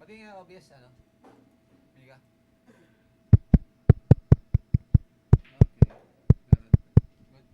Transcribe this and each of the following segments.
Being obvious, ano? Mika? Okay. Meron. Good.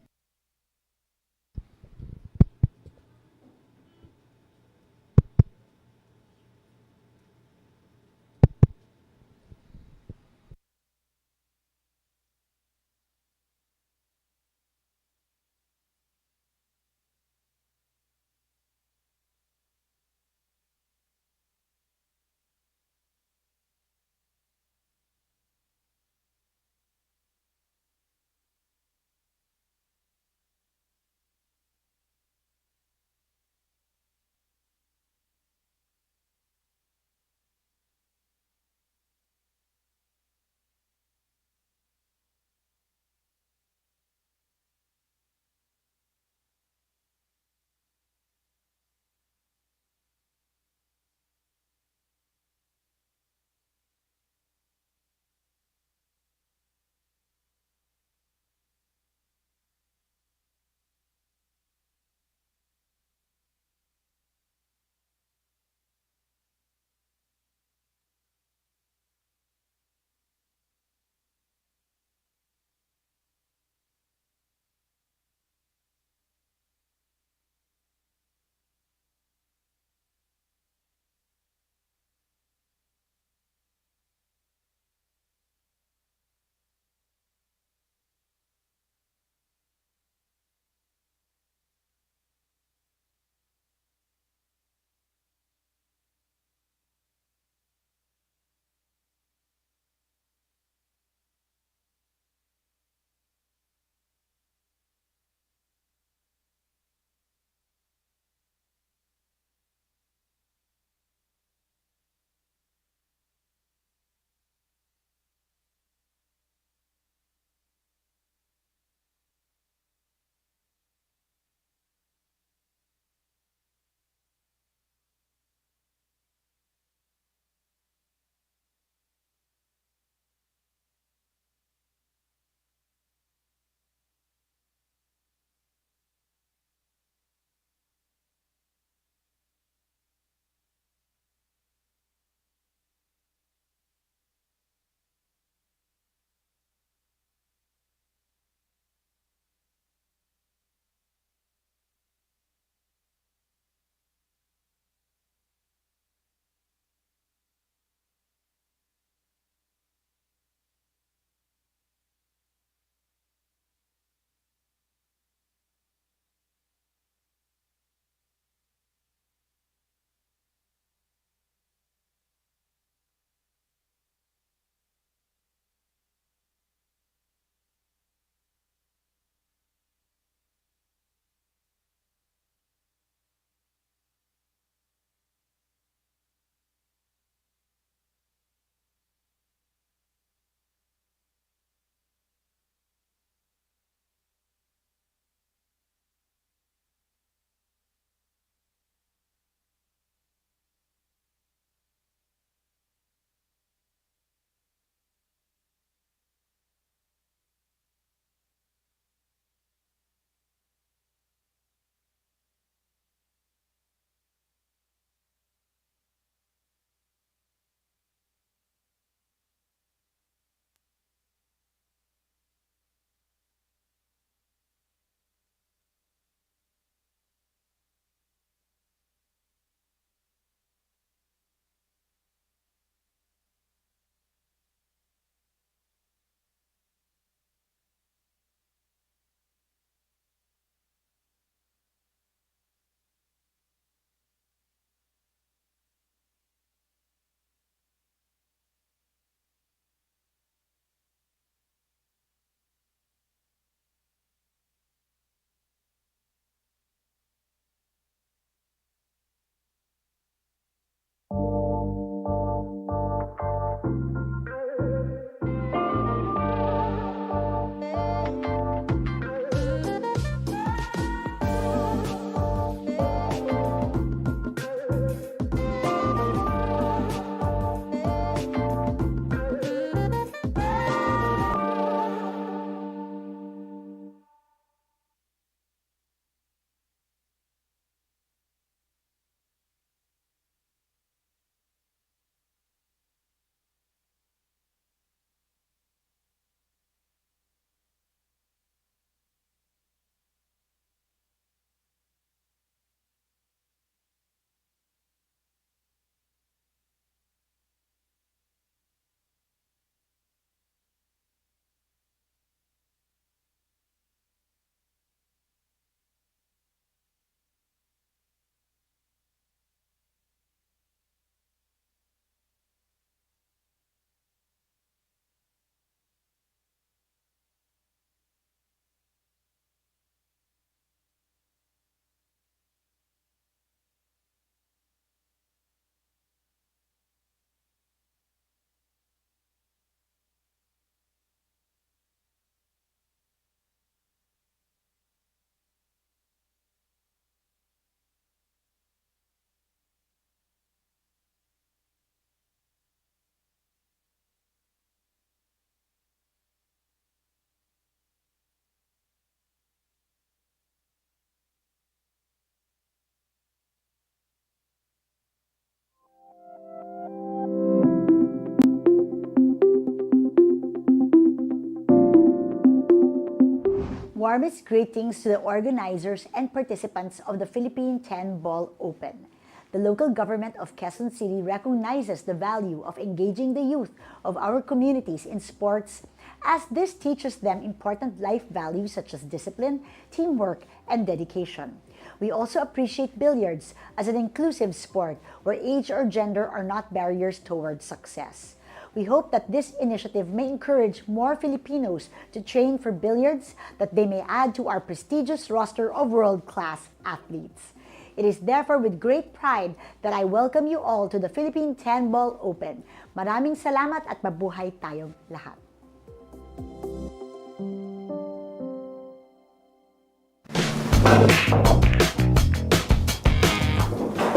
warmest greetings to the organizers and participants of the Philippine 10 Ball Open. The local government of Quezon City recognizes the value of engaging the youth of our communities in sports, as this teaches them important life values such as discipline, teamwork, and dedication. We also appreciate billiards as an inclusive sport where age or gender are not barriers towards success. We hope that this initiative may encourage more Filipinos to train for billiards, that they may add to our prestigious roster of world-class athletes. It is therefore with great pride that I welcome you all to the Philippine 10 Ball Open. Maraming salamat at mabuhay tayong lahat.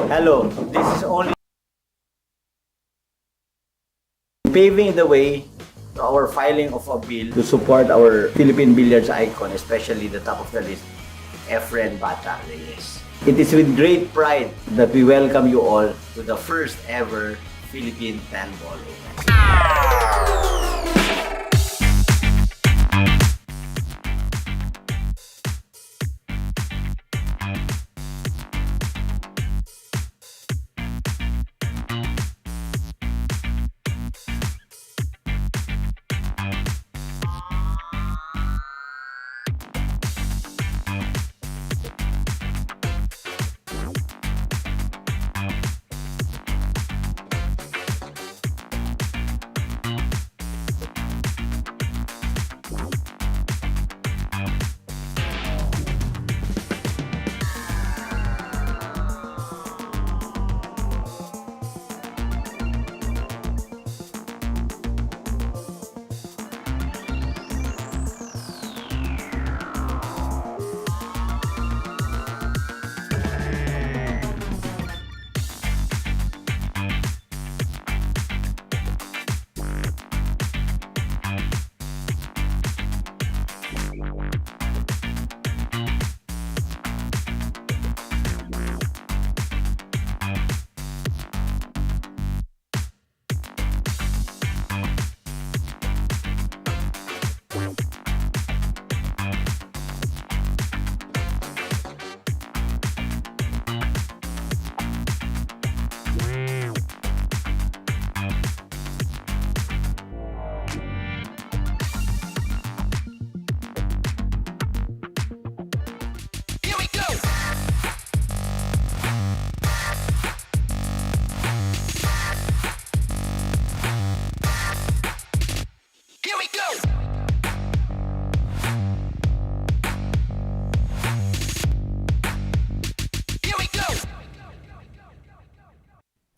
Hello, this is only paving the way to our filing of a bill to support our Philippine billiards icon, especially the top of the list, Efren Bata Reyes. It is with great pride that we welcome you all to the first ever Philippine 10 Ball Open.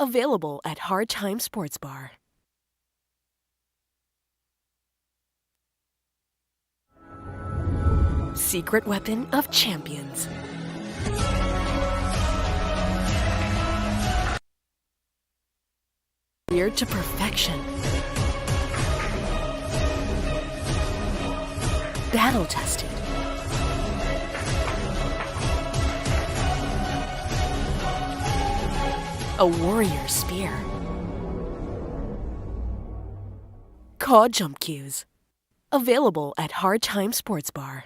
Available at Hard Time Sports Bar. Secret weapon of champions. Geared to perfection. Battle tested. A warrior spear. Caw jump cues. Available at Hard Time Sports Bar.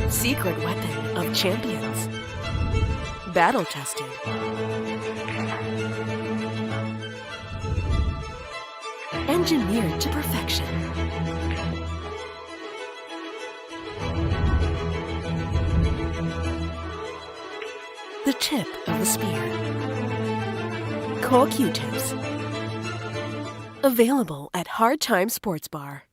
Secret weapon of champions. Battle tested. Engineered to perfection. The tip of the spear. Caw Q-tips. Available at Hard Time Sports Bar.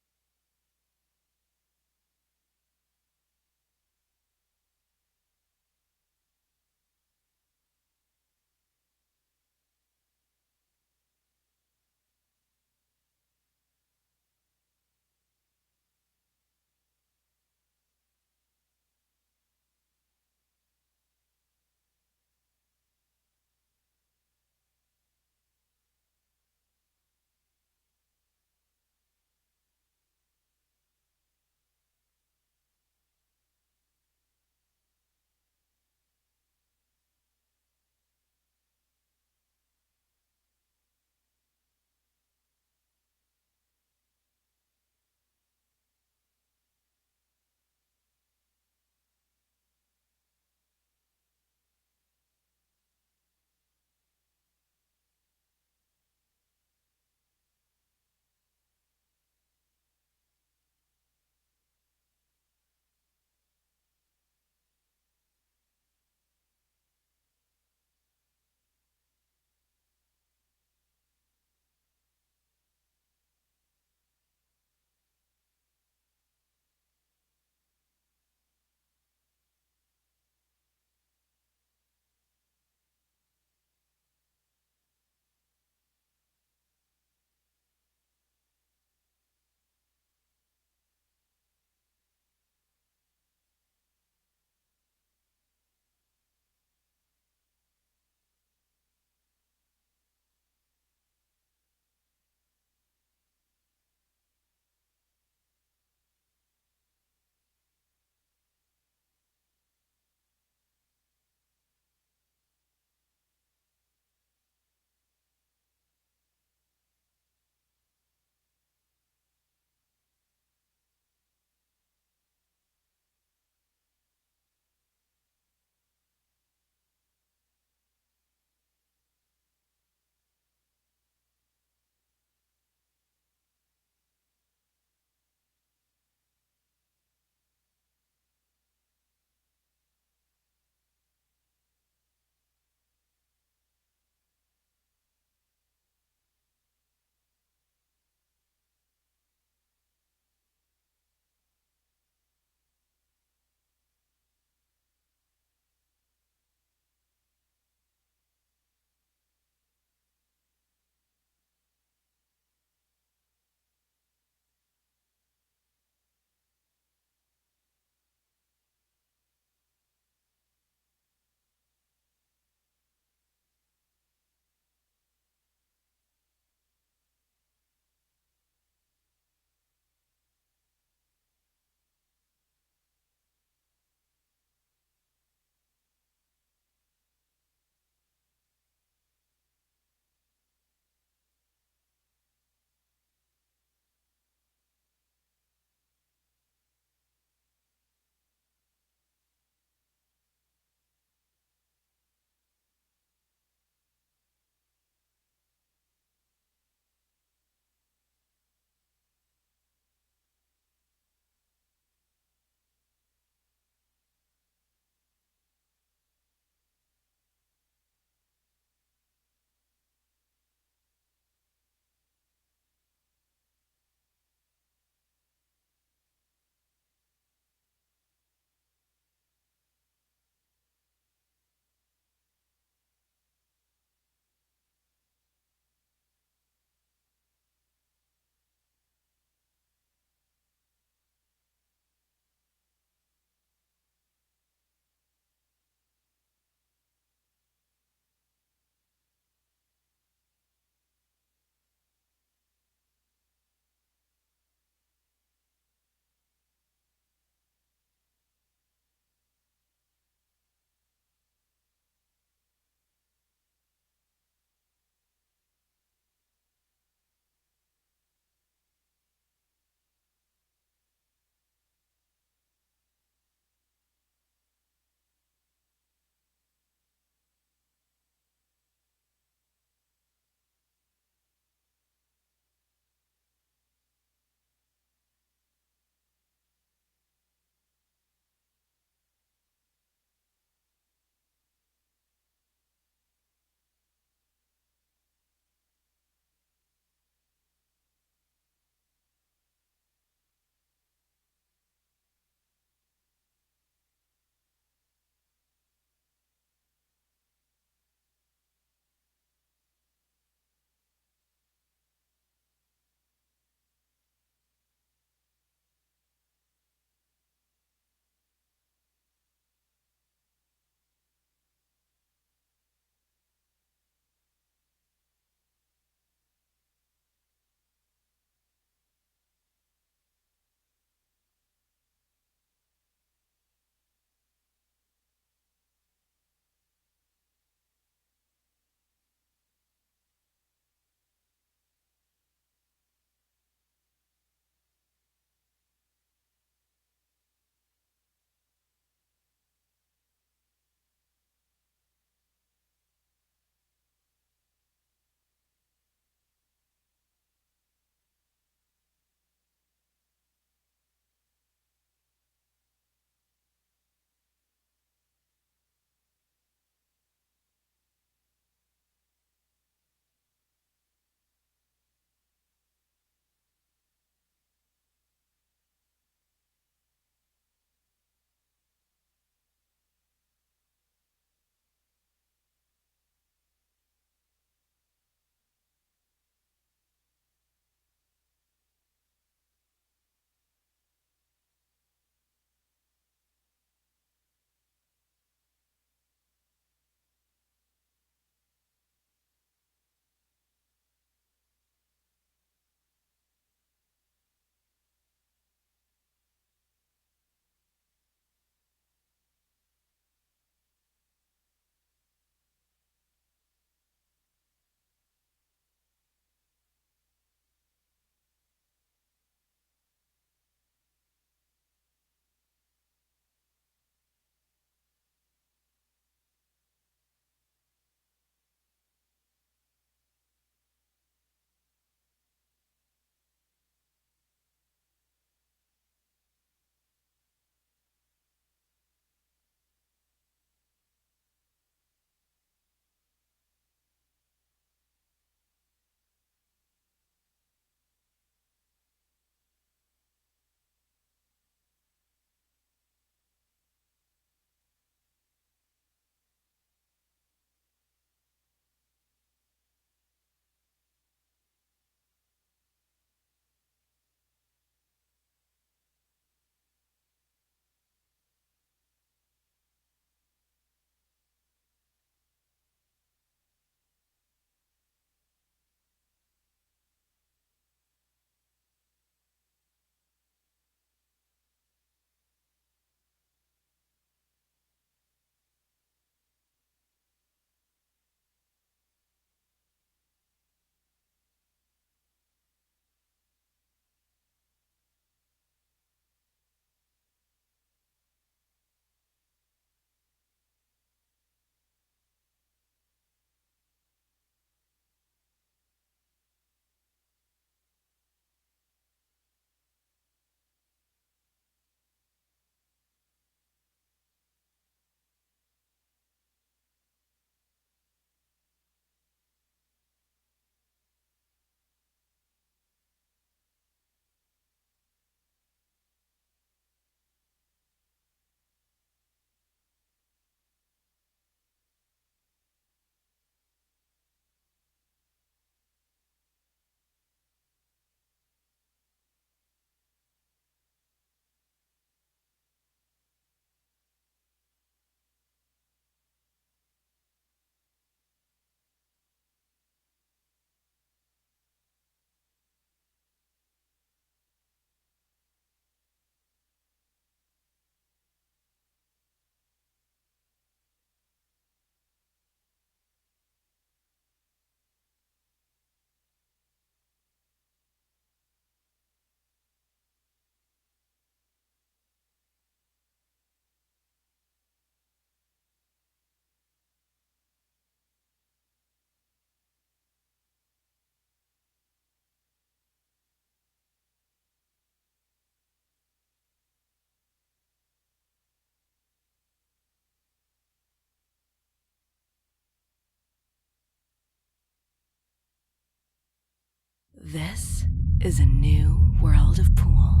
This is a new world of pool.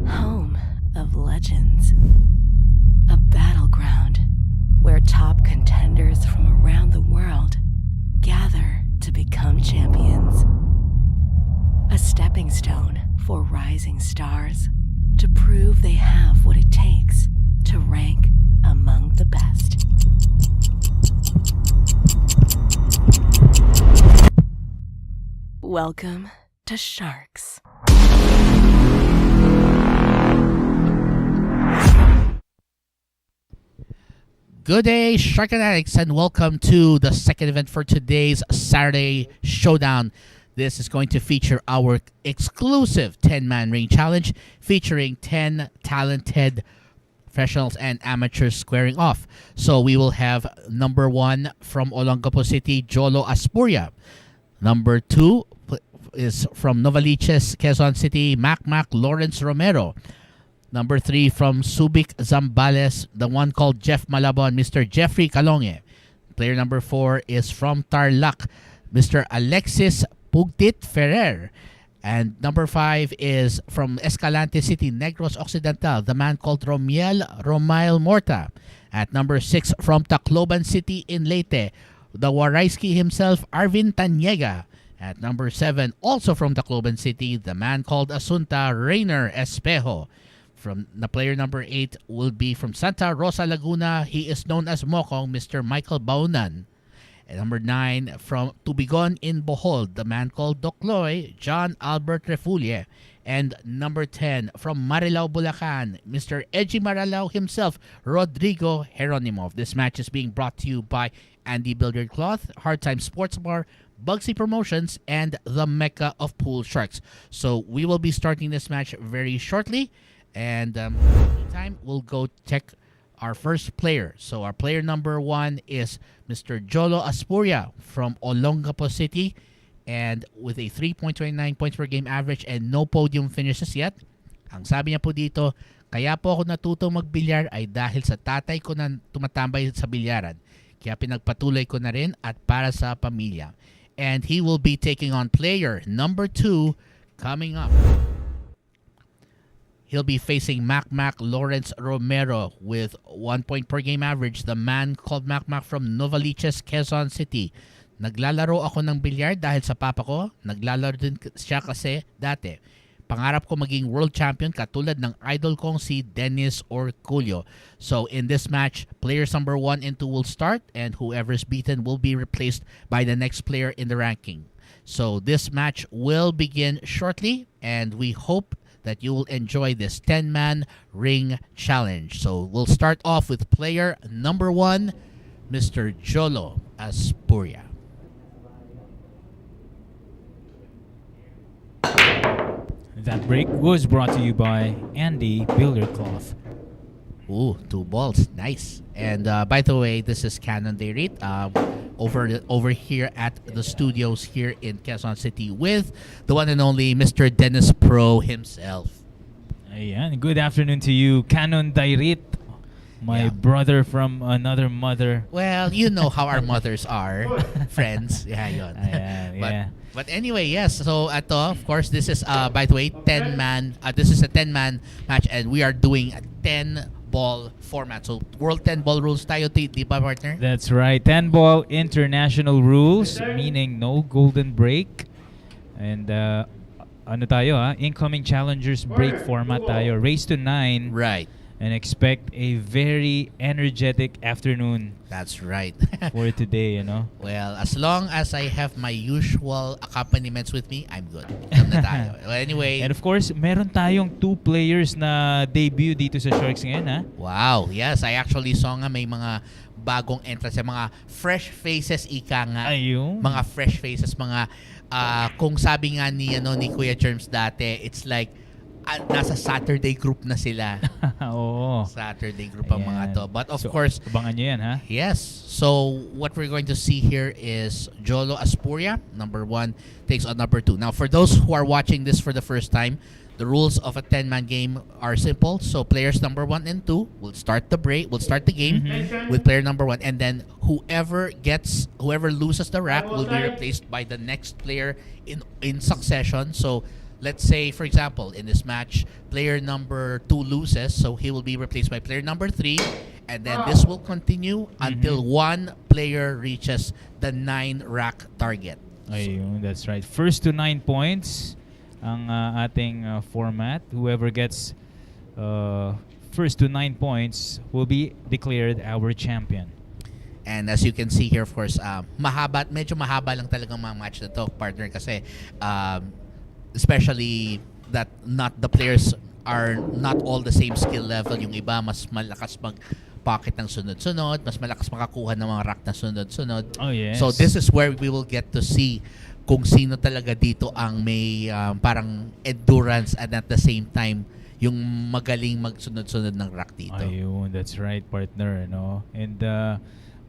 Home of legends. A battleground where top contenders from around the world gather to become champions. A stepping stone for rising stars to prove they have what it takes to rank among the best. Welcome to Sharks. Good day, Shark Fanatics, and welcome to the second event for today's Saturday Showdown. This is going to feature our exclusive 10-man ring challenge featuring 10 talented professionals and amateurs squaring off. So we will have number 1 from Olongapo City, Jolo Aspuria. Number 2 is from Novaliches, Quezon City, Mac Lawrence Romero. Number 3 from Subic, Zambales, the one called Jeff Malabon, Mr. Jeffrey Calonge. Player number 4 is from Tarlac, Mr. Alexis Pugtit Ferrer. And number 5 is from Escalante City, Negros, Occidental, the man called Romayl Morta. At number 6 from Tacloban City in Leyte, the Warayskie himself, Arvi Tañega. At number 7, also from Tacloban City, the man called Asunta, Rayner Espejo. From the player number 8 will be from Santa Rosa, Laguna. He is known as Mokong, Mr. Michael Baoanan. And number 9 from Tubigon in Bohol, the man called Dokloy, John Albert Refulie. And number 10 from Marilao, Bulacan, Mr. Edgy Marilao himself, Rodrigo Geronimo. This match is being brought to you by Andy Billiard Cloth, Hard Time Sports Bar, Bugsy Promotions, and the Mecca of Pool Sharks. So we will be starting this match very shortly. And meantime, we'll go check our first player. So our player number 1 is Mr. Jolo Aspuria from Olongapo City, and with a 3.29 points per game average and no podium finishes yet. Ang sabi niya po dito, kaya po ako natutong magbilyar ay dahil sa tatay ko na tumatambay sa bilyaran. Kaya pinagpatuloy ko na rin at para sa pamilya. And he will be taking on player number 2 coming up. He'll be facing Mac Lawrence Romero with 1 point per game average. The man called Mac from Novaliches, Quezon City. Naglalaro ako ng bilyar dahil sa papa ko. Naglalaro din siya kasi dati. Pangarap ko maging world champion katulad ng idol kong si Dennis Orculio. So in this match, players number 1 and 2 will start, and whoever's beaten will be replaced by the next player in the ranking. So this match will begin shortly, and we hope that you will enjoy this 10-man ring challenge. So we'll start off with player number 1, Mr. Jolo Aspuria. That break was brought to you by Andy Billiard Cloth. Ooh, 2 balls. Nice. And by the way, this is Canon Dayrit over here at the studios here in Quezon City with the one and only Mr. Dennis Pro himself. Ayan, good afternoon to you, Canon Dayrit, my brother from another mother. Well, you know how our mothers are, friends. Yeah, yun. Ayan, But anyway, yes. So ito, of course, this is by the way, 10-man. This is a 10-man match, and we are doing a 10-ball format. So World 10-ball rules tayo, di ba, partner? That's right, 10-ball international rules, meaning no golden break. And ano tayo incoming challengers break format tayo. Race to 9. Right. And expect a very energetic afternoon. That's right. For today, Well, as long as I have my usual accompaniments with me, I'm good. Alam na tayo. Well, anyway. And of course, meron tayong 2 players na debut dito sa Sharks ngayon, Wow. Yes, I actually saw nga may mga bagong entrance, mga fresh faces ika nga. Ayun. Mga fresh faces, mga kung sabi nga ni Kuya Germs dati, it's like nasa Saturday group na sila. Oo. Saturday group ang mga to. But of course, abangan nyo yan, ha? Yes. So what we're going to see here is Jolo Aspuria, number 1, takes on number 2. Now, for those who are watching this for the first time, The rules of a 10-man game are simple. So players number 1 and 2 will start the game with player number 1, and then whoever loses the rack will be replaced by the next player in succession. So let's say, for example, in this match, player number 2 loses, so he will be replaced by player number 3, and then this will continue until one player reaches the 9 rack target. Ayun, that's right. First to 9 points ang ating format. Whoever gets first to 9 points will be declared our champion. And as you can see here, of course, medyo mahaba lang talagang mga match na to, partner, kasi especially that not the players are not all the same skill level. Yung iba mas malakas mag-pocket ng sunod-sunod, mas malakas makakuha ng mga rack na sunod-sunod. Oh, yes. So this is where we will get to see kung sino talaga dito ang may parang endurance and at the same time yung magaling magsunod-sunod ng rack dito. Ayun, that's right, partner, no? And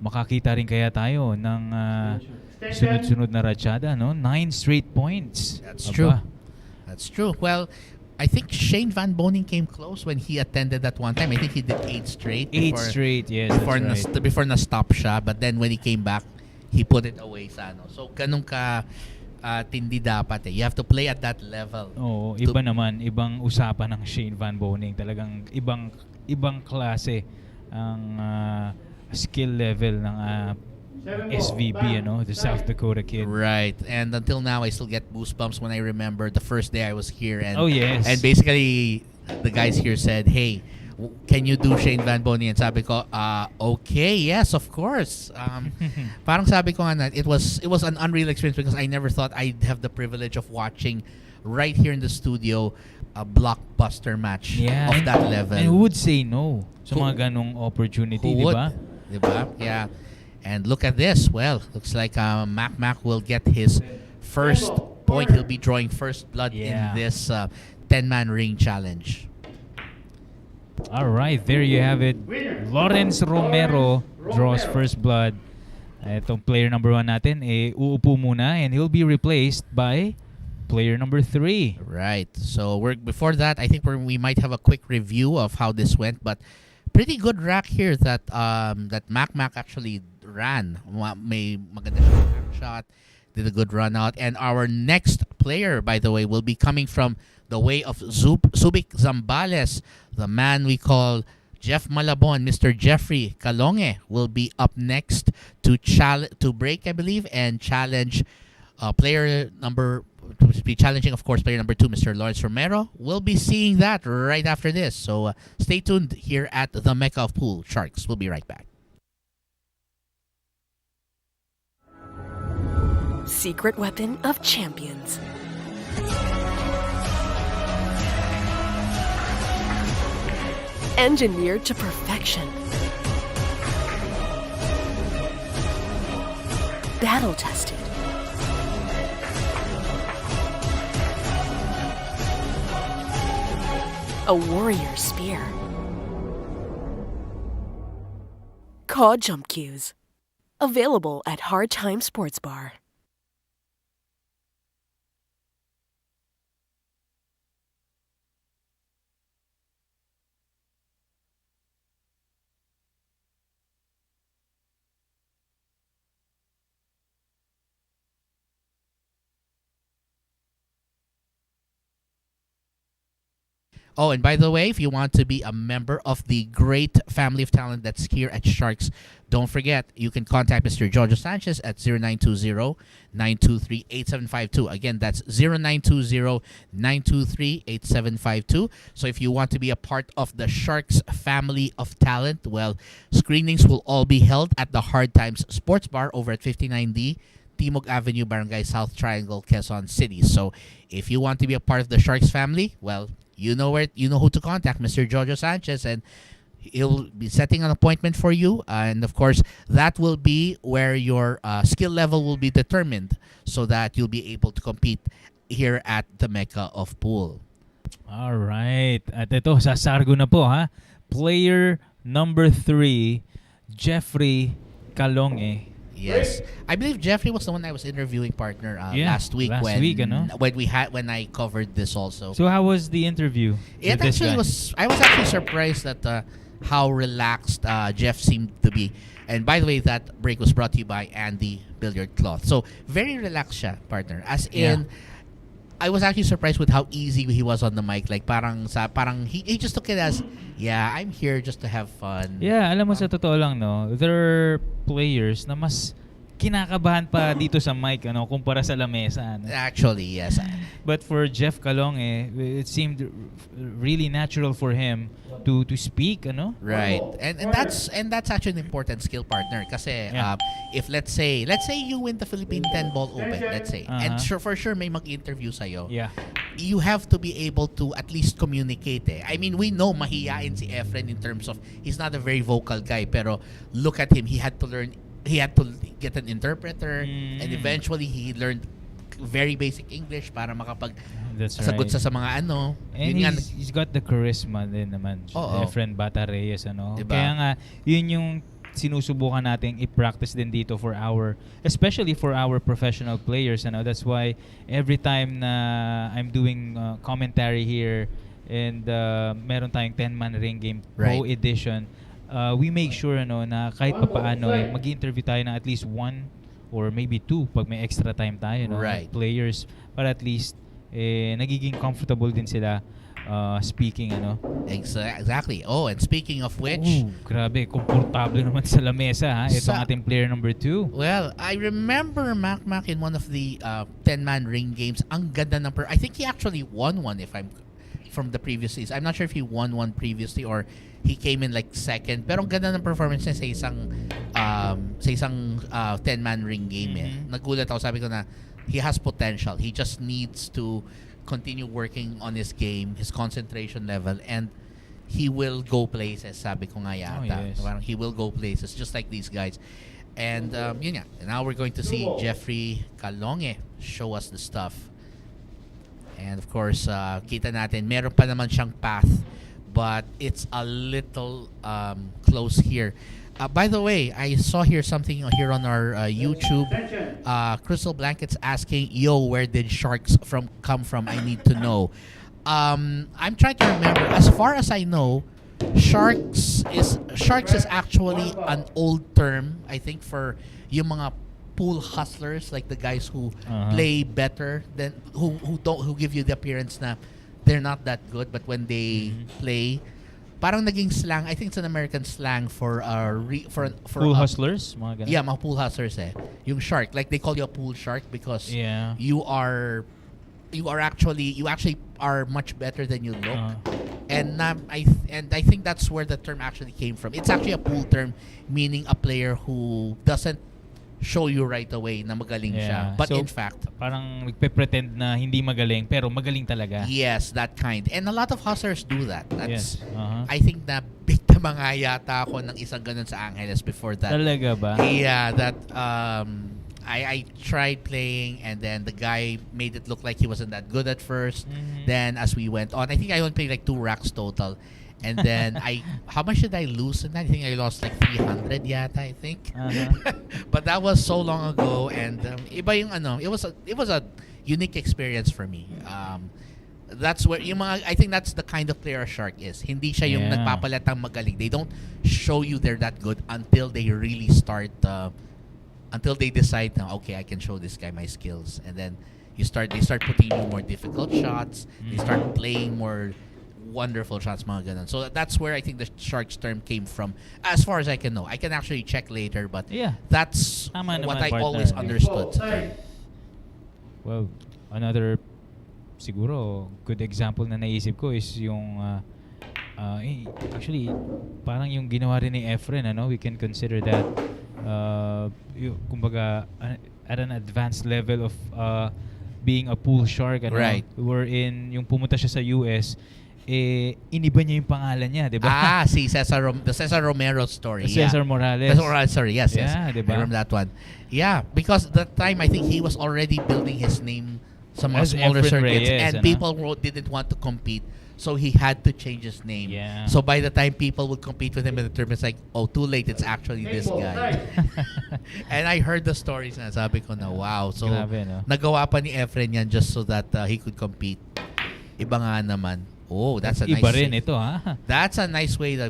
makakita rin kaya tayo ng sunod-sunod na ratchada, no? 9 straight points. That's true. That's true. Well, I think Shane Van Boning came close when he attended that one time. I think he did 8 straight. 8 straight, yes, Before that's right. before na-stop siya. But then when he came back, he put it away sa ano. So, ganun ka tindi dapat eh. You have to play at that level. Oo, iba naman. Ibang usapan ng Shane Van Boning. Talagang ibang klase ang skill level ng SVB, the South Dakota kid. Right. And until now, I still get goosebumps when I remember the first day I was here. And, oh, yes. And basically, the guys here said, hey, can you do Shane Van Boning? And sabi ko, okay, yes, of course. Parang sabi ko nga, it was an unreal experience because I never thought I'd have the privilege of watching right here in the studio a blockbuster match of that level. And who would say no sa mga ganong opportunity, di ba? Diba? Yeah. And look at this. Well, looks like Mac will get his first point. He'll be drawing first blood in this 10-man ring challenge. All right, there you have it. Lawrence Romero draws first blood. Itong player number 1 natin, uupo muna and he'll be replaced by player number 3. Right. So before that, I think we might have a quick review of how this went, but pretty good rack here that Mac actually ran. May maganda siyang shot, did a good run out. And our next player, by the way, will be coming from the way of Subic Zambales, the man we call Jeff Malabon. Mr. Jeffrey Calonge will be up next to break, I believe, and challenge challenging, of course, player number 2, Mr. Lawrence Romero. We'll be seeing that right after this. So stay tuned here at the Mecca of Pool Sharks. We'll be right back. Secret weapon of champions. Engineered to perfection. Battle tested. A warrior spear. Caw Jump Cues. Available at Hard Time Sports Bar. Oh, and by the way, if you want to be a member of the great family of talent that's here at Sharks, don't forget, you can contact Mr. Jojo Sanchez at 0920-923-8752. Again, that's 0920-923-8752. So if you want to be a part of the Sharks family of talent, well, screenings will all be held at the Hard Times Sports Bar over at 59D Timog Avenue, Barangay South Triangle, Quezon City. So if you want to be a part of the Sharks family, well, you know who to contact, Mr. Jojo Sanchez, and he'll be setting an appointment for you. And of course, that will be where your skill level will be determined, so that you'll be able to compete here at the Mecca of Pool. All right. At ito, sasargo na po, ha. Player number 3, Jeffrey Calonge. Yes, I believe Jeffrey was the one I was interviewing, partner, Yeah, last week last when week, ano? when I covered this also. So how was the interview? It with this actually guy? was. I was actually surprised at how relaxed Jeff seemed to be. And by the way, that break was brought to you by Andy Billiard Cloth. So very relaxed siya, partner. As in, I was actually surprised with how easy he was on the mic. Like parang he just took it as, yeah, I'm here just to have fun. Yeah, alam mo sa totoo lang, no, there are players na mas kinakabahan pa dito sa mic, ano, kumpara sa lamesa. Ano? Actually, yes. But for Jeff Calonge, it seemed really natural for him to speak, ano? Right. And that's actually an important skill, partner, kasi if let's say you win the Philippine 10 ball open, let's say, and for sure may mag-interview sa'yo. Yeah. You have to be able to at least communicate. I mean, we know mahiyain si Efren in terms of he's not a very vocal guy, pero look at him, he had to get an interpreter, and eventually he learned very basic English para makapag sagot sa mga ano. And he's got the charisma din naman. Efren Bata Reyes, ano. Diba? Kaya nga, yun yung sinusubukan nating i-practice din dito especially for our professional players, ano. That's why every time na I'm doing commentary here and meron tayong 10-man ring game pro edition, we make sure, ano, na kahit papaano mag-interview tayo ng at least one or maybe two pag may extra time tayo, no, players, para at least nagiging comfortable din sila speaking, ano. Exactly. Oh, and speaking of which, grabe, komportable naman sa lamesa, ha. Ito ang ating player number 2. Well, I remember Mac in one of the 10-man ring games. Ang ganda ng I think he actually won one from the previous season. I'm not sure if he won one previously or he came in like second. Pero ang ganda ng performance niya sa isang 10-man ring game. Nagulat ako, sabi ko na he has potential. He just needs to continue working on his game, his concentration level, and he will go places, sabi ko nga yata. Parang he will go places just like these guys. And yun nga. Now we're going to see Jeffrey Calonge show us the stuff. And of course, kita natin, meron pa naman siyang path, but it's a little close here. By the way, I saw here something here on our YouTube. Crystal Blankets asking, "Yo, where did sharks come from? I need to know." I'm trying to remember. As far as I know, sharks is actually an old term, I think, for yung mga pool hustlers, like the guys who play better than who give you the appearance na they're not that good, but when they play, parang naging slang. I think it's an American slang for pool hustlers, mga ganun. Yeah, mga pool hustlers yung shark, like they call you a pool shark because you actually are much better than you look. And I think that's where the term actually came from. It's actually a pool term, meaning a player who doesn't show you right away na magaling siya. But so, in fact, parang nagpe-pretend na hindi magaling pero magaling talaga. Yes, that kind. And a lot of hustlers do that. That's I think na biktima nga yata ako ng isang ganun sa Angeles before that. Talaga ba? Yeah, that I tried playing and then the guy made it look like he wasn't that good at first. Then as we went on, I think I only played like 2 racks total. And then how much did I lose in that? I think I lost like 300 yata, I think. But that was so long ago, and iba yung it was a unique experience for me. That's where I think that's the kind of player a shark is. Hindi siya yung nagpapalatang magaling. They don't show you they're that good until they really start until they decide na, okay, I can show this guy my skills. And then they start putting you more difficult shots. They start playing more wonderful shots, mga ganun. So that's where I think the sharks term came from, as far as I can know. I can actually check later, but that's what I always understood. Well, another siguro good example na naisip ko is yung actually parang yung ginawa rin ni Efren, we can consider that kumbaga at an advanced level of being a pool shark, right. Wherein yung pumunta siya sa US, iniba niya yung pangalan niya, di ba? Si the Cesar Romero story. Cesar Morales. Cesar Morales, sorry, yes. Diba? I remember that one. Yeah, because at that time I think he was already building his name sa mga smaller circuits, and people didn't want to compete. So he had to change his name. Yeah. So by the time people would compete with him in the tournament, it's like, oh, too late. It's actually this guy. And I heard the stories na sabi ko na, wow. So Grabe, no? nagawa pa ni Efren yan just so that he could compete. Iba nga naman. Oh, that's a nice Iba rin way. ito, ha? That's a nice way to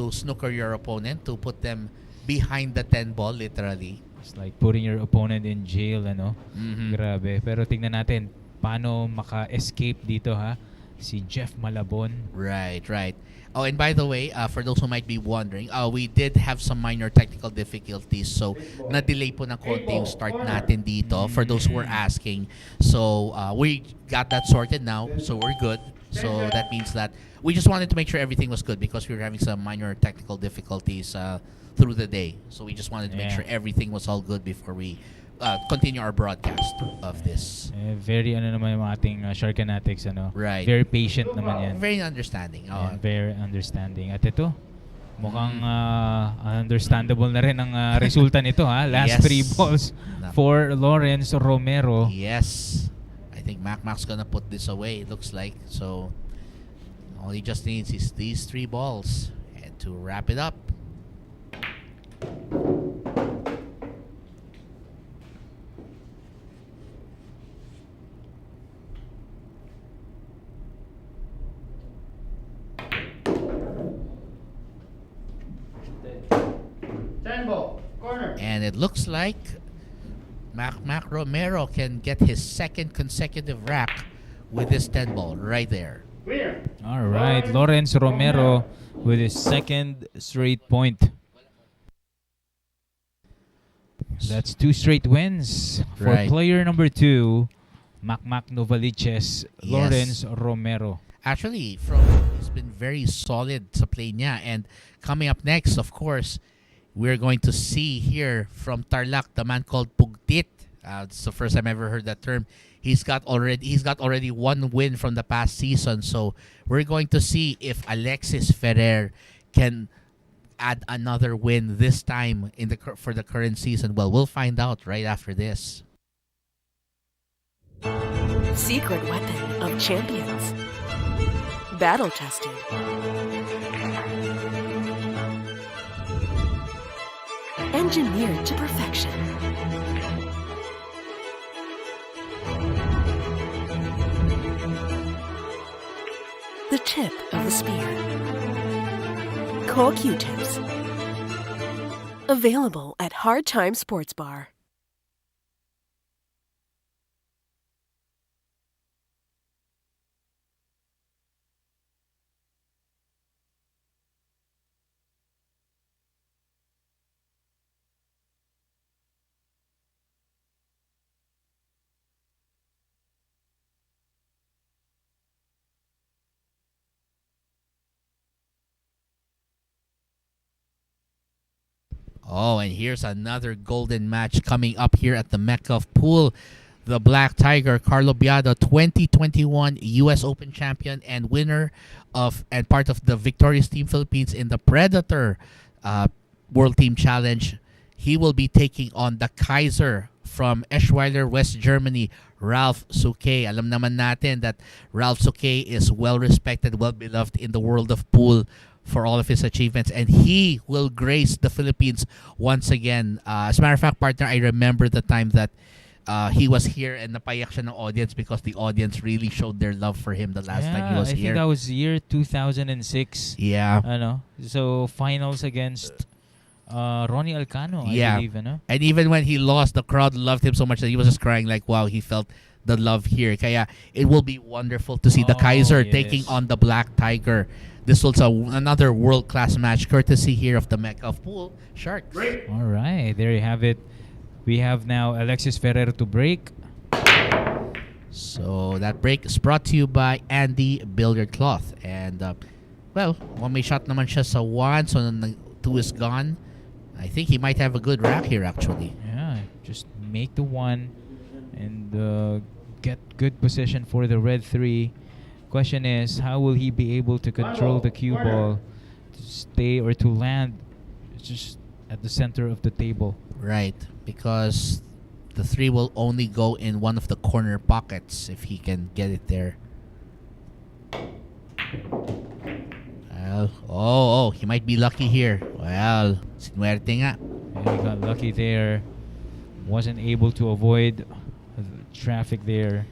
snooker your opponent, to put them behind the 10 ball, literally. It's like putting your opponent in jail, ano? Mhm. Grabe. Pero tingnan natin, paano maka-escape dito, ha? Si Jeff Malabon. Right. Oh, and by the way, for those who might be wondering, we did have some minor technical difficulties. So, na-delay po ng konti yung start natin dito for those who were asking. So, we got that sorted now. So, we're good. So, that means that we just wanted to make sure everything was good because we were having some minor technical difficulties through the day. So, we just wanted to make sure everything was all good before we continue our broadcast of this. Very naman yung ating Sharkanatics, ano? Right. Very patient naman yan. Very understanding. Yeah, very understanding. At ito, mukhang understandable na rin ang resulta nito, ha? Last Yes. 3 balls for Lawrence Romero. Yes. I think Mac's gonna put this away, it looks like. So, all he just needs is these 3 balls. And to wrap it up. And it looks like Mac Romero can get his second consecutive rack with this 10 ball right there. All right, Lawrence Romero with his second straight point. That's 2 straight wins for Right. player number 2, Mac Novaliches, Yes. Lawrence Romero. Actually, he's been very solid sa play niya. And coming up next, of course, we're going to see here from Tarlac, the man called Pugtit. It's the first time I ever heard that term. He's got already 1 win from the past season. So we're going to see if Alexis Ferrer can add another win this time for the current season. Well, we'll find out right after this. Secret weapon of champions. Battle tested. Engineered to perfection. The tip of the spear. Core Q-tips. Available at Hard Time Sports Bar. Oh, and here's another golden match coming up here at the Mecca of Pool. The Black Tiger, Carlo Biado, 2021 U.S. Open champion and winner and part of the victorious Team Philippines in the Predator World Team Challenge. He will be taking on the Kaiser from Eschweiler, West Germany, Ralph Souquet. Alam naman natin that Ralph Souquet is well-respected, well-beloved in the world of pool for all of his achievements, and he will grace the Philippines once again. As a matter of fact, partner, I remember the time that he was here and napayak siya ng audience because the audience really showed their love for him the last time he was I here. think that was year 2006. Yeah. Ano? So, finals against Ronnie Alcano, Yeah. I believe. Ano? And even when he lost, the crowd loved him so much that he was just crying like, wow, he felt the love here. Kaya it will be wonderful to see the Oh, Kaiser yes. taking on the Black Tiger. This was another world-class match courtesy here of the Mecca of Pool Sharks. All right, there you have it. We have now Alexis Ferrer to break. So that break is brought to you by Andy Billiard Cloth. And, well, may shot naman siya sa 1, so 2 is gone. I think he might have a good rack here, actually. Yeah, just make the 1 and get good position for the red 3. Question is, how will he be able to control the cue ball to stay or to land just at the center of the table? Right, because the 3 will only go in one of the corner pockets if he can get it there. Well, he might be lucky here. Well, sinuwerte nga. And he got lucky there. Wasn't able to avoid the traffic there.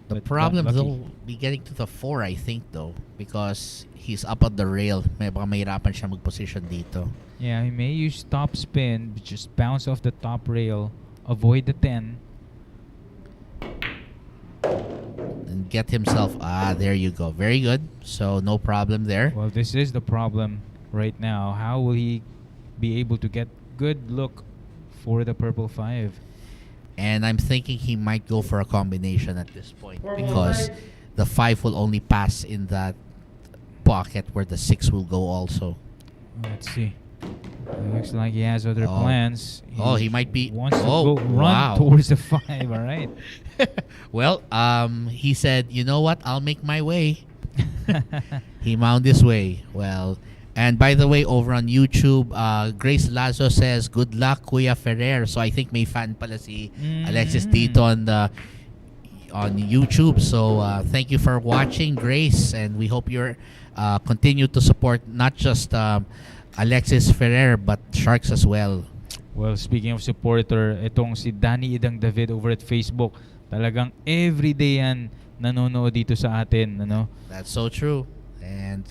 The but got problem lucky. will be getting to the 4, I think, though, because he's up on the rail. Baka mahirapan siya mag-position dito. Yeah, he may use top spin, just bounce off the top rail, avoid the 10. And get himself... there you go. Very good. So, no problem there. Well, this is the problem right now. How will he be able to get good look for the purple 5? And I'm thinking he might go for a combination at this point because the 5 will only pass in that pocket where the 6 will go also. Let's see. It looks like he has other plans. He might be... Wants to go run towards the 5, all right? Well, he said, you know what? I'll make my way. He found his way. Well, and by the way, over on YouTube, Grace Lazo says, good luck, Kuya Ferrer. So I think may fan pala si Alexis dito on YouTube. So thank you for watching, Grace. And we hope you're continue to support not just Alexis Ferrer, but Sharks as well. Well, speaking of supporter, itong si Danny Idang David over at Facebook, talagang everyday yan nanonood dito sa atin, ano? That's so true. And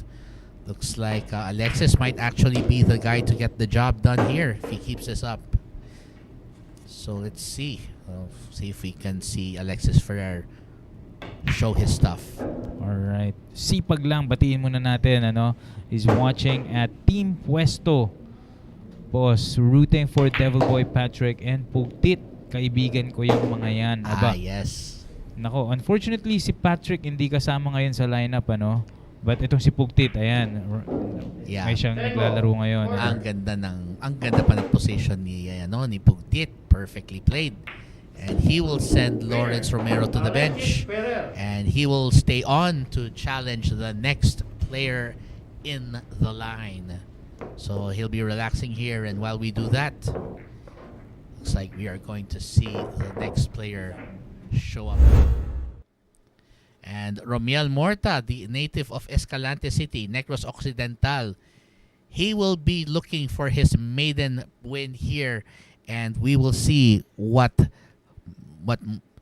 looks like Alexis might actually be the guy to get the job done here if he keeps this up. So let's see. See if we can see Alexis Ferrer show his stuff. Alright. Sipag lang, batiin muna natin, ano? Is watching at Team Puesto. Boss, rooting for Devil Boy Patrick and Pugtit. Kaibigan ko yung mga yan. Aba. Yes. Nako, unfortunately si Patrick hindi kasama ngayon sa lineup, ano? But itong si Pugtit, ayan. Yeah. May siyang naglalaro ngayon. Ang ganda pa ng position ni Pugtit. Perfectly played. And he will send Lawrence Romero to the bench. And he will stay on to challenge the next player in the line. So he'll be relaxing here, and while we do that, looks like we are going to see the next player show up. And Romiel Morta, the native of Escalante City, Negros Occidental, he will be looking for his maiden win here, and we will see what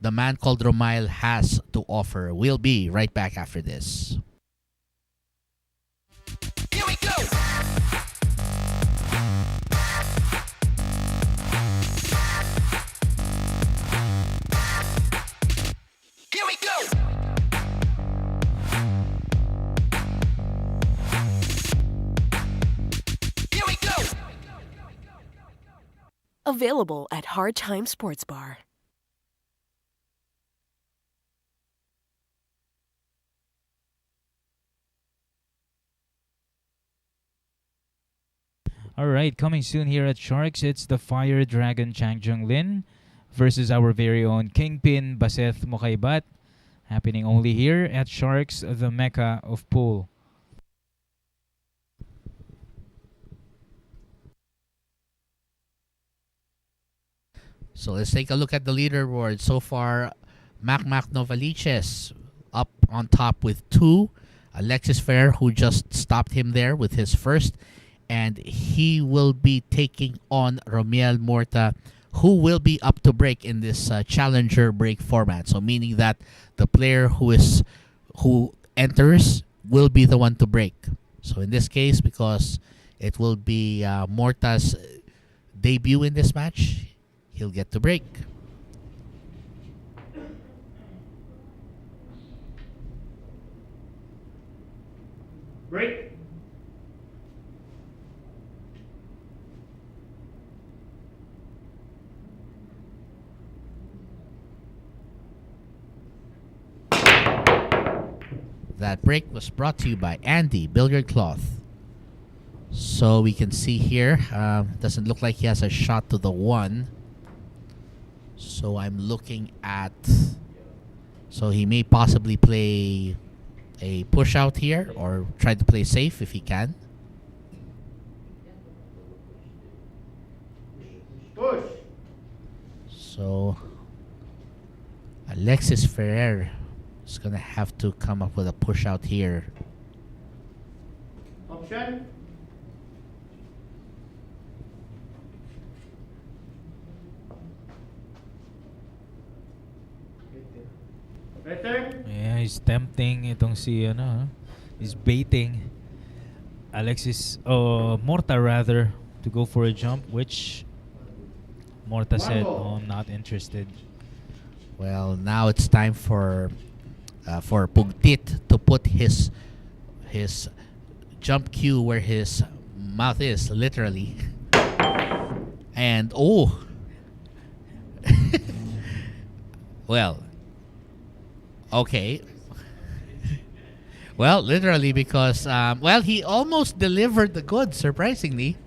the man called Romayl has to offer. We'll be right back after this. Here we go! Here we go! Here we go! Available at Hard Time Sports Bar. Alright, coming soon here at Sharks, it's the Fire Dragon Chang Jung Lin versus our very own Kingpin Baseth Mokaibat. Happening only here at Sharks, the Mecca of Pool. So let's take a look at the leaderboard. So far, Mac Novaliches up on top with 2. Alexis Ferrer, who just stopped him there with his first. And he will be taking on Romiel Morta, who will be up to break in this challenger break format. So meaning that the player who enters will be the one to break. So in this case, because it will be Morta's debut in this match, he'll get to break. Break. That break was brought to you by Andy Billiard Cloth. So we can see here, doesn't look like he has a shot to the 1. So I'm looking at, so he may possibly play a push out here or try to play safe if he can. Push. So Alexis Ferrer Just gonna have to come up with a push out here. Option. Better. Yeah, he's tempting itong si he's baiting Alexis Morta rather to go for a jump, which Morta said, "Oh, I'm not interested." Well, now it's time for Pugtit to put his jump cue where his mouth is, literally. And well, okay. Well, literally, because he almost delivered the goods, surprisingly.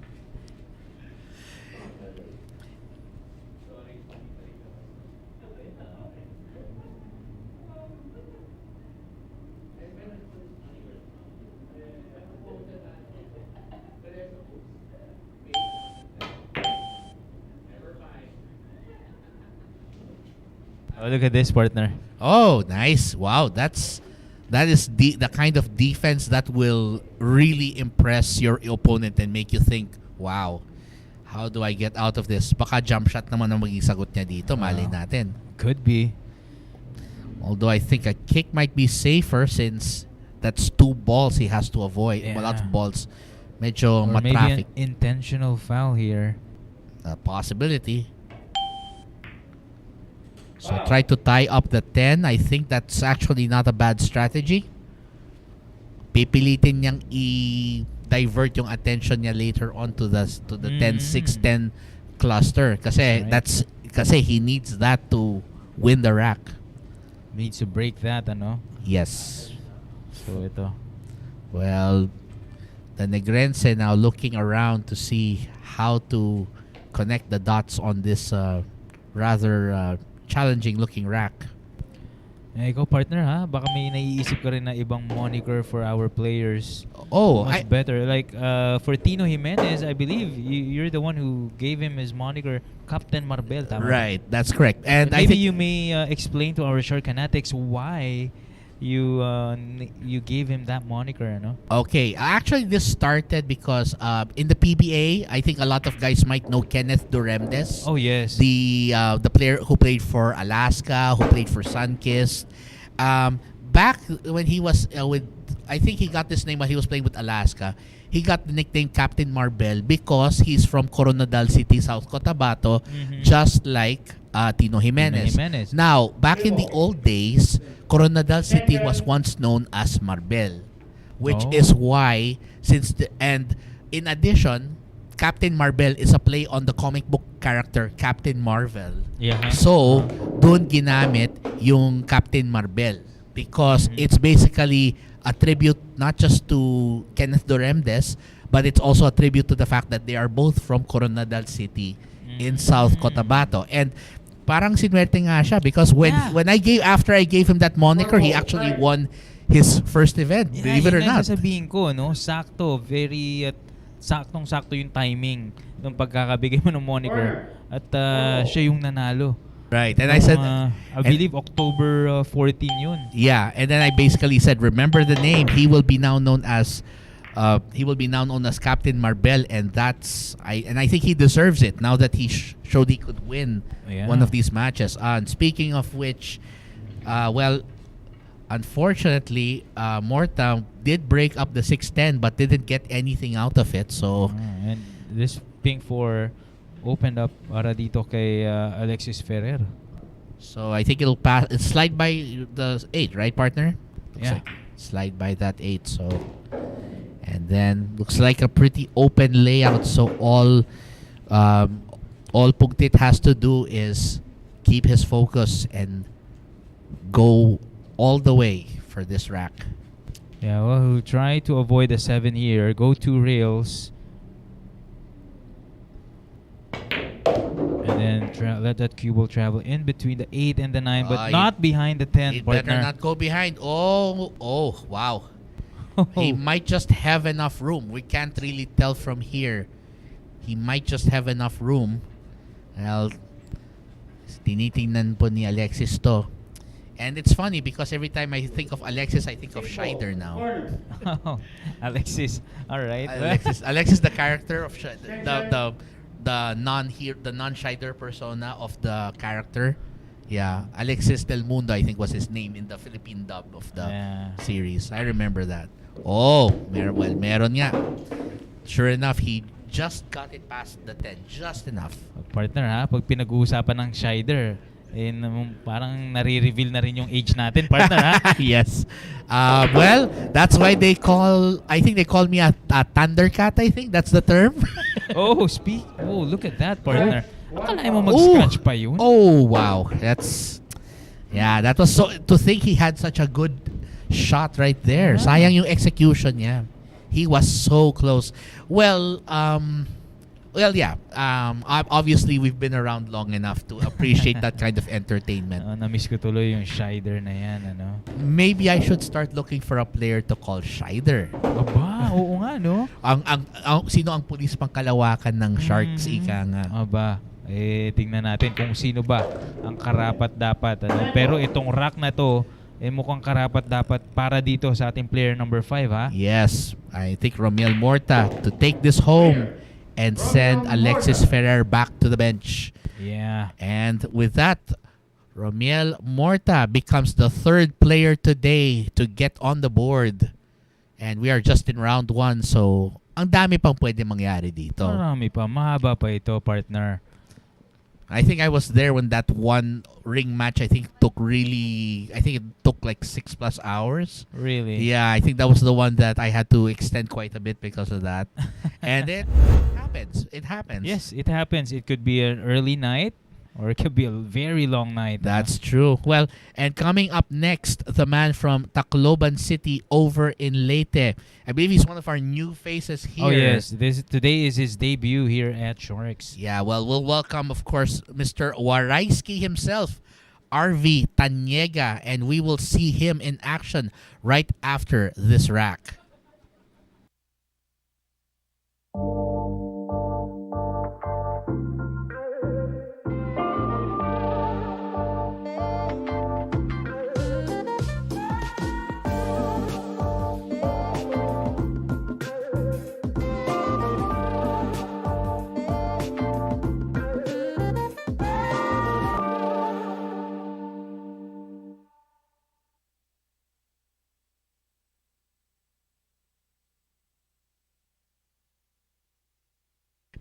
Oh, look at this, partner. Oh, nice. Wow, that is the kind of defense that will really impress your opponent and make you think, wow, how do I get out of this? Baka jump shot naman ang maging sagot niya dito, malay natin. Could be. Although I think a kick might be safer since that's 2 balls he has to avoid. Yeah. Well, lots of balls. Medyo Or maybe an matraffic. intentional foul here. A possibility. So try to tie up the 10. I think that's actually not a bad strategy. Pipilitin niyang i-divert yung attention niya later on to the 10-6-10 cluster kasi Right. kasi he needs that to win the rack. Needs to break that, Yes. So ito. Well, the Negrense now looking around to see how to connect the dots on this rather challenging looking rack. Ikaw, partner, ha? Baka may naiisip ka rin na ibang moniker for our players. Oh, Much better. Like, for Tino Jimenez, I believe you're the one who gave him his moniker, Captain Marbel, tama? Right, that's correct. And Maybe I think you may explain to our short fanatics why you gave him that moniker, Okay, actually this started because in the PBA, I think a lot of guys might know Kenneth Duremdes. Oh, yes. The player who played for Alaska, who played for Sunkist. Back when he was I think he got this name when he was playing with Alaska. He got the nickname Captain Marbel because he's from Coronadal City, South Cotabato, just like Tino Jimenez. Now, back in the old days, Coronadal City was once known as Marbel, which is why and in addition, Captain Marbel is a play on the comic book character Captain Marvel. Yeah. So, doon ginamit yung Captain Marbel because it's basically a tribute not just to Kenneth Duremdes, but it's also a tribute to the fact that they are both from Coronadal City in South Cotabato. And parang sinwerte nga siya because after I gave him that moniker, he actually won his first event, believe it or not. Sasabihin ko, sakto, very saktong-sakto yung timing ng pagkakabigay mo ng moniker at siya yung nanalo. Right, and I said, I believe October 14 yun. Yeah, and then I basically said, remember the name. He will be now known as Captain Marbel, and I think he deserves it now that he showed he could win one of these matches. And speaking of which, unfortunately, Morta did break up the 6-10 but didn't get anything out of it. So, and this pink 4 opened up para dito kay Alexis Ferrer. So I think it'll slide by the 8, right, partner? Looks Yeah. like slide by that 8. So, and then looks like a pretty open layout. So all Pugtit has to do is keep his focus and go all the way for this rack. Yeah, well, who try to avoid the 7 here, go 2 rails, and then let that cube travel in between the 8 and the 9, but not behind the 10. It better not go behind. Oh, wow. He might just have enough room. We can't really tell from here. He might just have enough room. Well, tinitingnan po ni Alexis to. And it's funny because every time I think of Alexis, I think of Scheider now. Corner. Alexis. All right. Alexis, the character of the non-Scheider persona of the character. Yeah, Alexis Del Mundo, I think was his name in the Philippine dub of the series. I remember that. Oh, meron nga. Sure enough, he just got it past the 10. Just enough. Partner ha, pag pinag-uusapan ng Scheider, parang nare-reveal na rin yung age natin, partner ha? Yes. Well, that's why I think they call me a Thundercat, I think. That's the term. Oh, look at that, partner. Akala mo mag-scratch pa yun? Oh, wow. That was so, to think he had such a good shot right there. Sayang yung execution niya. He was so close. Well, yeah. Obviously, we've been around long enough to appreciate that kind of entertainment. Na-miss ko tuloy yung Scheider na yan, ano? Maybe I should start looking for a player to call Scheider. Aba, oo nga, no? Sino ang pulis pangkalawakan ng Sharks, ika nga. Aba, tingnan natin kung sino ba ang karapat-dapat. Ano? Pero itong rack na to, mukhang karapat-dapat para dito sa ating player number 5, ha? Yes, I think Romiel Morta to take this home and send Alexis Ferrer back to the bench. Yeah. And with that, Romiel Morta becomes the third player today to get on the board. And we are just in round 1, so ang dami pang pwede mangyari dito. Marami pa. Mahaba pa ito, partner. I think I was there when that one ring match it took like 6+ hours. Really? Yeah, I think that was the one that I had to extend quite a bit because of that. And it happens. It happens. Yes, it happens. It could be an early night or it could be a very long night. That's true. Well, and coming up next, the man from Tacloban City over in Leyte. I believe he's one of our new faces here. Oh, yes. Today is his debut here at Sharks. Yeah, well, we'll welcome, of course, Mr. Warayskie himself, Arvi Tañega, and we will see him in action right after this rack.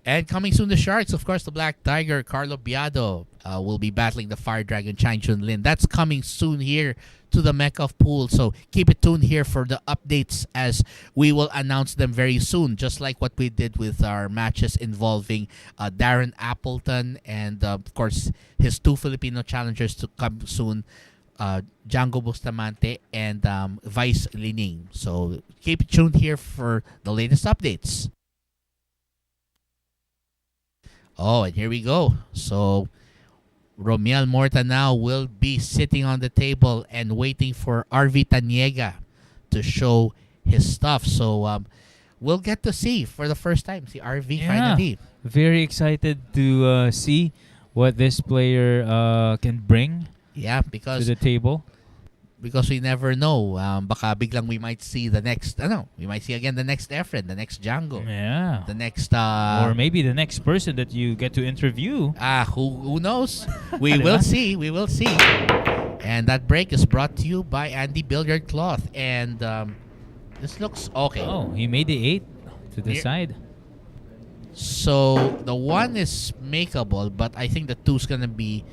And coming soon, the Sharks, of course, the Black Tiger, Carlo Biado, will be battling the Fire Dragon, Chang Chun Lin. That's coming soon here to the Mecca of Pool. So keep it tuned here for the updates as we will announce them very soon, just like what we did with our matches involving Darren Appleton and, of course, his 2 Filipino challengers to come soon, Django Bustamante and Vice Lining. So keep it tuned here for the latest updates. Oh, and here we go. So Romiel Morta now will be sitting on the table and waiting for Arvi Tañega to show his stuff. So we'll get to see for the first time, see Arvi finally. Very excited to see what this player can bring to the table. Because we never know. Baka biglang we might see the next, we might see again the next Efren, the next Django. Yeah. The next... or maybe the next person that you get to interview. Who knows? We will see. We will see. And that break is brought to you by Andy Billiard Cloth. And this looks okay. Oh, he made the 8 to the side. So the 1 is makeable, but I think the 2 is going to be...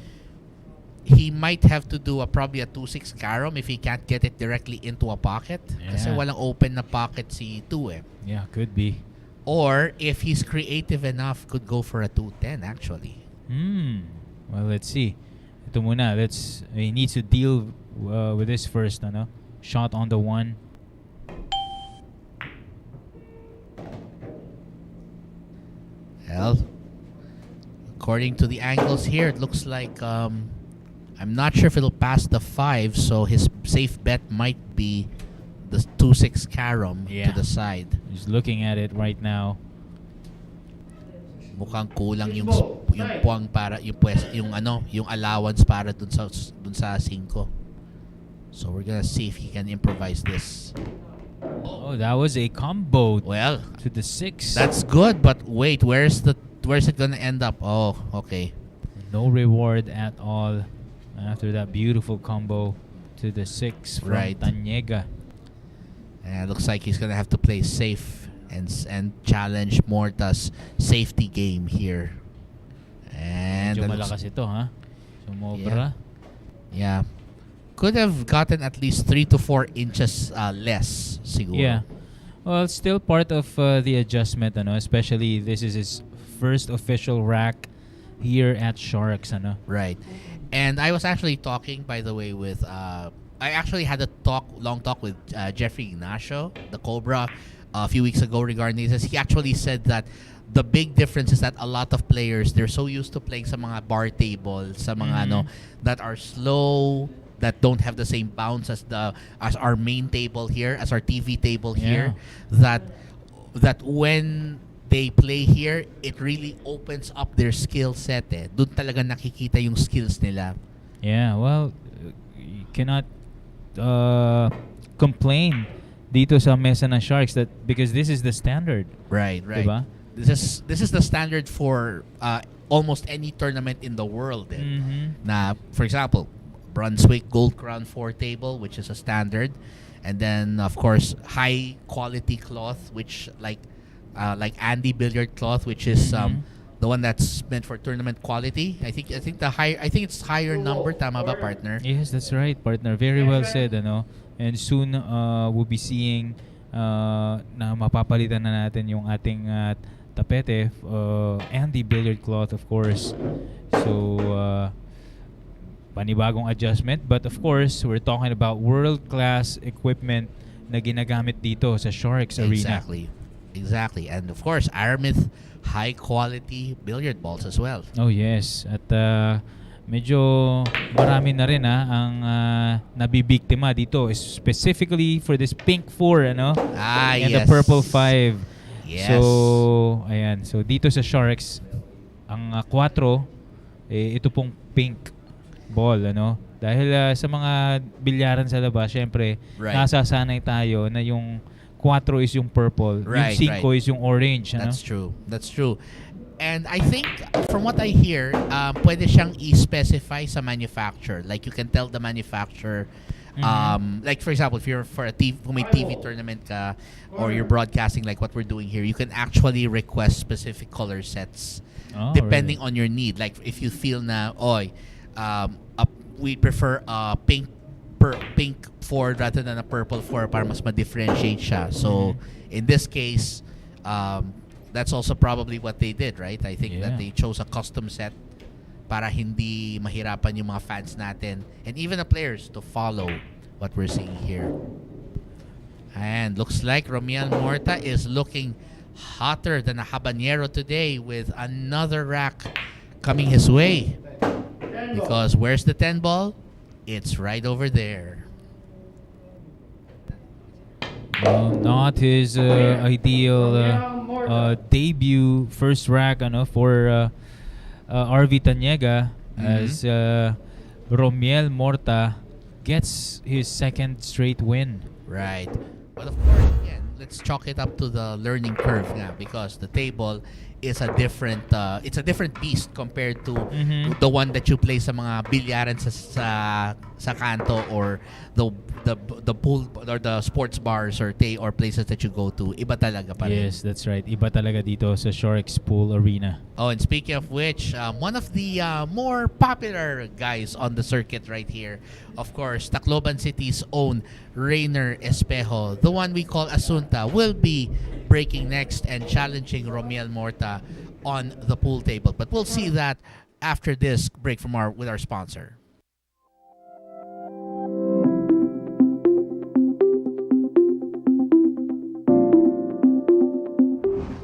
He might have to do probably a 2-6 carom if he can't get it directly into a pocket. Kasi walang open na pocket si 2 eh. Yeah, could be. Or if he's creative enough, could go for a 2-10 actually. Well, let's see. Ito muna. He needs to deal with this first. Shot on the 1. Well, according to the angles here, it looks like... I'm not sure if it'll pass the 5, so his safe bet might be the 2-6 carom to the side. He's looking at it right now. Mukhang kulang yung puwang para yung allowance para dun sa 5. So we're gonna see if he can improvise this. Oh, that was a combo Well, to the 6. that's good, but wait, where's it gonna end up? Oh, okay. No reward at all after that beautiful combo to the 6 from Right. Tañega. And it looks like he's gonna have to play safe and challenge Morta's safety game here. And Medyo that looks- malakas ito, ha? Sumobra. yeah, could have gotten at least 3 to 4 inches less, siguro. Yeah. Well, it's still part of the adjustment, ano? Especially this is his first official rack here at Sharks, ano? Right. And I was actually talking, by the way, with I actually had a long talk with Jeffrey Ignacio, the Cobra, a few weeks ago regarding this. He actually said that the big difference is that a lot of players, they're so used to playing sa mga bar tables, sa mga ano that are slow, that don't have the same bounce as our main table here, as our TV table here, that when they play here, it really opens up their skill set. Doon talaga nakikita yung skills nila. Yeah, well, you cannot complain dito sa mesa ng Sharks that because this is the standard. Right. Diba? This is the standard for almost any tournament in the world. Na, for example, Brunswick Gold Crown 4 table, which is a standard, and then of course high quality cloth, which like Andy billiard cloth, which is the one that's meant for tournament quality. I think it's higher number, tama ba, partner? Yes, that's right, partner. Very well said, ano. And soon we'll be seeing na mapapalitan na natin yung ating tapete and the billiard cloth, of course. So panibagong adjustment, but of course we're talking about world-class equipment na ginagamit dito sa Sharks Arena. Exactly. And of course, Aramith high quality billiard balls as well. Oh yes, at medyo marami na rin ang nabibiktima dito, specifically for this pink 4, ano? And the purple 5. Yes. So ayan, so dito sa Sharks ang 4 ito pong pink ball, ano? Dahil sa mga bilyaran sa labas, syempre nasasanay tayo na yung 4 is yung purple, yung 5 is yung orange, ano? That's true. And I think from what I hear, pwede siyang i-specify sa manufacturer. Like you can tell the manufacturer, like for example, if you're for a TV, kung may TV tournament ka, or you're broadcasting like what we're doing here, you can actually request specific color sets depending on your need. Like if you feel na, we prefer a pink 4 rather than a purple 4 para mas ma-differentiate siya. So in this case, that's also probably what they did, right? I think that they chose a custom set para hindi mahirapan yung mga fans natin and even the players to follow what we're seeing here. And looks like Romiel Morta is looking hotter than a habanero today with another rack coming his way. Because where's the 10 ball? It's right over there. Not his ideal debut first rack, ano, for Arvi Tañega, as Romiel Morta gets his second straight win. Right. But of course, again, let's chalk it up to the learning curve now because the table is a different it's a different beast compared to the one that you play sa mga bilyaran sa kanto or the pool or the sports bars or places that you go to. Iba talaga pa rin. Yes, that's right. Iba talaga dito sa Sharks Pool Arena. Oh, and speaking of which, one of the more popular guys on the circuit right here, of course, Tacloban City's own Rayner Espejo, the one we call Asunta, will be breaking next and challenging Romiel Morta on the pool table. But we'll see that after this break with our sponsor.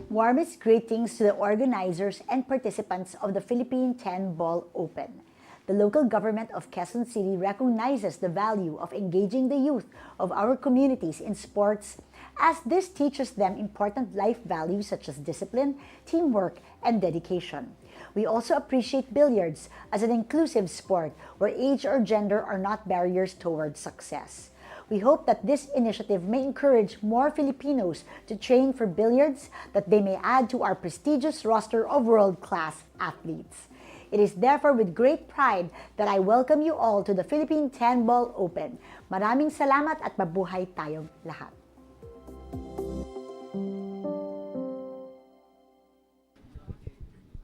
Warmest greetings to the organizers and participants of the Philippine 10 Ball Open. The local government of Quezon City recognizes the value of engaging the youth of our communities in sports as this teaches them important life values such as discipline, teamwork, and dedication. We also appreciate billiards as an inclusive sport where age or gender are not barriers towards success. We hope that this initiative may encourage more Filipinos to train for billiards, that they may add to our prestigious roster of world-class athletes. It is therefore with great pride that I welcome you all to the Philippine 10-Ball Open. Maraming salamat at mabuhay tayong lahat.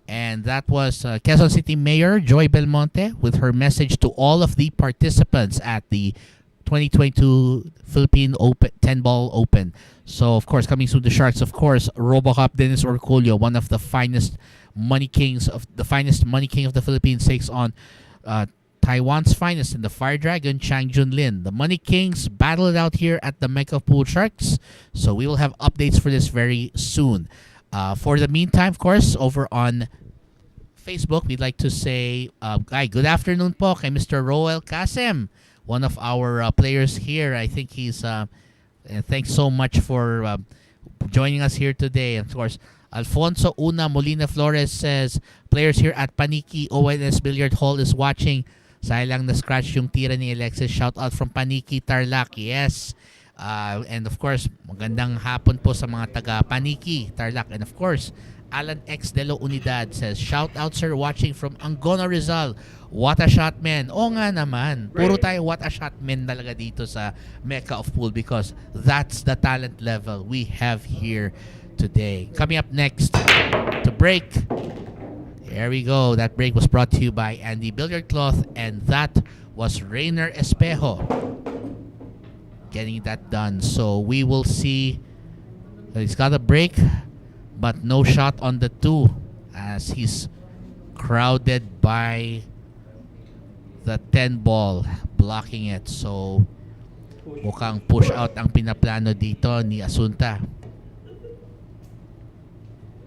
And that was Quezon City Mayor Joy Belmonte with her message to all of the participants at the 2022 Philippine Open 10-Ball Open. So, of course, coming soon, the Sharks, of course, RoboCop Dennis Orculio, one of the finest money kings of the Philippines, takes on Taiwan's finest in the Fire Dragon, Chang Junlin. The Money Kings battle it out here at the Mecca Pool Sharks. So we will have updates for this very soon. For the meantime, of course, over on Facebook, we'd like to say, good afternoon po kay Mr. Roel Kasem, one of our players here. I think he's, thanks so much for joining us here today. Of course, Alfonso Una Molina Flores says, players here at Paniki ONS Billiard Hall is watching. Sayang na scratch yung tira ni Alexis. Shout out from Paniki, Tarlac. Yes. And of course, magandang hapon po sa mga taga Paniki, Tarlac. And of course, Alan X de la Unidad says, shout out sir, watching from Angono, Rizal. What a shot, man. O nga naman. Puro tayo what a shot, men talaga dito sa Mecca of Pool because that's the talent level we have here today. Coming up next to break. There we go. That break was brought to you by Andy Billiard Cloth, and that was Rayner Espejo getting that done. So we will see. He's got a break, but no shot on the two as he's crowded by the 10 ball blocking it. So mukhang push out ang pinaplano dito ni Asunta.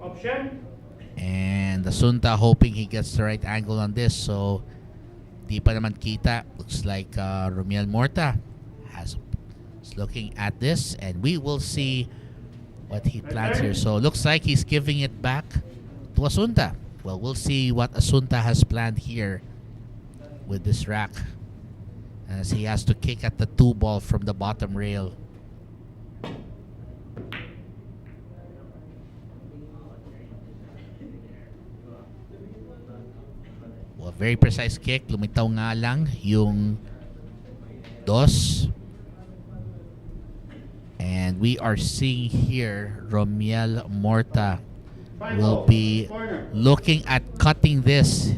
Option. And Asunta hoping he gets the right angle on this. So di pa naman kita. Looks like Romiel Morta is looking at this, and we will see what he plans here. So looks like he's giving it back to Asunta. Well, we'll see what Asunta has planned here with this rack, as he has to kick at the 2 ball from the bottom rail. Well, very precise kick. Lumitaw nga lang yung dos. And we are seeing here Romiel Morta will be looking at cutting this.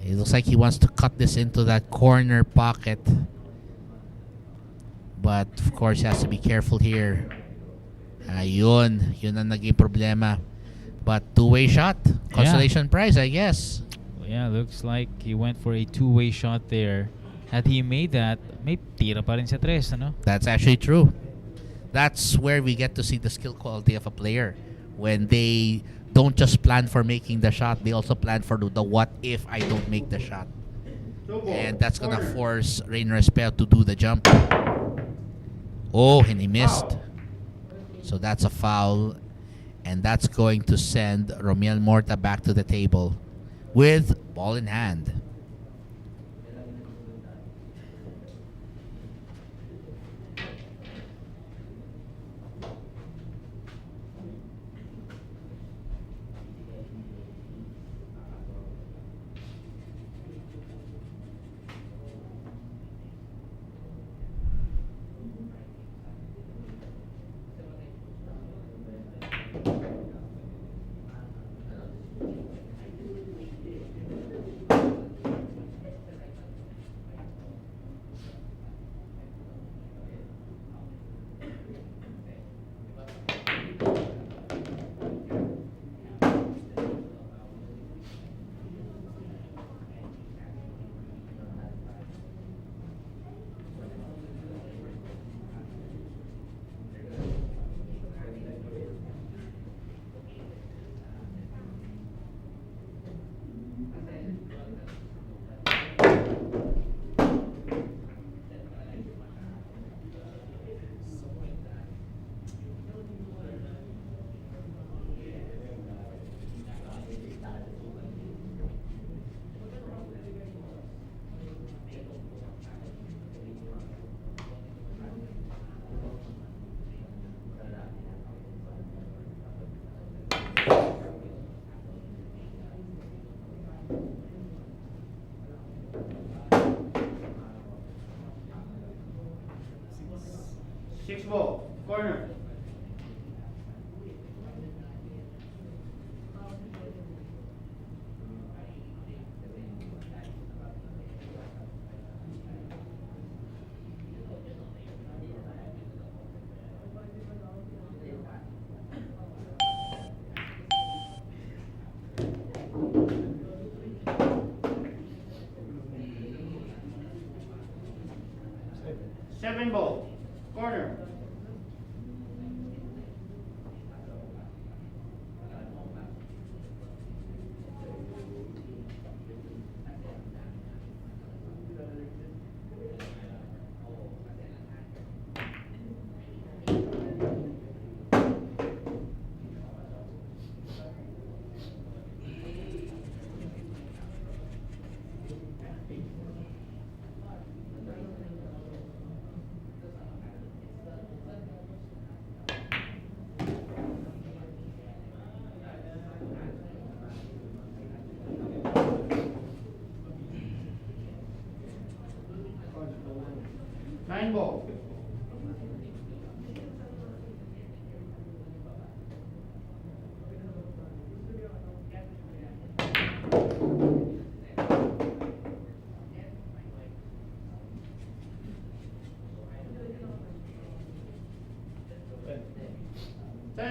It looks like he wants to cut this into that corner pocket. But of course, he has to be careful here. Yun ang naging problema. But two-way shot. Consolation prize, I guess. Yeah, looks like he went for a two-way shot there. Had he made that, may tira pa rin sa tres, ano? That's actually true. That's where we get to see the skill quality of a player. When they don't just plan for making the shot, they also plan for the what if I don't make the shot. And that's gonna force Rayner Espejo to do the jump. Oh, and he missed. So that's a foul. And that's going to send Romiel Morta back to the table with ball in hand.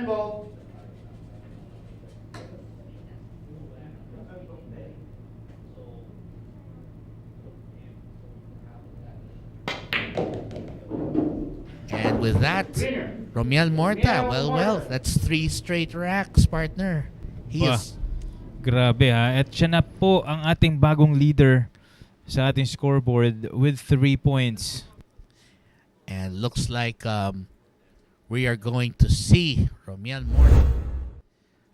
Ball. And with that, Romiel Morta. Well, that's 3 straight racks, partner. He Bah. is Grabe ha. At siya na po ang ating bagong leader sa ating scoreboard with 3 points. and looks like we are going to see Romiel Morta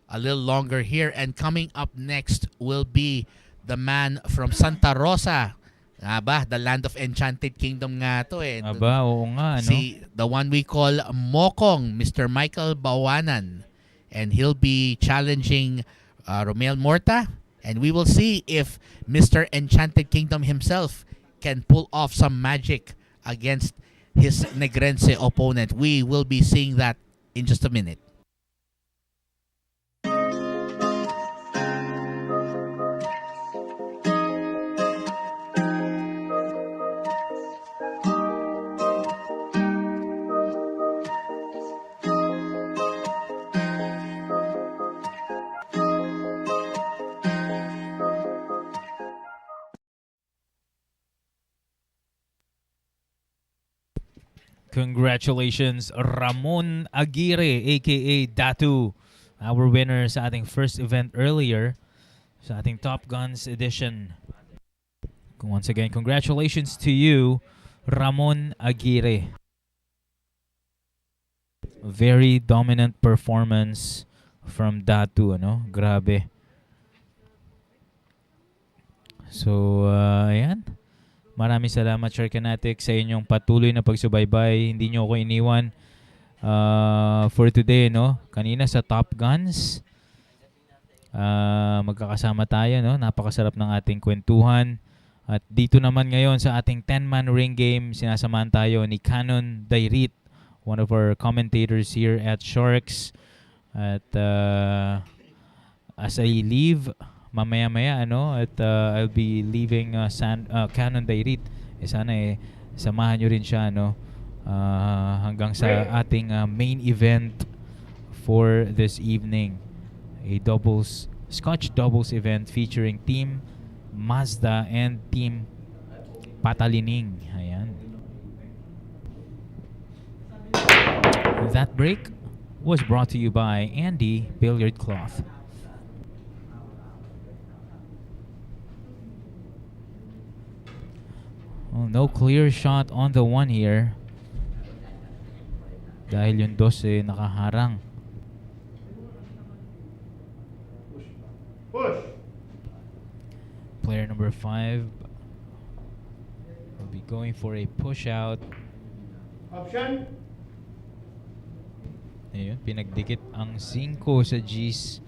a little longer here. And coming up next will be the man from Santa Rosa. Aba, the land of Enchanted Kingdom nga to eh. Aba, oo nga, no? See, the one we call Mokong, Mr. Michael Baoanan. And he'll be challenging Romiel Morta. And we will see if Mr. Enchanted Kingdom himself can pull off some magic against his Negrense opponent. We will be seeing that in just a minute. Congratulations, Ramon Aguirre, aka Datu, our winner sa ating first event earlier, sa ating Top Guns edition. Once again, congratulations to you, Ramon Aguirre. Very dominant performance from Datu, ano? Grabe. So, ayan. Maraming salamat, Sharkanatic, sa inyong patuloy na pagsubaybay. Hindi nyo ako iniwan for today, no? Kanina sa Top Guns, magkakasama tayo, no? Napakasarap ng ating kwentuhan. At dito naman ngayon sa ating 10-man ring game, sinasamahan tayo ni Canon Dairit, one of our commentators here at Sharks. At as I leave mamaya-maya, ano, at I'll be leaving Canon Dairit. Sana samahan nyo rin siya, no, hanggang sa ating main event for this evening. A Scotch doubles event featuring Team Mazda and Team Patalining. Ayan. That break was brought to you by Andy Billiard Cloth. Well, no clear shot on the one here. Dahil yung dos nakaharang. Push. Player number 5 will be going for a push out. Option. Ayun, pinagdikit ang 5 sa G's.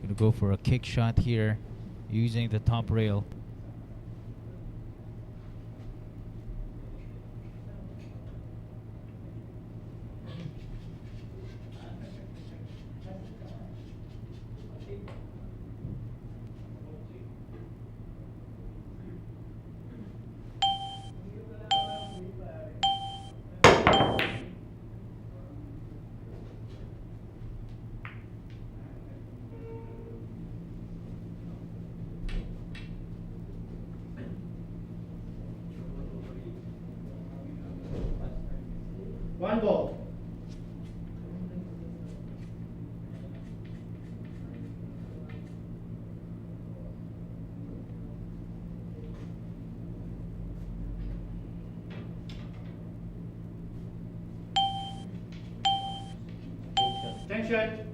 Gonna go for a kick shot here using the top rail. One ball. Attention.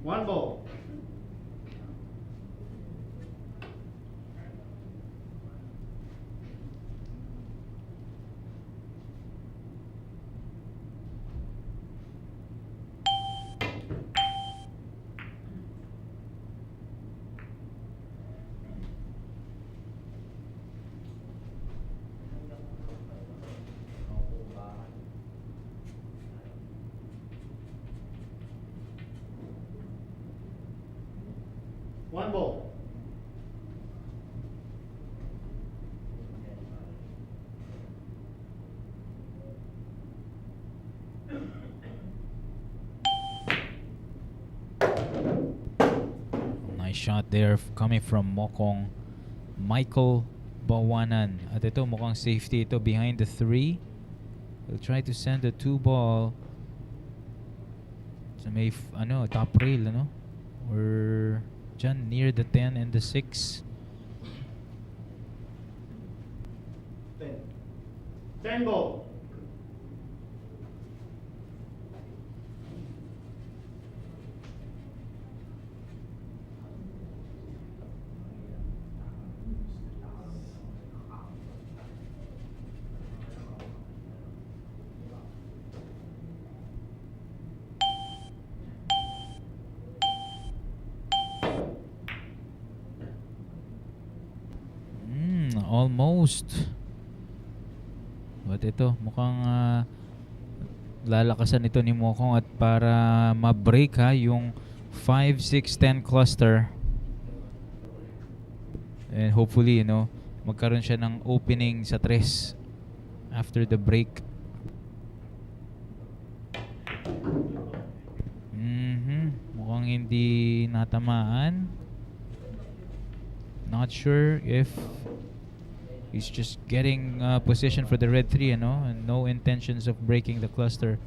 One ball. One ball. Nice shot there coming from Mokong. Michael Baoanan. At ito, mukhang safety ito behind the 3. He'll try to send the 2 ball sa may top rail, ano? Or dyan near the 10 and the 6. 10 ball. Almost. But ito, mukhang lalakasan ito ni Mokong at para ma-break yung 5, 6, 10 cluster. And hopefully, magkaroon siya ng opening sa 3 after the break. Mukhang hindi natamaan. Not sure if he's just getting position for the red 3, and no intentions of breaking the cluster.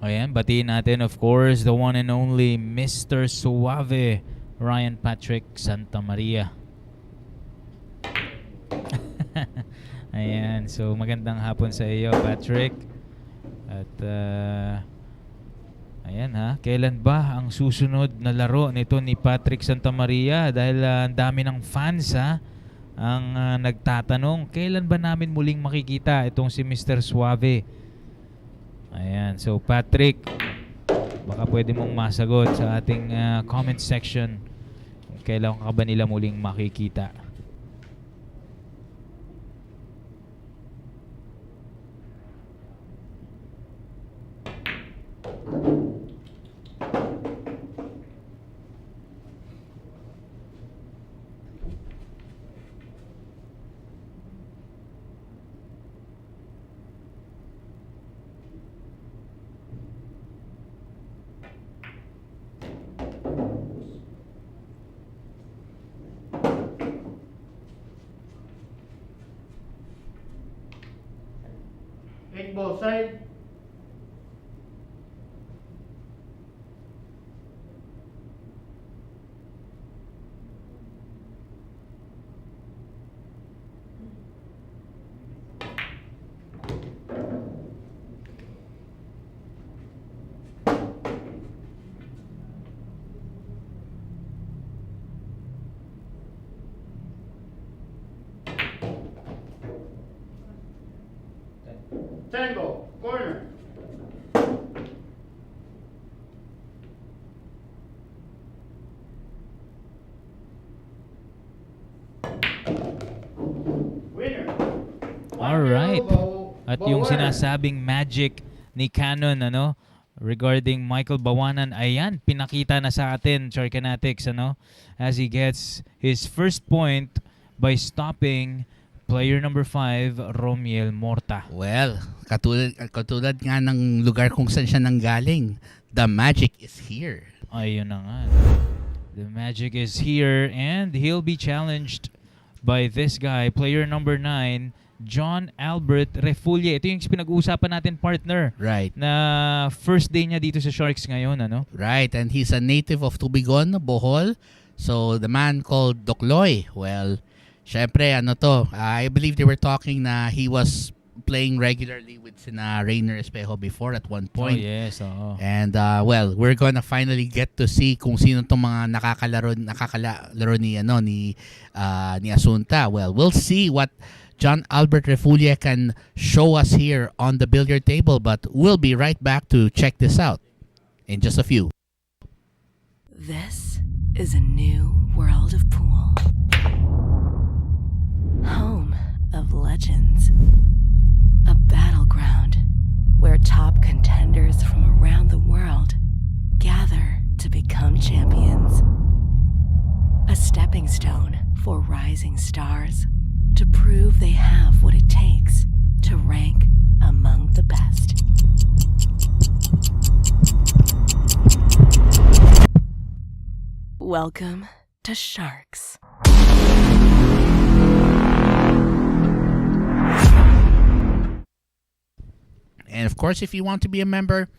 Ayan, batiin natin of course the one and only Mr. Suave, Ryan Patrick Santa Maria. Ayan, so magandang hapon sa iyo, Patrick. At ayan kailan ba ang susunod na laro nito ni Patrick Santa Maria? Dahil ang dami ng fans ang nagtatanong, kailan ba namin muling makikita itong si Mr. Suave? Ayan, so Patrick, baka pwede mong masagot sa ating comment section kung kailan ka ba nila muling makikita. Ball side. Tango, corner. Winner. Alright. At yung sinasabing magic ni Canon, regarding Michael Baoanan, ayan, pinakita na sa atin, Charcanatics, as he gets his first point by stopping player number 5, Romiel Morta. Well, katulad nga ng lugar kung saan siya nanggaling. The magic is here. Ayun na nga. The magic is here, and he'll be challenged by this guy, player number 9, John Albert Refulle. Ito yung pinag-uusapan natin, partner. Right. Na first day niya dito sa Sharks ngayon, ano? Right, and he's a native of Tubigon, Bohol. So the man called Dokloy, well, syempre, ano to, I believe they were talking na he was playing regularly with sina Rayner, Espejo before at one point. Oh, yes, oo. And well, we're gonna finally get to see kung sino tong mga nakakalaro ni Asunta. Well, we'll see what John Albert Refulle can show us here on the billiard table, but we'll be right back to check this out in just a few. This is a new world of pool. Home of legends. A battleground where top contenders from around the world gather to become champions. A stepping stone for rising stars to prove they have what it takes to rank among the best. Welcome to Sharks. And of course, if you want to be a member,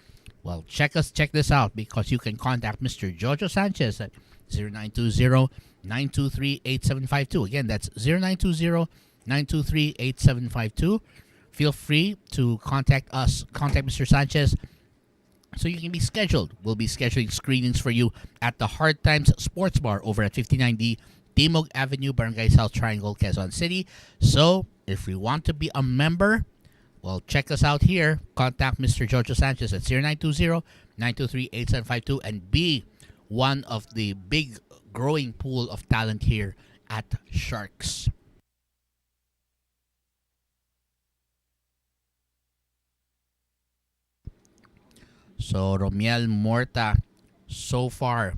well, check this out, because you can contact Mr. Jojo Sanchez at 0920-923-8752. Again, that's 0920-923-8752. Feel free to contact Mr. Sanchez, so you can be scheduled. We'll be scheduling screenings for you at the Hard Times Sports Bar over at 59D Timog Avenue, Barangay South Triangle, Quezon City. So if you want to be a member, well, check us out here. Contact Mr. Jojo Sanchez at 0920-923-8752 and be one of the big growing pool of talent here at Sharks. So Romiel, Morta, so far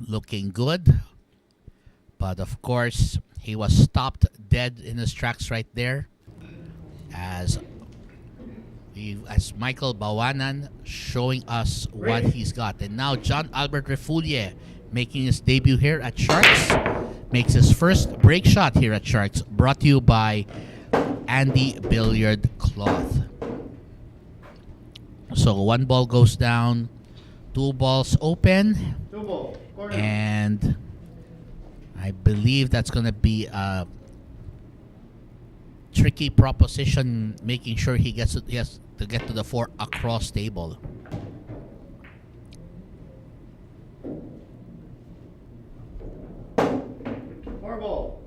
looking good, but of course he was stopped dead in his tracks right there as Michael Baoanan showing us what he's got. And now John Albert Refulle making his debut here at Sharks, makes his first break shot here at Sharks, brought to you by Andy Billiard Cloth. So one ball goes down, two balls open, Two ball. Corner. and I believe that's going to be a tricky proposition, making sure he has to get to the 4 across table. Four ball.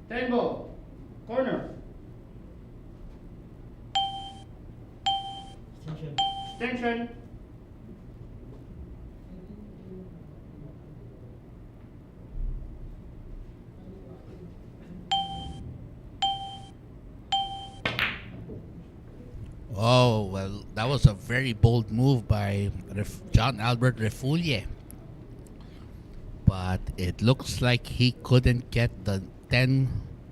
Tango. Corner. Extension. Oh, well, that was a very bold move by John Albert Refulle. But it looks like he couldn't get the 10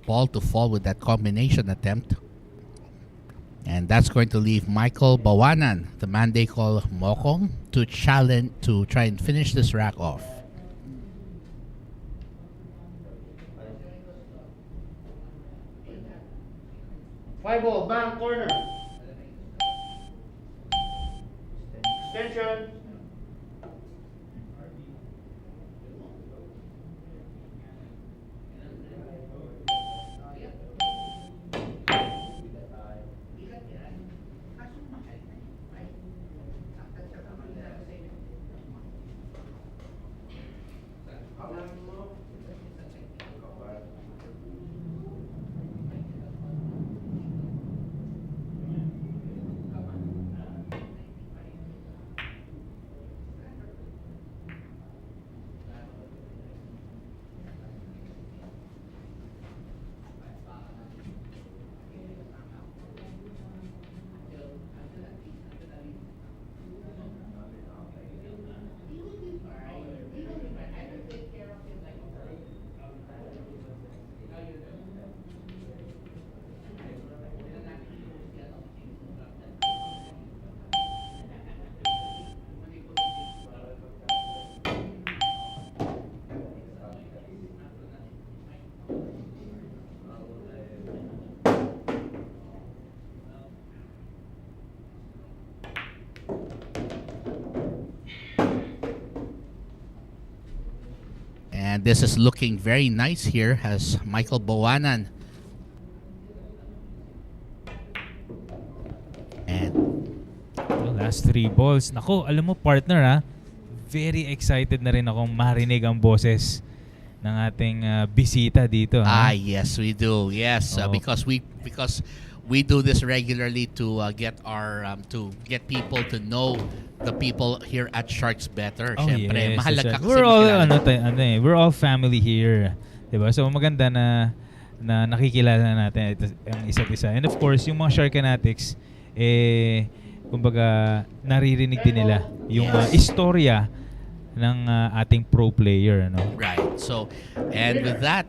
ball to fall with that combination attempt. And that's going to leave Michael Baoanan, the man they call Mokong, to challenge to try and finish this rack off. Five ball. Bang. Corner. Extension. And this is looking very nice here as Michael Baoanan. And The last 3 balls. Nako, alam mo partner ha, very excited na rin akong marinig ang boses ng ating bisita dito. yes, we do. Yes, Oh. because we do this regularly to get our to get people to know the people here at Sharks better. Syempre, yes, mahalaga that's kasi we're all makilala. we're all family here. 'Di ba? So maganda na nakikilala natin ang isa't isa. And of course, yung mga Shark Fanatics kumbaga naririnig din nila yung istorya ng ating pro player, no? Right. So, and with that,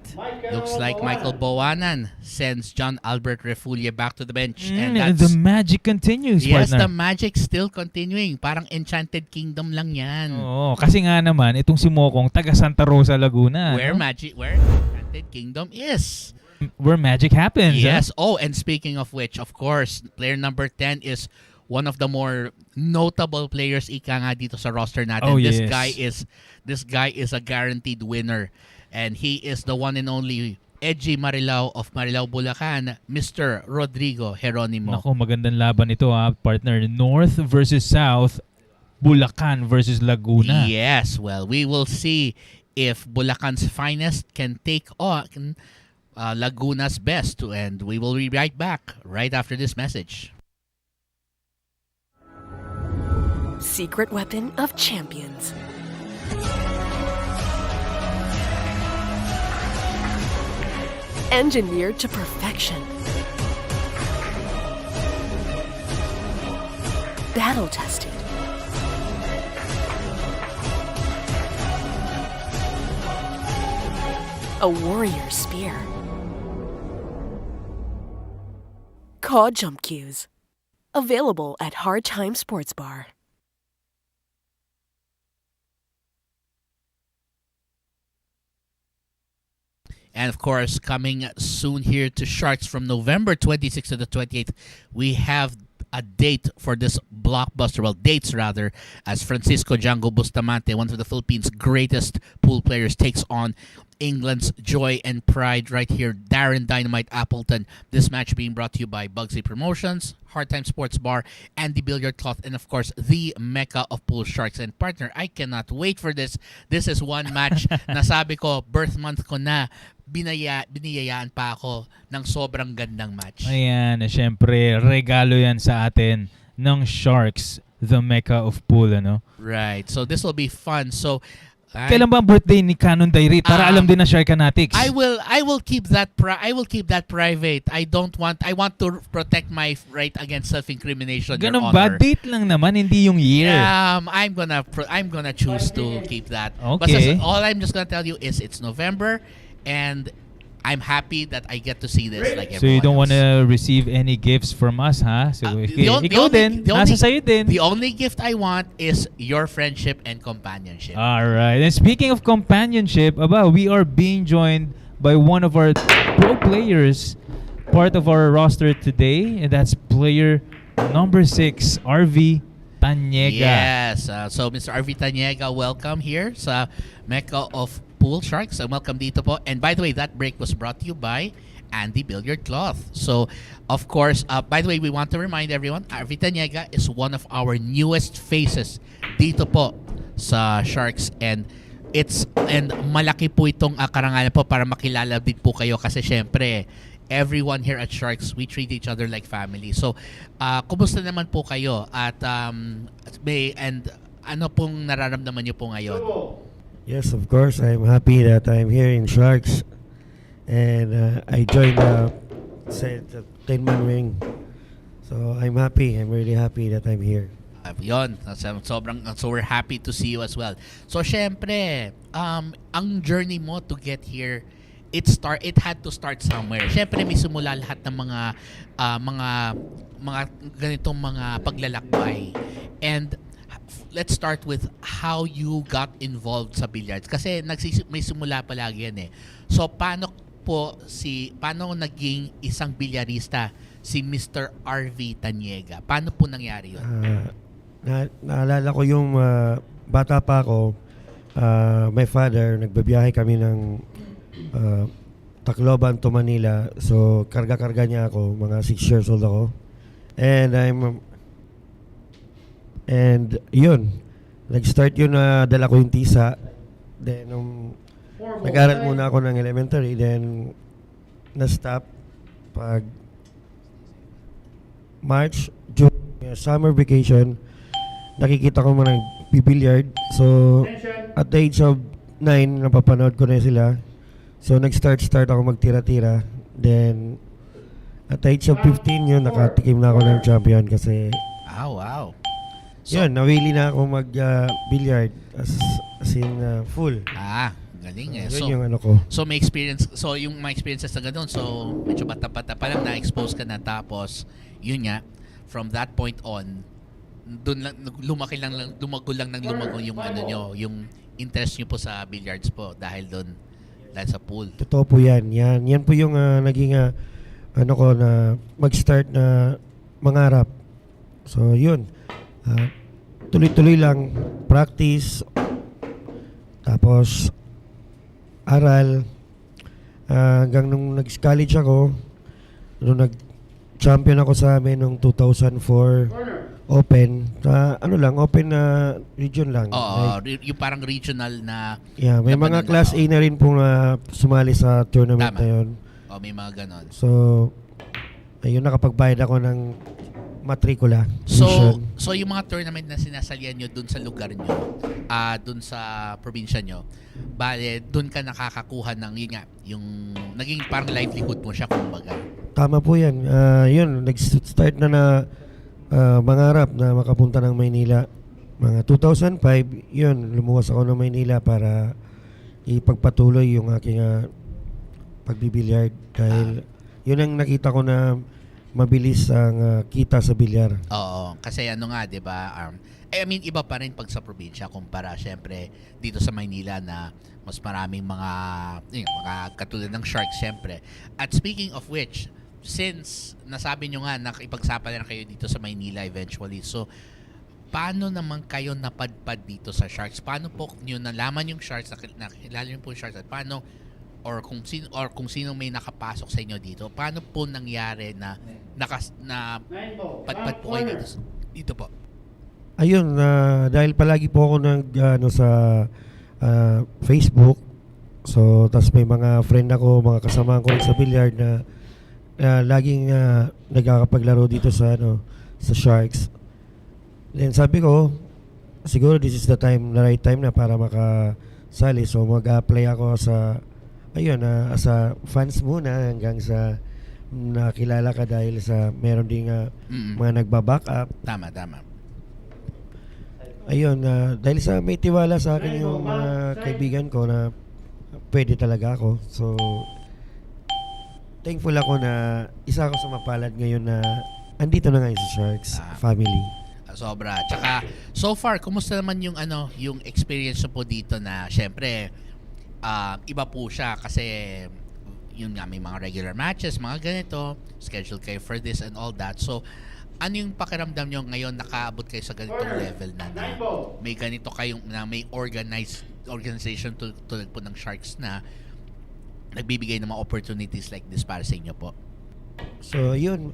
looks like Michael Baoanan sends John Albert Refulia back to the bench. And And that's the magic continues, yes, partner. the magic still continuing. Parang Enchanted Kingdom lang yan. Oo, kasi nga naman itong si Mokong taga Santa Rosa, Laguna. Where no? where Enchanted Kingdom is. Where magic happens. Yes. Oh, and speaking of which, of course, player number 10 is one of the more notable players ika nga dito sa roster natin. Oh, This yes. guy is a guaranteed winner, and he is the one and only Edgy Marilao of Marilao, Bulacan, Mr. Rodrigo Geronimo. Nako, magandang laban ito partner. North versus South, Bulacan versus Laguna. Yes, well, we will see if Bulacan's finest can take on Laguna's best, and we will be right back right after this message. Secret weapon of champions. Engineered to perfection. Battle tested. A warrior spear. Caw jump cues. Available at Hard Time Sports Bar. And of course, coming soon here to Sharks from November 26th to the 28th, we have a date for this blockbuster. Well, dates rather, as Francisco Django Bustamante, one of the Philippines' greatest pool players, takes on England's joy and pride right here, Darren Dynamite Appleton. This match being brought to you by Bugsy Promotions, Hard Time Sports Bar, and the Billiard Cloth, and of course, the Mecca of Pool Sharks. And partner, I cannot wait for this. This is one match na sabi ko, birth month ko na, biniyayaan pa ako ng sobrang gandang match. Ayan, syempre, regalo yan sa atin ng Sharks, the Mecca of Pool, ano? Right. So this will be fun. So kailan ba ang birthday ni Canon Diary para alam din ng Shark Fanatics? I will keep that private. I want to protect my right against self-incrimination. Ganun Your ba? Honor. Date lang naman, hindi yung year. I'm gonna choose to keep that. Okay. But all I'm just gonna tell you is it's November, and I'm happy that I get to see this like everyone So you don't want else. to receive any gifts from us, ha? So The on- the ikaw only- din, the only- nasa sa'yo din. The only gift I want is your friendship and companionship. Alright, and speaking of companionship, we are being joined by one of our pro players, part of our roster today, and that's player number 6, Arvi Tañega. Yes. So Mr. Arvi Tañega, welcome here sa Mecca of Pool Sharks. Welcome dito po. And by the way, that break was brought to you by Andy Billiard Cloth. So, of course, by the way, we want to remind everyone, Arvi Tañega is one of our newest faces dito po sa Sharks. And malaki po itong karangalan po para makilala din po kayo kasi syempre, everyone here at Sharks, we treat each other like family. So, kumusta naman po kayo? At ano pong nararamdaman niyo po ngayon? Yes, of course. I'm happy that I'm here in Sharks, and I joined the 10-man ring. So I'm happy. I'm really happy that I'm here. Yun, so we're happy to see you as well. So syempre, ang journey mo to get here, it had to start somewhere. Syempre may simula lahat ng mga ganitong mga paglalakbay. And let's start with how you got involved sa billiards kasi may simula palagi yan eh. So paano naging isang bilyarista si Mr. Arvi Tañega? Paano po nangyari yun? Naalala ko yung bata pa ako, my father, nagbabiyahe kami ng Tacloban to Manila. So, karga-karga niya ako. Mga 6 years old ako. And yun. Nag-start yun na dala ko yung tisa. Then, nag-aral muna ako ng elementary. Then, na-stop pag March, June, summer vacation. Nakikita ko mga nag-billiard. So, at the age of 9, napapanood ko na sila. So, nag-start ako magtira-tira. Then, at the age of 15 yun, nakatikim na ako ng champion kasi Wow. yun, nawili na ako mag-billiard as in full. Galing eh. Yun So, yung ano ko. so may experience, so yung mga experiences na gano'n, so medyo bata-bata pa lang na-expose ka na, tapos yun nga, from that point on, doon lang, lumago lang ng lumago yung ano nyo, yung interest nyo po sa billiards po dahil doon, dahil sa pool. Totoo po yan. Yan po yung naging ano ko na mag-start na mangarap. So, yun. Tuloy-tuloy lang. Practice. Tapos, aral. Hanggang nung nag-college ako, nung nag-champion ako sa amin nung 2004 Open. Ano lang, open na region lang. Oo, yung parang regional na... Yeah, may mga class A na rin pong sumali sa tournament na yun. May mga ganon. So, ayun, nakapagbayad ako ng matrikula. So yung mga tournament na sinasalihan nyo dun sa lugar nyo, dun sa probinsya nyo, bale, dun ka nakakakuha ng, yun nga, yung naging parang livelihood mo siya, kumbaga. Tama po yan. Yun, nag-start na mangarap na makapunta ng Maynila. Mga 2005, yun, lumuwas ako ng Maynila para ipagpatuloy yung aking pagbibilyard. Dahil yun ang nakita ko na mabilis ang kita sa bilyar. Oo, kasi ano nga, 'di ba? I mean, iba pa rin pag sa probinsya kumpara syempre dito sa Maynila na mas maraming mga katulad ng Sharks syempre. At speaking of which, since nasabi nyo nga nakipagsapan na kayo dito sa Maynila eventually, so paano naman kayo napadpad dito sa Sharks? Paano po nyo nalaman yung Sharks, nakilala nyo po yung Sharks, at paano kung sino may nakapasok sa inyo dito, paano po nangyari na padpad po kayo dito po? Ayun, dahil palagi po ako sa Facebook. So, tas may mga friend ako, mga kasama ko rin sa billiard na laging nagkakapaglaro dito sa Sharks. Then sabi ko, siguro this is the right time na para makasali. So, mag-apply ako sa as a fans muna hanggang sa nakilala ka dahil sa meron ding mga nagbaback up. Tama. Ayun, dahil sa may tiwala sa akin yung mga kaibigan ko na pwede talaga ako. So, thankful ako na isa ako sa mapalad ngayon na andito na ngayon sa Sharks family. Sobra. Tsaka, so far, kumusta naman yung yung experience po dito na syempre, iba po siya kasi yun nga, may mga regular matches, mga ganito, schedule kayo for this and all that. So, ano yung pakiramdam nyo ngayon nakaabot kayo sa ganitong level na may ganito kayong, na may organization tulad po ng Sharks na nagbibigay ng mga opportunities like this para sa inyo po? So, yun.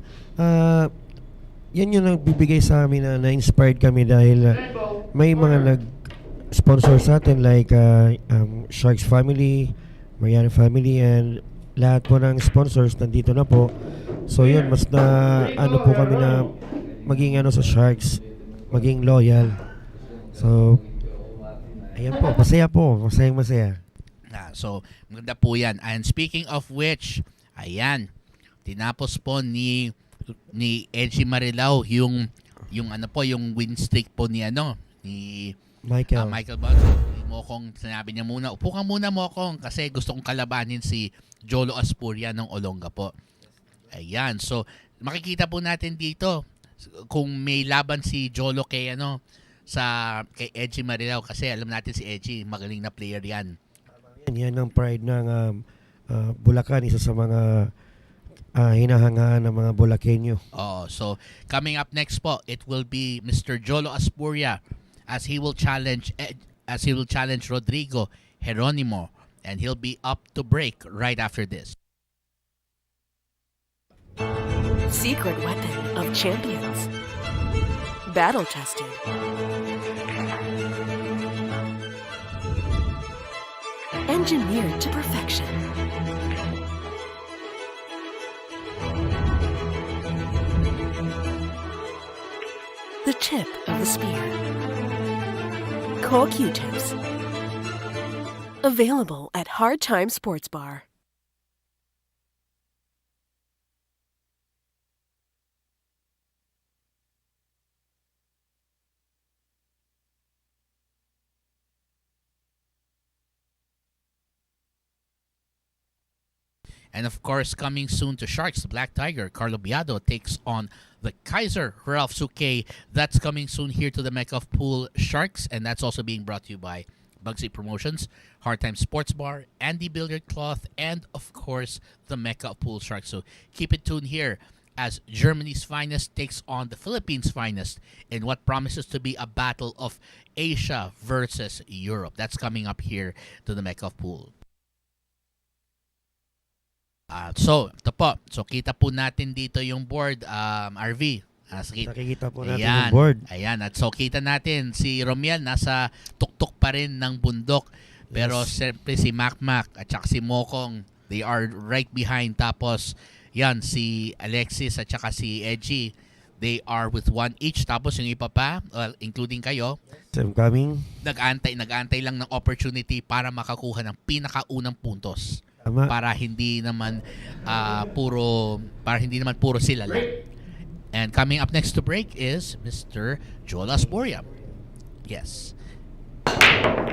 Yan yung nagbibigay sa amin na na-inspired kami dahil may mga nag-sponsor sa atin like Sharks Family, Mariana Family, and lahat po ng sponsors nandito na po. So yun, mas na po kami na maging sa Sharks, maging loyal. So, ayan po, masaya. So, maganda po yan. And speaking of which, ayan, tinapos po ni Edgy Marilao yung win streak po ni Michael Butler. Mokong, sinabi niya muna, upo ka muna Mokong kasi gusto kong kalabanin si Jolo Aspuria ng Olongapo. Ayan, so makikita po natin dito kung may laban si Jolo kay Edgy Marilao kasi alam natin si Edgy, magaling na player yan. Yan ang pride ng Bulacan, isa sa mga hinahangaan ng mga Bulakenyo. So coming up next po, it will be Mr. Jolo Aspuria as he will challenge as he will challenge Rodrigo Jeronimo, and he'll be up to break right after this. Secret weapon of champions. Battle tested. Engineered to perfection. The tip of the spear. Call Q-tips. Available at Hard Time Sports Bar. And of course, coming soon to Sharks, the Black Tiger, Carlo Biado takes on the Kaiser, Ralph Suke. That's coming soon here to the Mecca of Pool Sharks, and that's also being brought to you by Bugsy Promotions, Hard Time Sports Bar, Andy Billiard Cloth, and of course, the Mecca of Pool Sharks. So keep it tuned here as Germany's finest takes on the Philippines' finest in what promises to be a battle of Asia versus Europe. That's coming up here to the Mecca of Pool. So, ito po. So, kita po natin dito yung board, RV. Nakikita po natin Ayan, yung board. Ayan. At so, kita natin si Romiel nasa tuktok pa rin ng bundok. Pero, siyempre, si Macmac at saka si Mokong, they are right behind. Tapos, yan, si Alexis at saka si Edgy, they are with one each. Tapos, yung iba pa, well, including kayo, I'm coming. nag-aantay lang ng opportunity para makakuha ng pinakaunang puntos. Tama. Para hindi naman puro sila lang. And coming up next to break is Mr. Jolo Aspuria. Yes.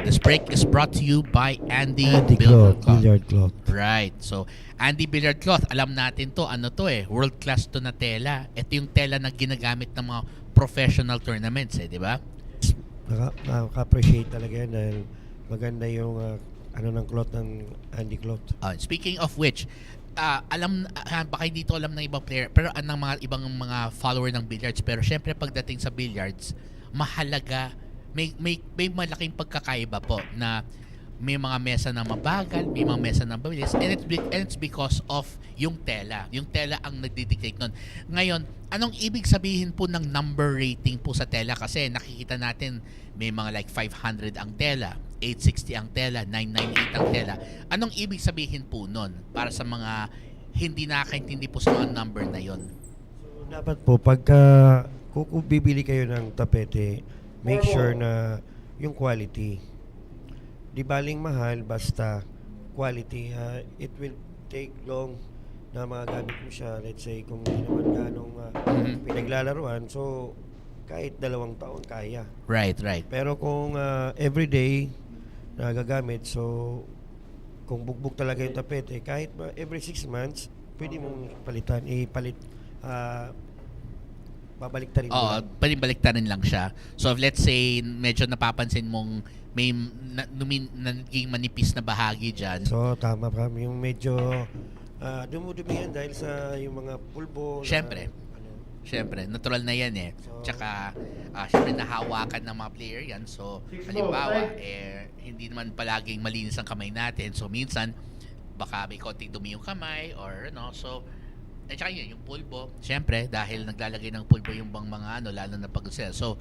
This break is brought to you by Andy Billiard Cloth. Right. So, Andy Billiard Cloth, alam natin to, world class to na tela. Ito yung tela na ginagamit ng mga professional tournaments, di ba? Nakaka-appreciate talaga yan dahil maganda yung ng cloth ng Andy Cloth. Speaking of which, baka hindi to alam ng ibang player, pero ng mga ibang mga follower ng billiards, pero syempre pagdating sa billiards, mahalaga, may malaking pagkakaiba po na may mga mesa na mabagal, may mga mesa na mabilis, and it's because of yung tela. Yung tela ang nagdidictate nun. Ngayon, anong ibig sabihin po ng number rating po sa tela? Kasi nakikita natin may mga like 500 ang tela, 860 ang tela, 998 ang tela. Anong ibig sabihin po nun para sa mga hindi nakakaintindi po sa mga number na yon? So, dapat po, pagka kung bibili kayo ng tapete, make sure na yung quality. Di baling mahal, basta quality. It will take long na magagamit mo siya. Let's say, kung hindi naman ganong pinaglalaruan, so kahit 2 taon kaya. Right. Pero kung everyday nagagamit, so kung bugbog talaga yung tapete, kahit every 6 months, pwede mong palitan, babaliktarin mo lang. Baliktarin lang siya. So, if let's say, medyo napapansin mong may naging manipis na bahagi dyan. So, tama pa. Yung medyo dumudumi yan dahil sa yung mga pulbo. Siyempre, natural na yan eh. Tsaka, siyempre nahawakan ng mga player yan. So, halimbawa, hindi naman palaging malinis ang kamay natin. So, minsan, baka may konting dumi yung kamay or so, tsaka yun, yung pulbo. Siyempre, dahil naglalagay ng pulbo yung bang mga lalo na pag-sell. So,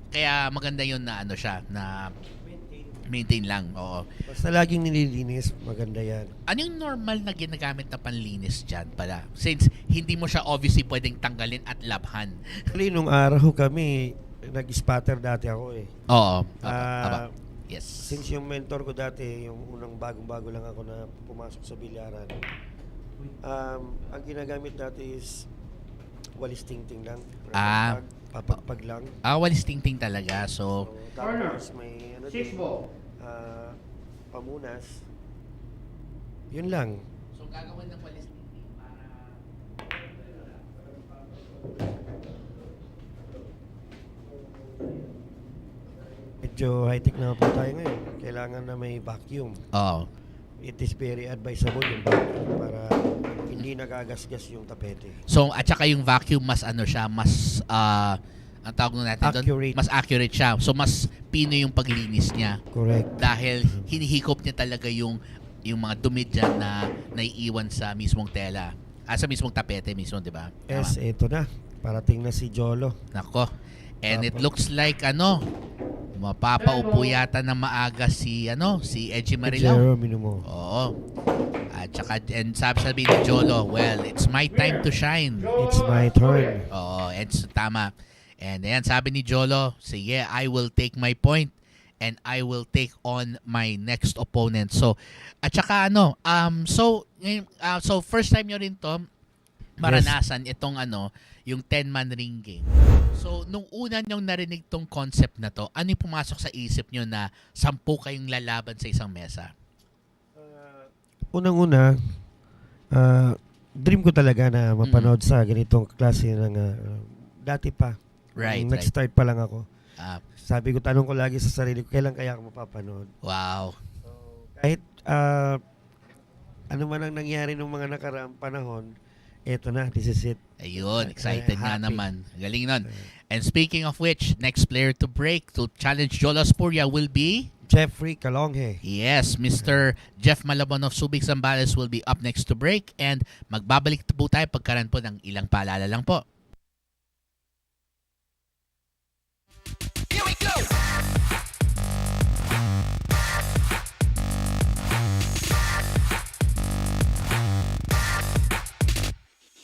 kaya maganda yun na siya, na maintain lang. Oo. Basta laging nililinis, maganda yan. Ano yung normal na ginagamit na panlinis dyan pala? Since hindi mo siya obviously pwedeng tanggalin at labhan. Actually, nung araw kami, nag-spatter dati ako eh. Oo. Yes. Since yung mentor ko dati, yung unang bagong-bago lang ako na pumasok sa bilyaran, ang ginagamit dati is walis tingting lang. Papagpag lang. Walis tingting talaga. So tapos may 6 ball. Pamunas. Yun lang. So gagawin ng walis tingting para medyo high-tech na po tayo ngayon. Kailangan na may vacuum. Oo. It is very advisable yung vacuum para hindi nagagasgas yung tapete. So at saka yung vacuum mas ang tawag nun natin doon, Accurate. mas accurate siya. So mas pino yung paglinis niya Correct. dahil hinihikop niya talaga yung mga dumi dyan na naiiwan sa mismong tela. Sa mismong tapete mismo, di ba? Yes, ito na. Parating na si Jolo. Nako. And it Papa. looks like mapapaupo yata na maaga si Edgy Marilao. Jero Minumo. Oo. At saka, and sabi ni Jolo, well, it's my time to shine. It's my turn. Oo, and tama. And ayan, sabi ni Jolo, sige, I will take my point and I will take on my next opponent. So, at saka so first time nyo rin to maranasan itong yung 10-man ring game. So, nung una nyong narinig tong concept na to, ano yung pumasok sa isip nyo na 10 kayong lalaban sa isang mesa? Unang-una, dream ko talaga na mapanood sa ganitong klase ng dati pa. Right, Nung nag-start pa lang ako. Ah, Sabi ko, tanong ko lagi sa sarili ko, kailan kaya ako mapapanood? wow. Kahit ano man ang nangyari nung mga nakaraang panahon, eto na, this is it. Ayun, excited nga Happy. naman. Galing nun. And speaking of which, next player to break to challenge Jolo Aspuria will be Jeffrey Calonge. yes, Mr. Jeff Malabon of Subic Zambales will be up next to break and magbabalik po tayo pagkaroon po ng ilang paalala lang po. Here we go.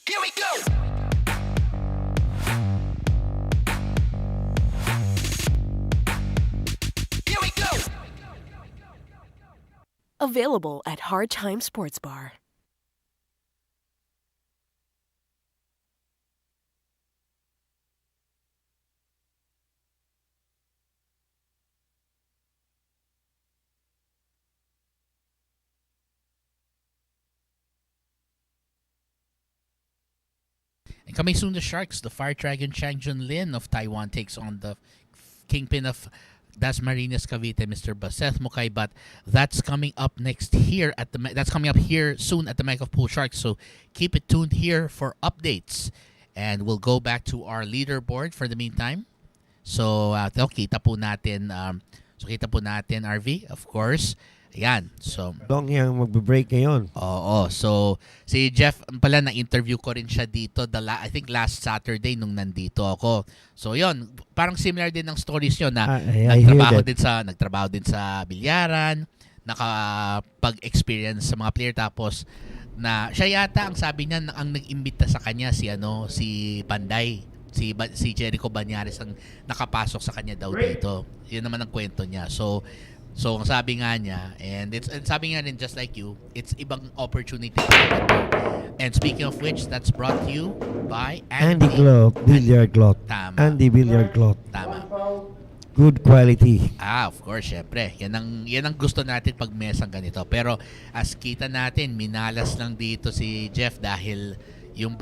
Here we go. Here we go. Available at Hard Time Sports Bar. And coming soon, the Sharks, the Fire Dragon Chang Jun Lin of Taiwan takes on the kingpin of Dasmariñas Cavite, Mr. Baseth Mukay. But that's coming up next here that's coming up here soon at the Mic of Pool Sharks. So keep it tuned here for updates. And we'll go back to our leaderboard for the meantime. So kita po natin Arvi, of course. Ayan. So Long yang magbe-break ngayon. oo. So, si Jeff pala na-interview ko rin siya dito I think last Saturday nung nandito ako. So, yon parang similar din ng stories nyo na I hear that. nagtrabaho din sa bilyaran, nakapag-experience sa mga player tapos na siya yata ang sabi niya ang nag-imbita sa kanya si Panday. Si Jericho Banyares ang nakapasok sa kanya daw dito. Yun naman ang kwento niya. So ang sabi nga niya, and sabi nga rin just like you, it's ibang opportunity. And speaking of which, that's brought to you by Andy Cloth, Billiard Cloth. Tama. Andy Billiard Cloth. Tama. Good quality. Of course, syempre. Yan ang gusto natin pag mesang ganito. Pero as kita natin, minalas lang dito si Jeff dahil yung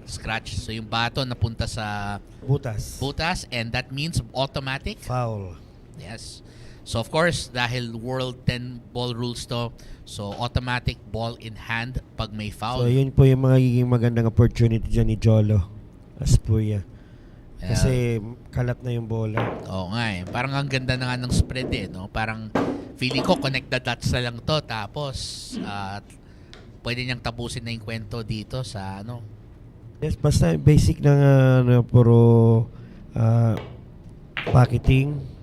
scratch. So yung bato napunta sa butas and that means automatic Foul. Yes. So of course, dahil World 10 ball rules to, so automatic ball in hand pag may foul. So yun po yung magiging magandang opportunity dyan ni Jolo Aspuria. Kasi kalat na yung bola. Oo nga eh. Parang ang ganda na nga ng spread no? Parang feeling ko connect the dots na lang to tapos pwede niyang tapusin na yung kwento dito sa Yes, basta basic na puro pocketing.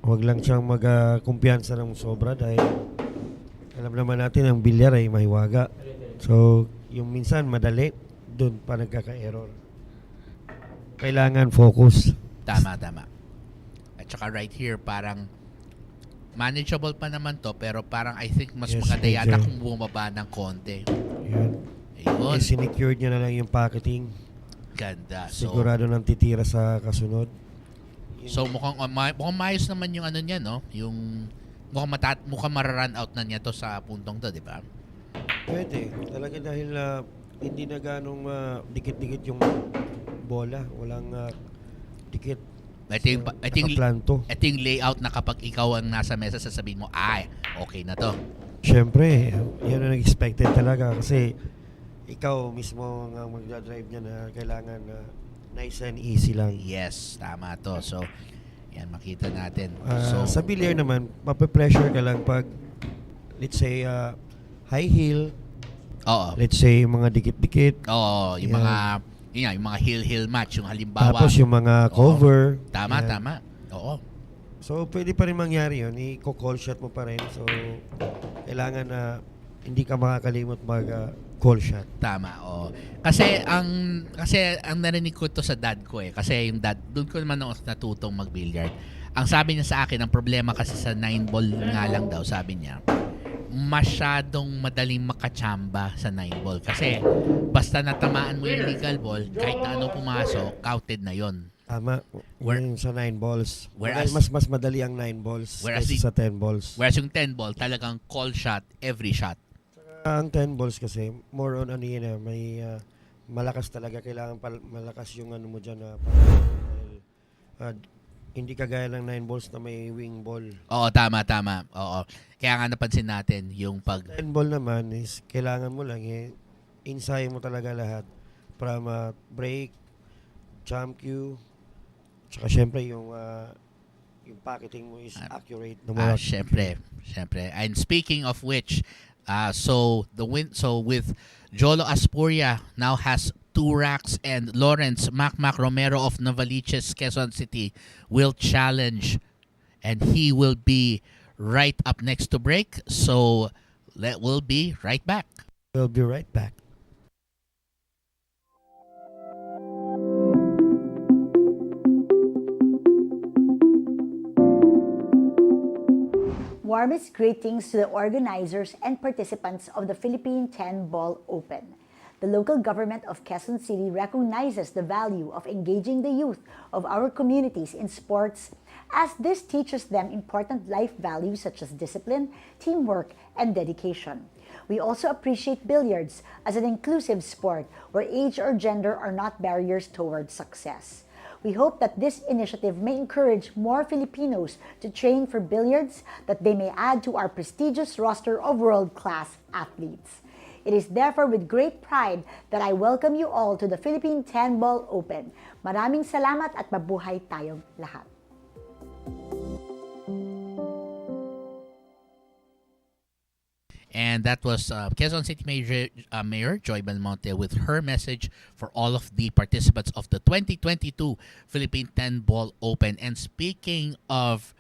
Huwag lang siyang kumpiyansa ng sobra dahil alam naman natin ang bilyar ay mahiwaga. So, yung minsan madali, doon pa nagkaka-error. Kailangan focus. Tama. At saka right here, parang manageable pa naman to, pero parang I think mas maganda yata kung bumaba ng konti. Yun. Ayun. Sinecured niya na lang yung pocketing. Ganda. Sigurado nang titira sa kasunod. So mukhang maayos naman yung niya, no? Yung mukhang mara-run out na niya to sa puntong to, di ba? Pwede. Talaga dahil hindi na ganong dikit-dikit yung bola. Walang dikit. Ito Nakaplanto. yung layout na kapag ikaw ang nasa mesa, sasabihin mo, okay na to. Siyempre, yan ang expected talaga kasi ikaw mismo ang magdadrive niya na kailangan Nice and easy lang. Yes, tama to. So, yan, makita natin. Sa billiard naman, mape-pressure ka lang pag, let's say, high heel, oo. let's say, mga dikit-dikit. Oo, yung Yan. mga, yun nga, yung mga heel match, yung halimbawa. Tapos yung mga cover. Tama, Yan. tama. Oo. So, pwede pa rin mangyari yun. I-call shot mo pa rin. So, kailangan na hindi ka makakalimot mag-call shot. Tama, oo. Kasi ang narinig ko to sa dad ko eh. Kasi yung dad, doon ko naman ako natutong mag-billiard. Ang sabi niya sa akin, ang problema kasi sa 9-ball nga lang daw, sabi niya, masyadong madaling makachamba sa 9-ball. Kasi basta natamaan mo yung legal ball, kahit na ano pumasok, counted na yon. Tama. Yung sa 9 balls. Whereas- Mas madali ang 9 balls Whereas kaysa sa 10 balls. Whereas yung 10-ball, talagang call shot every shot. Ang 10 balls kasi, more on ano yun, may malakas talaga. Kailangan malakas yung ano mo dyan. Hindi kagaya ng 9 balls na may wing ball. Oo, tama. Oo. Kaya nga napansin natin yung 10 ball naman is kailangan mo lang ensayo mo talaga lahat para break, jump cue, tsaka syempre yung pocketing mo is accurate. Syempre. And speaking of which, so with Jolo Aspuria now has 2 racks, and Lawrence Mac Romero of Novaliches, Quezon City will challenge, and he will be right up next to break. So we'll be right back. We'll be right back. Warmest greetings to the organizers and participants of the Philippine 10-Ball Open. The local government of Quezon City recognizes the value of engaging the youth of our communities in sports, as this teaches them important life values such as discipline, teamwork, and dedication. We also appreciate billiards as an inclusive sport where age or gender are not barriers towards success. We hope that this initiative may encourage more Filipinos to train for billiards, that they may add to our prestigious roster of world-class athletes. It is therefore with great pride that I welcome you all to the Philippine 10-Ball Open. Maraming salamat at mabuhay tayong lahat. And that was Quezon City Mayor Joy Belmonte with her message for all of the participants of the 2022 Philippine 10-Ball Open. And speaking of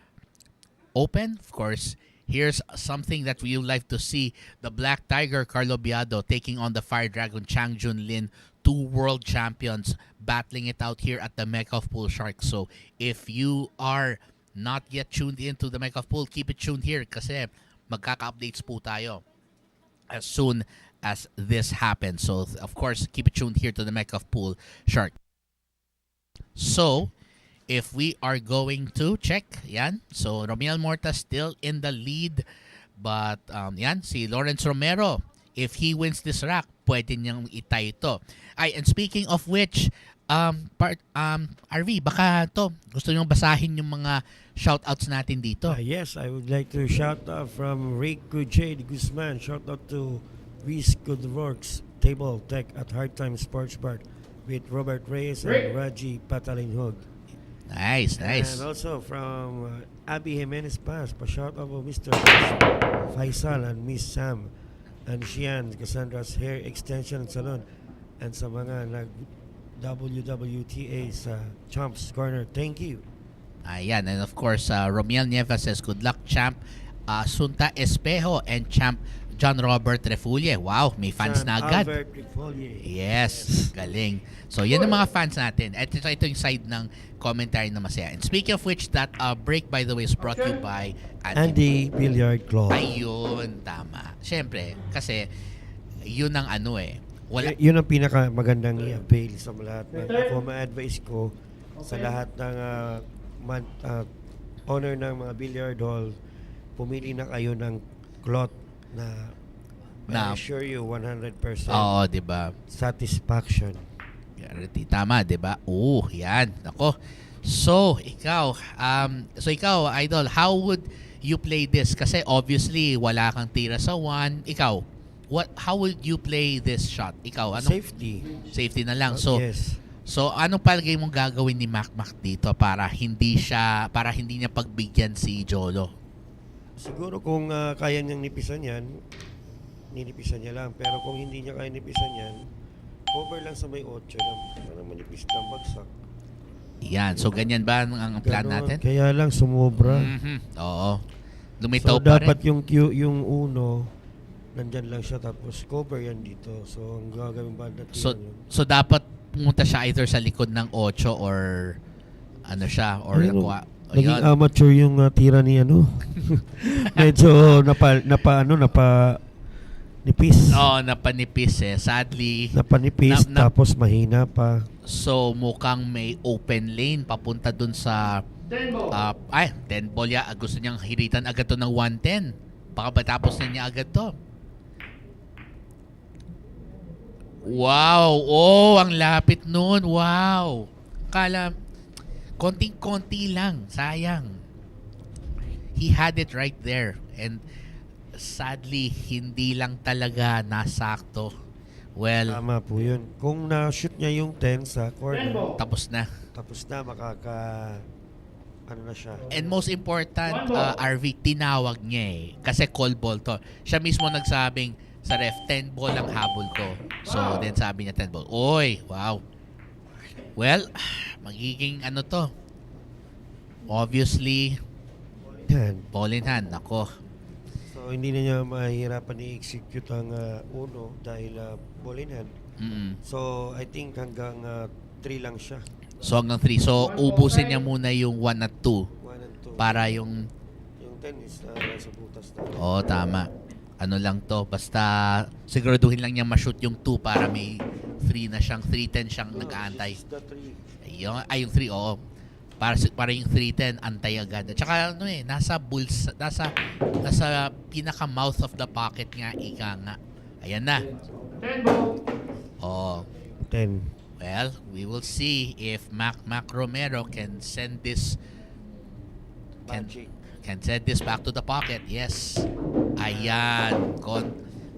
Open, of course, here's something that we would like to see: the Black Tiger Carlo Biado taking on the Fire Dragon Chang Jun Lin, 2 world champions, battling it out here at the Mecca of Pool Sharks. So if you are not yet tuned into the Mecca of Pool, keep it tuned here kasi magkaka-updates po tayo as soon as this happens. So, of course, keep it tuned here to the Mecca of Pool Shark. So, if we are going to check, yan. So, Romiel Morta still in the lead. But, yan, si Lawrence Romero, if he wins this rack, pwede niyang itay ito. Ay, and speaking of which, Arvi, baka to, gusto niyong basahin yung mga shoutouts natin dito. Yes, I would like to shout out from Rick J. Guzman. Shout out to Reese Goodworks Table Tech at Hard Time Sports Bar with Robert Reyes and Raji Patalinhog. Nice. And also from Abby Jimenez Paz, pa-shout out to Mr. Faisal and Miss Sam and Shian, Cassandra's Hair Extension Salon, and sa mga WWTA sa Chomps Corner. Thank you. Ayan, and of course, Romiel Nieva says, good luck, champ. Asunta Espejo and champ John Robert Refulle. Wow, may fans na agad. Albert Refulle. Yes, galing. So, yan ang mga fans natin. At ito yung side ng commentary na masaya. And speaking of which, that break, by the way, is brought to you by Andy Billiard Club. Ayun, tama. Siyempre, kasi yun ang ano eh. Yun ang pinakamagandang i-avail sa lahat. Ako ma-advise ko sa lahat ng owner ng mga billiard hall, pumili na kayo ng cloth na I assure you 100% Oo, di ba? satisfaction. Guarantee. Tama, di ba? Yan. Nako. So, ikaw, Idol, how would you play this? Kasi obviously, wala kang tira sa 1. Ikaw, how would you play this shot? Ikaw, ano? Safety. Safety na lang. So, Yes. So ano palagay mong gagawin ni Mac dito para hindi niya pagbigyan si Jolo? Siguro kung kaya niyang nipisan yan, ninipisan niya lang. Pero kung hindi niya kaya nipisan yan, cover lang sa may 8 lang. Para manipis lang bagsak. Yan. So ganyan ba ang plan Ganon. natin? Kaya lang sumobra. Oo. Lumitaw So pa dapat rin. yung uno, nandyan lang siya tapos cover yan dito. So ang gagawin ba natin yun? So dapat pumunta siya either sa likod ng 8 or ano siya or Ayun, nakuha. naging Ayun. amateur yung tira ni ano. Medyo nipis. Napanipis eh. Sadly, Napanipis tapos mahina pa. so mukhang may open lane papunta dun sa 10 ball. 10 ball ya. Gusto niyang hiritan agad to ng 110. Baka matapos na niya agad to. Wow! Oh, ang lapit nun. Wow! Kala, konting-konti lang. Sayang. He had it right there. And sadly, hindi lang talaga nasakto. Well, Tama po yun. Kung na-shoot niya yung 10 sa 10 corner, ball. tapos na. tapos na ano na siya. And most important, Arvi, tinawag niya eh. Kasi call ball to. Siya mismo nagsabing sa ref, 10 ball ang habol ko. So, then sabi niya 10 ball. Oy, wow. Well, magiging ano to. Obviously, Yan. ball in hand. Ako. So hindi na niya mahihirapan i-execute ang uno dahil ball in hand. So I think hanggang 3 lang siya. So, hanggang 3. So, ubusin niya muna yung 1 at 2. 1 and 2. Para yung... Yung 10 is nasa butas na. Oo, tama. Ano lang to. Basta siguraduhin lang niya ma-shoot yung 2 para may 3 na siyang 3-10 siyang nag-aantay. This is the 3. Yung 3, oo. Para yung 3-10, antay agad. At saka ano eh, nasa pinaka mouth of the pocket nga, ika nga. Ayan na. 10 ball. Oh. 10. Well, we will see if Mac Romero can send this can send this back to the pocket. Yes. Ayan.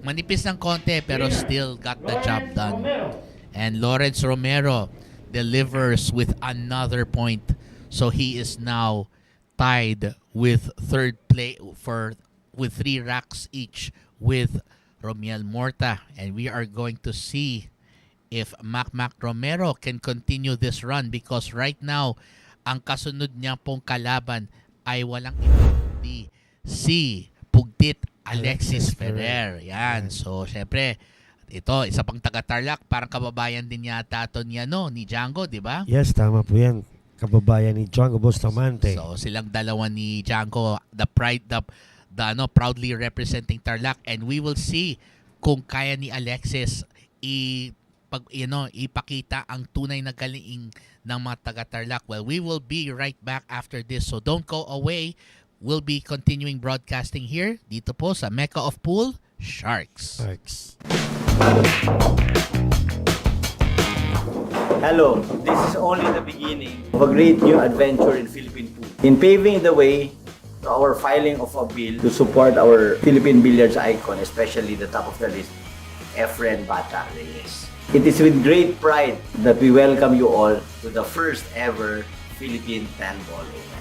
Manipis ng konti pero still got the job done. And Lawrence Romero delivers with another point. So he is now tied with third play with 3 racks each with Romiel Morta. And we are going to see if Mac Romero can continue this run because right now, ang kasunod niya pong kalaban ay walang iba kundi si Pugtit Alexis Ferrer. Yan. So, syempre, ito, isa pang taga-Tarlac, parang kababayan din yata ito ni Django, di ba? Yes, tama po yan. Kababayan ni Django Bustamante. So, silang dalawa ni Django, the proudly representing Tarlac, and we will see kung kaya ni Alexis ipakita ang tunay na galing ng mga taga-Tarlac. Well, we will be right back after this. So don't go away. We'll be continuing broadcasting here dito po sa Mecca of Pool, Sharks. Hello, this is only the beginning of a great new adventure in Philippine pool. In paving the way to our filing of a bill to support our Philippine billiards icon, especially the top of the list, Efren Bata Reyes. It is with great pride that we welcome you all to the first ever Philippine 10 Ball Open.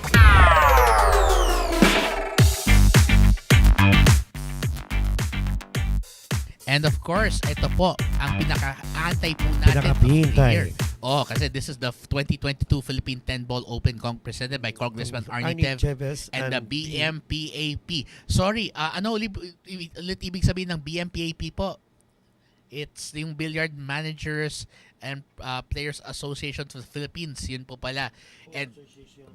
And of course, ito po, ang pinaka-antay po natin. Pinaka-pihintay. Here. Oh, kasi this is the 2022 Philippine 10 Ball Open presented by Congressman Arnie Teves and the BMPAP. Sorry, ulit ibig sabihin ng BMPAP po? It's yung Billiard Managers and Players Association of the Philippines. Yun po pala. And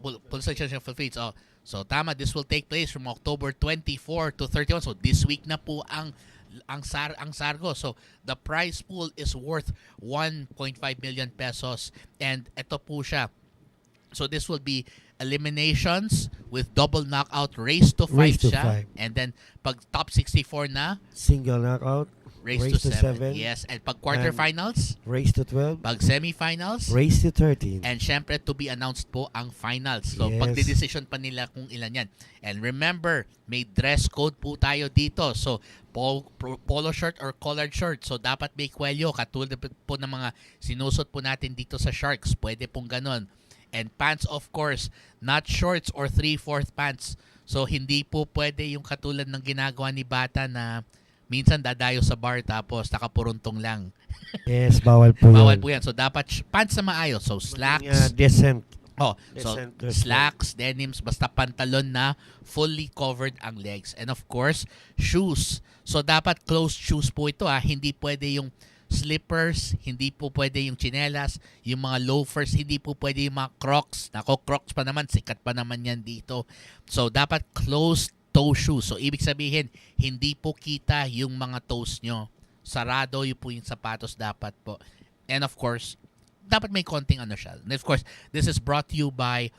Pool Association of the Philippines. Oh, so tama, this will take place from October 24 to 31. So this week na po ang Sargo. So the prize pool is worth 1.5 million pesos. And ito po siya. So this will be eliminations with double knockout, race to 5 siya. And then pag top 64 na, single knockout, race to 7. Yes, and pag quarterfinals, race to 12. Pag semifinals, race to 13. And syempre to be announced po ang finals. So pagdedesisyon pa nila kung ilan yan. And remember, may dress code po tayo dito. So polo shirt or collared shirt. So dapat may kwelyo katulad po ng mga sinusot po natin dito sa Sharks. Pwede pong ganon. And pants of course, not shorts or 3/4 pants. So hindi po pwede yung katulad ng ginagawa ni Bata na minsan dadayo sa bar tapos nakapuruntong lang. Yes, bawal po Bawal yun. po yan. So dapat pants na maayos. So slacks. Decent. Oh, so Decent dress slacks, denims, basta pantalon na fully covered ang legs. And of course, shoes. So dapat closed shoes po ito Hindi pwede yung slippers, hindi po pwede yung tsinelas, yung mga loafers, hindi po pwede yung mga Crocs. Nako, Crocs pa naman, sikat pa naman yan dito. So dapat closed toe shoes. So ibig sabihin, hindi po kita yung mga toes nyo. Sarado yung po yung sapatos dapat po. And of course, dapat may konting siya. And of course, this is brought to you by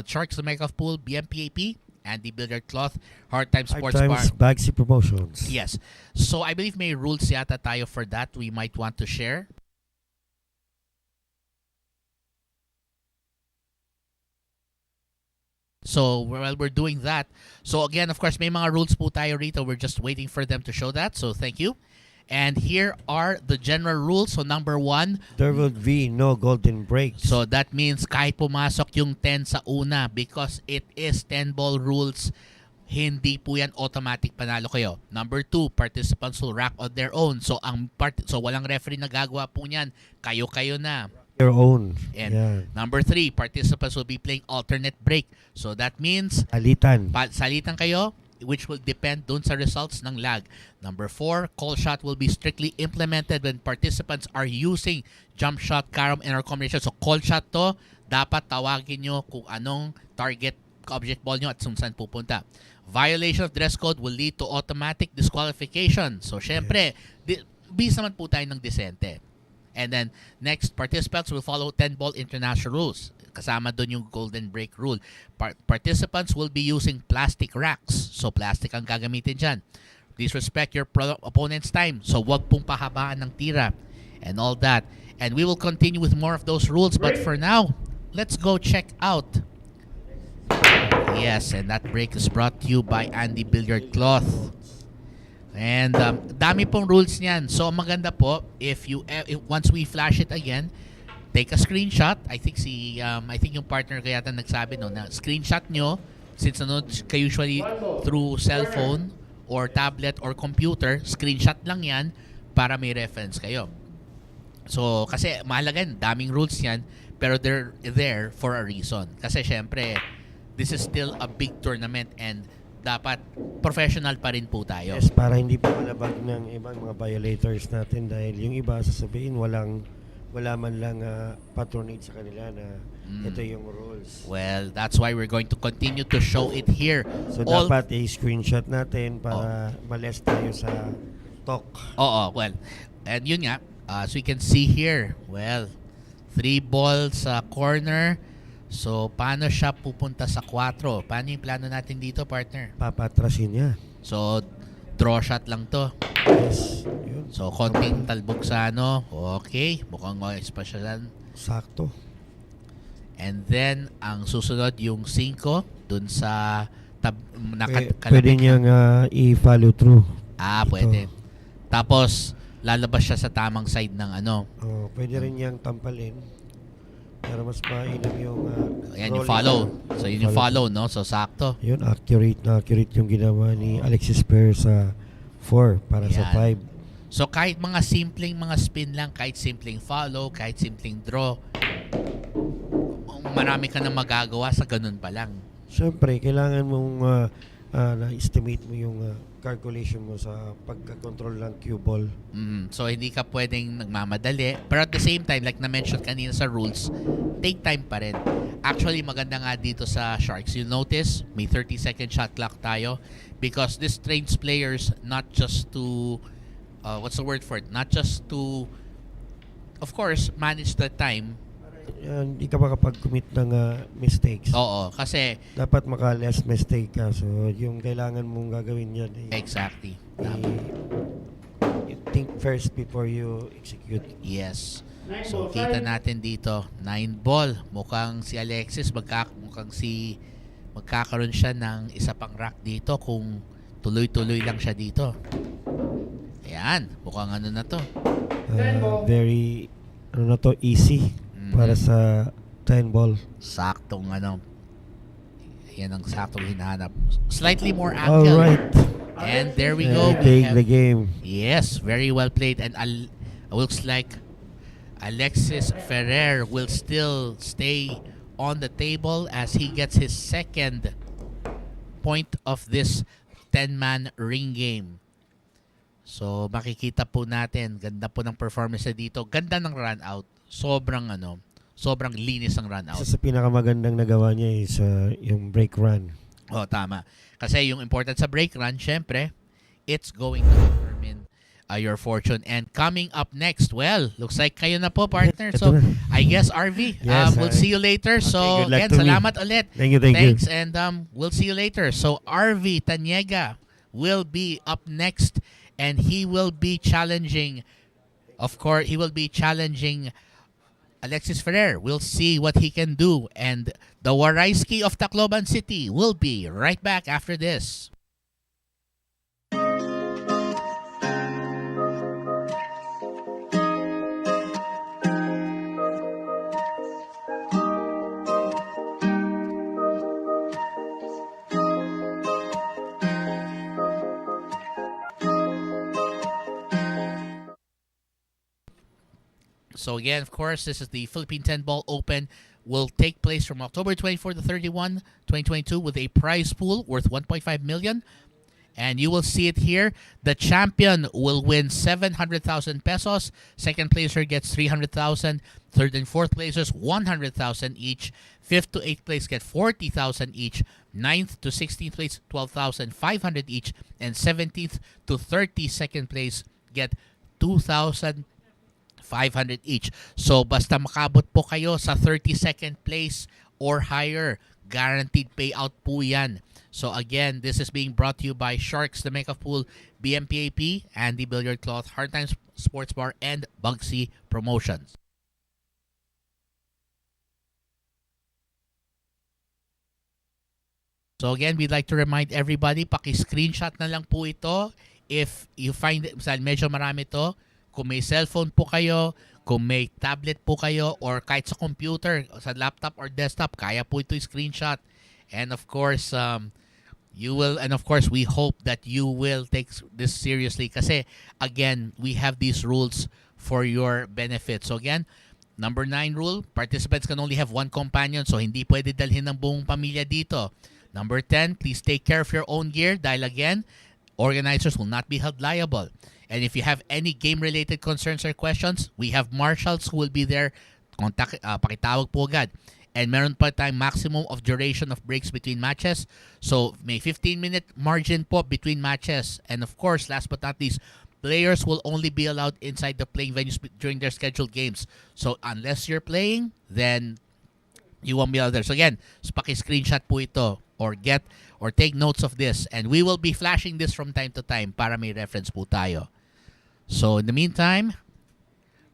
Sharks the Makeup Pool, BMPAP, and the Billiard Cloth, Hard Times Sports Bar. Bagsy Promotions. Yes. So I believe may rules yata tayo for that we might want to share. So while we're doing that, so again, of course, may mga rules po tayo rito. We're just waiting for them to show that. So thank you. And here are the general rules. So number 1, There will be no golden breaks. so that means kahit pumasok yung 10 sa una because it is 10 ball rules, hindi po yan automatic panalo kayo. Number 2, participants will rack on their own. So so walang referee na gagawa po niyan. Kayo-kayo na. Your own. And Yeah. number 3, participants will be playing alternate break. So that means Alitan. salitan kayo, which will depend dun sa results ng lag. Number 4, call shot will be strictly implemented when participants are using jump shot, carom, and or combination. So call shot to, dapat tawagin nyo kung anong target object ball nyo at saan pupunta. Violation of dress code will lead to automatic disqualification. So syempre, bis naman po tayo ng disente. And then next, participants will follow 10 ball international rules. Kasama doon yung golden break rule. Participants will be using plastic racks. So plastic ang gagamitin dyan. Please respect your opponent's time. So wag pong pahabaan ng tira and all that. And we will continue with more of those rules. But for now, let's go check out. Yes, and that break is brought to you by Andy Billiard Cloth. And dami pong rules niyan. So maganda po if once we flash it again, take a screenshot. I think yung partner kaya nagsabi na screenshot nyo since kayo usually through cellphone or tablet or computer, screenshot lang yan para may reference kayo. So kasi mahalaga yan, daming rules yan, pero they're there for a reason. Kasi syempre, this is still a big tournament and dapat professional pa rin po tayo. Yes, para hindi pa malabag ng ibang mga violators natin dahil yung iba sasabihin wala man lang patronage sa kanila na ito yung rules. Well, that's why we're going to continue to show it here. So dapat i-screenshot natin para males tayo sa talk. Oo, well, and yun nga, so you can see here, well, 3 balls sa corner. So, paano siya pupunta sa 4? Paano yung plano natin dito, partner? Papatrasin niya. So, draw shot lang to. Yes. Yun. So, konting talbog sa Okay, mukhang espasyalan. Sakto. And then, ang susunod yung 5 dun sa Pwede niyang i-follow through. Pwede. Tapos, lalabas siya sa tamang side ng Pwede rin niyang tampalin. Para mas mainam yung ayan yung follow. So yun yung follow, no? So sakto. Yun, accurate yung ginawa ni Alexis sa 4 para sa 5. So kahit mga simpleng mga spin lang, kahit simpleng follow, kahit simpleng draw, marami ka na magagawa sa ganun pa lang. Siyempre, kailangan mong na-estimate mo yung calculation mo sa pagka-control ng cue ball. So hindi ka pwedeng nagmamadali. Pero at the same time, like na-mention kanina sa rules, take time pa rin. Actually, maganda nga dito sa Sharks. You notice, may 30-second shot clock tayo because this trains players not just to, what's the word for it? Not just to, of course, manage the time. Hindi ka makapag-commit ng mistakes. Oo, kasi dapat maka-less mistake ka. So, yung kailangan mong gagawin yan. Exactly. You think first before you execute. Yes. So, kita natin dito, 9 ball. Mukhang si Alexis, magkakaroon siya ng isa pang rack dito kung tuloy-tuloy lang siya dito. Yan, mukhang ano na to. Very, ano na to, easy para sa 10 ball. Saktong ano. Yan ang saktong hinahanap. Slightly more angle. All right. And there we go. We Take have, the game. yes, very well played. And looks like Alexis Ferrer will still stay on the table as he gets his second point of this 10-man ring game. So makikita po natin, ganda po ng performance na dito. Ganda ng run out. Sobrang linis ang run out. Isa sa pinakamagandang nagawa niya is yung break run. Oh, tama. Kasi yung important sa break run, syempre, it's going to determine your fortune. And coming up next, well, looks like kayo na po, partner. So, I guess, Arvi, Yes, we'll see you later. So, good luck again, to me. salamat ulit. Thank you. Thanks, and we'll see you later. So, Arvi Tañega will be up next, and he will be challenging, of course, Alexis Ferrer. We'll see what he can do. And the Warayskie of Tacloban City will be right back after this. So again, of course, this is the Philippine 10 Ball Open. Will take place from October 24 to 31, 2022 with a prize pool worth 1.5 million. And you will see it here. The champion will win 700,000 pesos. Second placer gets 300,000. Third and fourth placers 100,000 each. Fifth to eighth place get 40,000 each. Ninth to 16th place 12,500 each. And 17th to 32nd place get 2,500 each. So basta makabot po kayo sa 32nd place or higher, guaranteed payout po yan. So again, this is being brought to you by Sharks, the Makeup Pool, BMPAP, Andy Billiard Cloth, Hard Times Sports Bar, and Bugsy Promotions. So again, we'd like to remind everybody, paki-screenshot na lang po ito. If you find it, medyo marami ito, kung may cellphone po kayo, kung may tablet po kayo, or kahit sa computer, sa laptop or desktop, kaya po ito i-screenshot. And of course, we hope that you will take this seriously. Kasi, again, we have these rules for your benefit. So again, number 9 rule, participants can only have one companion. So hindi pwede dalhin ng buong pamilya dito. Number 10, please take care of your own gear. Dahil again, organizers will not be held liable. And if you have any game-related concerns or questions, we have marshals who will be there. Pakitawag po agad. And meron pa tayong maximum of duration of breaks between matches. So may 15-minute margin po between matches. And of course, last but not least, players will only be allowed inside the playing venues during their scheduled games. So unless you're playing, then you won't be allowed there. So again, paki-screenshot po ito or take notes of this. And we will be flashing this from time to time para may reference po tayo. So in the meantime,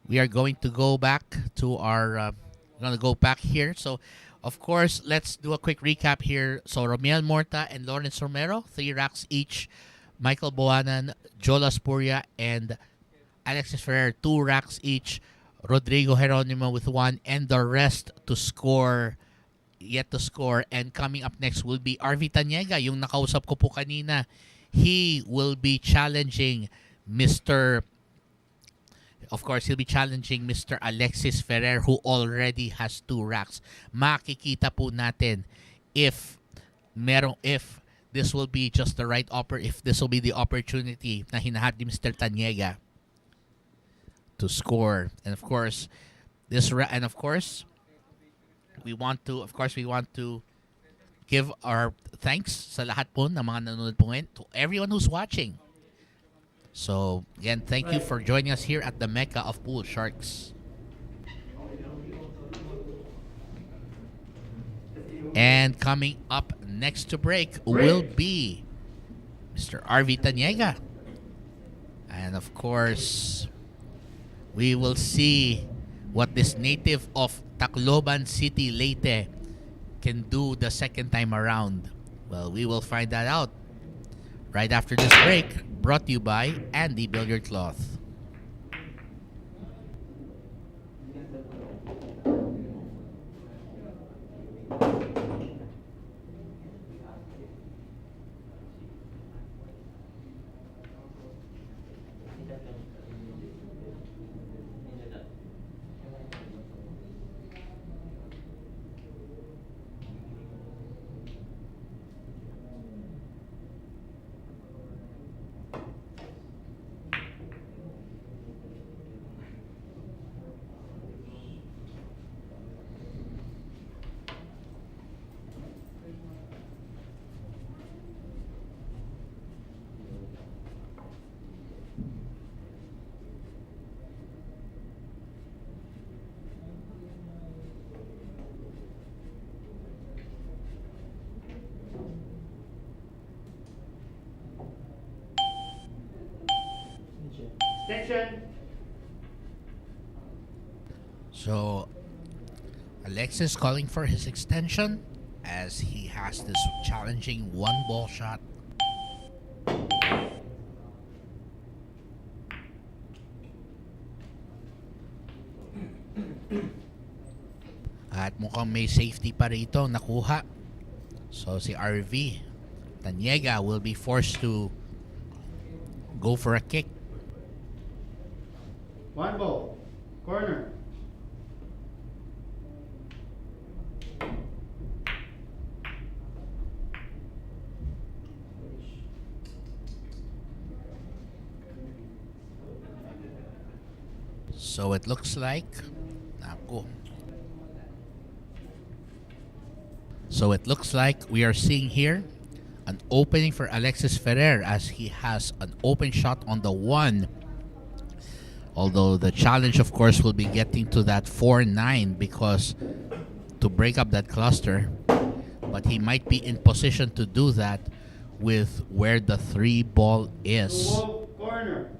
we are going to go back to our... we're going to go back here. So, of course, let's do a quick recap here. So, Romiel, Morta, and Lawrence Romero, 3 racks each. Michael Baoanan, Jolo Aspuria, and Alexis Ferrer, 2 racks each. Rodrigo Geronimo with 1, and the rest to score, yet to score. And coming up next will be Arvi Tañega, yung nakausap ko po kanina. He will be challenging Of course, he'll be challenging Mr. Alexis Ferrer, who already has 2 racks. Makikita po natin if this will be just the right if this will be the opportunity na hinahat ni Mr. Tañega to score. And of course, we want to give our thanks sa lahat po ng mga nanonood po ngayon, to everyone who's watching. So, again, thank you for joining us here at the Mecca of Pool Sharks. And coming up next to break will be Mr. Arvi Tañega. And of course, we will see what this native of Tacloban City, Leyte, can do the second time around. Well, we will find that out right after this break. brought to you by Andy Billiard Cloth. Extension. So Alexis calling for his extension as he has this challenging one ball shot. At mukhang may safety pa rito nakuha. So si Arvi Tañega will be forced to go for a kick. One ball. Corner. So it looks like Naku. So it looks like we are seeing here an opening for Alexis Ferrer as he has an open shot on the one. Although the challenge, of course, will be getting to that 4-9 because to break up that cluster. But he might be in position to do that with where the 3 ball is. Two-ball. Corner.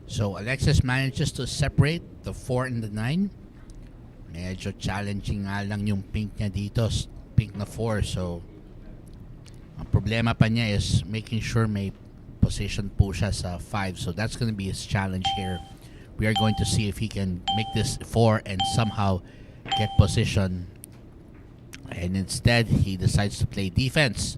So Alexis manages to separate the 4 and the 9. Medyo challenging nga lang yung pink niya dito, pink na 4. So ang problema pa niya is making sure may position po siya sa 5. So that's going to be his challenge here. We are going to see if he can make this 4 and somehow get position. And instead, he decides to play defense.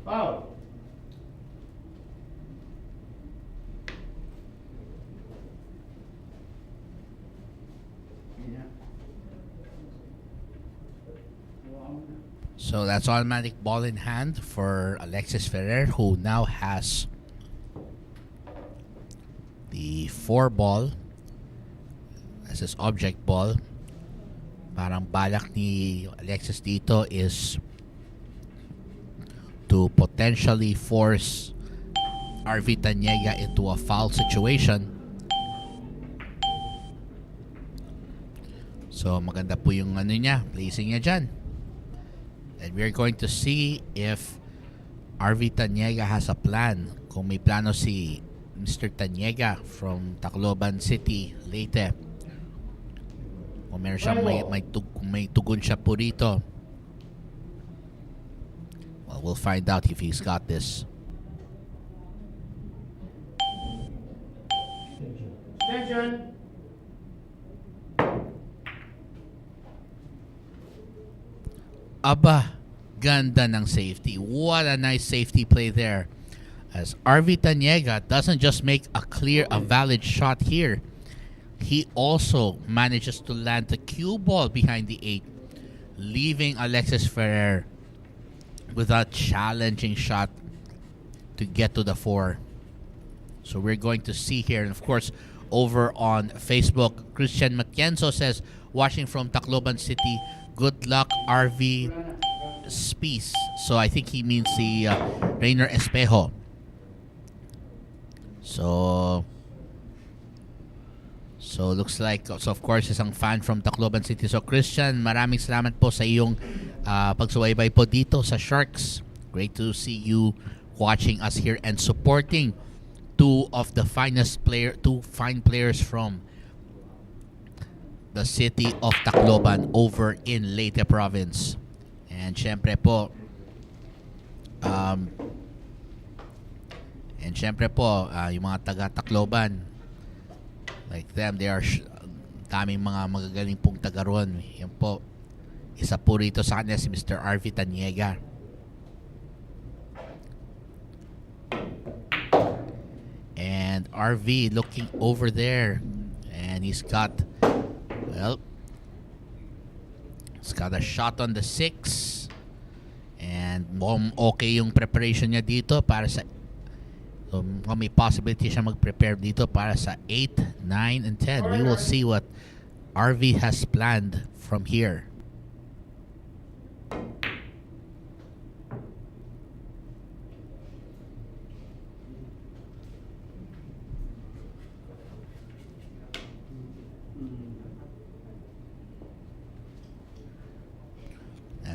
Foul. So that's automatic ball in hand for Alexis Ferrer, who now has the 4 ball as his object ball. Parang balak ni Alexis dito is to potentially force Arvi Tañega into a foul situation. So maganda po yung ano niya, placing niya dyan. And we're going to see if Arvi Tañega has a plan. Kung may plano si Mr. Tañega from Tacloban City, Leyte. Kung meron siyang may tugon siya po rito. Well, we'll find out if he's got this. Extension. Aba, ganda ng safety. What a nice safety play there. As Arvi Tañega doesn't just make a valid shot here, he also manages to land the cue ball behind the 8, leaving Alexis Ferrer with a challenging shot to get to the 4. So we're going to see here, and of course, over on Facebook, Christian Matienzo says, watching from Tacloban City, good luck, RV Spies. So I think he means the Rayner Espejo. So looks like, so of course, isang fan from Tacloban City. So Christian, maraming salamat po sa iyong pagsubaybay po dito sa Sharks. Great to see you watching us here and supporting two fine players from the city of Tacloban over in Leyte province. And syempre po, yung mga taga Tacloban, like them, they are daming mga magagaling pong taga ron. Yan po, isa po rito sa kanya si Mr. Arvi Tañega. And RV looking over there, and he's got a shot on the 6, and okay yung preparation niya dito para sa, so may possibility siya mag-prepare dito para sa 8, 9, and 10. We will see what RV has planned from here.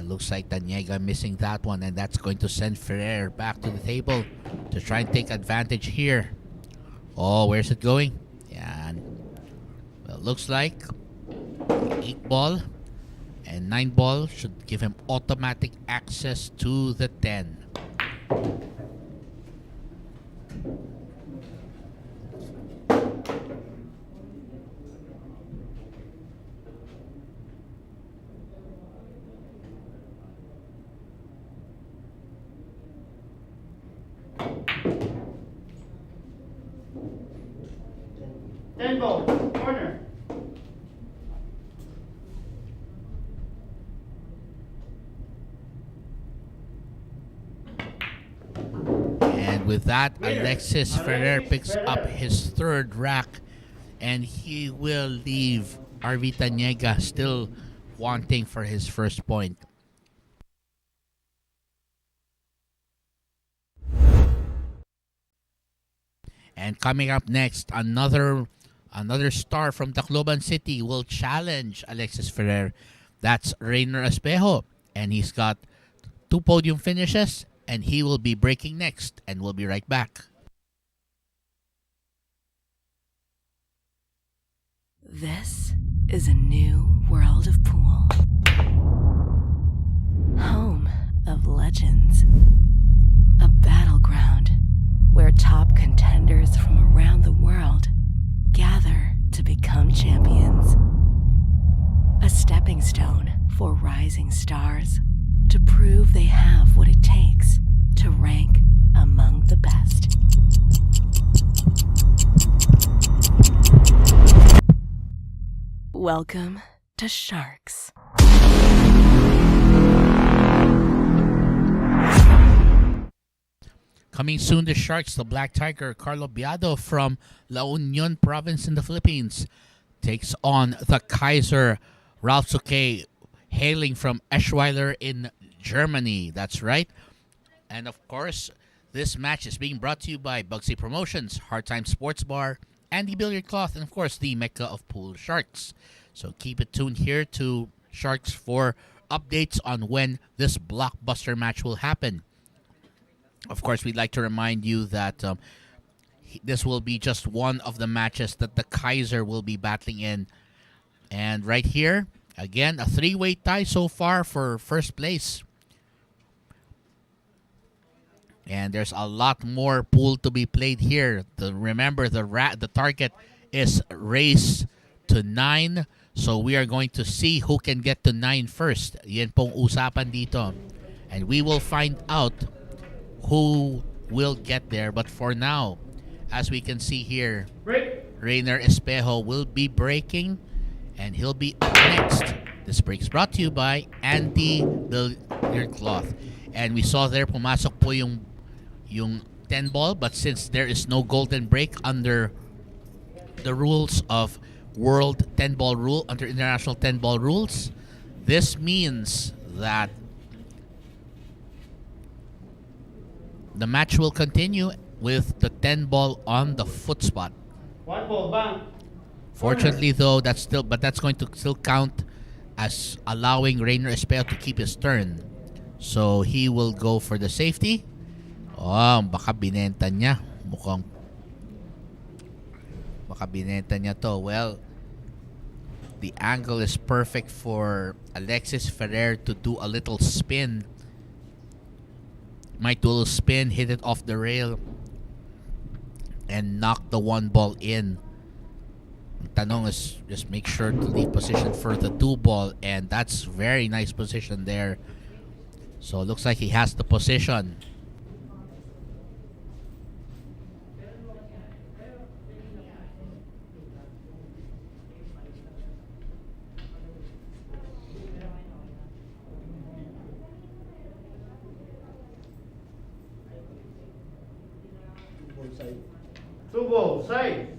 Looks like Tañega missing that one, and that's going to send Ferrer back to the table to try and take advantage here. Oh, where's it going? Yeah, well, looks like 8 ball and 9 ball should give him automatic access to the 10. Tempo, corner. And with that, Alexis Ferrer picks up his 3rd rack, and he will leave Arvi Tañega still wanting for his first point. And coming up next, another star from Tacloban City will challenge Alexis Ferrer. That's Rayner Espejo, and he's got 2 podium finishes, and he will be breaking next, and we'll be right back. This is a new world of pool. Home of legends. A battleground where top contenders from around the world gather to become champions. A stepping stone for rising stars to prove they have what it takes to rank among the best. Welcome to Sharks. Coming soon to Sharks, the Black Tiger, Carlo Biado from La Union province in the Philippines takes on the Kaiser, Ralph Suke, hailing from Eschweiler in Germany. That's right. And of course, this match is being brought to you by Bugsy Promotions, Hard Time Sports Bar, Andy Billiard Cloth, and of course, the Mecca of Pool Sharks. So keep it tuned here to Sharks for updates on when this blockbuster match will happen. Of course, we'd like to remind you that this will be just one of the matches that the Kaiser will be battling in. And right here, again, a 3-way tie so far for first place. And there's a lot more pool to be played here. Remember, the target is race to 9. So we are going to see who can get to 9 first. Yan pong usapan dito. And we will find out who will get there. But for now, as we can see here, Break. Rayner Espejo will be breaking, and he'll be up next. This break is brought to you by Anti-Billiard Cloth. And we saw there pumasok po yung 10 ball, but since there is no golden break under the rules of World 10 ball rule, under international 10 ball rules, this means that the match will continue with the 10 ball on the foot spot. 1 ball, bang. Fortunately, though, that's going to still count as allowing Rayner Espejo to keep his turn. So he will go for the safety. Oh, baka binenta niya. Mukhang baka binenta niya to. Well, the angle is perfect for Alexis Ferrer to do a little spin. Might do a little spin, hit it off the rail, and knock the 1 ball in. Tanong is just make sure to leave position for the 2 ball, and that's very nice position there. So it looks like he has the position. Two ball, side.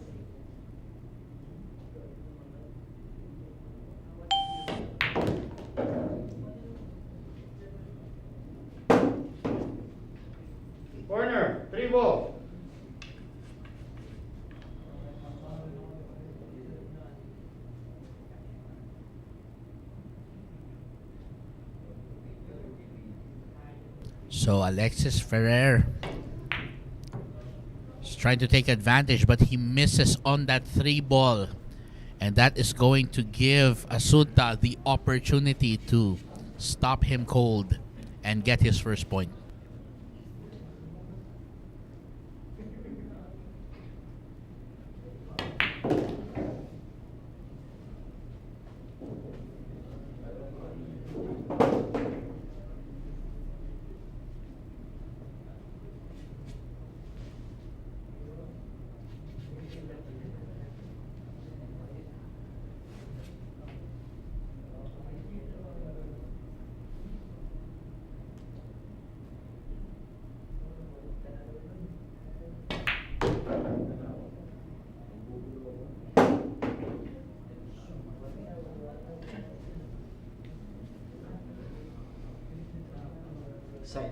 Corner, 3 ball. So Alexis Ferrer is trying to take advantage, but he misses on that 3 ball. And that is going to give Asunta the opportunity to stop him cold and get his first point. Side.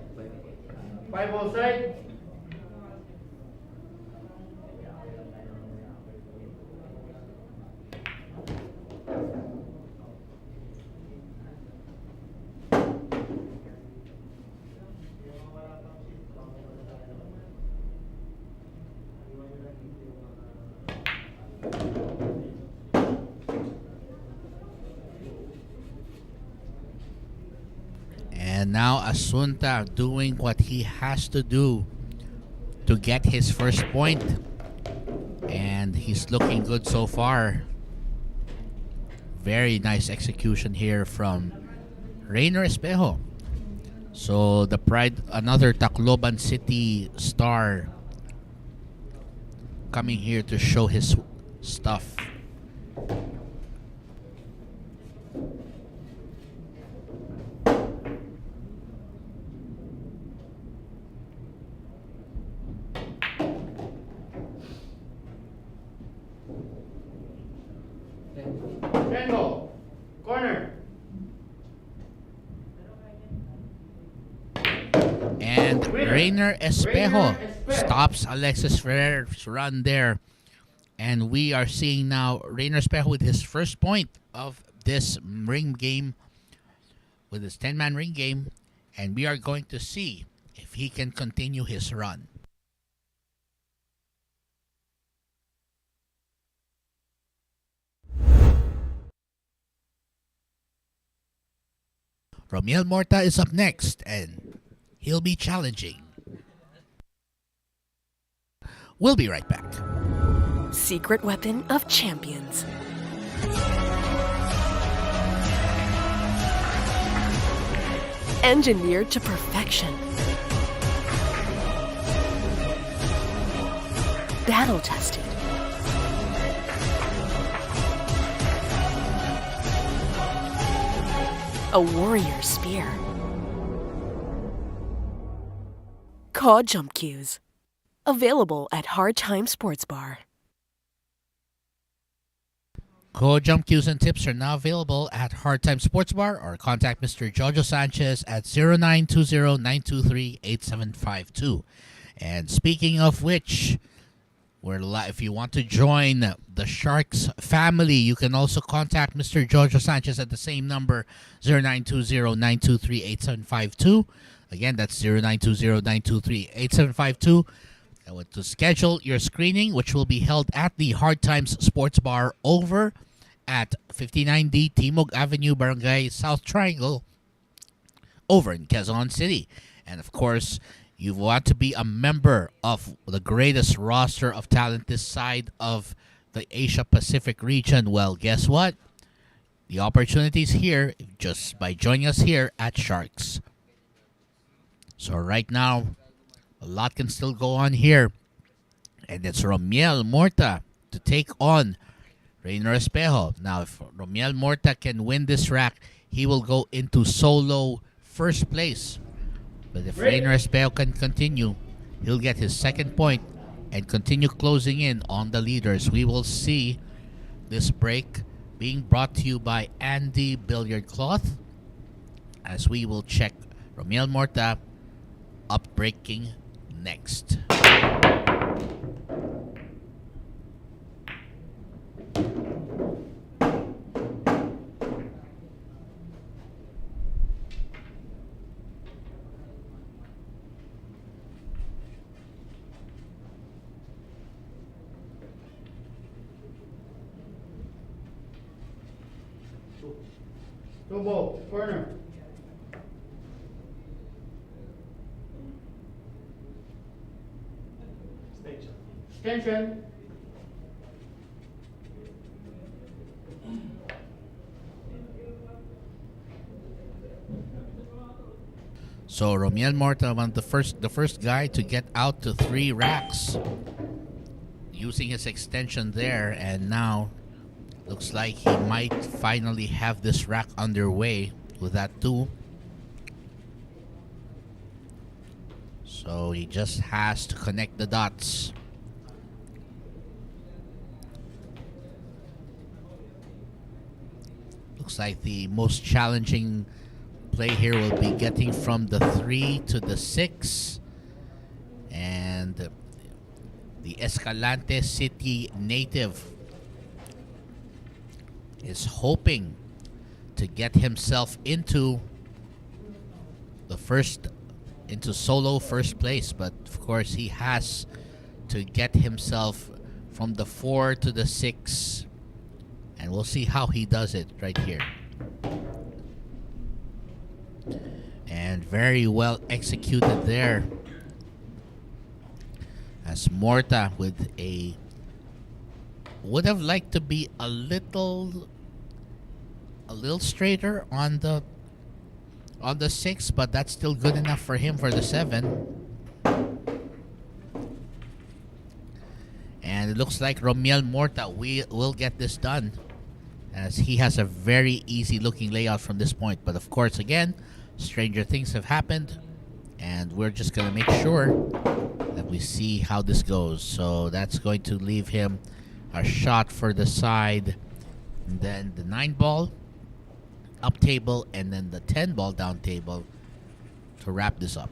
5 ball, side. And now Asunta doing what he has to do to get his first point. And he's looking good so far. Very nice execution here from Rayner Espejo. So the pride, another Tacloban City star coming here to show his stuff. Tango. Corner. And Rayner Espejo stops Alexis Ferrer's run there. And we are seeing now Rayner Espejo with his first point of this ring game, with his 10-man ring game. And we are going to see if he can continue his run. Romiel Morta is up next, and he'll be challenging. We'll be right back. Secret weapon of champions. Engineered to perfection. Battle tested. A warrior spear. Caw Jump Cues. Available at Hard Time Sports Bar. Go Jump Cues and tips are now available at Hard Time Sports Bar or contact Mr. Jojo Sanchez at 0920-923-8752. And speaking of which, if you want to join the Sharks family, you can also contact Mr. Jojo Sanchez at the same number, 0920-923-8752. Again, that's 0920-923-8752. To schedule your screening, which will be held at the Hard Times Sports Bar over at 59D Timog Avenue, Barangay South Triangle, over in Quezon City. And of course, you want to be a member of the greatest roster of talent this side of the Asia Pacific region. Well, guess what? The opportunity's here just by joining us here at Sharks. So right now, a lot can still go on here. And it's Romiel Morta to take on Rayner Espejo. Now, if Romiel Morta can win this rack, he will go into solo first place. But if Rayner Espejo can continue, he'll get his second point and continue closing in on the leaders. We will see this break being brought to you by Andy Billiard Cloth, as we will check Romiel Morta up breaking next. Two ball, corner. Extension. So Romiel Morta, the first guy to get out to 3 racks using his extension there, and now looks like he might finally have this rack underway with that 2. So he just has to connect the dots. Looks like the most challenging play here will be getting from the 3 to the 6. And the Escalante City native is hoping to get himself into solo first place, but of course he has to get himself from the 4 to the 6, and we'll see how he does it right here. And very well executed there, as Morta would have liked to be a little straighter on the 6, but that's still good enough for him for the 7. And it looks like Romiel Morta will get this done, as he has a very easy looking layout from this point. But of course, again, stranger things have happened, and we're just going to make sure that we see how this goes. So that's going to leave him a shot for the side, and then the 9 ball up table, and then the 10 ball down table to wrap this up.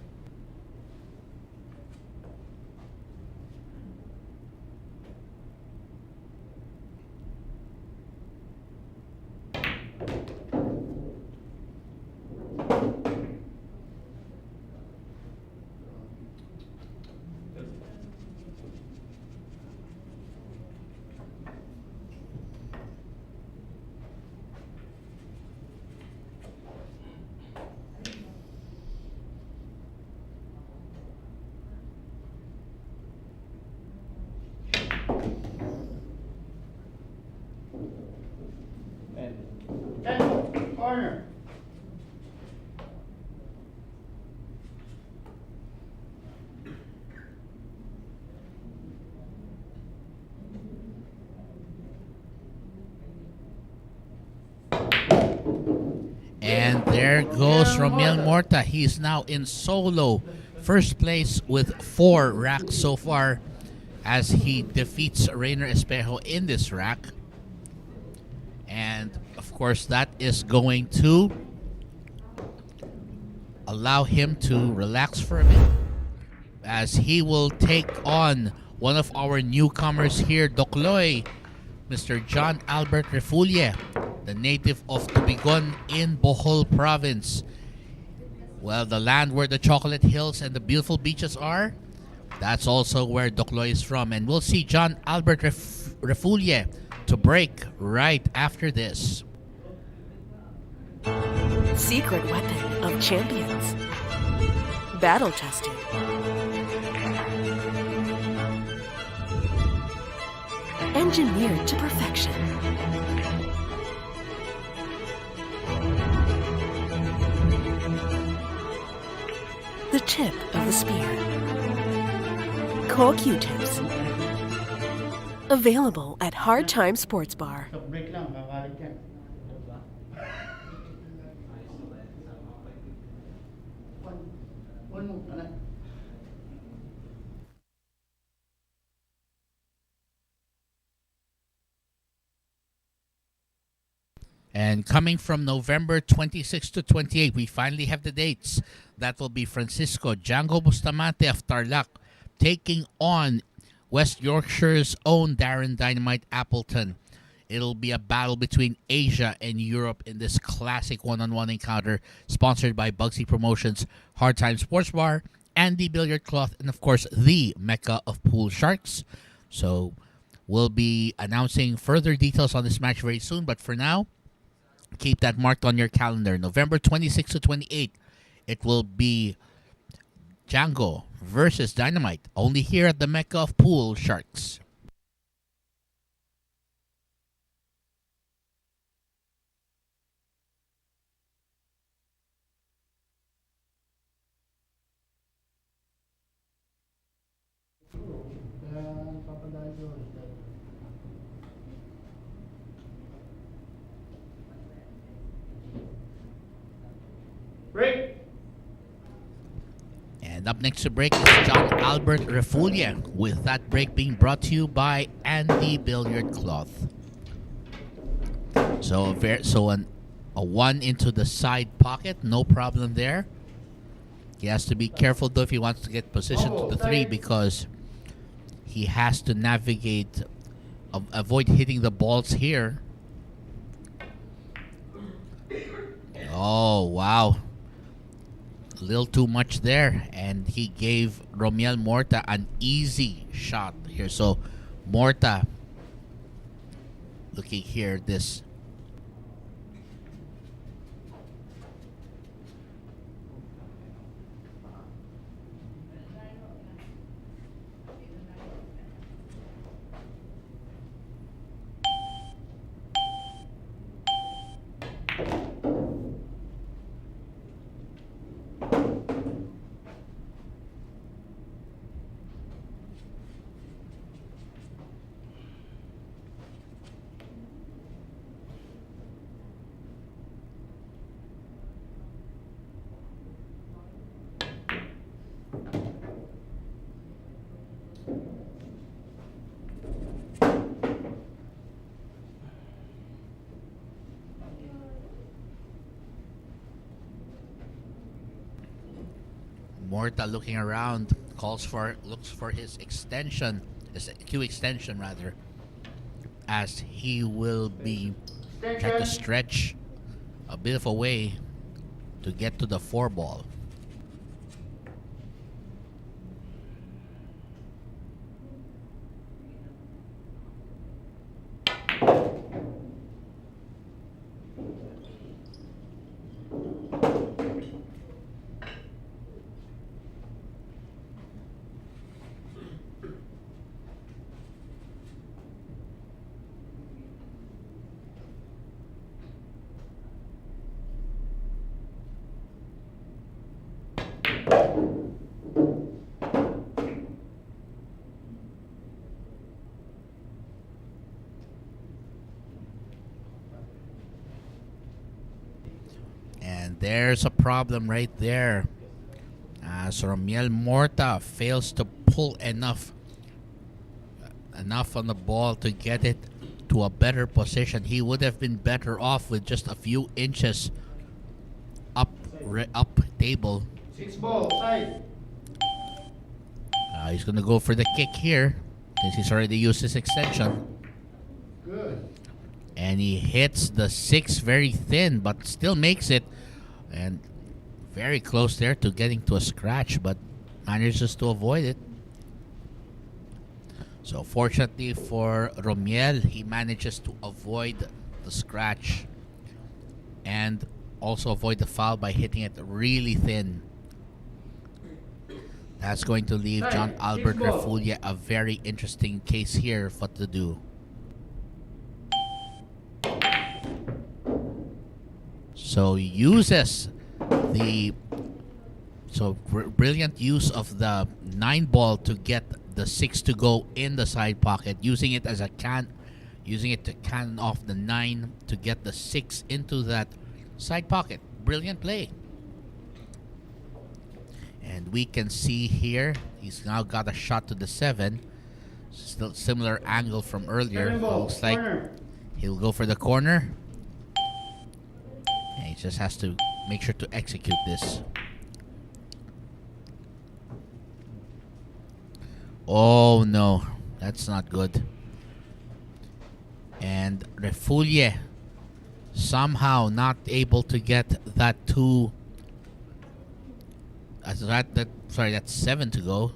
There goes Romiel Morta. He's now in solo first place with 4 racks so far as he defeats Rayner Espejo in this rack. And of course, that is going to allow him to relax for a bit as he will take on one of our newcomers here, Dokloy, Mr. John Albert Refulle, the native of Tubigon in Bohol province. Well, the land where the chocolate hills and the beautiful beaches are, that's also where Dokloy is from. And we'll see John Albert Refulle to break right after this. Secret weapon of champions. Battle tested. Engineered to perfection. The tip of the spear. Core Q-tips. Available at Hard Time Sports Bar. Stop break lang, kakalit yan. One mo, anak. And coming from November 26 to 28, we finally have the dates. That will be Francisco Django Bustamante of Tarlac taking on West Yorkshire's own Darren Dynamite Appleton. It'll be a battle between Asia and Europe in this classic one-on-one encounter sponsored by Bugsy Promotions, Hard Time Sports Bar, Andy Billiard Cloth, and of course, the Mecca of Pool Sharks. So we'll be announcing further details on this match very soon, but for now, keep that marked on your calendar. November 26 to 28, it will be Django versus Dynamite, only here at the Mecca of Pool Sharks. Break! And up next to break is John Albert Refulle, with that break being brought to you by Andy Billiard Cloth. So a 1 into the side pocket, no problem there. He has to be careful though if he wants to get position to the 3, because he has to navigate, avoid hitting the balls here. Oh, wow. A little too much there, and he gave Romiel Morta an easy shot here. So Morta, looking here, this Morta looking around, looks for his extension, his Q extension rather, as he will be trying to stretch a bit of a way to get to the 4 ball. And there's a problem right there. As Romiel Morta fails to pull enough on the ball to get it to a better position. He would have been better off with just a few inches up table. 6 ball, side. He's gonna go for the kick here since he's already used his extension. Good. And he hits the 6 very thin, but still makes it. And very close there to getting to a scratch, but manages to avoid it. So fortunately for Romiel, he manages to avoid the scratch and also avoid the foul by hitting it really thin. That's going to leave John Albert Refulia a very interesting case here of what to do. So uses the brilliant use of the 9 ball to get the 6 to go in the side pocket, using it to cannon off the 9 to get the 6 into that side pocket. Brilliant play. And we can see here he's now got a shot to the 7. Still similar angle from earlier. Looks like he'll go for the corner. And he just has to make sure to execute this. Oh no, that's not good. And Refulia somehow not able to get that 2. That's 7 to go.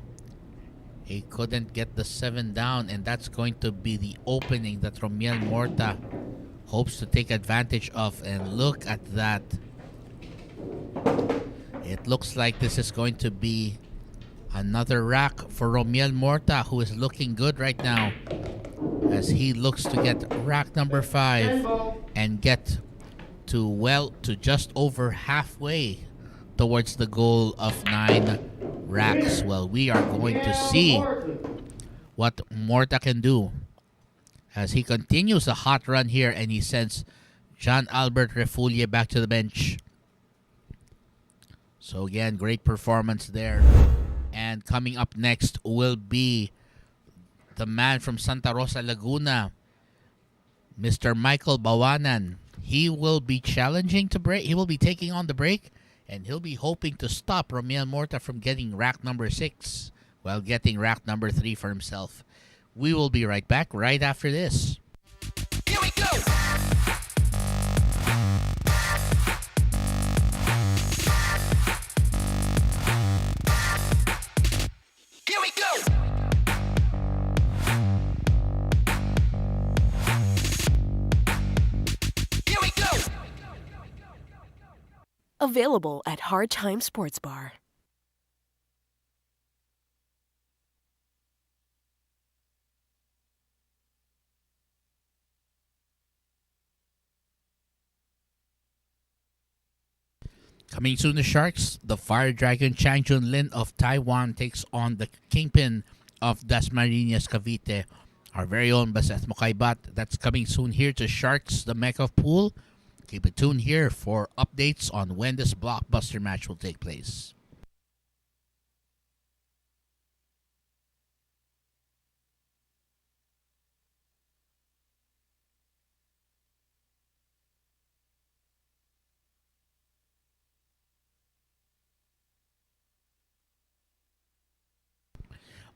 He couldn't get the 7 down, and that's going to be the opening that Romiel Morta hopes to take advantage of. And look at that. It looks like this is going to be another rack for Romiel Morta, who is looking good right now, as he looks to get rack number 5 and get to just over halfway towards the goal of 9 racks. Well, we are going to see what Morta can do as he continues a hot run here, and he sends John Albert Refulia back to the bench. So again, great performance there. And coming up next will be the man from Santa Rosa, Laguna, Mr. Michael Baoanan. He will be challenging to break. He will be taking on the break, and he'll be hoping to stop Romiel Morta from getting rack number 6 while getting rack number 3 for himself. We will be right back right after this. Here we go. Here we go. Here we go. Available at Hard Time Sports Bar. Coming soon to Sharks, the Fire Dragon Chang Jun Lin of Taiwan takes on the Kingpin of Dasmariñas Cavite, our very own Baseth Mokaibat. That's coming soon here to Sharks, the Mecca of Pool. Keep it tuned here for updates on when this blockbuster match will take place.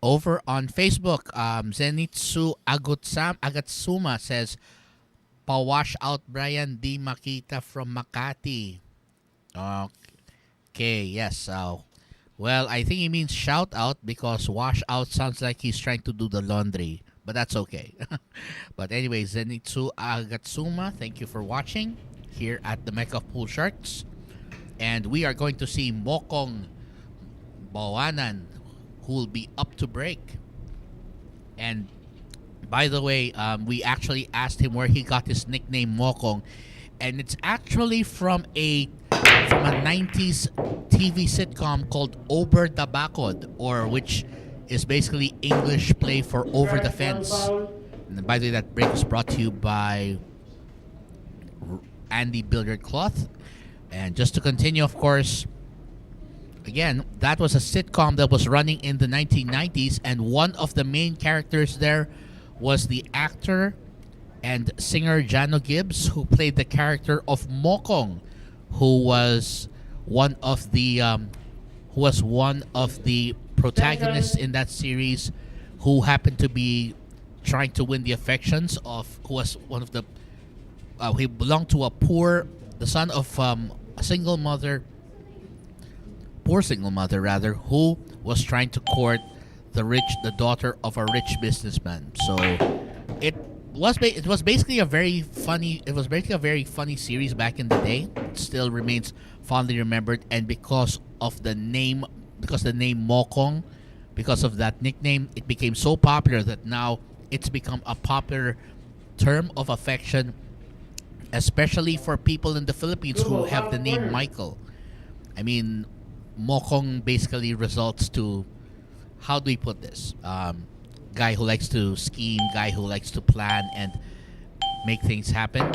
Over on Facebook, Zenitsu Agatsuma says, "Pawash out Brian Di Makita from Makati." Okay, yes. Well, I think he means shout out, because wash out sounds like he's trying to do the laundry, but that's okay. But anyway, Zenitsu Agatsuma, thank you for watching here at the Mecca of Pool Sharks. And we are going to see Mokong Baoanan, who will be up to break. And by the way, we actually asked him where he got his nickname Mokong, and it's actually from a 90s TV sitcom called Over the Bakod, or which is basically English play for Over the Fence. And by the way, that break was brought to you by Andy Billiard Cloth. And just to continue, of course, again, that was a sitcom that was running in the 1990s, and one of the main characters there was the actor and singer Jano Gibbs, who played the character of Mokong, who was one of the protagonists in that series, who happened to be trying to win the affections of, who was one of the he belonged to the son of a single mother, poor single mother rather, who was trying to court the daughter of a rich businessman. So it was basically a very funny series back in the day. It still remains fondly remembered, and because the name Mokong, because of that nickname, it became so popular that now it's become a popular term of affection, especially for people in the Philippines who have the name Michael. I mean, Mokong basically results to, how do we put this? Guy who likes to scheme, guy who likes to plan and make things happen.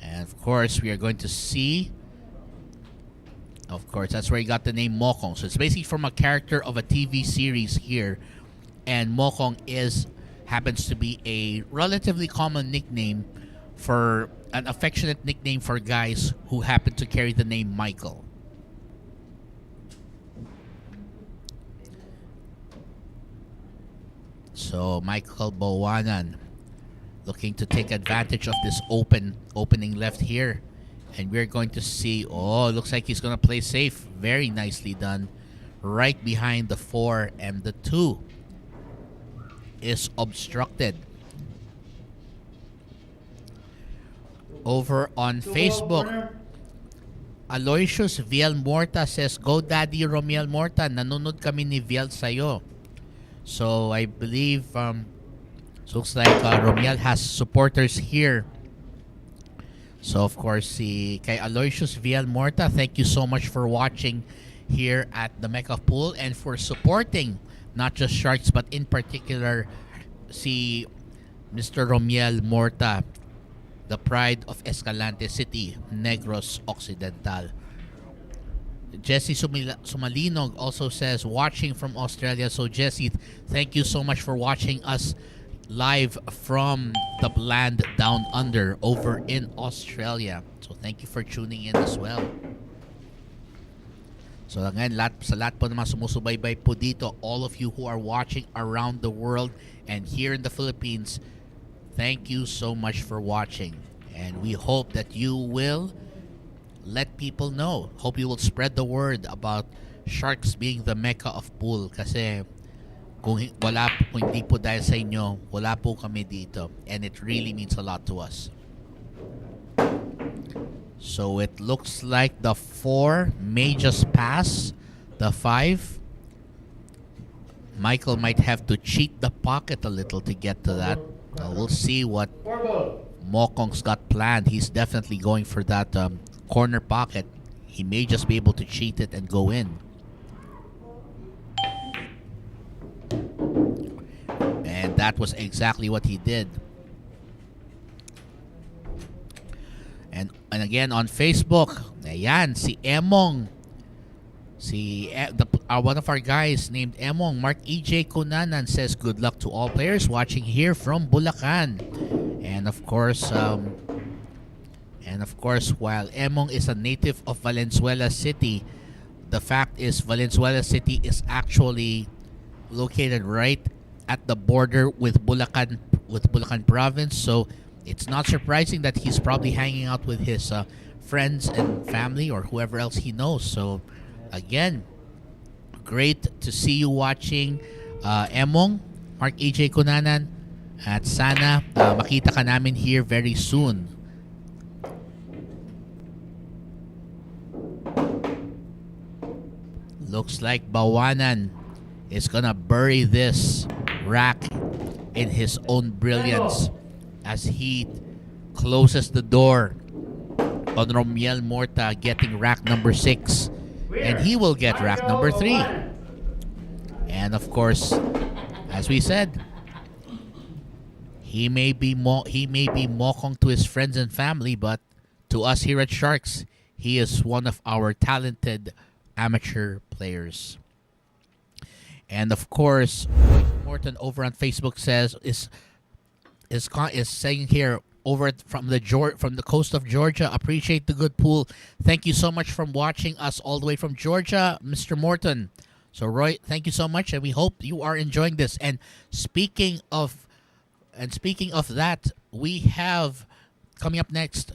And of course, we are going to see, of course, that's where he got the name Mokong. So it's basically from a character of a TV series here. And Mokong happens to be a relatively common nickname, for an affectionate nickname for guys who happen to carry the name Michael. So Michael Baoanan looking to take advantage of this opening left here. And we're going to see, looks like he's going to play safe. Very nicely done. Right behind the 4, and the 2 is obstructed. Over on Facebook, Aloysius Viel Morta says, "Go Daddy Romiel Morta, nanonood kami ni Viel sa'yo." So I believe looks like Romiel has supporters here. So of course, kay Aloysius Viel Morta, thank you so much for watching here at the Mecca Pool and for supporting not just Sharks but in particular Mr. Romiel Morta, the pride of Escalante City, Negros Occidental. Jesse Sumalinog also says, watching from Australia. So Jesse, thank you so much for watching us live from the land down under over in Australia. So thank you for tuning in as well. So ngayon, sa lahat po naman sumusubaybay po dito, all of you who are watching around the world and here in the Philippines, thank you so much for watching. And we hope that you will let people know. Hope you will spread the word about Sharks being the Mecca of pool. Kasi kung hindi po dahil sa inyo, wala po kami dito. And it really means a lot to us. So it looks like the 4 may just pass the 5. Michael might have to cheat the pocket a little to get to that. We'll see what Mokong's got planned. He's definitely going for that corner pocket. He may just be able to cheat it and go in. And that was exactly what he did. And again on Facebook, ayan, si Emong, one of our guys named Emong, Mark E.J. Kunanan says, good luck to all players watching here from Bulacan. And of course, while Emong is a native of Valenzuela City, the fact is Valenzuela City is actually located right at the border with Bulacan province. So it's not surprising that he's probably hanging out with his friends and family or whoever else he knows. So again, great to see you watching, Emong, Mark AJ Kunanan, at sana makita ka namin here very soon. Looks like Baoanan is gonna bury this rack in his own brilliance as he closes the door on Romiel Morta getting rack number 6, and he will get rack number 3. And of course, as we said, he may be Mokong to his friends and family, but to us here at Sharks, He is one of our talented amateur players. And of course, Morton over on Facebook says is saying here over from the coast of Georgia. Appreciate the good pool. Thank you so much for watching us all the way from Georgia, Mr. Morton. So Roy, thank you so much, and we hope you are enjoying this. And speaking of that, we have coming up next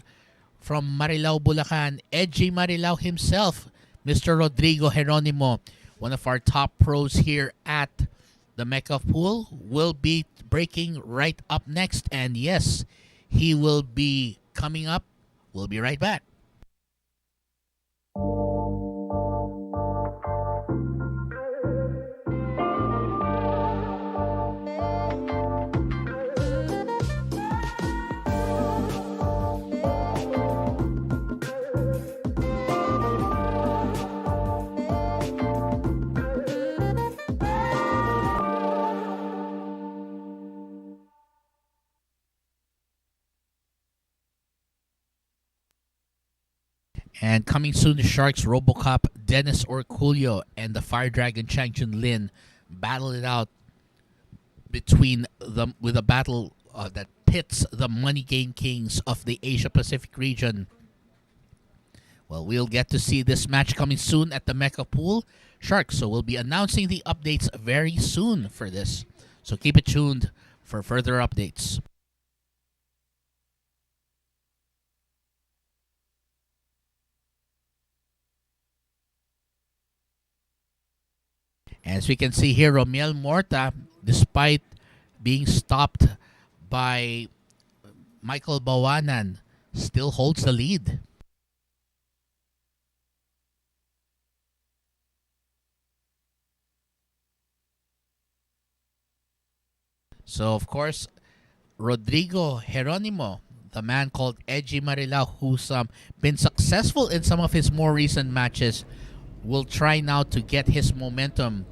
from Marilao, Bulacan, Edgy Marilao himself, Mr. Rodrigo Geronimo, one of our top pros here at the Mecca of Pool, will be breaking right up next. And yes, he will be coming up. We'll be right back. And coming soon, the Sharks, Robocop, Dennis Orculio, and the Fire Dragon Chang Chun Lin battle it out between them with a battle that pits the Money Game Kings of the Asia Pacific region. Well, we'll get to see this match coming soon at the Mecca Pool Sharks. So we'll be announcing the updates very soon for this. So keep it tuned for further updates. As we can see here, Romiel Morta, despite being stopped by Michael Baoanan, still holds the lead. So, of course, Rodrigo Geronimo, the man called Edgy Marilao, who's been successful in some of his more recent matches, will try now to get his momentum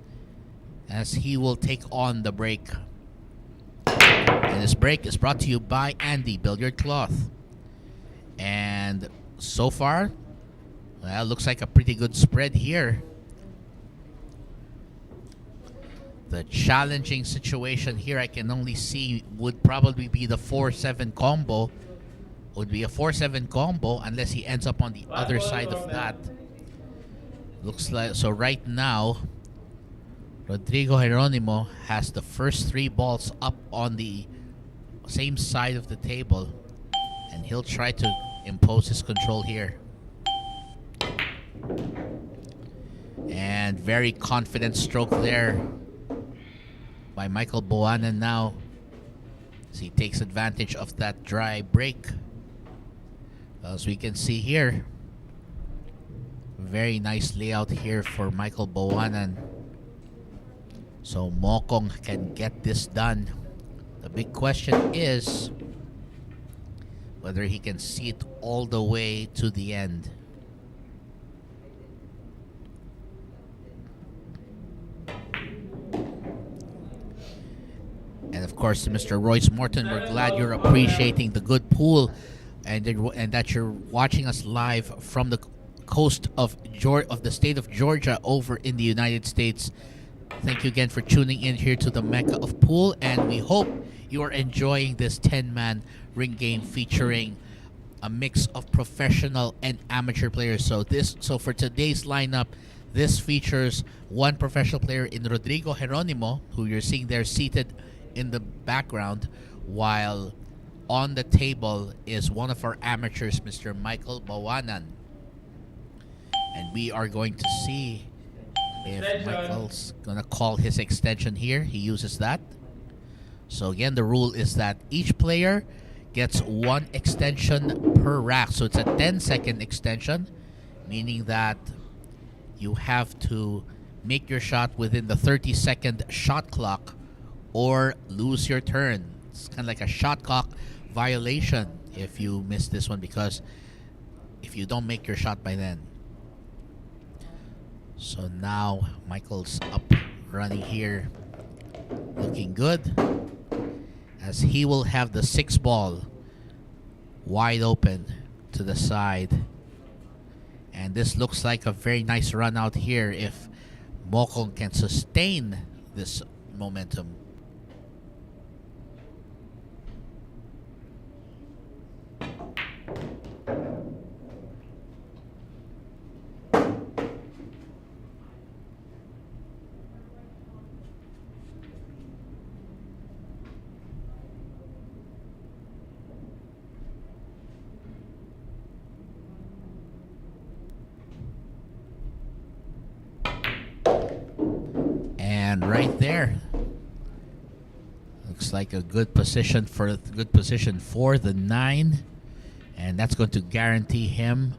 as he will take on the break. And this break is brought to you by Andy Billiard Cloth. And so far, well, looks like a pretty good spread here. The challenging situation here I can only see would probably be the 4-7 combo. Would be a 4-7 combo unless he ends up on the other side of that. Looks like, so right now, Rodrigo Geronimo has the first 3 balls up on the same side of the table, and he'll try to impose his control here. And very confident stroke there by Michael Baoanan now, as he takes advantage of that dry break. As we can see here, very nice layout here for Michael Baoanan. So Mokong can get this done. The big question is whether he can see it all the way to the end. And of course, Mr. Royce Morton, we're glad you're appreciating the good pool and that you're watching us live from the coast of the state of Georgia over in the United States. Thank you again for tuning in here to the Mecca of Pool, and we hope you are enjoying this 10-man ring game featuring a mix of professional and amateur players. So for today's lineup, this features one professional player in Rodrigo Geronimo, who you're seeing there seated in the background, while on the table is one of our amateurs, Mr. Michael Baoanan. And we are going to see if Michael's gonna call his extension here. He uses that. So again, the rule is that each player gets 1 extension per rack. So it's a 10-second extension, meaning that you have to make your shot within the 30-second shot clock or lose your turn. It's kind of like a shot clock violation if you miss this one, because if you don't make your shot by then. So now Michael's up running here, looking good, as he will have the 6 ball wide open to the side. And this looks like a very nice run out here if Mokong can sustain this momentum. And right there, looks like a good position for the 9, and that's going to guarantee him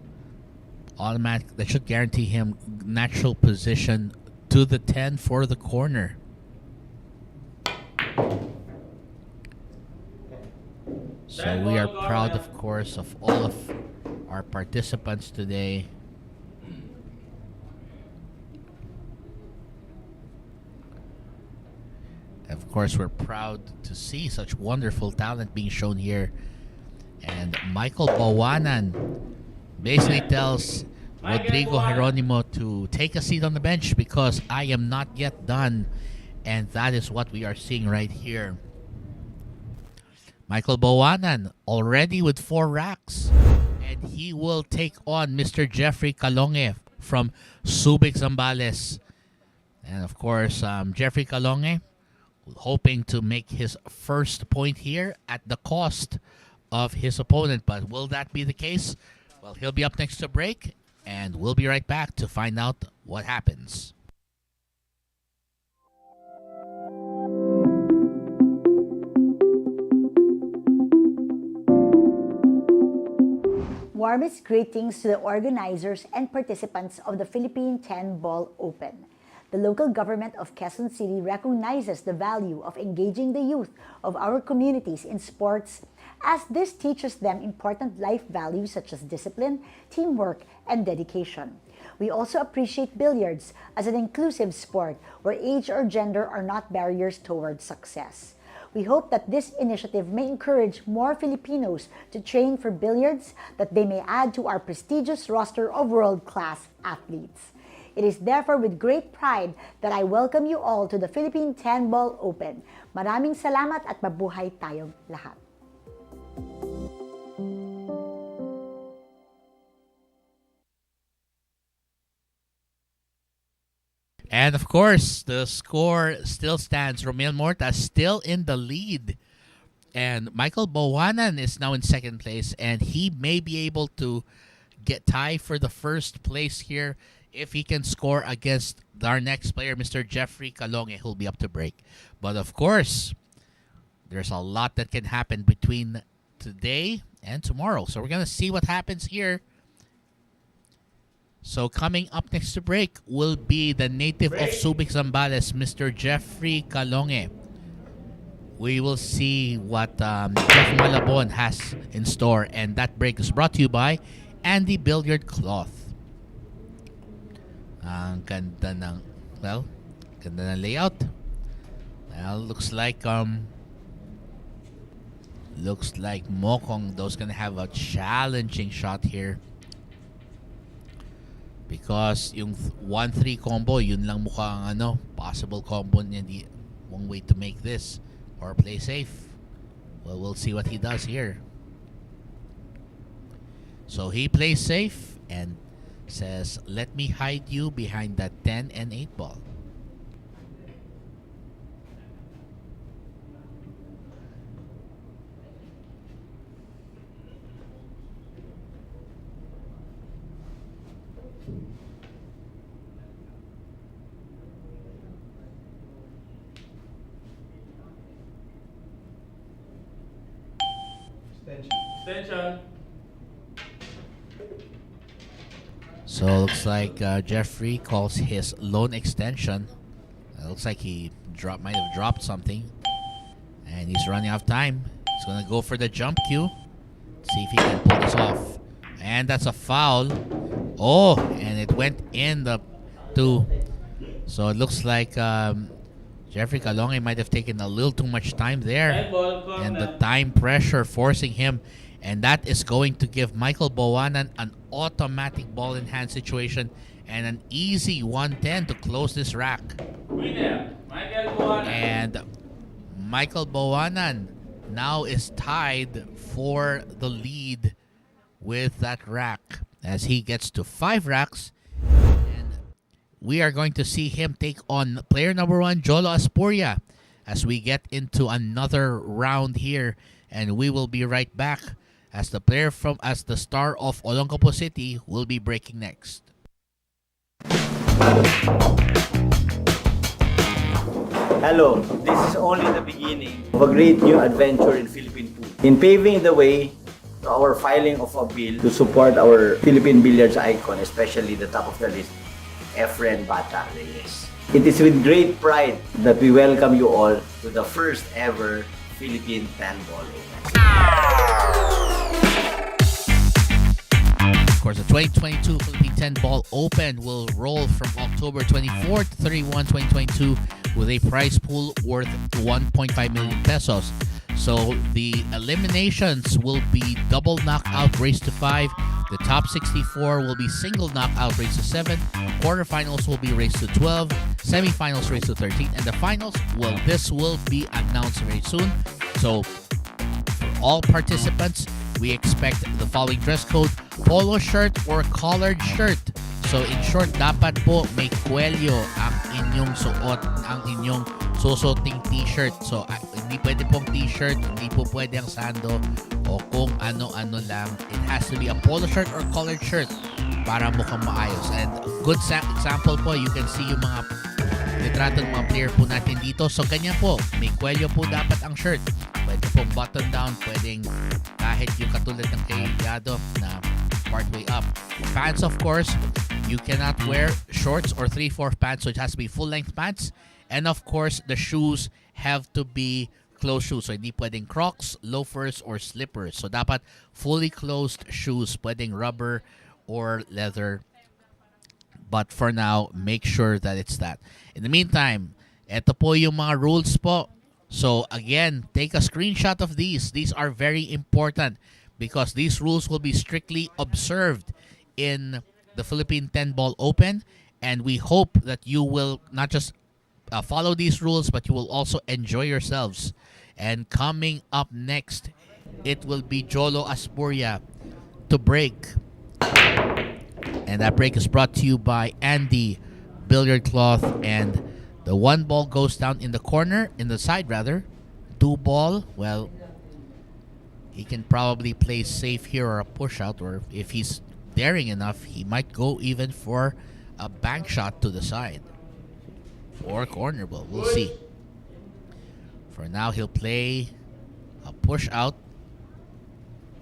automatic. That should guarantee him natural position to the 10 for the corner. So we are proud, of course, of all of our participants today. Of course, we're proud to see such wonderful talent being shown here. And Michael Baoanan basically tells Rodrigo Geronimo to take a seat on the bench because I am not yet done. And that is what we are seeing right here. Michael Baoanan already with 4 racks. And he will take on Mr. Jeffrey Calonge from Subic, Zambales. And of course, Jeffrey Calonge hoping to make his first point here at the cost of his opponent. But will that be the case? Well, he'll be up next to break, and we'll be right back to find out what happens. Warmest greetings to the organizers and participants of the Philippine 10 Ball Open. The local government of Quezon City recognizes the value of engaging the youth of our communities in sports, as this teaches them important life values such as discipline, teamwork, and dedication. We also appreciate billiards as an inclusive sport where age or gender are not barriers towards success. We hope that this initiative may encourage more Filipinos to train for billiards, that they may add to our prestigious roster of world-class athletes. It is therefore with great pride that I welcome you all to the Philippine 10 Ball Open. Maraming salamat at mabuhay tayong lahat. And of course, the score still stands. Romiel Morta still in the lead. And Michael Baoanan is now in second place. And he may be able to get tie for the first place here if he can score against our next player, Mr. Jeffrey Calonge, who'll be up to break. But of course, there's a lot that can happen between today and tomorrow. So we're going to see what happens here. So coming up next to break will be the native of Subic, Zambales, Mr. Jeffrey Calonge. We will see what Jeff Malabon has in store. And that break is brought to you by Andy Billiard Cloth. Ang ganda ng, well, ganda ng layout. Well, looks like Mokong though's gonna have a challenging shot here. Because yung 1-3 combo, yun lang mukhang possible combo niya, one way to make this or play safe. Well, we'll see what he does here. So he plays safe and says, let me hide you behind that 10 and 8 ball. Extension. So looks like Jeffrey calls his lone extension. Looks like he might have dropped something. And he's running out of time. He's going to go for the jump cue. See if he can pull this off. And that's a foul. Oh, and it went in the 2. So it looks like Jeffrey Calonge might have taken a little too much time there. And the time pressure forcing him. And that is going to give Michael Baoanan an automatic ball in hand situation and an easy 110 to close this rack. And Michael Baoanan now is tied for the lead with that rack as he gets to 5 racks. And we are going to see him take on player number 1, Jolo Aspuria, as we get into another round here. And we will be right back as the star of Olongapo City will be breaking next. Hello, this is only the beginning of a great new adventure in Philippine food. In paving the way to our filing of a bill to support our Philippine billiards icon, especially the top of the list, Efren Bata Reyes. It is with great pride that we welcome you all to the first ever Philippine 10-ball Open. Of course, the 2022 Philippine 10-ball Open will roll from October 24 to 31, 2022 with a prize pool worth 1.5 million pesos. So the eliminations will be double knockout race to 5. The top 64 will be single knockout race to 7. Quarterfinals will be race to 12. Semifinals race to 13. And the finals, well, this will be announced very soon. So for all participants, we expect the following dress code: polo shirt or collared shirt. So in short, dapat po may kwelyo ang inyong suot, ang inyong susuting t-shirt. So hindi pwede pong t-shirt, hindi po pwede ang sando o kung ano-ano lang. It has to be a polo shirt or collared shirt para mukhang maayos. And a good example po, you can see yung mga litrato ng mga player po natin dito. So ganyan po, may kwelyo po dapat ang shirt. Pwede pong button down, pwedeng kahit yung katulad ng kay Yado na partway up. Pants, of course, you cannot wear shorts or 3/4 pants, so it has to be full-length pants. And of course, the shoes have to be closed shoes. So hindi pwedeng Crocs, loafers, or slippers. So dapat fully closed shoes, pwedeng rubber or leather. But for now, make sure that it's that. In the meantime, eto po yung mga rules po. So again, take a screenshot of these. These are very important because these rules will be strictly observed in the Philippine 10-ball Open. And we hope that you will not just follow these rules, but you will also enjoy yourselves. And coming up next, it will be Jolo Aspuria to break. And that break is brought to you by Andy Billiard Cloth. And the 1 ball goes down in the corner, in the side rather. 2 ball, well, he can probably play safe here or a push out, or if he's daring enough, he might go even for a bank shot to the side or corner ball. We'll see. For now, he'll play a push out.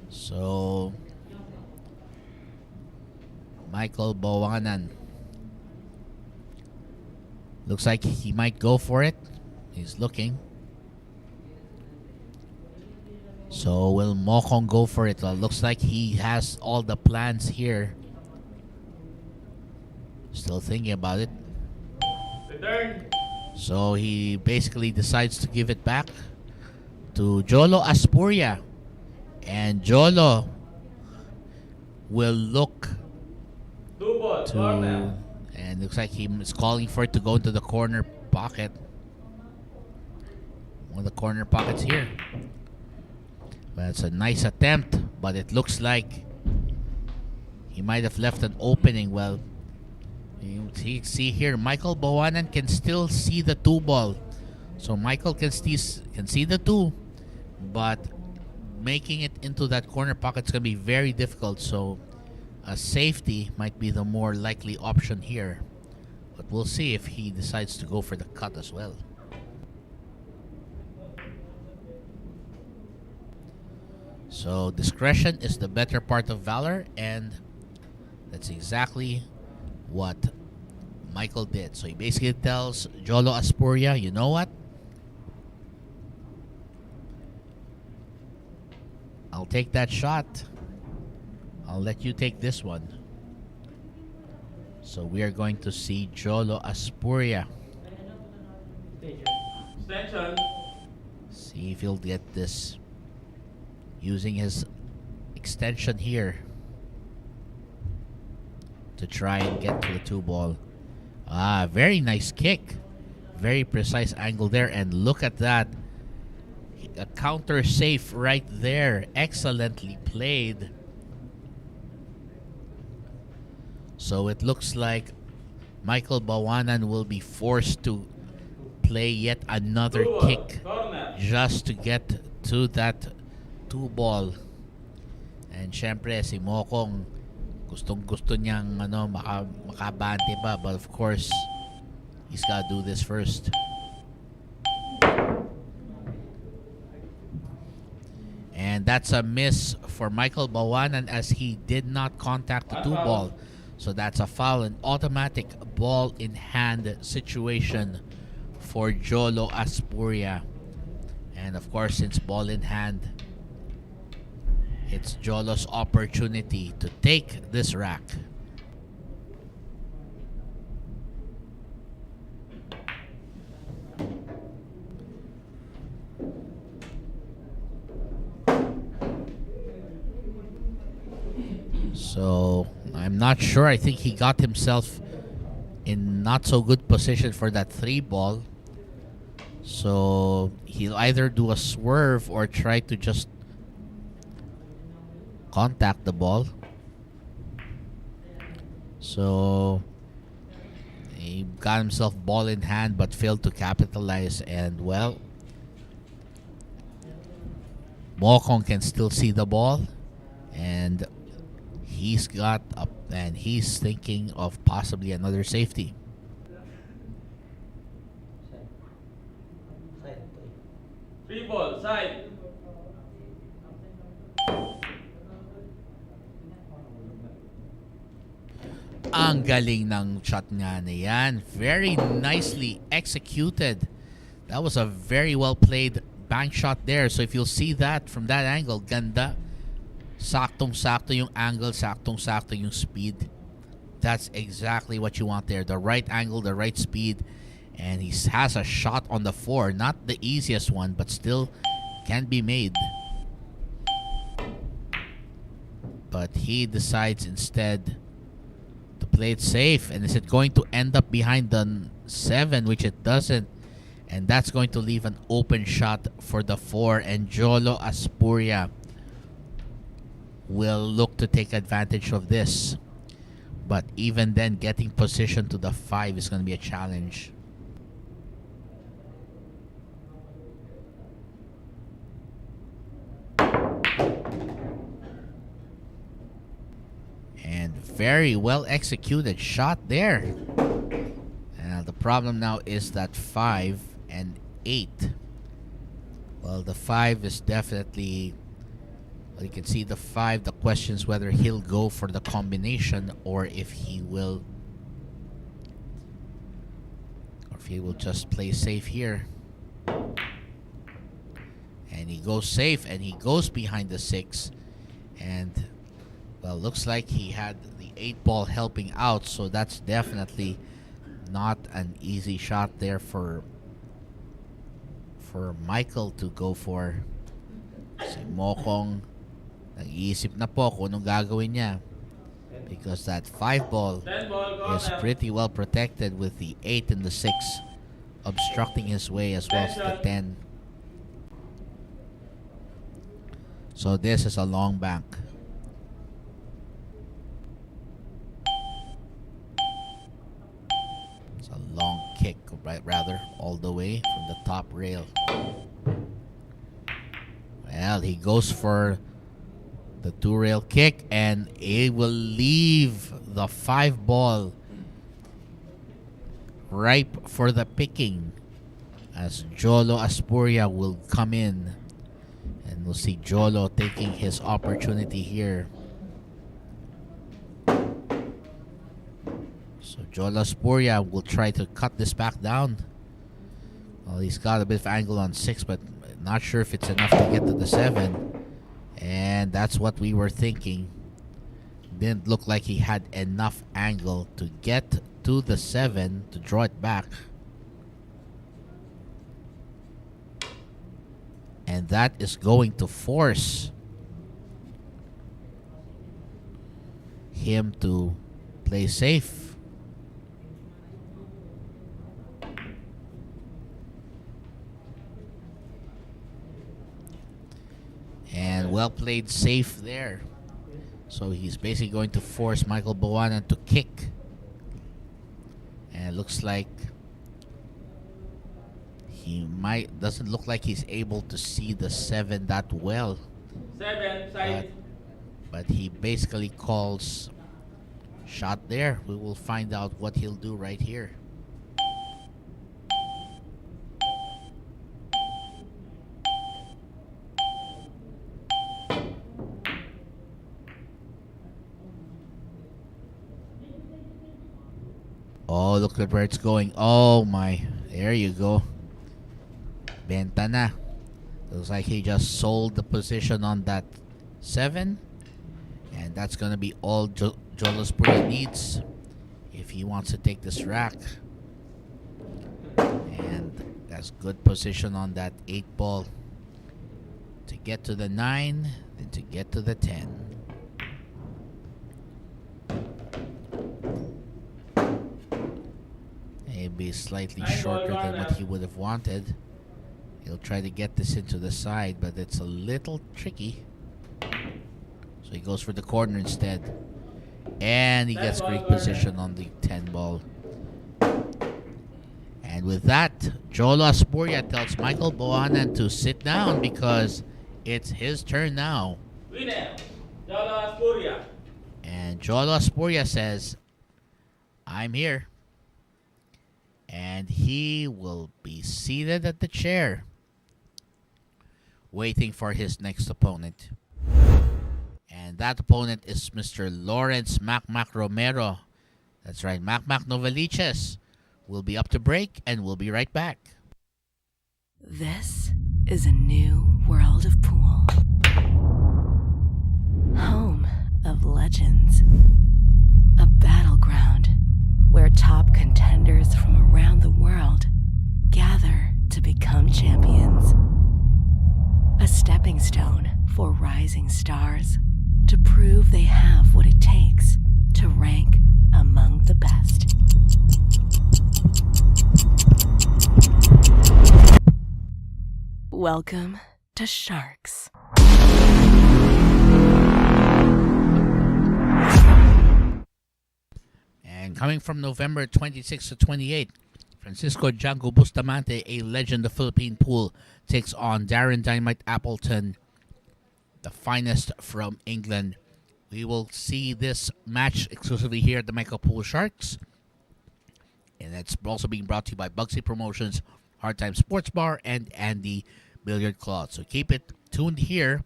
So Michael Baoanan looks like he might go for it. He's looking. So will Mokong go for it? Well, looks like he has all the plans here. Still thinking about it. So he basically decides to give it back to Jolo Aspuria. And Jolo will look to... And looks like he is calling for it to go into the corner pocket. One of the corner pockets here. Well, it's a nice attempt, but it looks like he might have left an opening. Well, you see here, Michael Baoanan can still see the 2 ball. So Michael can see the 2, but making it into that corner pocket is going to be very difficult. So a safety might be the more likely option here. But we'll see if he decides to go for the cut as well. So discretion is the better part of valor, and that's exactly what Michael did. So he basically tells Jolo Aspuria, you know what? I'll take that shot. I'll let you take this one. So we are going to see Jolo Aspuria. See if he'll get this using his extension here to try and get to the 2-ball. Very nice kick. Very precise angle there. And look at that. A counter safe right there. Excellently played. So it looks like Michael Baoanan will be forced to play yet another kick just to get to that 2-ball. And syempre si Mokong gustong-gusto niyang makabante pa, but of course he's got to do this first. And that's a miss for Michael Baoanan as he did not contact the 2-ball. So that's a foul, an automatic ball in hand situation for Jolo Aspuria. And of course, since ball in hand, it's Jolo's opportunity to take this rack. So I'm not sure. I think he got himself in not so good position for that 3-ball. So he'll either do a swerve or try to just contact the ball. So he got himself ball in hand but failed to capitalize. And well, Mokong can still see the ball, and he's got up and he's thinking of possibly another safety. Three ball, side. Ang galing ng shot nga na yan. Very nicely executed. That was a very well played bank shot there. So if you'll see that from that angle, ganda. Saktong-sakto yung angle, saktong-sakto yung speed. That's exactly what you want there. The right angle, the right speed. And he has a shot on the 4. Not the easiest one, but still can be made. But he decides instead to play it safe. And is it going to end up behind the 7, which it doesn't? And that's going to leave an open shot for the 4. And Jolo Aspuria will look to take advantage of this. But even then, getting position to the 5 is going to be a challenge. And very well executed shot there. And the problem now is that 5 and 8. Well, the 5 is definitely... Well, you can see the 5. The question is whether he'll go for the combination or if he will just play safe here. And he goes safe and he goes behind the 6. And well, looks like he had the 8-ball helping out, so that's definitely not an easy shot there for Michael to go for. Si Mokong nag-iisip na po kung anong gagawin niya, because that 5-ball is pretty well protected with the 8 and the 6 obstructing his way, as well as the 10. So this is a long bank. It's a long kick, right? Rather, all the way from the top rail. Well, he goes for the 2-rail kick, and it will leave the 5-ball ripe for the picking, as Jolo Aspuria will come in, and we'll see Jolo taking his opportunity here. So Jolo Aspuria will try to cut this back down. Well, he's got a bit of angle on 6, but not sure if it's enough to get to the 7. And that's what we were thinking. Didn't look like he had enough angle to get to the 7 to draw it back. And that is going to force him to play safe. And well played safe there. So he's basically going to force Michael Baoanan to kick. And it looks like doesn't look like he's able to see the 7 that well. 7, side. But he basically calls shot there. We will find out what he'll do right here. Oh, look at where it's going. Oh my. There you go. Benta na. Looks like he just sold the position on that 7. And that's going to be all Jolo's Aspuria needs if he wants to take this rack. And that's good position on that 8 ball. To get to the 9, then to get to the 10. Maybe slightly shorter than what he would have wanted. He'll try to get this into the side, but it's a little tricky. So he goes for the corner instead. And he gets great position on the 10 ball. And with that, Jolo Aspuria tells Michael Baoanan to sit down because it's his turn now. Winner, Jolo Aspuria. And Jolo Aspuria says, I'm here. And he will be seated at the chair, waiting for his next opponent. And that opponent is Mr. Lawrence Mac Romero. That's right, Mac Novaliches will be up to break, and we'll be right back. This is a new world of pool. Home of legends. A battleground where top contenders from around the world gather to become champions. A stepping stone for rising stars to prove they have what it takes to rank among the best. Welcome to Sharks. And coming from November 26 to 28, Francisco Django Bustamante, a legend of Philippine pool, takes on Darren Dynamite Appleton, the finest from England. We will see this match exclusively here at the Michael Pool Sharks. And it's also being brought to you by Bugsy Promotions, Hard Time Sports Bar, and Andy Billiard Club. So keep it tuned here.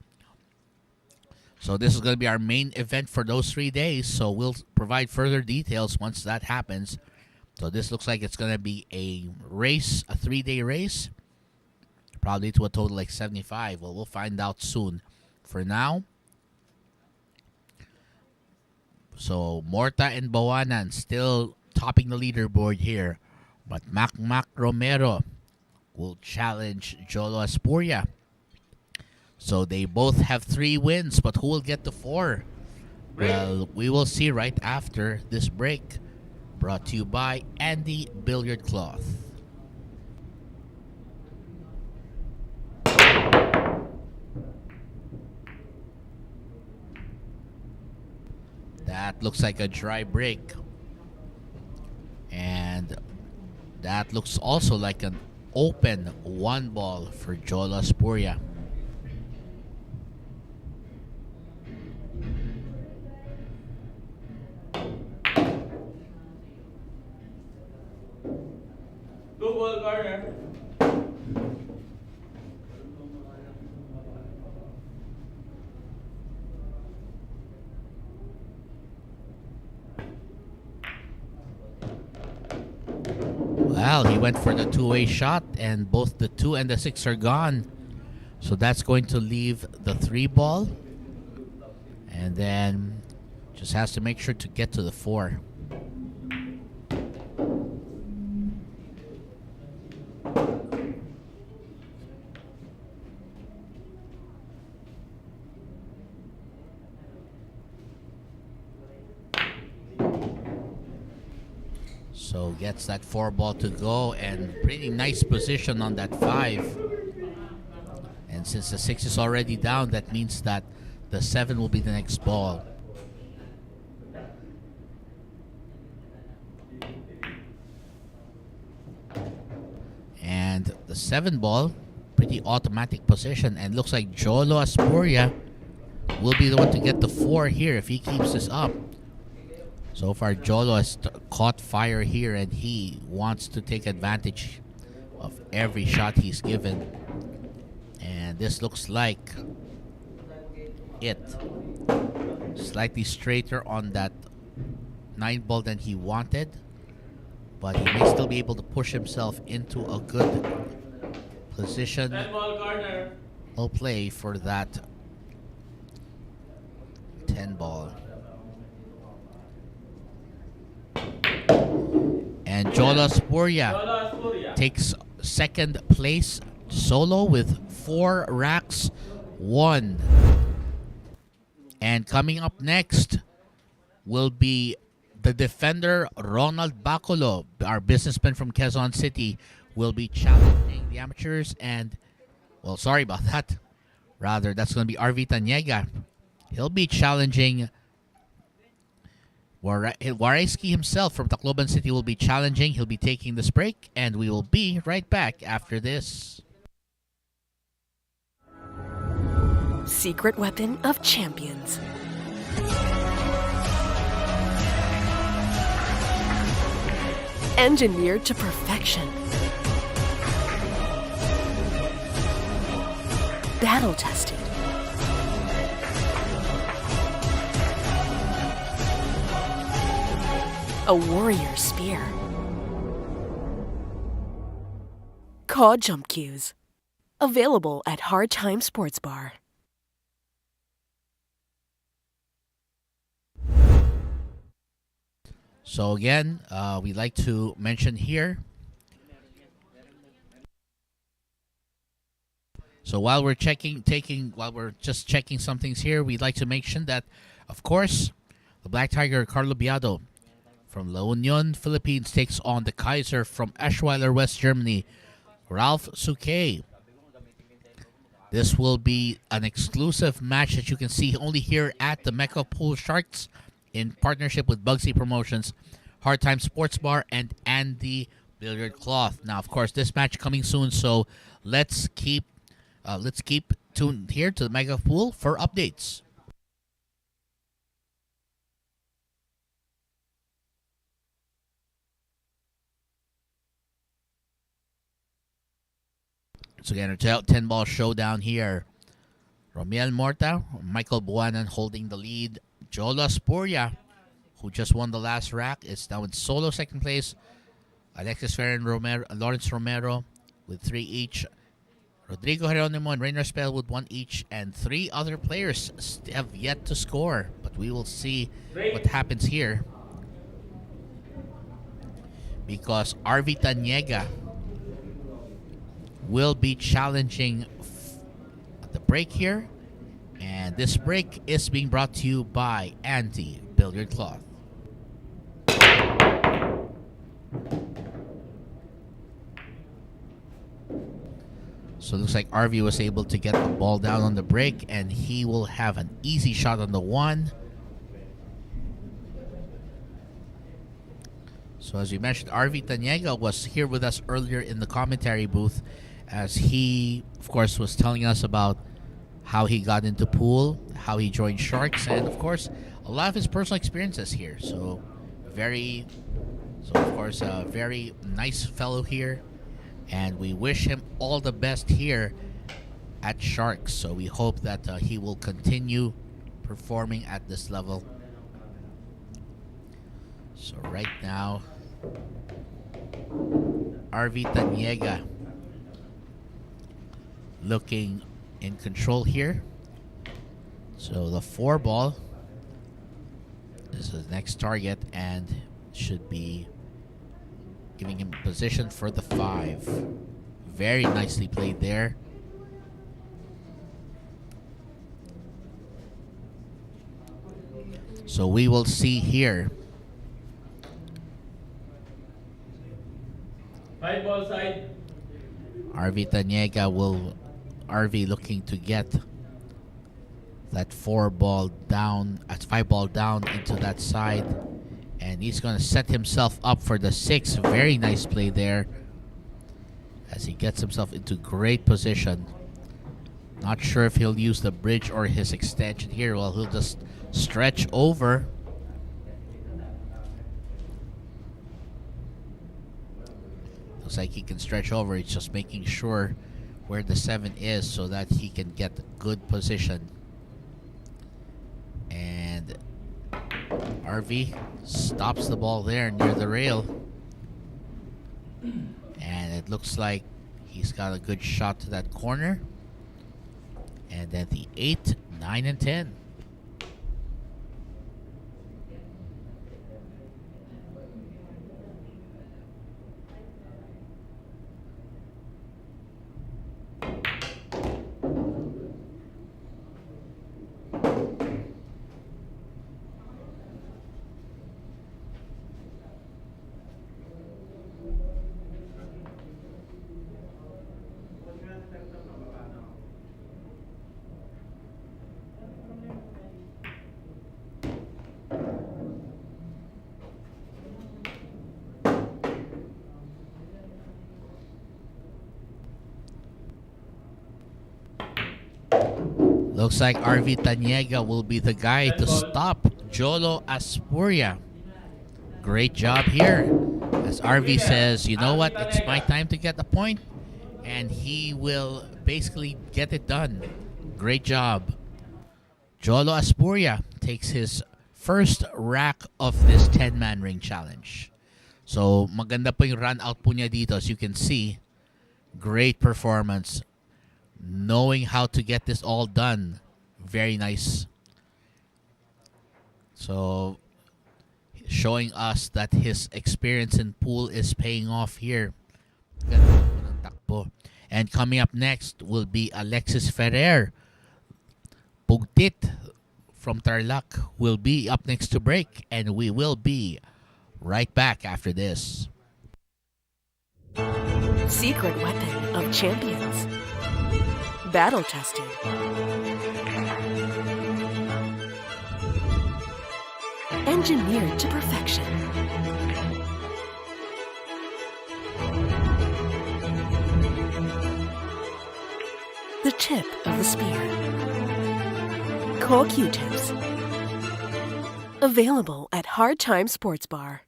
So this is going to be our main event for those 3 days. So we'll provide further details once that happens. So this looks like it's going to be a race, a 3-day race. Probably to a total like 75. Well, we'll find out soon. For now, so Morta and Baoanan still topping the leaderboard here. But Mac Romero will challenge Jolo Aspuria. So they both have 3 wins, but who will get the 4? Well, we will see right after this break. Brought to you by Andy Billiard Cloth. That looks like a dry break. And that looks also like an open 1 ball for Jolo Aspuria. Double corner. Well, he went for the 2-way shot, and both the 2 and the 6 are gone. So that's going to leave the 3 ball. And then just has to make sure to get to the 4. So gets that 4 ball to go, and pretty nice position on that 5. And since the 6 is already down, that means that the 7 will be the next ball. And the 7 ball, pretty automatic position, and looks like Jolo Aspuria will be the one to get the 4 here if he keeps this up. So far, Jolo has caught fire here, and he wants to take advantage of every shot he's given. And this looks like it. Slightly straighter on that 9 ball than he wanted, but he may still be able to push himself into a good position. 10 ball corner. Will play for that 10 ball. And Jolo Aspuria Jolo Aspuria. takes second place solo with 4 racks won. And coming up next will be the defender Ronald Bacolod, our businessman from Quezon City, will be challenging the amateurs. And, well, sorry about that. Rather, that's going to be Arvi Tañega. He'll be challenging Warayskie himself from Tacloban City will be challenging. He'll be taking this break, and we will be right back after this. Secret weapon of champions. Engineered to perfection. Battle tested. A warrior spear. Caw Jump Cues. Available at Hard Time Sports Bar. So again, we'd like to mention here. So while we're just checking some things here, we'd like to mention that, of course, the Black Tiger Carlo Biado from La Union, Philippines takes on the Kaiser from Eschweiler, West Germany, Ralph Suke. This will be an exclusive match that you can see only here at the Mecca Pool Sharks in partnership with Bugsy Promotions, Hard Time Sports Bar, and Andy Billiard Cloth. Now, of course, this match coming soon, so let's keep tuned here to the Mega Pool for updates. So again, a 10-ball showdown here. Romiel Morta, Michael Baoanan holding the lead. Jolo Aspuria, who just won the last rack, is now in solo second place. Alexis, Ferrer, and Lawrence Romero with 3 each. Rodrigo Geronimo and Rayner Spell with 1 each. And 3 other players have yet to score. But we will see what happens here. Because Arvi Tañega will be challenging the break here. And this break is being brought to you by Andy Billiard Cloth. So it looks like Arvi was able to get the ball down on the break, and he will have an easy shot on the 1. So as we mentioned, Arvi Tañega was here with us earlier in the commentary booth, as he, of course, was telling us about how he got into pool, how he joined Sharks, and of course, a lot of his personal experiences here. So of course, a very nice fellow here, and we wish him all the best here at Sharks. So we hope that he will continue performing at this level. So right now, Arvi Tañega looking in control here. So the 4 ball is the next target and should be giving him position for the 5. Very nicely played there. So we will see here Arvi Tañega will Arvi looking to get that 5 ball down into that side, and he's going to set himself up for the 6. Very nice play there as he gets himself into great position. Not sure if he'll use the bridge or his extension here. Well, he'll just stretch over. Looks like he can stretch over. He's just making sure where the 7 is so that he can get good position. And Arvi stops the ball there near the rail. And it looks like he's got a good shot to that corner. And then the 8, 9, and 10. Looks like Arvi Tañega will be the guy to stop Jolo Aspuria. Great job here. As Arvi says, you know what, it's my time to get the point. And he will basically get it done. Great job. Jolo Aspuria takes his first rack of this 10-man ring challenge. So maganda po yung run out po niya dito. As you can see, great performance. Knowing how to get this all done. Very nice. So, showing us that his experience in pool is paying off here. And coming up next will be Alexis Ferrer. Pugtit from Tarlac will be up next to break. And we will be right back after this. Secret weapon of champions. Battle tested. Engineered to perfection. The tip of the spear. Cool Q-tips. Available at Hard Time Sports Bar.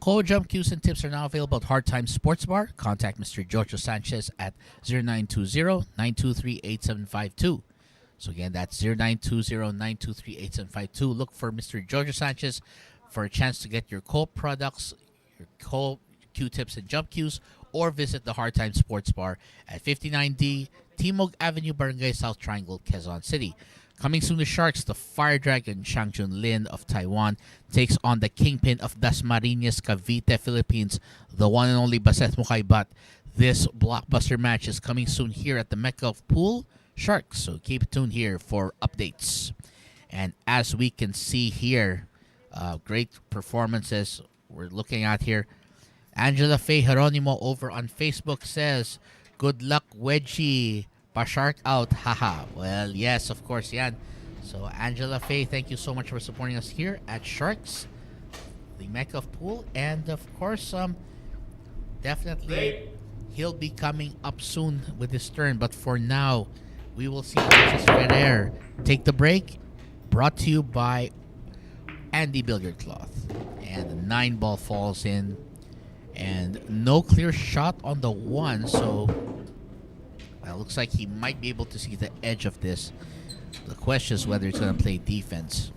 Cold jump cues and tips are now available at Hard Time Sports Bar. Contact Mr. Giorgio Sanchez at 0920-923-8752. So again, that's 0920-923-8752. Look for Mr. Giorgio Sanchez for a chance to get your Cold products, your Cold Q-tips and jump cues, or visit the Hard Time Sports Bar at 59D Timog Avenue, Barangay South Triangle, Quezon City. Coming soon to Sharks, the Fire Dragon Chang Jun Lin of Taiwan takes on the Kingpin of Dasmariñas, Cavite, Philippines, the one and only Baset Mukaybat. This blockbuster match is coming soon here at the Mecca of Pool, Sharks. So keep tuned here for updates. And as we can see here, great performances we're looking at here. Angela Faye Geronimo over on Facebook says, good luck, Wedgie. Pa-shark out, haha. Well, yes, of course, yan. So, Angela Faye, thank you so much for supporting us here at Sharks, the Mecca of Pool. And, of course, definitely he'll be coming up soon with his turn. But for now, we will see Alexis Ferrer take the break. Brought to you by Andy Billiard Cloth. And the 9 ball falls in. And no clear shot on the 1, so looks like he might be able to see the edge of this. The question is whether he's going to play defense.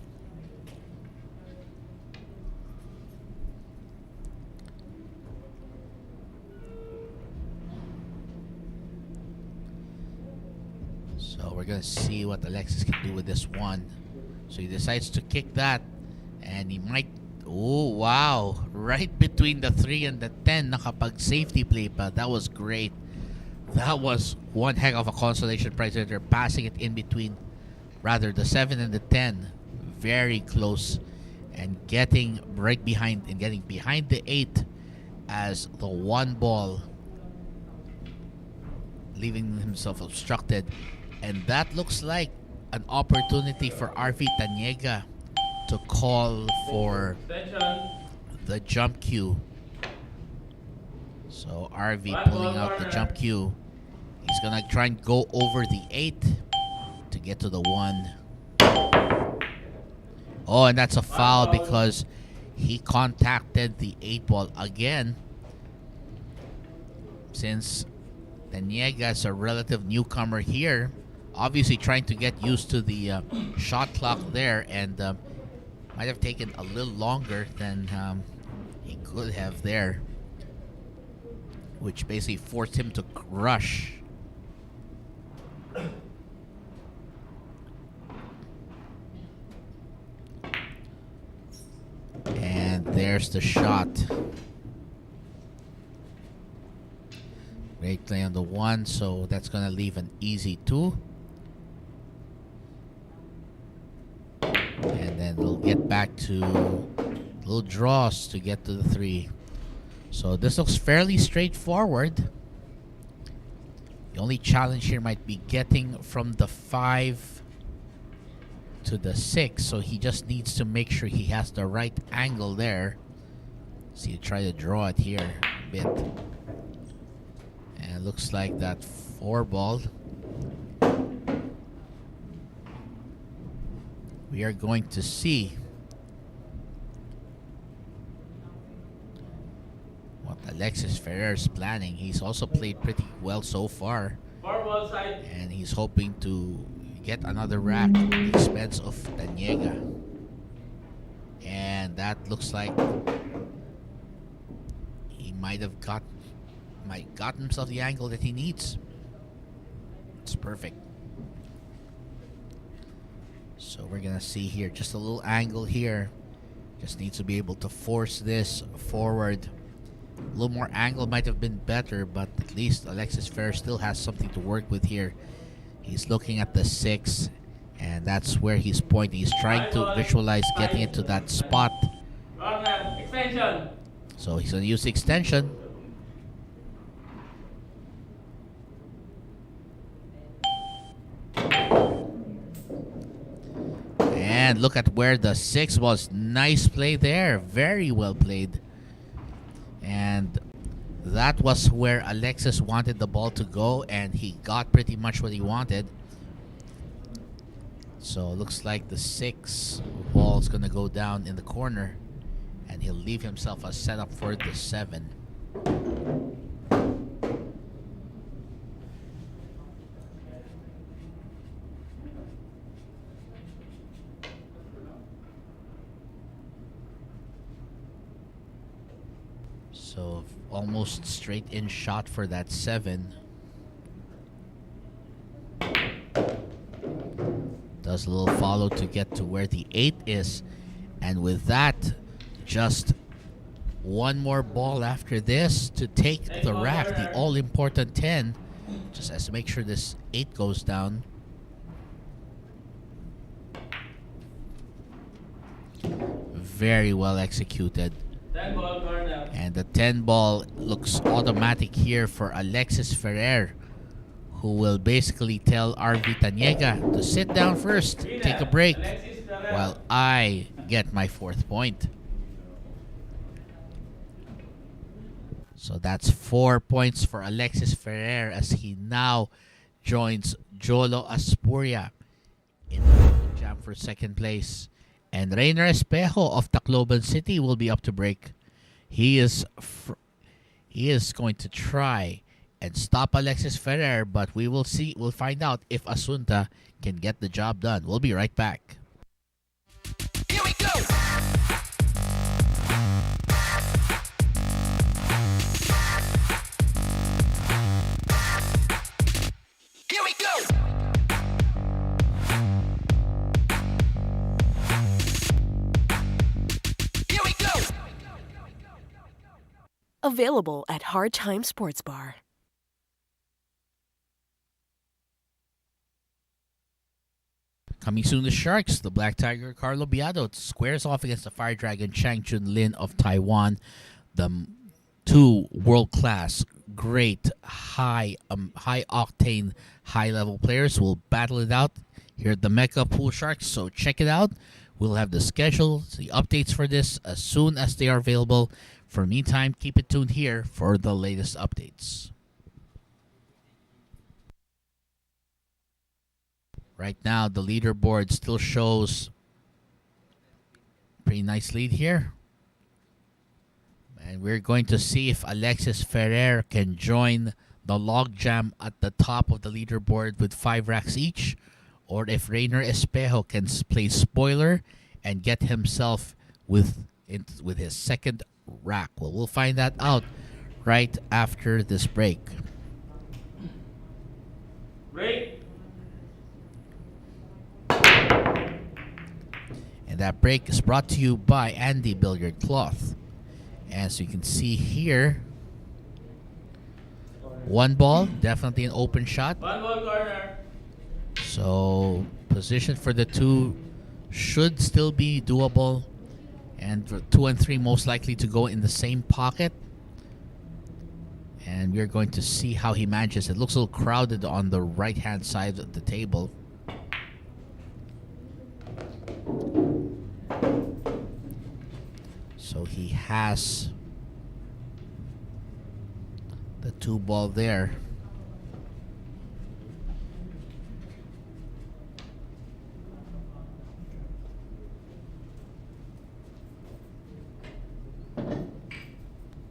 So we're going to see what Alexis can do with this one. So he decides to kick that, and he might... Oh, wow. Right between the 3 and the 10, nakapag safety play pa. That was great. That was one heck of a consolation prize. They're passing it in between, rather, the 7 and the 10. Very close. And getting right behind, and getting behind the 8 as the 1 ball leaving himself obstructed. And that looks like an opportunity for Arvi Tañega to call for Extension. the jump cue. So Arvi pulling out the jump cue. He's gonna try and go over the 8 to get to the 1. Oh, and that's a foul because he contacted the 8 ball again. Since Tañega is a relative newcomer here, obviously trying to get used to the shot clock there, and might have taken a little longer than he could have there, which basically forced him to rush. And there's the shot. Great play on the 1, so that's going to leave an easy 2. And then we'll get back to little draws to get to the 3. So this looks fairly straightforward. The only challenge here might be getting from the 5 to the 6. So he just needs to make sure he has the right angle there. So you try to draw it here a bit. And it looks like that 4 ball. We are going to see what Alexis Ferrer is planning. He's also played pretty well so far. 4 ball side. And he's hoping to get another rack at the expense of Tañega. And that looks like he might got himself the angle that he needs. It's perfect. So we're gonna see here just a little angle here. Just needs to be able to force this forward. A little more angle might have been better, but at least Alexis Ferrer still has something to work with here. He's looking at the 6, and that's where he's pointing. He's trying to visualize getting it to that spot. Corner. Extension. So he's gonna use the extension. And look at where the 6 was. Nice play there. Very well played. And that was where Alexis wanted the ball to go, and he got pretty much what he wanted. So it looks like the 6 ball is going to go down in the corner, and he'll leave himself a setup for the 7. So almost straight in shot for that 7. Does a little follow to get to where the 8 is. And with that, just one more ball after this to take the rack, the all-important 10. Just has to make sure this 8 goes down. Very well executed. 10 ball corner. And the 10 ball looks automatic here for Alexis Ferrer, who will basically tell Arvi Tañega to sit down first, take a break, while I get my 4th point. So that's 4 points for Alexis Ferrer as he now joins Jolo Aspuria in the jam for 2nd place. And Rayner Espejo of Tacloban City will be up to break. He is going to try and stop Alexis Ferrer, but we will see. We'll find out if Asunta can get the job done. We'll be right back. Here we go. Here we go. Here we go. Available at Hard Time Sports Bar. Coming soon, the Sharks. The Black Tiger Carlo Biado squares off against the Fire Dragon Chang Chun Lin of Taiwan. The 2 world-class great high octane, high level players will battle it out here at the Mecca Pool Sharks. So check it out. We'll have the schedule, the updates for this as soon as they are available. For the meantime, keep it tuned here for the latest updates. Right now, the leaderboard still shows pretty nice lead here. And we're going to see if Alexis Ferrer can join the logjam at the top of the leaderboard with 5 racks each, or if Rayner Espejo can play spoiler and get himself with his second rack. Well, we'll find that out right after this break. Break. And that break is brought to you by Andy Billiard Cloth. As you can see here, 1 ball, definitely an open shot. 1 ball corner. So position for the 2 should still be doable, and for 2 and 3 most likely to go in the same pocket. And we're going to see how he manages. It looks a little crowded on the right hand side of the table. So he has the 2 ball there.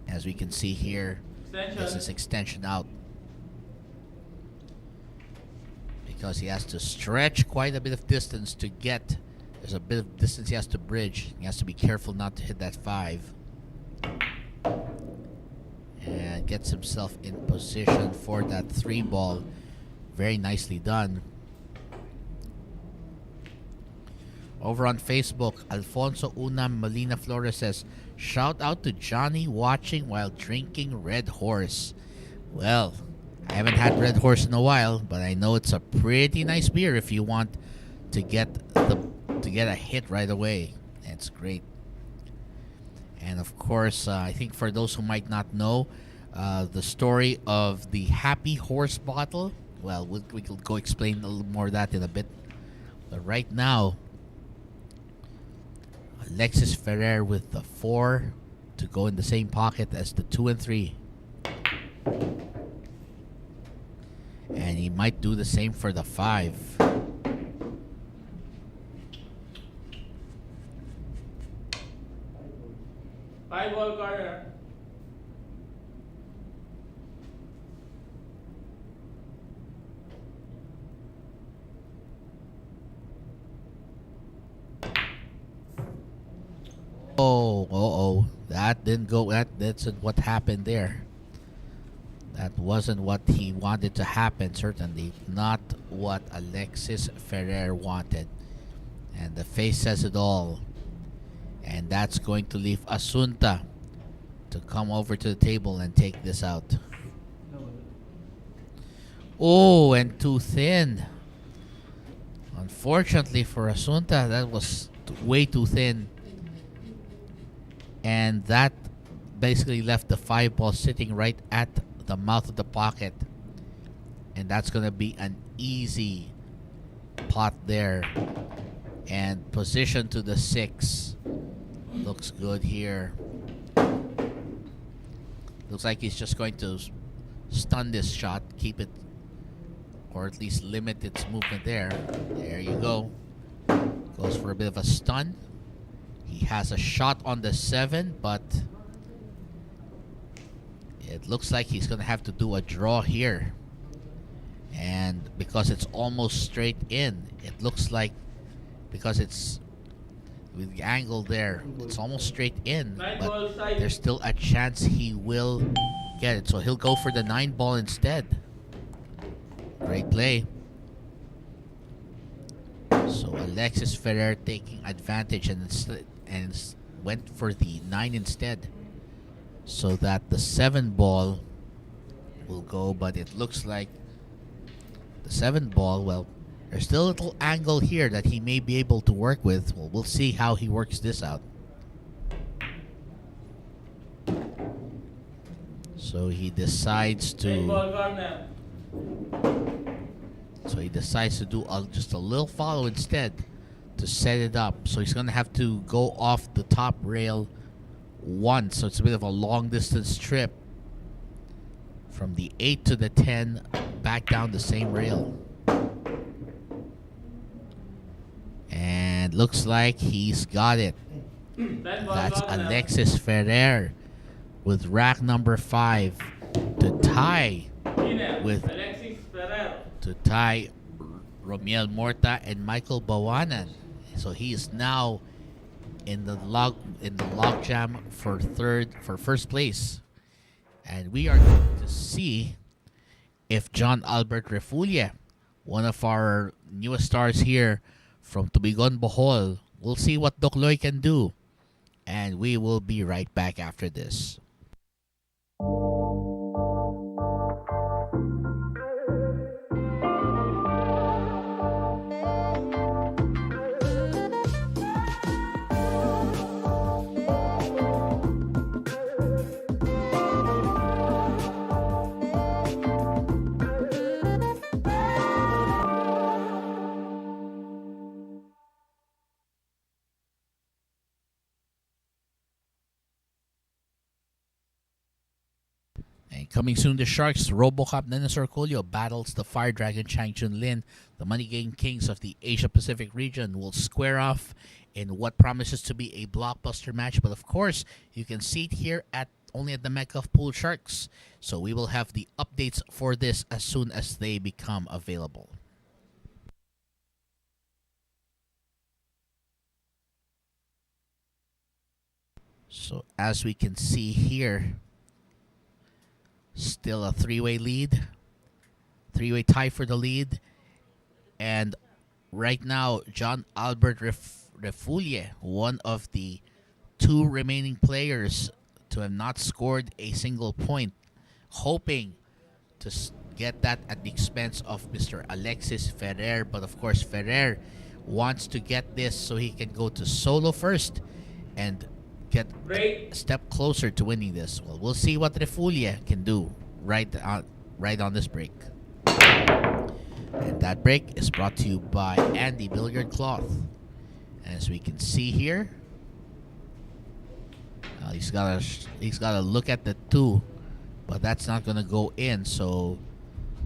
As we can see here, this is extension out. Because he has to stretch quite a bit of distance to get. There's a bit of distance he has to bridge. He has to be careful not to hit that 5. And gets himself in position for that 3 ball. Very nicely done. Over on Facebook, Alfonso Una Molina Flores says, shout out to Johnny watching while drinking Red Horse. Well, I haven't had Red Horse in a while, but I know it's a pretty nice beer if you want to get a hit right away. It's great. And of course, I think for those who might not know, the story of the Happy Horse bottle, well, we can go explain a little more of that in a bit. But right now, Alexis Ferrer with the 4 to go in the same pocket as the 2 and 3. And he might do the same for the 5. 5 ball corner. Oh, that didn't go. That's what happened there. That wasn't what he wanted to happen, certainly. Not what Alexis Ferrer wanted. And the face says it all. And that's going to leave Asunta to come over to the table and take this out. Oh, and too thin. Unfortunately for Asunta, that was way too thin. And that basically left the 5 ball sitting right at the mouth of the pocket. And that's going to be an easy pot there. And position to the 6. Looks good here. Looks like he's just going to stun this shot. Keep it, or at least limit its movement there. There you go. Goes for a bit of a stun. He has a shot on the 7, but it looks like he's going to have to do a draw here. And because it's almost straight in, it looks like, because it's with the angle there, it's almost straight in, but there's still a chance he will get it. So he'll go for the 9 ball instead. Great play. So Alexis Ferrer taking advantage and went for the 9 instead, so that the 7 ball will go. But it looks like the 7 ball, well, there's still a little angle here that he may be able to work with. Well, we'll see how he works this out. So he decides 8 to. ball corner. So he decides to do just a little follow instead to set it up. So he's gonna have to go off the top rail once. So it's a bit of a long distance trip from the 8 to the 10 back down the same rail. And looks like he's got it. 10 ball That's corner. Alexis Ferrer with rack number 5 to tie Winner, with- Alexis Ferrer. Romiel Morta and Michael Baoanan. So he is now in the logjam for first place. And we are going to see if John Albert Refulia, one of our newest stars here from Tubigon, Bohol, we'll see what Dokloy can do. And we will be right back after this. And coming soon, the Sharks, RoboCop Nenosor Colio battles the Fire Dragon Chang Chun Lin. The Money Game Kings of the Asia Pacific region will square off in what promises to be a blockbuster match. But of course, you can see it here only at the Mecca of Pool Sharks. So we will have the updates for this as soon as they become available. So as we can see here, still a three-way tie for the lead. And right now, John Albert Refulia, one of the 2 remaining players to have not scored a single point, hoping to get that at the expense of Mr. Alexis Ferrer. But of course, Ferrer wants to get this so he can go to solo first and get a step closer to winning this. Well, we'll see what Refulia can do right on this break. And that break is brought to you by Andy Billiard Cloth. As we can see here, he's got to look at the 2, but that's not going to go in. So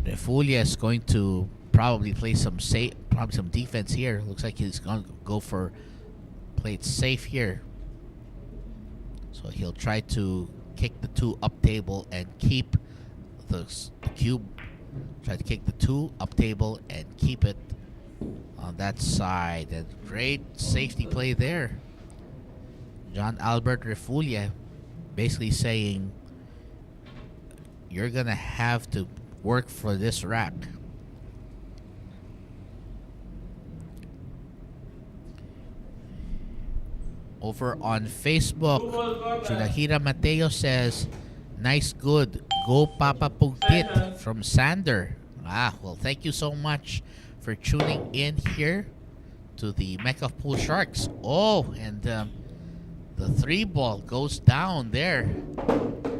Refulia is going to probably play some defense here. Looks like he's going to go for play it safe here. So he'll try to kick the 2 up table and keep the cube. Try to kick the 2 up table and keep it on that side. And great safety play there. John Albert Refulia basically saying, you're going to have to work for this rack. Over on Facebook, Junahira Mateo says, nice good. Go Papa Pugtit from Sander. Well, thank you so much for tuning in here to the Mecca of Pool Sharks. Oh, and the 3-ball goes down there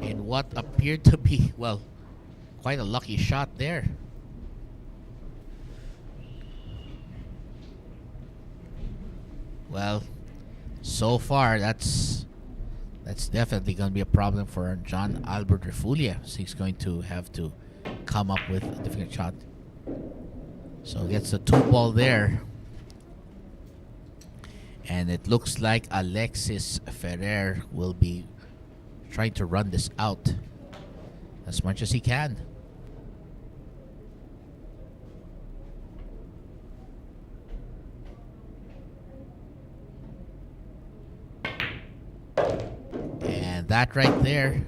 in what appeared to be, well, quite a lucky shot there. Well, so far, that's definitely going to be a problem for John Albert Refulia. So he's going to have to come up with a different shot. So gets the 2-ball there. And it looks like Alexis Ferrer will be trying to run this out as much as he can. And that right there.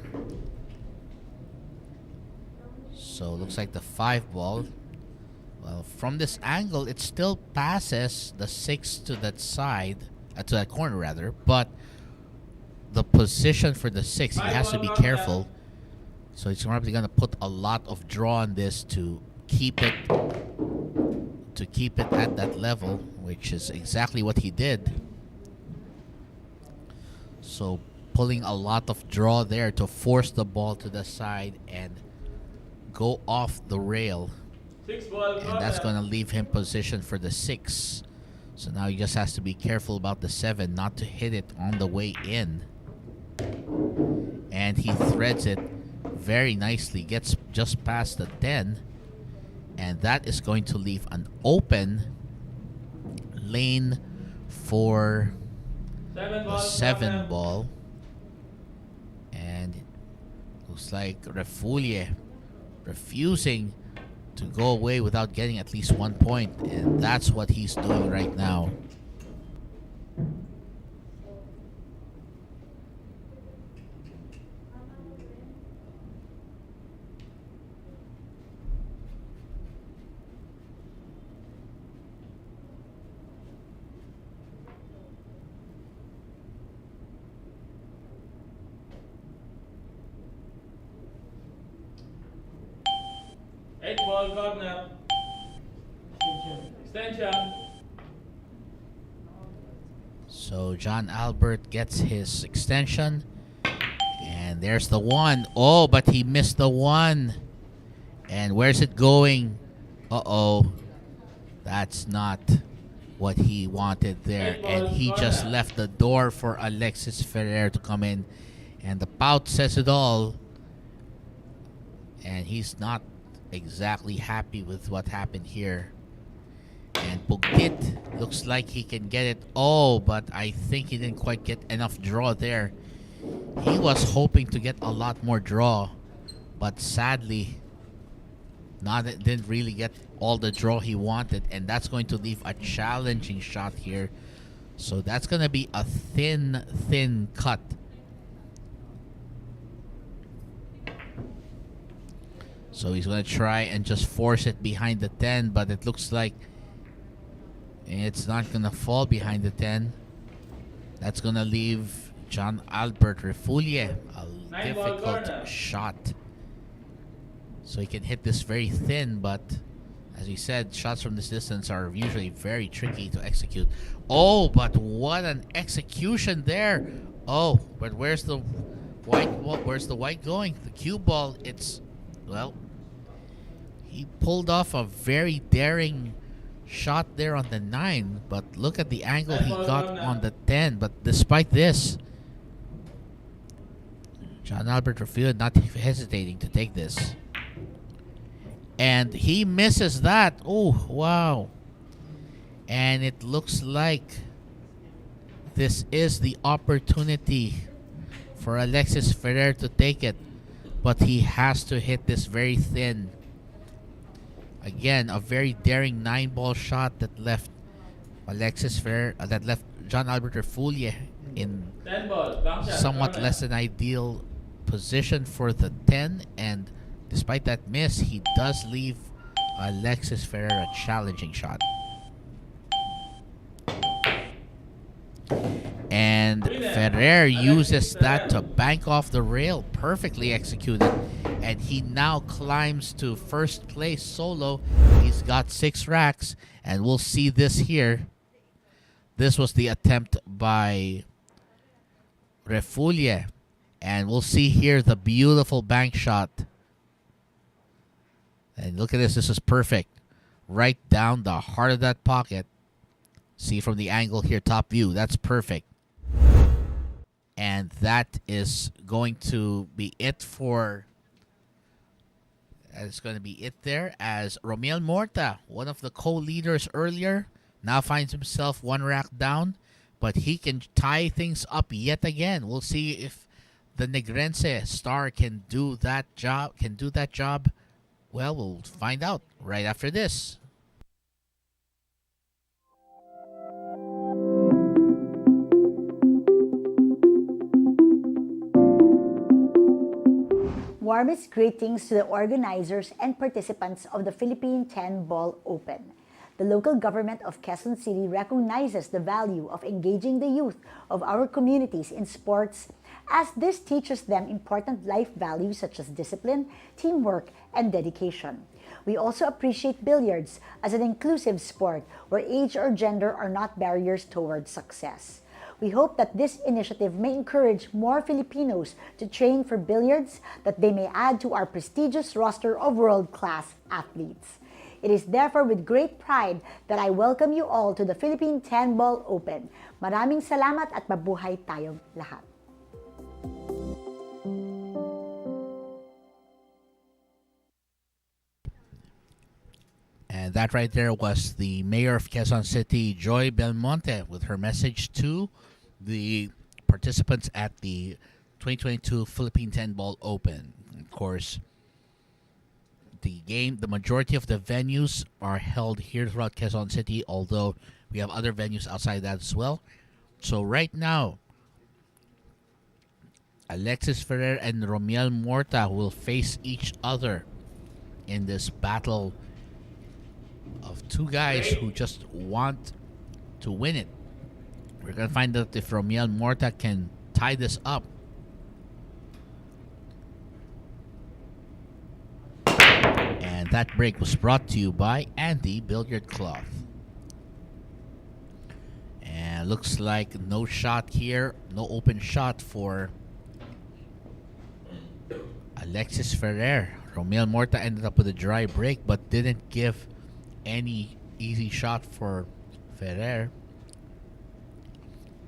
So looks like the 5-ball. Well, from this angle, it still passes the 6 to that side, to that corner rather. But the position for the 6, he has to be careful. So he's probably going to put a lot of draw on this to keep it at that level, which is exactly what he did. So pulling a lot of draw there to force the ball to the side and go off the rail. 6 ball And that's corner. going to leave him positioned for the 6. So now he just has to be careful about the 7, not to hit it on the way in. And he threads it very nicely, gets just past the 10. And that is going to leave an open lane for 7 the ball 7 corner. ball. And looks like Refulie refusing to go away without getting at least 1 point, and that's what he's doing right now. Eight ball corner. Extension. So John Albert gets his extension, and there's the 1. Oh, but he missed the 1. And where's it going? Uh-oh. That's not what he wanted there. And he just left the door for Alexis Ferrer to come in. And the pout says it all. And he's not exactly happy with what happened here. And Pugtit looks like he can get it. Oh, but I think he didn't quite get enough draw there. He was hoping to get a lot more draw, but sadly, didn't really get all the draw he wanted, and that's going to leave a challenging shot here. So that's going to be a thin cut. So he's going to try and just force it behind the 10, but it looks like it's not going to fall behind the 10. That's going to leave John Albert Refulie a 9 ball difficult corner. shot. So he can hit this very thin, but as we said, shots from this distance are usually very tricky to execute. Oh, but what an execution there. Oh, but where's the white? Where's the white going? The cue ball, it's, well, he pulled off a very daring shot there on the 9, but look at the angle he got on the 10. But despite this, John Albert Refulie not hesitating to take this. And he misses that. Oh, wow. And it looks like this is the opportunity for Alexis Ferrer to take it. But he has to hit this very thin. Again, a very daring 9-ball shot that left Alexis Ferrer, that left John Albert Refulie in 10 ball. Bank shot. somewhat Corner. less than ideal position for the 10, and despite that miss, he does leave Alexis Ferrer a challenging shot. And Ferrer uses that to bank off the rail, perfectly executed, and he now climbs to first place solo. He's got 6 racks, and we'll see this here. This was the attempt by Refulie. And we'll see here the beautiful bank shot. And look at this. This is perfect. Right down the heart of that pocket. See from the angle here, top view. That's perfect. And that is going to be it for... It's going to be it there, as Romiel Morta, one of the co-leaders earlier, now finds himself 1 rack down. But he can tie things up yet again. We'll see if the Negrense star can do that job. Well, we'll find out right after this. Warmest greetings to the organizers and participants of the Philippine 10 Ball Open. The local government of Quezon City recognizes the value of engaging the youth of our communities in sports, as this teaches them important life values such as discipline, teamwork, and dedication. We also appreciate billiards as an inclusive sport where age or gender are not barriers towards success. We hope that this initiative may encourage more Filipinos to train for billiards, that they may add to our prestigious roster of world-class athletes. It is therefore with great pride that I welcome you all to the Philippine 10-Ball Open. Maraming salamat at mabuhay tayong lahat. And that right there was the mayor of Quezon City, Joy Belmonte, with her message to the participants at the 2022 Philippine 10-Ball Open. Of course, the majority of the venues are held here throughout Quezon City, although we have other venues outside that as well. So right now, Alexis Ferrer and Romiel Morta will face each other in this battle of two guys who just want to win it. We're going to find out if Romiel Morta can tie this up. And that break was brought to you by Andy Billiard Cloth. And looks like no shot here, no open shot for Alexis Ferrer. Romiel Morta ended up with a dry break but didn't give any easy shot for Ferrer.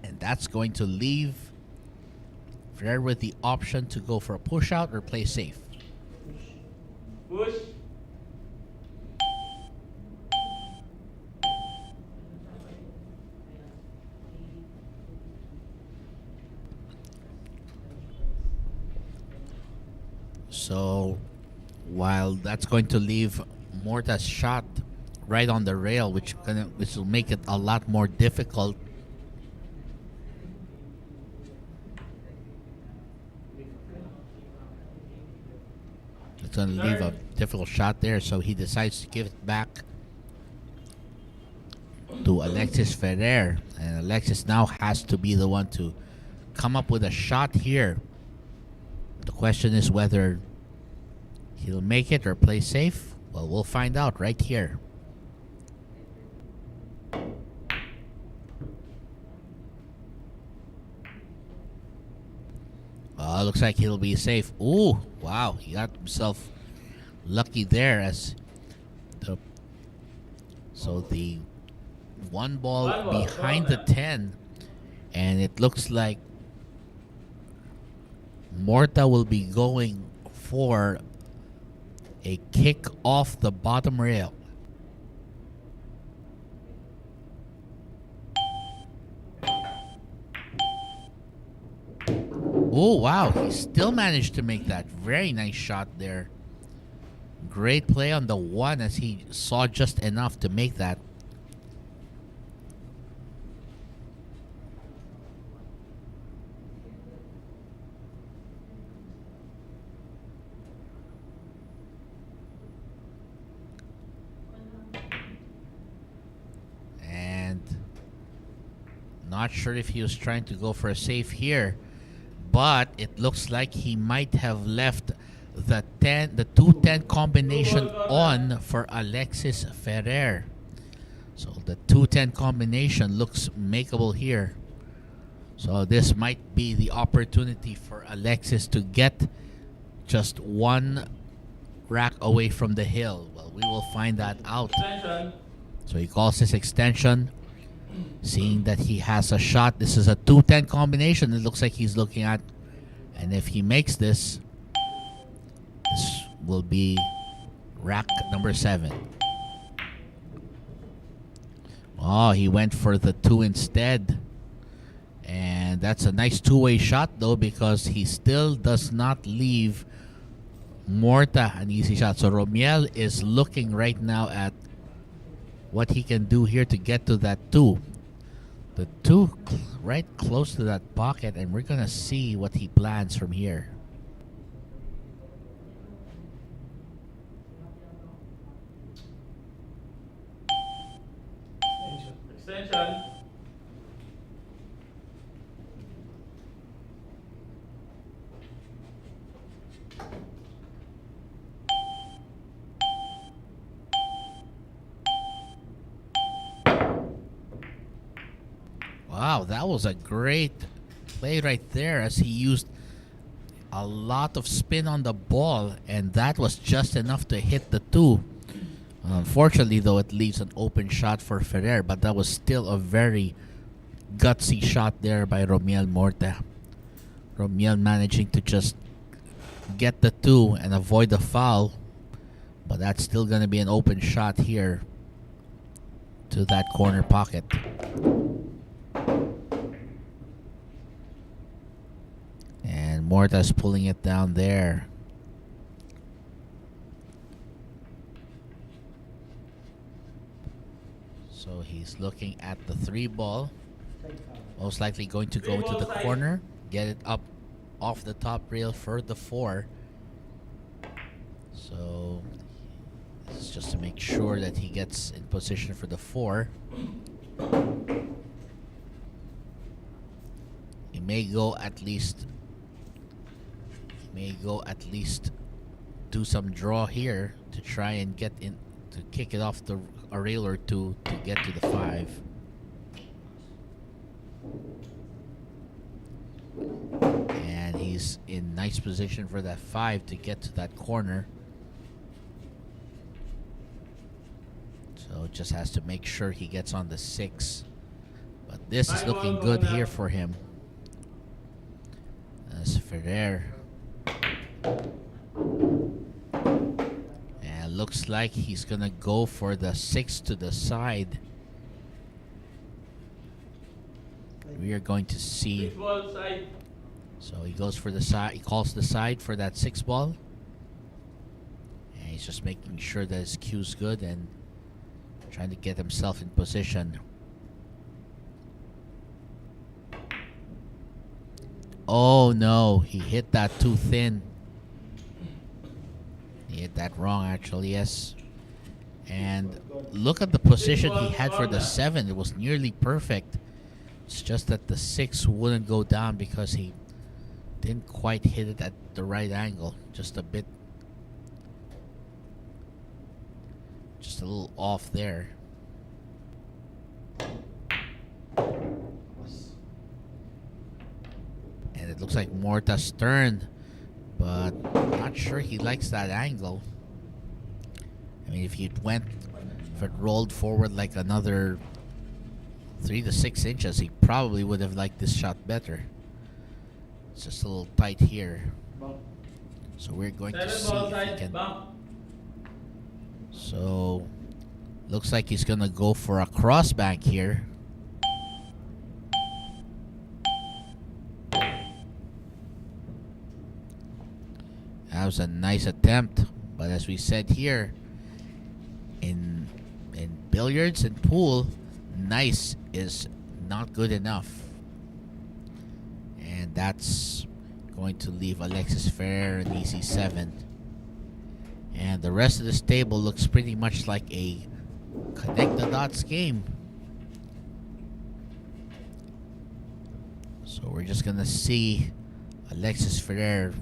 And that's going to leave Ferrer with the option to go for a push out or play safe. Push. So while that's going to leave Morta's shot right on the rail, which will make it a lot more difficult. It's going to leave a difficult shot there, so he decides to give it back to Alexis Ferrer. And Alexis now has to be the one to come up with a shot here. The question is whether he'll make it or play safe. Well, we'll find out right here. Looks like he'll be safe. Ooh, wow. He got himself lucky there as the one ball behind the 10, and it looks like Morta will be going for a kick off the bottom rail. Oh, wow. He still managed to make that. Very nice shot there. Great play on the one as he saw just enough to make that. And not sure if he was trying to go for a safe here, but it looks like he might have left the 2-10 combination on for Alexis Ferrer. So the 2-10 combination looks makeable here. So this might be the opportunity for Alexis to get just one rack away from the hill. Well, we will find that out. Extension. So he calls his extension, seeing that he has a shot. This is a 2-10 combination it looks like he's looking at. And if he makes this will be rack number 7. Oh, he went for the 2 instead. And that's a nice two-way shot, though, because he still does not leave Morta an easy shot. So Romiel is looking right now at what he can do here to get to that 2. The 2 right close to that pocket, and we're going to see what he plans from here. Extension. Wow, that was a great play right there as he used a lot of spin on the ball, and that was just enough to hit the 2. Unfortunately, though, it leaves an open shot for Ferrer, but that was still a very gutsy shot there by Romiel Morta. Romiel managing to just get the 2 and avoid the foul, but that's still going to be an open shot here to that corner pocket. And Morta's pulling it down there. So he's looking at the 3 ball. Most likely going to go into the corner. Get it up off the top rail for the 4. So this is just to make sure that he gets in position for the 4. He may go at least do some draw here to try and get in to kick it off a rail or 2 to get to the 5. And he's in nice position for that 5 to get to that corner. So just has to make sure he gets on the 6. But this is looking good here for him. As Ferrer. And looks like he's gonna go for the 6 to the side. We are going to see. Ball side. So he goes for the side. He calls the side for that 6 ball. And he's just making sure that his cue's good and trying to get himself in position. Oh no, he hit that too thin. He hit that wrong actually, yes. And look at the position he had for the 7. It was nearly perfect. It's just that the 6 wouldn't go down because he didn't quite hit it at the right angle. Just a bit. Just a little off there. And it looks like Morta's turn, but not sure he likes that angle. I mean, if it rolled forward like another 3 to 6 inches, he probably would have liked this shot better. It's just a little tight here. So we're going to see if he can. So looks like he's gonna go for a cross bank here. That was a nice attempt, but as we said here, in billiards and pool, nice is not good enough. And that's going to leave Alexis Ferrer an easy 7. And the rest of this table looks pretty much like a connect the dots game. So we're just gonna see Alexis Ferrer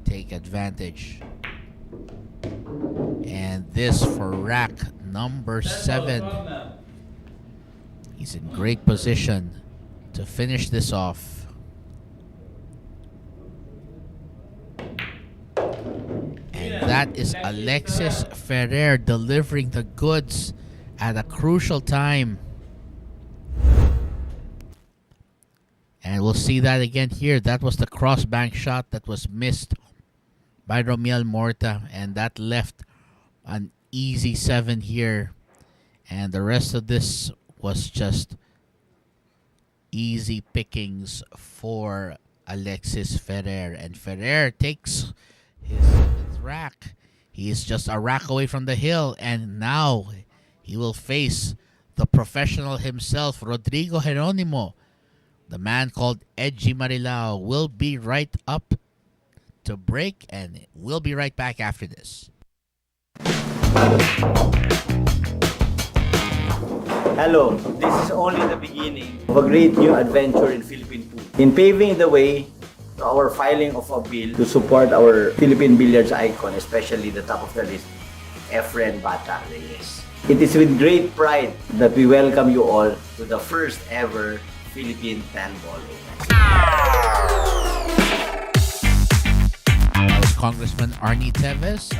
take advantage. And this for rack number 7. He's in great position to finish this off. And that is Alexis Ferrer delivering the goods at a crucial time. And we'll see that again here. That was the cross bank shot that was missed by Romiel Morta, and that left an easy 7 here. And the rest of this was just easy pickings for Alexis Ferrer. And Ferrer takes his 7th rack. He is just a rack away from the hill, and now he will face the professional himself, Rodrigo Geronimo. The man called Edgy Marilao will be right up to break, and we'll be right back after this. Hello, this is only the beginning of a great new adventure in Philippine pool. In paving the way to our filing of a bill to support our Philippine billiards icon, especially the top of the list, Efren Bata Reyes. It is with great pride that we welcome you all to the first ever Philippine 10 Ball Open. That was Congressman Arnie Teves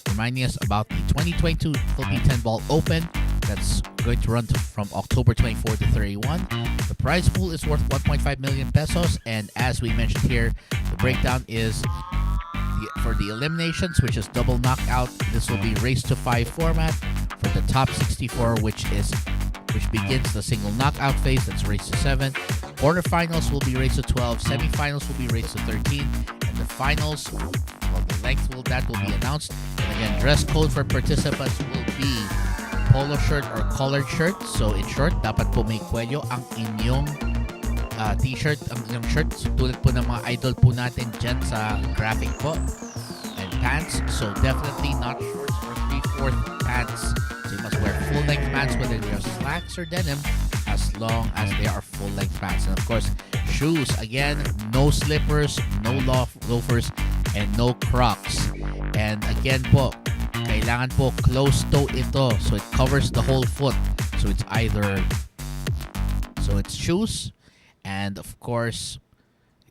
reminding us about the 2022 Philippine 10 Ball Open that's going to run from October 24 to 31. The prize pool is worth 1.5 million pesos, and as we mentioned here, the breakdown is for the eliminations, which is double knockout. This will be race to 5 format. For the top 64, which begins the single knockout phase, that's race to 7. Quarterfinals will be race to 12. Semifinals will be race to 13, and the finals, well, the length that will be announced. And again, dress code for participants will be polo shirt or collared shirt. So in short, dapat po may kwelyo ang inyong t-shirt, ang inyong shirt. Tulad po ng mga idol po natin dyan sa graphic po. And pants, so definitely not shorts or 3/4 pants. So you must wear full-length pants, whether they are slacks or denim, as long as they are full-length pants. And of course, shoes, again, no slippers, no loafers, and no Crocs. And again po, kailangan po closed toe ito, so it covers the whole foot. So it's shoes, and of course,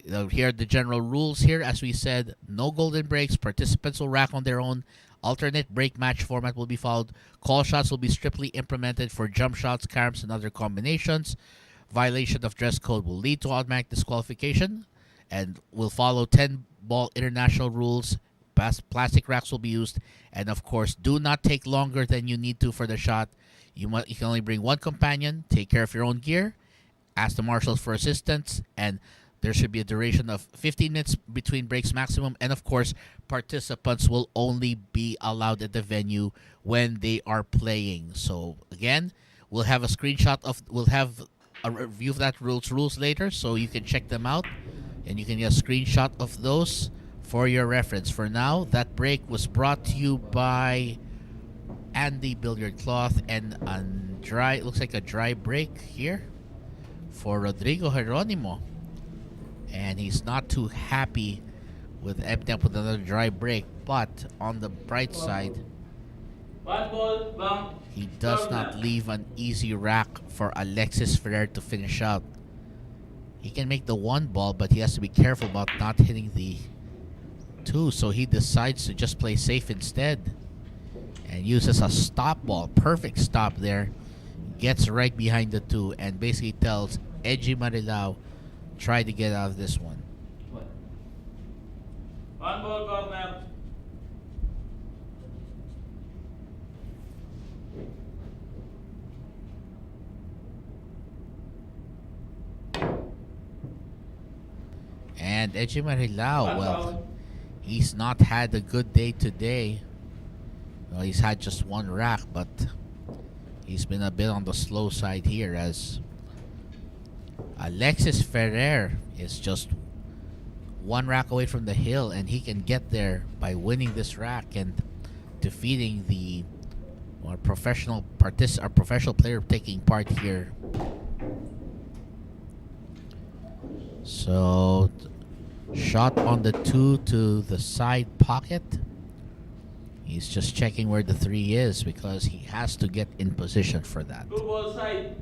here are the general rules here. As we said, no golden breaks. Participants will rack on their own. Alternate break match format will be followed. Call shots will be strictly implemented for jump shots, caroms, and other combinations. Violation of dress code will lead to automatic disqualification, and will follow 10-ball international rules. Plastic racks will be used, and of course, do not take longer than you need to for the shot. You can only bring one companion. Take care of your own gear. Ask the marshals for assistance, and there should be a duration of 15 minutes between breaks maximum. And of course, participants will only be allowed at the venue when they are playing. So again, we'll have a review of that rules later, so you can check them out and you can get a screenshot of those for your reference. For now, that break was brought to you by Andy Billiard Cloth, and looks like a dry break here for Rodrigo Geronimo. And he's not too happy with ending up with another dry break. But on the bright side, he does not leave an easy rack for Alexis Ferrer to finish out. He can make the 1 ball, but he has to be careful about not hitting the 2. So he decides to just play safe instead and uses a stop ball. Perfect stop there. Gets right behind the 2 and basically tells Edgy Marilao, try to get out of this one. 1 ball corner. And Edgy Marilao, well, he's not had a good day today. Well, he's had just 1 rack, but he's been a bit on the slow side here, as Alexis Ferrer is just 1 rack away from the hill, and he can get there by winning this rack and defeating the professional player taking part here. So, shot on the 2 to the side pocket. He's just checking where the 3 is because he has to get in position for that. 2 ball side.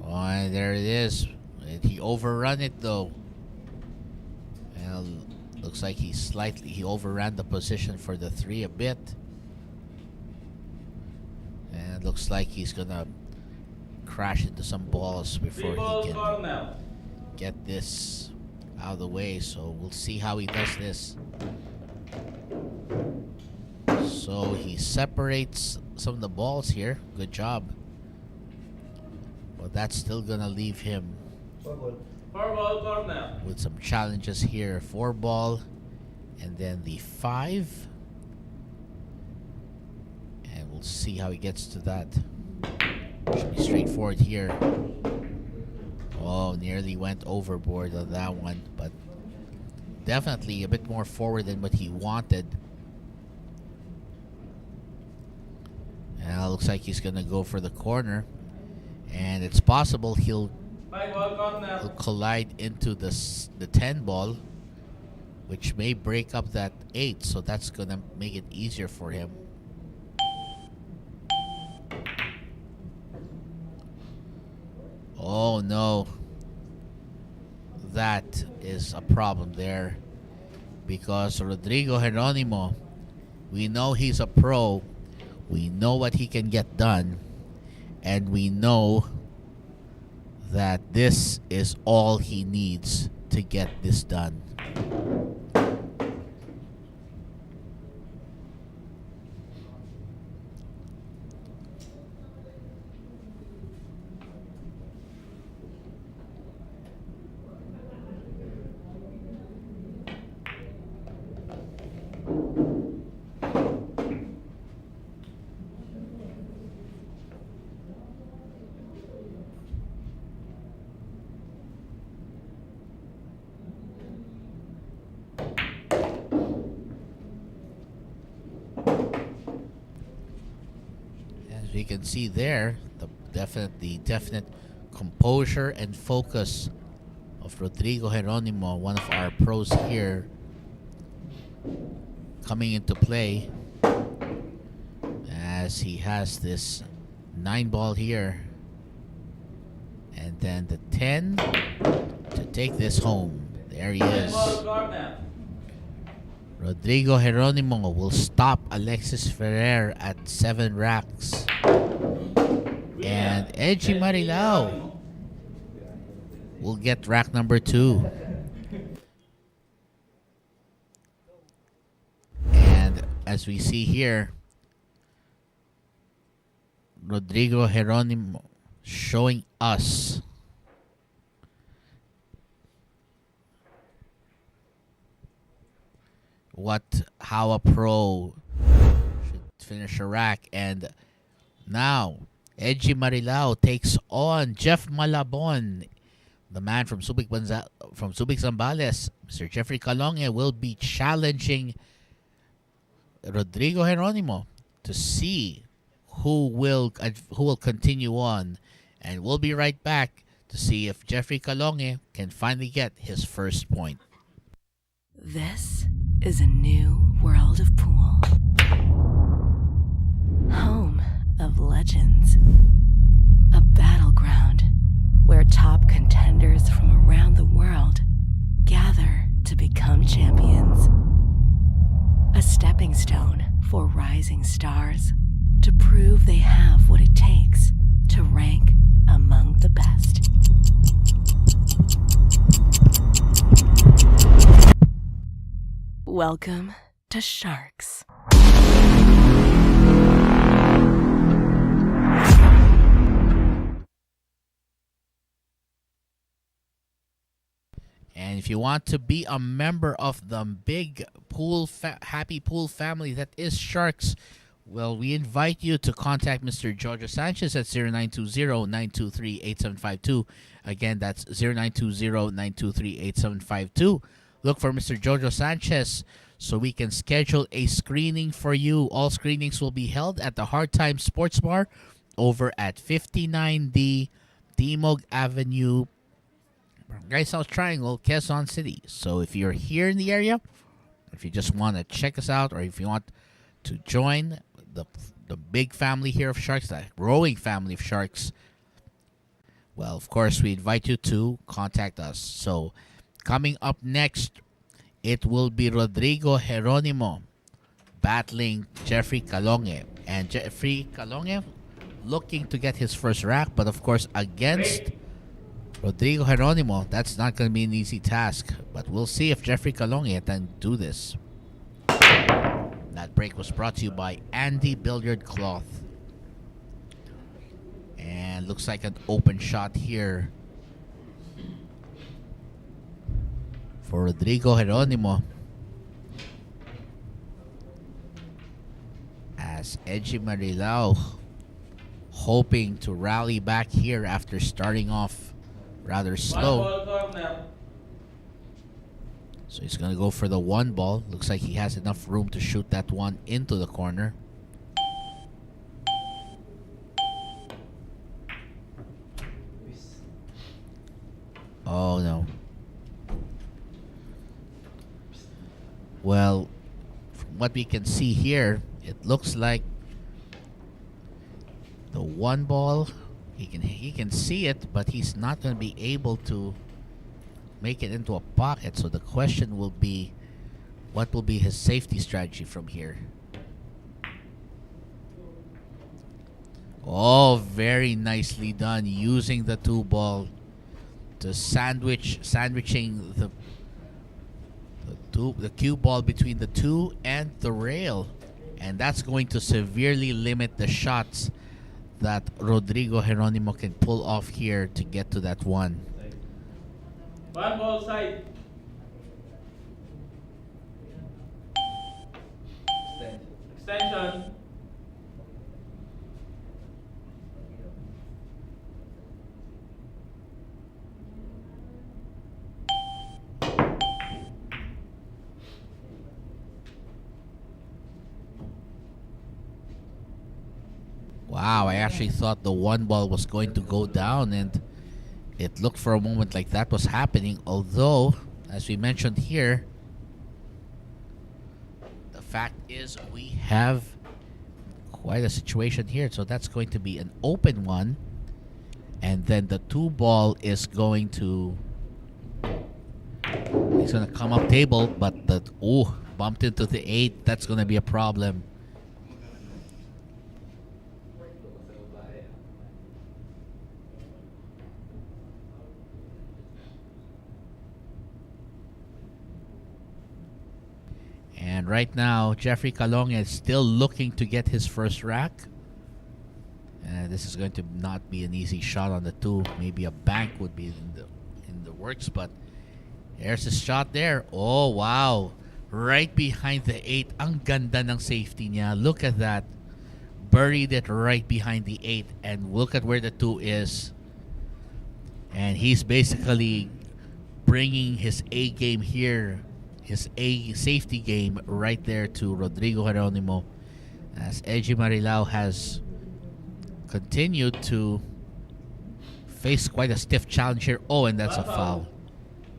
Oh, there it is. He overrun it though. Well, looks like he overran the position for the 3 a bit. And it looks like he's gonna crash into some balls before he can get this out of the way. So we'll see how he does this. So he separates some of the balls here. Good job. But that's still gonna leave him 4 ball corner. with some challenges here. 4 ball and then the 5. And we'll see how he gets to that. Should be straightforward here. Oh, nearly went overboard on that one, but definitely a bit more forward than what he wanted. Well, looks like he's gonna go for the corner, and it's possible he'll Bye ball corner. collide into the 10 ball, which may break up that 8, so that's gonna make it easier for him. Oh no, that is a problem there, because Rodrigo Geronimo, we know he's a pro, we know what he can get done, and we know that this is all he needs to get this done. As we can see there, the definite composure and focus of Rodrigo Geronimo, one of our pros here, coming into play as he has this 9 ball here, and then the 10 to take this home. There he is. Ball corner. Rodrigo Geronimo will stop Alexis Ferrer at 7 racks. And Edgy Marilao will get rack number 2. And as we see here, Rodrigo Geronimo showing us how a pro should finish a rack. And now Edgy Marilao takes on Jeff Malabon, the man from Subic Zambales. Mr. Jeffrey Calonge will be challenging Rodrigo Geronimo to see who will continue on, and we'll be right back to see if Jeffrey Calonge can finally get his first point. This is a new world of pool. Home of legends. A battleground where top contenders from around the world gather to become champions. A stepping stone for rising stars to prove they have what it takes to rank among the best. Welcome to Sharks. And if you want to be a member of the big happy pool family that is Sharks, well, we invite you to contact Mr. Jojo Sanchez at 0920-923-8752. Again, that's 0920-923-8752. Look for Mr. Jojo Sanchez so we can schedule a screening for you. All screenings will be held at the Hard Time Sports Bar over at 59D Timog Avenue, Barangay South Triangle, Quezon City. So if you're here in the area, if you just want to check us out, or if you want to join the big family here of Sharks, the growing family of Sharks, well, of course, we invite you to contact us. So coming up next, it will be Rodrigo Geronimo battling Jeffrey Calonge. And Jeffrey Calonge looking to get his first rack, but of course against Rodrigo Geronimo, that's not going to be an easy task. But we'll see if Jeffrey Calonge can do this. That break was brought to you by Andy Billiard Cloth. And looks like an open shot here for Rodrigo Geronimo, as Edgy Marilao hoping to rally back here after starting off rather slow. Ball corner. So he's going to go for the 1 ball. Looks like he has enough room to shoot that one into the corner. Oh no. Well, from what we can see here, it looks like the one ball, he can see it, but he's not going to be able to make it into a pocket. So the question will be, what will be his safety strategy from here? Oh, very nicely done, using the two ball to sandwiching the cue ball between the two and the rail, and that's going to severely limit the shots that Rodrigo Geronimo can pull off here to get to that one. One ball side. Extension. Wow, I actually thought the one ball was going to go down, and it looked for a moment like that was happening. Although, as we mentioned here, the fact is we have quite a situation here. So that's going to be an open one. And then the two ball is going to... He's going to come up table, but the... Oh, bumped into the 8. That's going to be a problem. And right now, Jeffrey Calonge is still looking to get his first rack. And this is going to not be an easy shot on the 2. Maybe a bank would be in the works, but there's a shot there. Oh, wow. Right behind the 8. Ang ganda ng safety niya. Look at that. Buried it right behind the 8. And look at where the 2 is. And he's basically bringing his A game here. His A safety game right there to Rodrigo Geronimo, as Eji Marilao has continued to face quite a stiff challenge here. Oh, and that's a foul.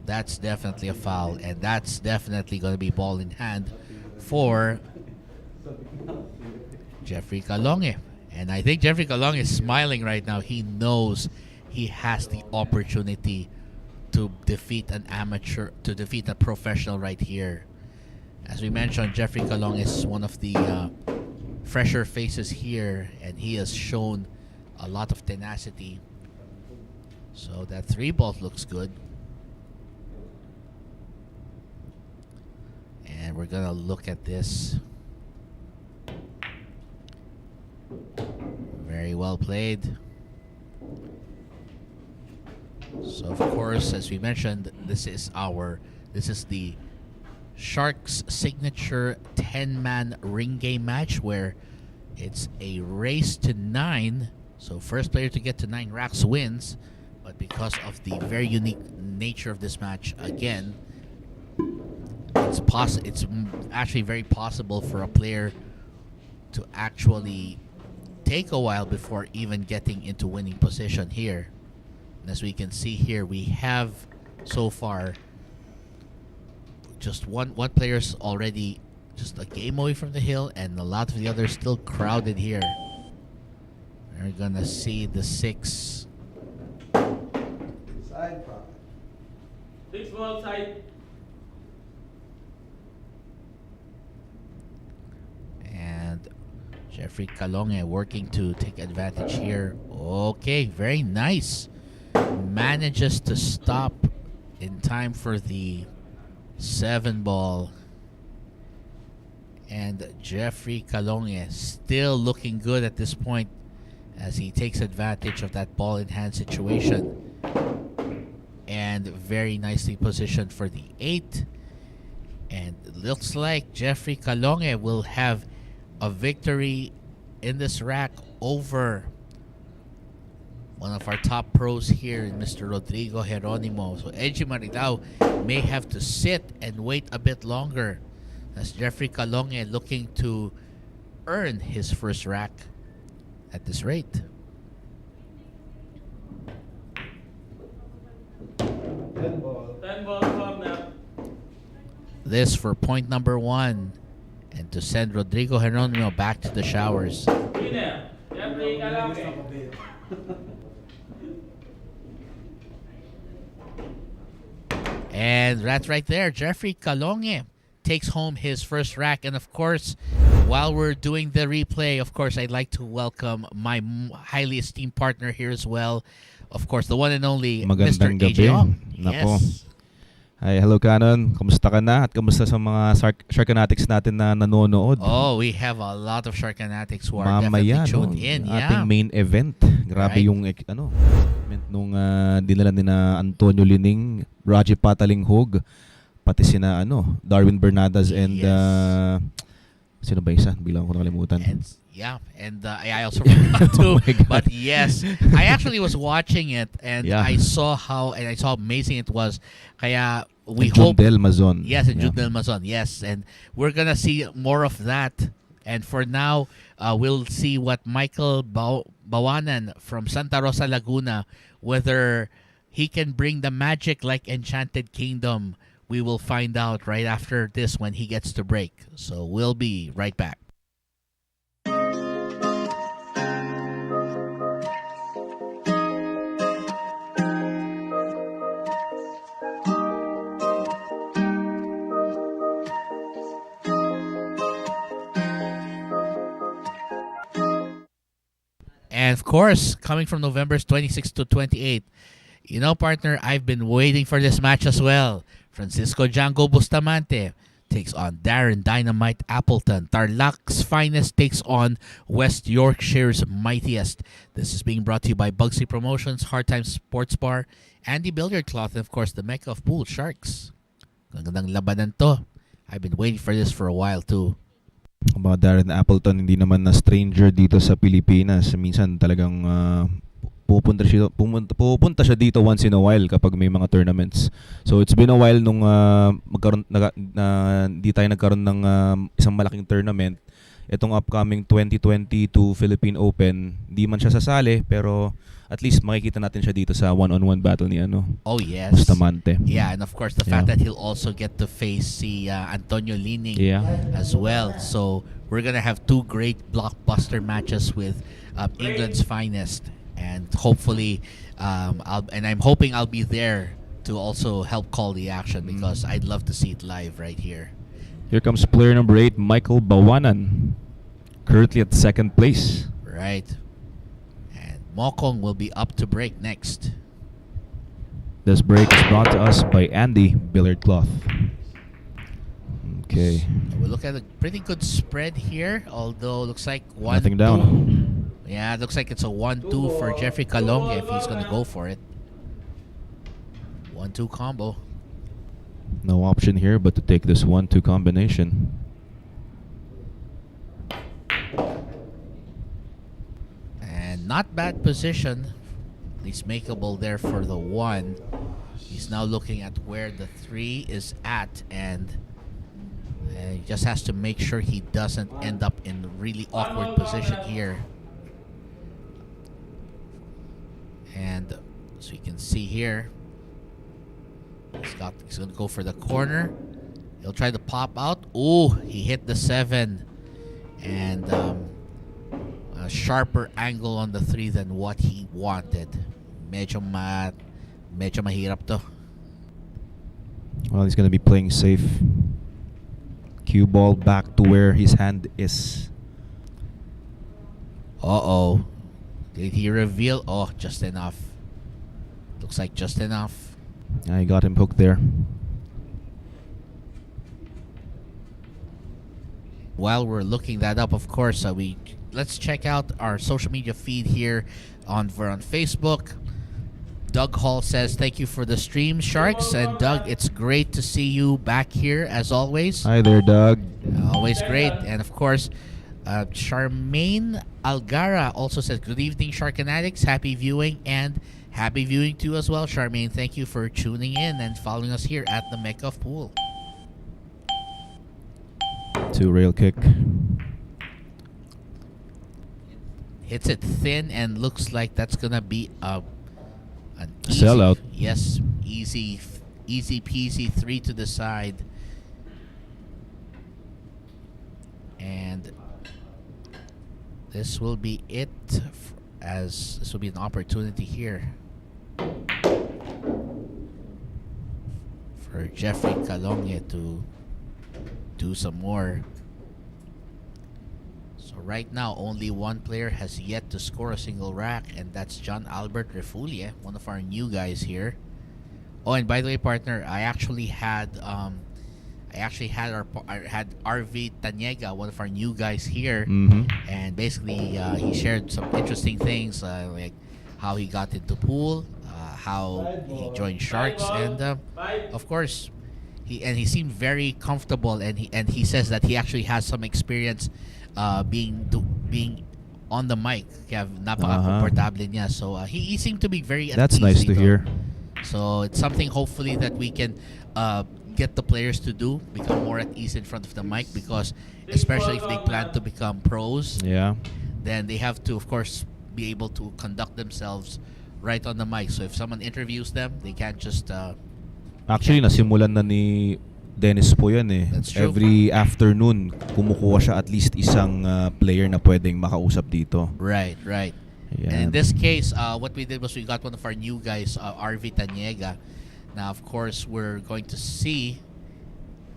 That's definitely a foul, and that's definitely going to be ball in hand for Jeffrey Calonge. And I think Jeffrey Calonge is smiling right now. He knows he has the opportunity to defeat an amateur, to defeat a professional right here. As we mentioned, Jeffrey Calonge is one of the fresher faces here, and he has shown a lot of tenacity. So that 3 ball looks good. And we're gonna look at this. Very well played. So of course, as we mentioned, this is the Sharks signature 10-man ring game match, where it's a race to 9. So first player to get to 9 racks wins. But because of the very unique nature of this match, again, it's actually very possible for a player to actually take a while before even getting into winning position here. As we can see here, we have so far just one player's already just a game away from the hill, and a lot of the others still crowded here. We're gonna see the 6. Side pocket. 6 ball side. And Jeffrey Calonge working to take advantage here. Okay, very nice. Manages to stop in time for the 7 ball. And Jeffrey Calonge still looking good at this point as he takes advantage of that ball in hand situation. And very nicely positioned for the 8. And it looks like Jeffrey Calonge will have a victory in this rack over one of our top pros here, Mr. Rodrigo Geronimo. So Eji Marilao may have to sit and wait a bit longer, as Jeffrey Calonge looking to earn his first rack at this rate. this for point number 1 and to send Rodrigo Geronimo back to the showers. Winner, Jeffrey Calonge. And that's right there. Jeffrey Calonge takes home his first rack. And of course, while we're doing the replay, of course, I'd like to welcome my highly esteemed partner here as well. Of course, the one and only Mr. Magandang gabi. AJ Ong. Nako. Yes. Hi, hello Canon. Kumusta ka na? At kumusta sa mga Sharkanatics natin na nanonood? Oh, we have a lot of Sharkanatics who are Mamaya, definitely tuned in. ating Yeah. main event. Grabe Right. yung event nung dinala ni na Antonio Lining, Raji Patalinghog, pati sina Darwin Bernadas and Yes. sino ba isa? Bilang ko nakalimutan. And I also forgot to. Oh my God. But yes, I actually was watching it and Yeah. I saw how amazing it was. Kaya we And hope. Jundel Mazon. Yes, and Yeah. Jundel Mazon. Yes, and we're gonna see more of that. And for now, we'll see what Michael Baoanan from Santa Rosa, Laguna, whether he can bring the magic like Enchanted Kingdom. We will find out right after this when he gets to break. So we'll be right back. And of course, coming from November 26 to 28, partner, I've been waiting for this match as well. Francisco Django Bustamante takes on Darren Dynamite Appleton. Tarlac's Finest takes on West Yorkshire's Mightiest. This is being brought to you by Bugsy Promotions, Hard Times Sports Bar, Andy Billiard Cloth, and of course, the Mecca of Pool, Sharks. Gandang labanan to. I've been waiting for this for a while too. About Darren Appleton, hindi naman na stranger dito sa Pilipinas. Minsan talagang pupunta siya dito once in a while kapag may mga tournaments. So it's been a while nung hindi tayo nagkaroon ng isang malaking tournament. Itong upcoming 2022 Philippine Open, hindi man siya sasali pero at least makikita natin siya dito sa one-on-one battle ni Oh yes. Bustamante. Yeah, and of course the fact that he'll also get to face Antonio Lining as well. So we're gonna have two great blockbuster matches with England's finest, and hopefully, I'm hoping I'll be there to also help call the action because I'd love to see it live right here. Here comes player number 8, Michael Baoanan, currently at second place. Right. Mokong will be up to break next. This break is brought to us by Andy Billiard Cloth. Okay. So we look at a pretty good spread here, although looks like 1-2. Nothing down. Yeah, it looks like it's a 1-2 for Jeffrey Calonge if he's going to go for it. 1-2 combo. No option here but to take this 1-2 combination. Not bad position. At least makeable there for the 1. He's now looking at where the 3 is at, and he just has to make sure he doesn't end up in a really awkward position here. And so you can see here, he's going to go for the corner. He'll try to pop out. Oh, he hit the 7. And a sharper angle on the 3 than what he wanted. Medyo mahirap to. Well, he's going to be playing safe. Cue ball back to where his hand is. Uh-oh. Did he reveal? Oh, just enough. Looks like just enough. I got him hooked there. While we're looking that up, of course, let's check out our social media feed here on Facebook. Doug Hall says, thank you for the stream, Sharks. And Doug, it's great to see you back here as always. Hi there, Doug. Always great. And of course, Charmaine Algara also says, good evening, Sharkanatics. Happy viewing, and happy viewing to you as well, Charmaine. Thank you for tuning in and following us here at the Mecca of Pool. 2 rail kick. Hits it thin and looks like that's gonna be an sellout. Yes, easy peasy 3 to the side. And this will be it, as this will be an opportunity here for Jeffrey Calonge to do some more. So right now, only one player has yet to score a single rack, and that's John Albert Refulie, one of our new guys here. Oh, and by the way, partner, I actually had Arvi Tañega, one of our new guys here, and basically he shared some interesting things, like how he got into pool, how he joined Sharks, and of course, he seemed very comfortable, and he says that he actually has some experience being on the mic. Kaya napaka-komportable niya. So he seemed to be very at That's ease nice to dito. hear. So it's something hopefully that we can get the players to do, become more at ease in front of the mic, because especially if they plan to become pros, Yeah. then they have to, of course, be able to conduct themselves right on the mic. So if someone interviews them, they can't just Actually, nasimulan na ni Dennis po yan eh. That's true. Every afternoon, kumukuha siya at least isang player na pwedeng makausap dito. Right. Ayan. And in this case, what we did was we got one of our new guys, Arvi Tañega. Now, of course, we're going to see.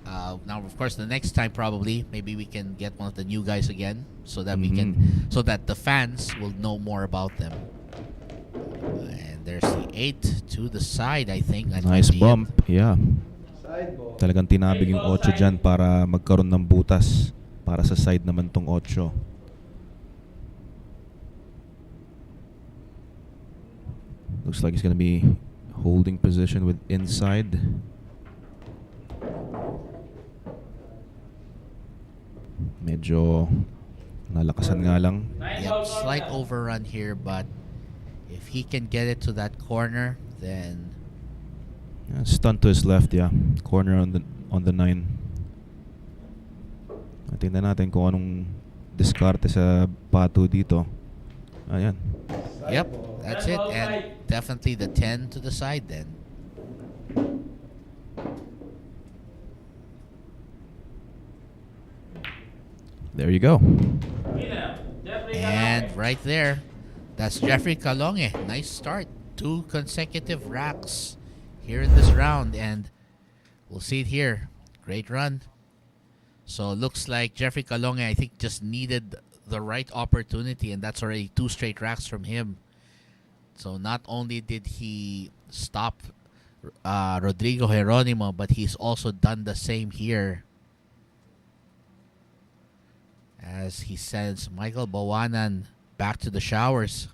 Now, of course, the next time probably maybe we can get one of the new guys again, so that we can, so that the fans will know more about them. And there's the 8 to the side, I think. That Nice might be bump. it. Yeah. Side ball. Talagang tinabig yung 8 dyan para magkaroon ng butas para sa side naman tong 8. Looks like he's gonna be holding position with inside. Medyo nalakasan nga lang. Yep, slight overrun here, but if he can get it to that corner, then Stunt to his left, yeah. Corner on the 9. Tingnan natin kung anong diskarte sa pato dito. Ayan. yep, that's it. And definitely the 10 to the side then. There you go. And right there, that's Jeffrey Calonge. Nice start. 2 consecutive racks here in this round, and we'll see it here. Great run. So it looks like Jeffrey Calonge, I think, just needed the right opportunity, and that's already 2 straight racks from him. So not only did he stop Rodrigo Geronimo, but he's also done the same here, as he sends Michael Baoanan back to the showers.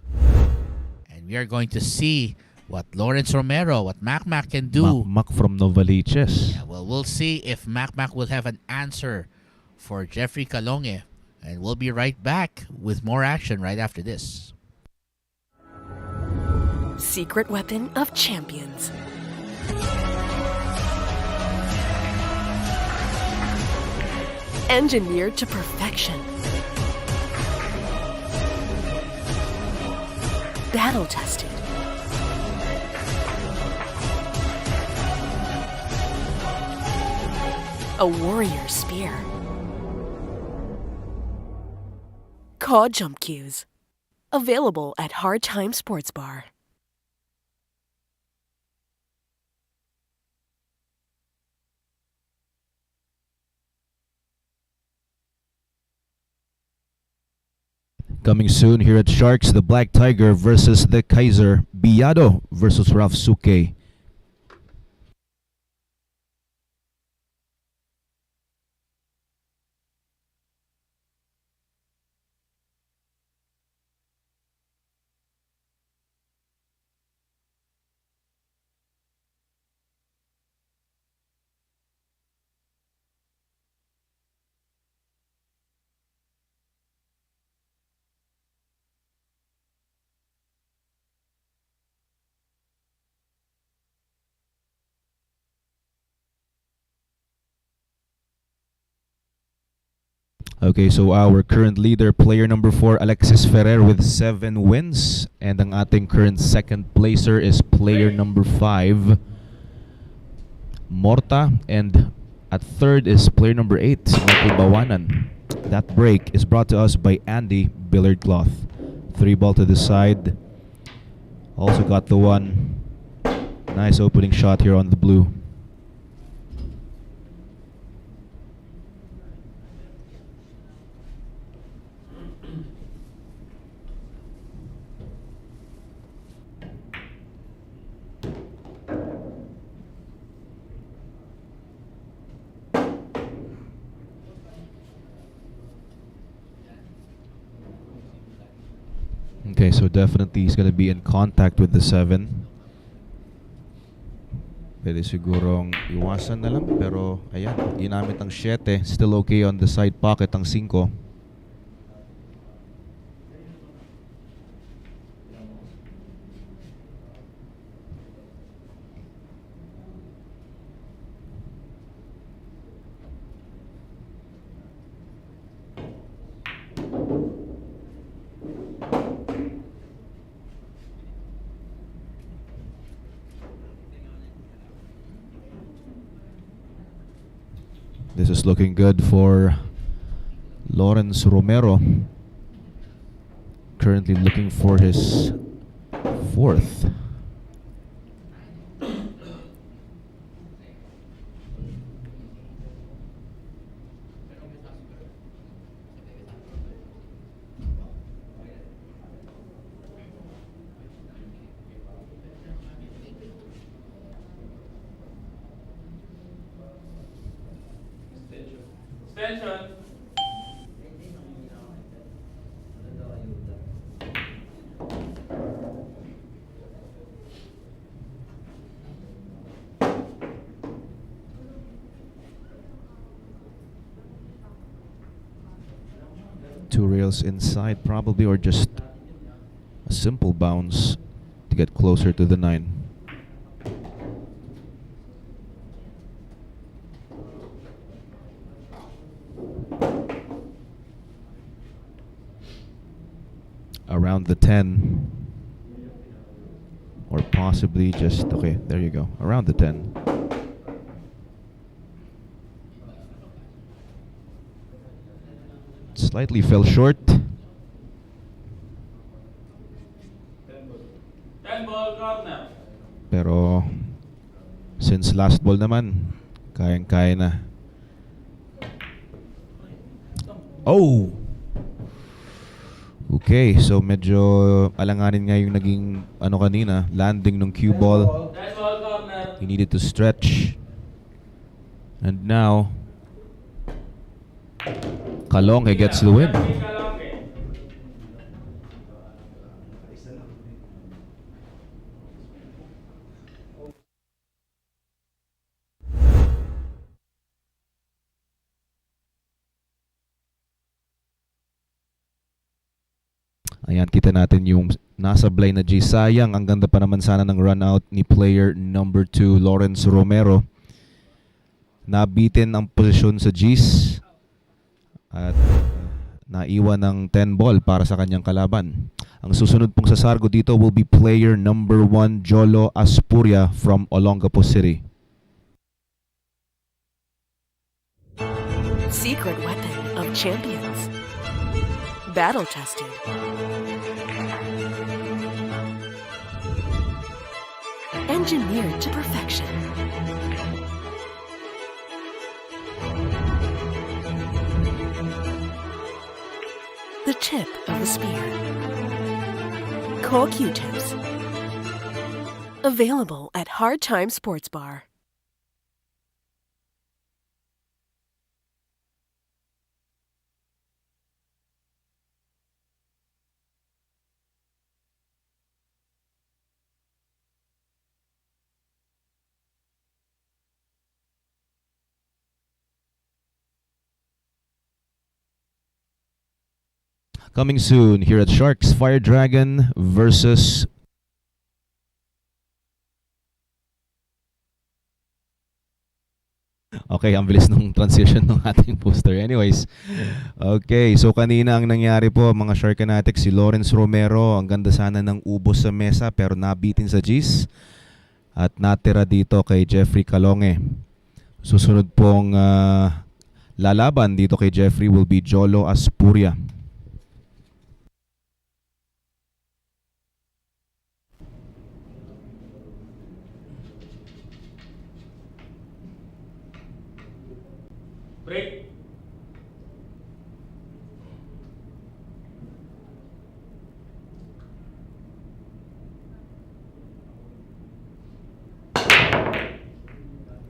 And we are going to see what Lawrence Romero, what Mac can do. Mac from Novaliches. Yeah, well, we'll see if Mac will have an answer for Jeffrey Calonge. And we'll be right back with more action right after this. Secret weapon of champions. Engineered to perfection. Battle tested. A warrior spear. Caw jump cues. Available at Hard Time Sports Bar. Coming soon here at Sharks, the Black Tiger versus the Kaiser. Biado versus Ralph Suke. Okay, so our current leader, player number 4, Alexis Ferrer with 7 wins. And ang ating current second placer is player number 5, Morta. And at third is player number 8, Michael Baoanan. That break is brought to us by Andy Billard Cloth. 3-ball to the side. Also got the one. Nice opening shot here on the blue. Okay, so definitely he's gonna be in contact with the 7. Pwede sigurong iwasan na lang, pero ayan, ginamit ang 7. Still okay on the side pocket ang 5. This is looking good for Lawrence Romero. Currently looking for his 4th. Extension. Two rails inside probably, or just a simple bounce to get closer to the 9. Around the 10, or possibly just, okay, there you go, around the 10. Slightly fell short. 10-ball corner. Pero since last ball naman, kayang-kaya na. Oh! Okay, so medyo alanganin nga yung naging ano kanina, landing ng cue ball. 10-ball corner. He needed to stretch. And now Calonge gets the win. Ayan, kita natin yung nasa blind na G. Sayang, ang ganda pa naman sana ng run out ni player number 2, Lawrence Romero. Nabitin ang posisyon sa G's at naiwan ng 10 ball para sa kanyang kalaban. Ang susunod pong sasargo dito will be player number 1, Jolo Aspuria from Olongapo City. Secret weapon of champions. Battle tested. Engineered to perfection. The tip of the spear. Cool Q-tips. Available at Hard Time Sports Bar. Coming soon here at Sharks, Fire Dragon versus okay, ang bilis ng transition ng ating poster. Anyways, okay, so kanina ang nangyari po mga Sharkanatics, si Lawrence Romero, ang ganda sana ng ubos sa mesa pero nabitin sa G's at natira dito kay Jeffrey Calonge. Susunod pong lalaban dito kay Jeffrey will be Jolo Aspuria. Break.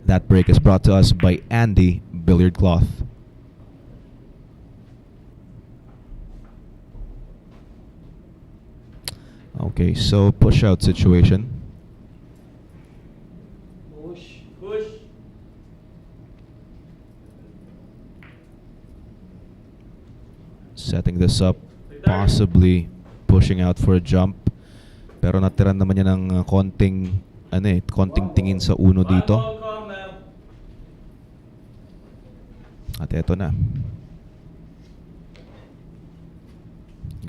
That break is brought to us by Andy Billiard Cloth. Okay, so push out situation. Push. Push. Setting this up, possibly pushing out for a jump. Pero natiran naman niya ng konting konting tingin sa uno dito. Ball corner. At eto na.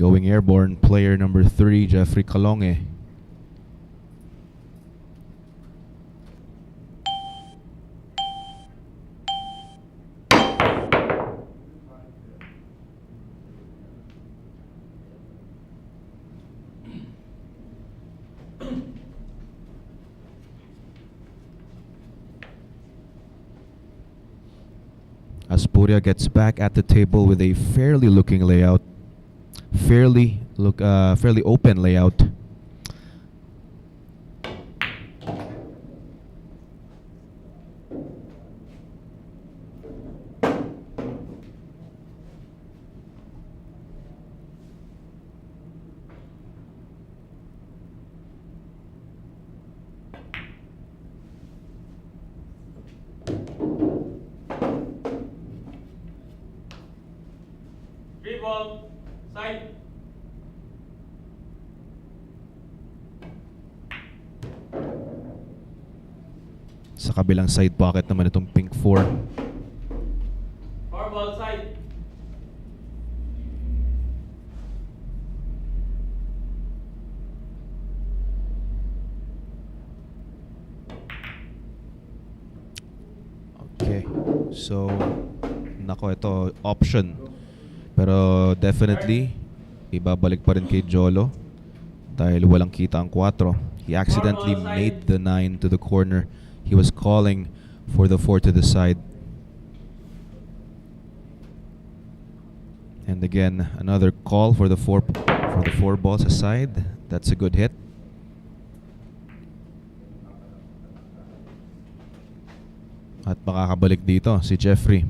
Going airborne, player number 3, Jeffrey Calonge. Aspuria gets back at the table with a fairly looking layout. Fairly open layout. Free ball. Side. Sa kabilang side pocket naman itong pink 4. Four ball side. Okay. So, nako, ito option. Pero definitely, ibabalik pa rin kay Jolo dahil walang kita ang 4. He accidentally made the 9 to the corner. He was calling for the 4 to the side. And again, another call for the 4 balls aside. That's a good hit. At makakabalik dito si Jeffrey.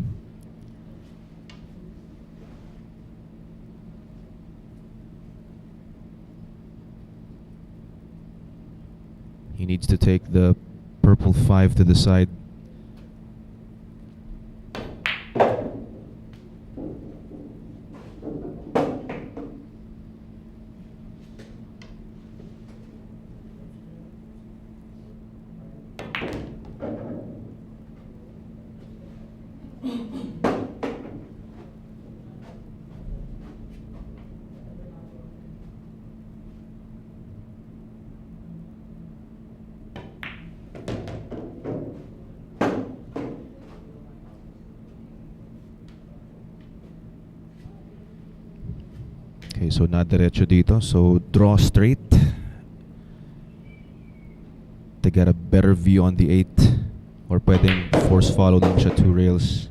He needs to take the purple 5 to the side. Okay, so nadiretso dito. So draw straight to get a better view on the 8. Or pwedeng force follow lang siya 2 rails.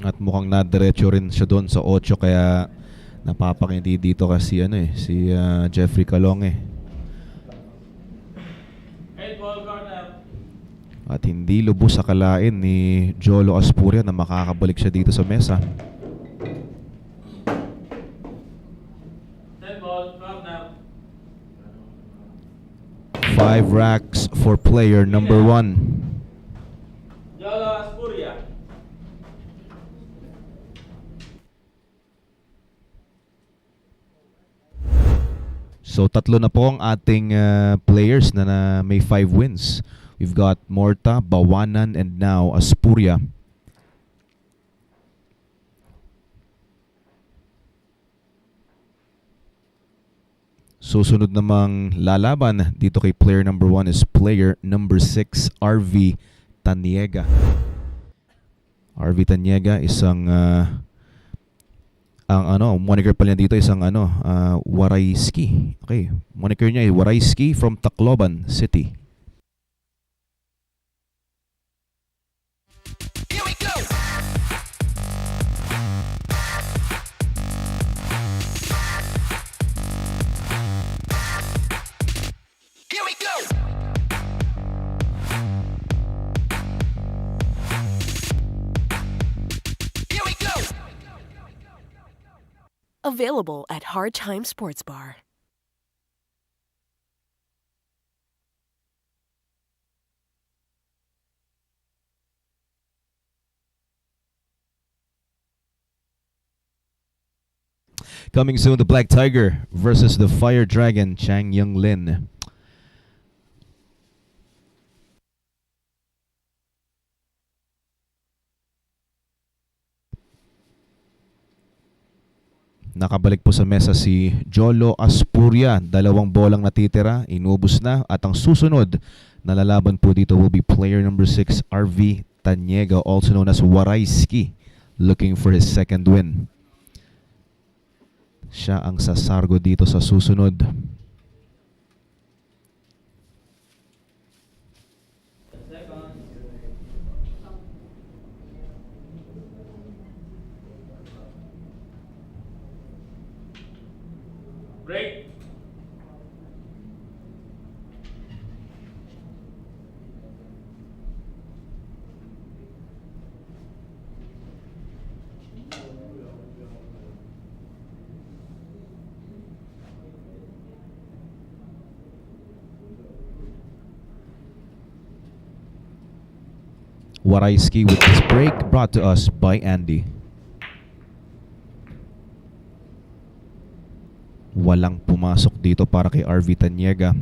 At mukhang nadiretso rin siya doon sa 8 kaya napapakindi dito kasi si Jeffrey Calonge. 8 ball corner. At hindi lubos akalain ni Jolo Aspuria na makakabalik siya dito sa mesa. 10 ball corner. 5 racks for player number 1. Jolo Aspuria. So tatlo na po ang ating players na may 5 wins. We've got Morta, Baoanan, and now Aspuria. Susunod namang lalaban dito kay player number 1 is player number 6, Arvi Tañega. Arvi Tañega isang moniker pala niya dito isang Warayskie. Okay, moniker niya ay Warayskie from Tacloban City. Here we go. Here we go. Here we go. Available at Hard Time Sports Bar. Coming soon, the Black Tiger versus the Fire Dragon, Chang Young Lin. Nakabalik po sa mesa si Jolo Aspuria. 2 bolang natitira, inubos na. At ang susunod na lalaban po dito will be player number 6, Arvi Tañega, also known as Warayskie, looking for his second win. Siya ang sasargo dito sa susunod. Break. Warayskie with this break brought to us by Andy. Walang pumasok dito para kay Arvi Tañega.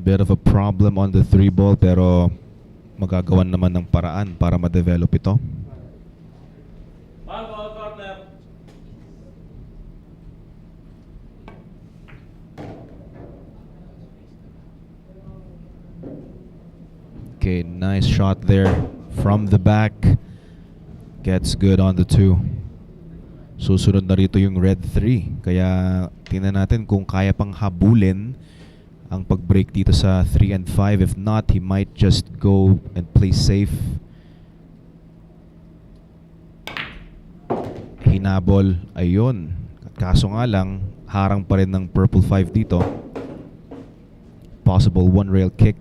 Bit of a problem on the 3 ball pero magagawan naman ng paraan para ma-develop ito. One ball corner. Okay, nice shot there from the back. Gets good on the 2. Susunod na rito yung red 3. Kaya tingnan natin kung kaya pang habulin ang pag-break dito sa 3 and 5. If not, he might just go and play safe. Hinabol. Ayun. Kaso nga lang, harang pa rin ng purple 5 dito. Possible one rail kick.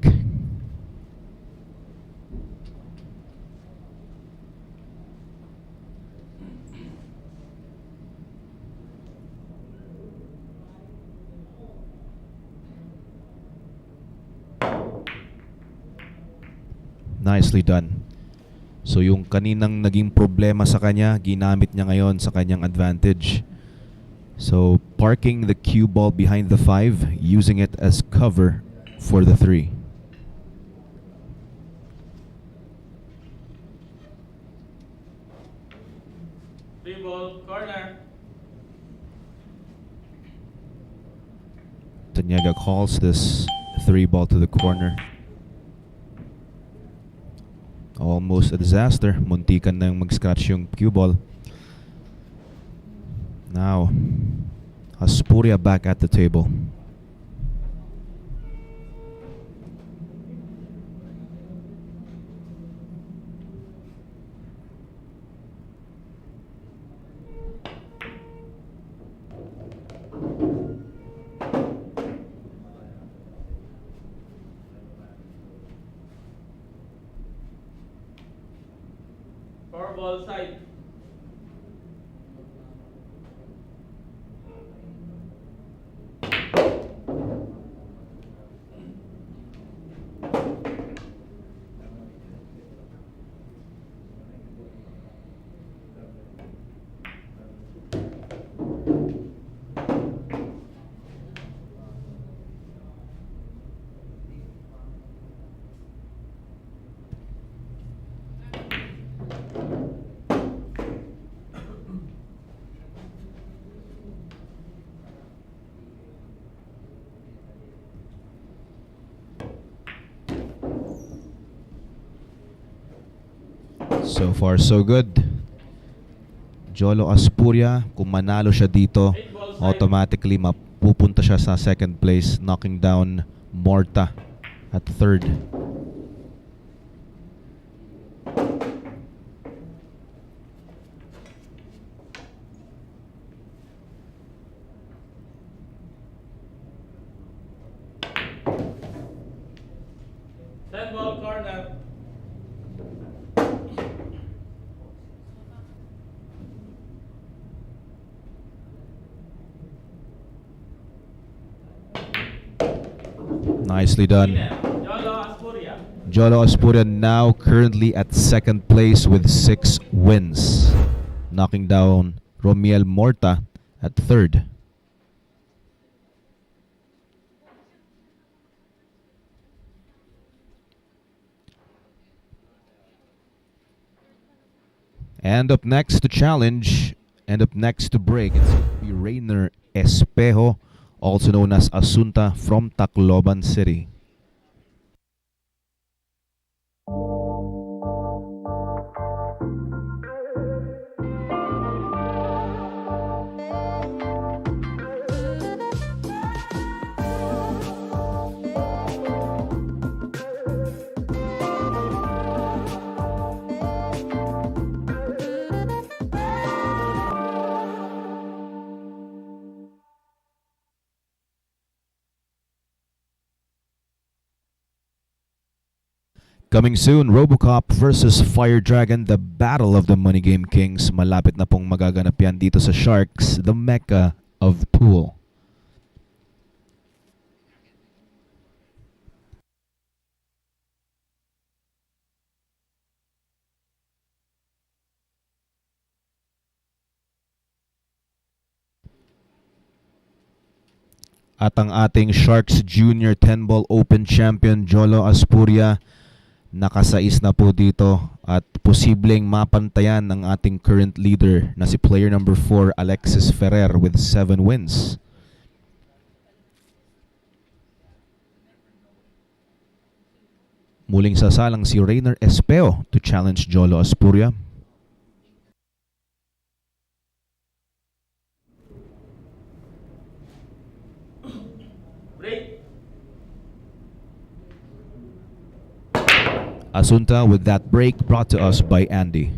Nicely done. So yung kaninang naging problema sa kanya, ginamit niya ngayon sa kanyang advantage. So parking the cue ball behind the 5, using it as cover for the 3. Three ball corner. Tañega calls this 3 ball to the corner. Almost a disaster. Muntikan na yung mag-scratch yung cue ball. Now, Aspuria back at the table. Four ball side. So far, so good. Jolo Aspuria, kung manalo siya dito, automatically mapupunta siya sa second place, knocking down Morta at third. Ten ball corner. Nicely done. Jolo Aspuria. Jolo Aspuria now currently at second place with 6 wins, knocking down Romiel Morta at third. And up next to challenge, and up next to break, it's going to be Rayner Espejo, also known as Asunta from Tacloban City. Coming soon, RoboCop versus Fire Dragon, the Battle of the Money Game Kings. Malapit na pong magaganap yan dito sa Sharks, the mecca of pool. At ang ating Sharks Junior 10-ball Open Champion Jolo Aspuria nakasais na po dito at posibleng mapantayan ng ating current leader na si player number 4 Alexis Ferrer with 7 wins. Muling sasalang si Rayner Espejo to challenge Jolo Aspuria. Break. Asunta with that break brought to us by Andy.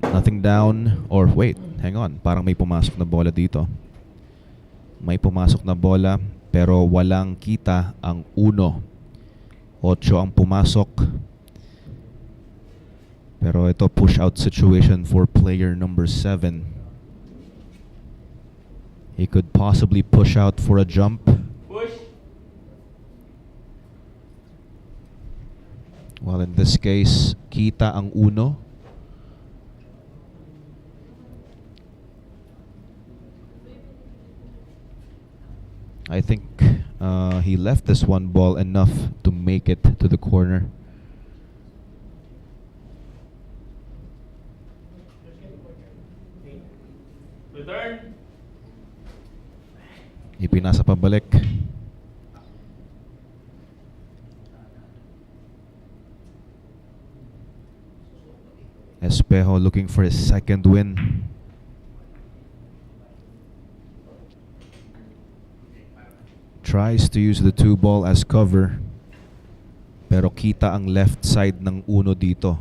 Nothing down, or wait, hang on, parang may pumasok na bola dito. May pumasok na bola pero walang kita ang 1. 8 ang pumasok. Pero ito push out situation for player number 7. He could possibly push out for a jump. Push. Well, in this case, kita ang 1. I think he left this one ball enough to make it to the corner. Return. Ipinasa pabalik. Espejo looking for his second win. Tries to use the 2 ball as cover. Pero kita ang left side ng 1 dito.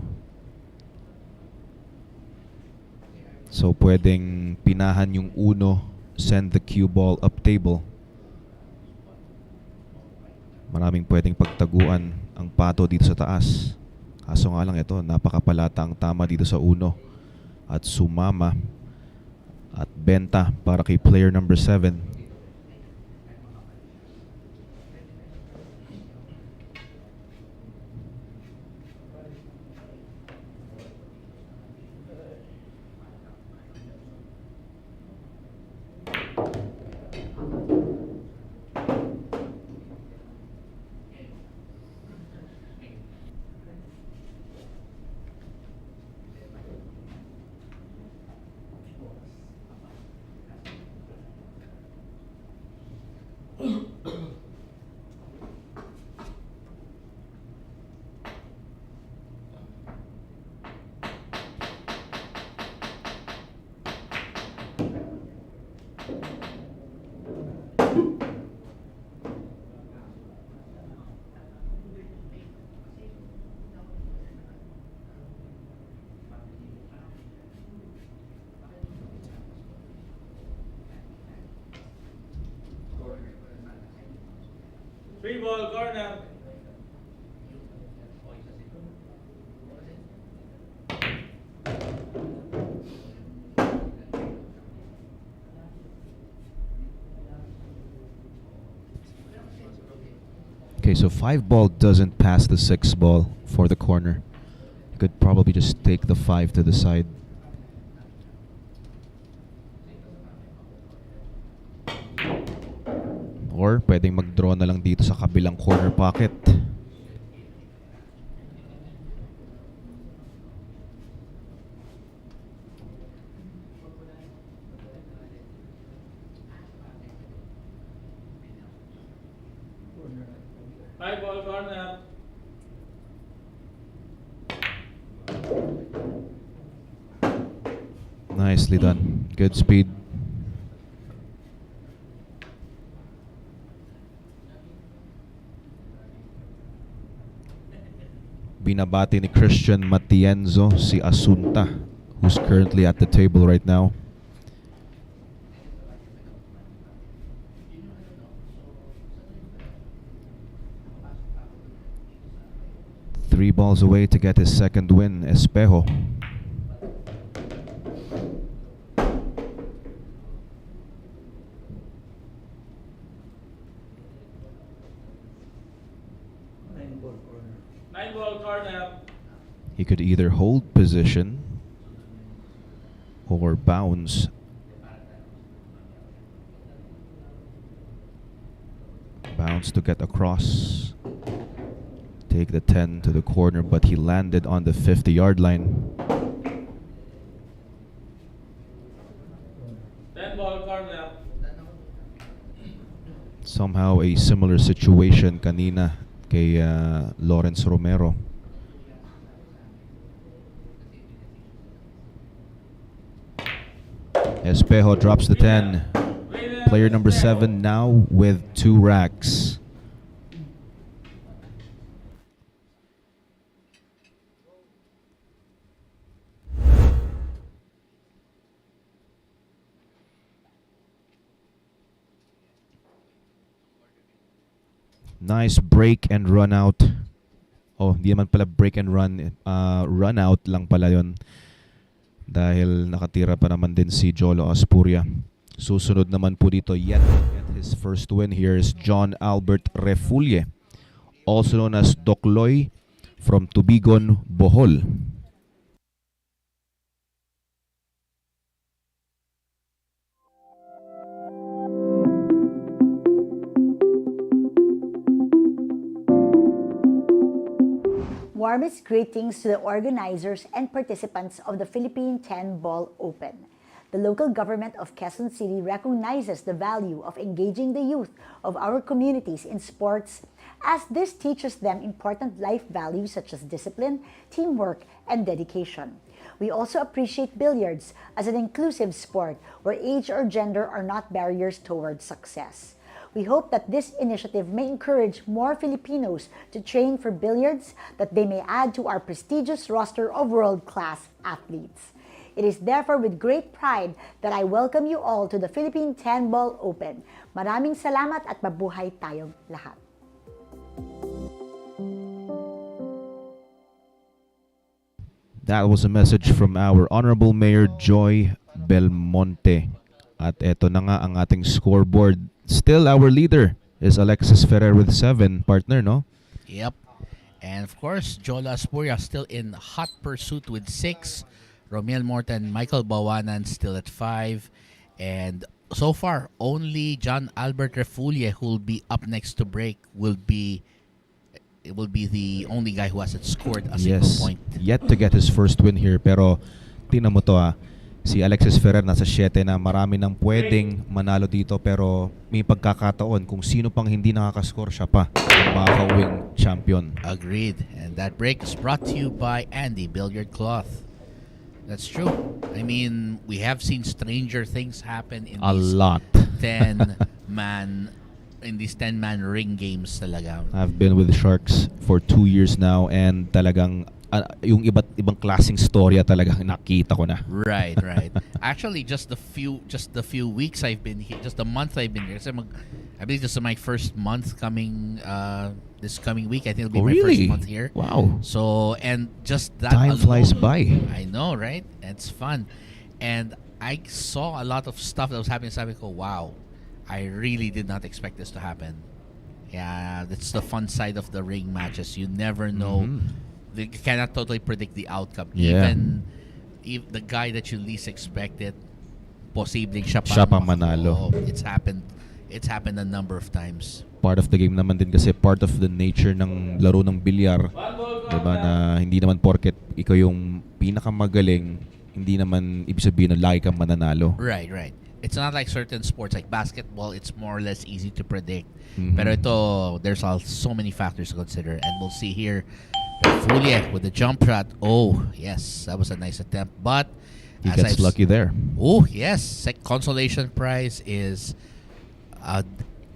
So pwedeng pinahan yung 1, send the cue ball up table. Maraming pwedeng pagtaguan ang pato dito sa taas. Kaso nga lang ito, napakapalata ang tama dito sa 1 at sumama at benta para kay player number 7. 3 ball corner. Okay, so 5 ball doesn't pass the 6 ball for the corner. You could probably just take the 5 to the side. Or pwedeng mag-draw na lang dito sa kabilang corner pocket. Five ball corner. Nicely done. Good speed. Binabati ni Christian Matienzo si Asunta, who's currently at the table right now. Three balls away to get his second win, Espejo. Nine ball corner. He could either hold position or bounce. Bounce to get across. Take the 10 to the corner, but he landed on the 50-yard line. 10 ball corner. Somehow a similar situation kanina kay Lawrence Romero. Espejo drops the 10. Player number 7 now with 2 racks. Nice break and run out. Oh, hindi naman pala break and run. Run out lang pala yon. Dahil nakatira pa naman din si Jolo Aspuria. Susunod naman po dito yet at his first win here is John Albert Refulle, also known as Dokloy from Tubigon, Bohol. Warmest greetings to the organizers and participants of the Philippine 10 Ball Open. The local government of Quezon City recognizes the value of engaging the youth of our communities in sports, as this teaches them important life values such as discipline, teamwork, and dedication. We also appreciate billiards as an inclusive sport where age or gender are not barriers towards success. We hope that this initiative may encourage more Filipinos to train for billiards, that they may add to our prestigious roster of world-class athletes. It is therefore with great pride that I welcome you all to the Philippine 10 Ball Open. Maraming salamat at mabuhay tayong lahat. That was a message from our Honorable Mayor Joy Belmonte. At eto na nga ang ating scoreboard. Still our leader is Alexis Ferrer with 7, partner, no? Yep. And of course, Jolo Aspuria still in hot pursuit with 6. Romiel, Morta, and Michael Baoanan still at 5. And so far, only John Albert Refulle, who will be up next to break, will be the only guy who hasn't scored a single point. Yet to get his first win here. Pero tingnan mo to si Alexis Ferrer nasa 7 na, marami nang pwedeng manalo dito, pero may pagkakataon kung sino pang hindi nakakascore, siya pa ang makakauwing champion. Agreed. And that break is brought to you by Andy Billiard Cloth. That's true. I mean, we have seen stranger things happen in A these lot. 10-man ring games talaga. I've been with the Sharks for 2 years now, and talagang yung ibang klaseng storya talaga nakita ko na. Right, right. Actually, just the few weeks I've been here, just the month I've been here. Kasi I believe this is my first month coming. This coming week, I think it'll be my first month here. Wow. So and just that Time alone, flies by. I know, right? It's fun, and I saw a lot of stuff that was happening. Sabi ko, wow, I really did not expect this to happen. Yeah, that's the fun side of the ring matches. You never know. You cannot totally predict the outcome. Yeah. Even if the guy that you least expected, posibleng Siya pa manalo. It's happened. It's happened a number of times. Part of the game naman din kasi part of the nature ng laro ng bilyar. Diba na hindi naman porket ikaw yung pinakamagaling, hindi naman ibig sabihin na lagi kang mananalo. Right, right. It's not like certain sports like basketball. It's more or less easy to predict. Pero ito, there's so many factors to consider, and we'll see here. Fulie with the jump shot. Oh, yes, that was a nice attempt, but He gets lucky there. Oh, yes. Consolation prize is a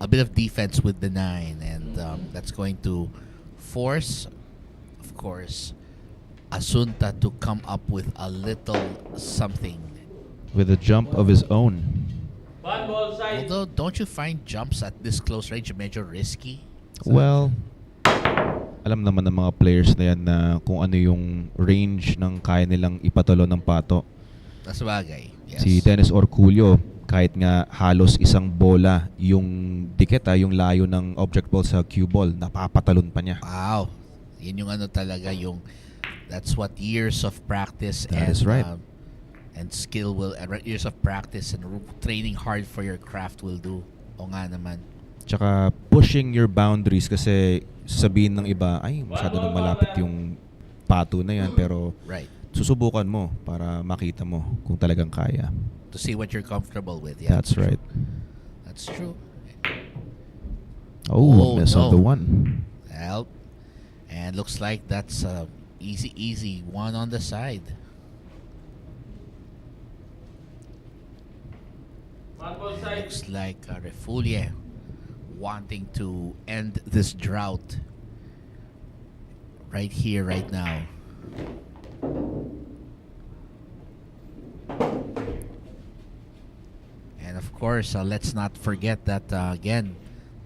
bit of defense with the 9, and that's going to force, of course, Asunta to come up with a little something. With a jump of his own. One ball side. Although, don't you find jumps at this close range medyo risky? Well, alam naman ng mga players na yan na kung ano yung range ng kaya nilang ipatalo ng pato. Nasabagay, yes. Si Dennis Orculio, kahit nga halos isang bola yung dikit, yung layo ng object ball sa cue ball, napapatalon pa niya. Wow. Yun yung ano talaga, that's what years of practice That is right. And skill years of practice and training hard for your craft will do. O nga naman. Tsaka pushing your boundaries kasi sabihin ng iba, ay masyado nang malapit yung pato na yan, pero right. Susubukan mo para makita mo kung talagang kaya. To see what you're comfortable with. Yeah, that's right. That's true. Oh, miss on the one. Help. And looks like that's easy one on the side. Looks like Refulie wanting to end this drought right here, right now. And of course, let's not forget that again,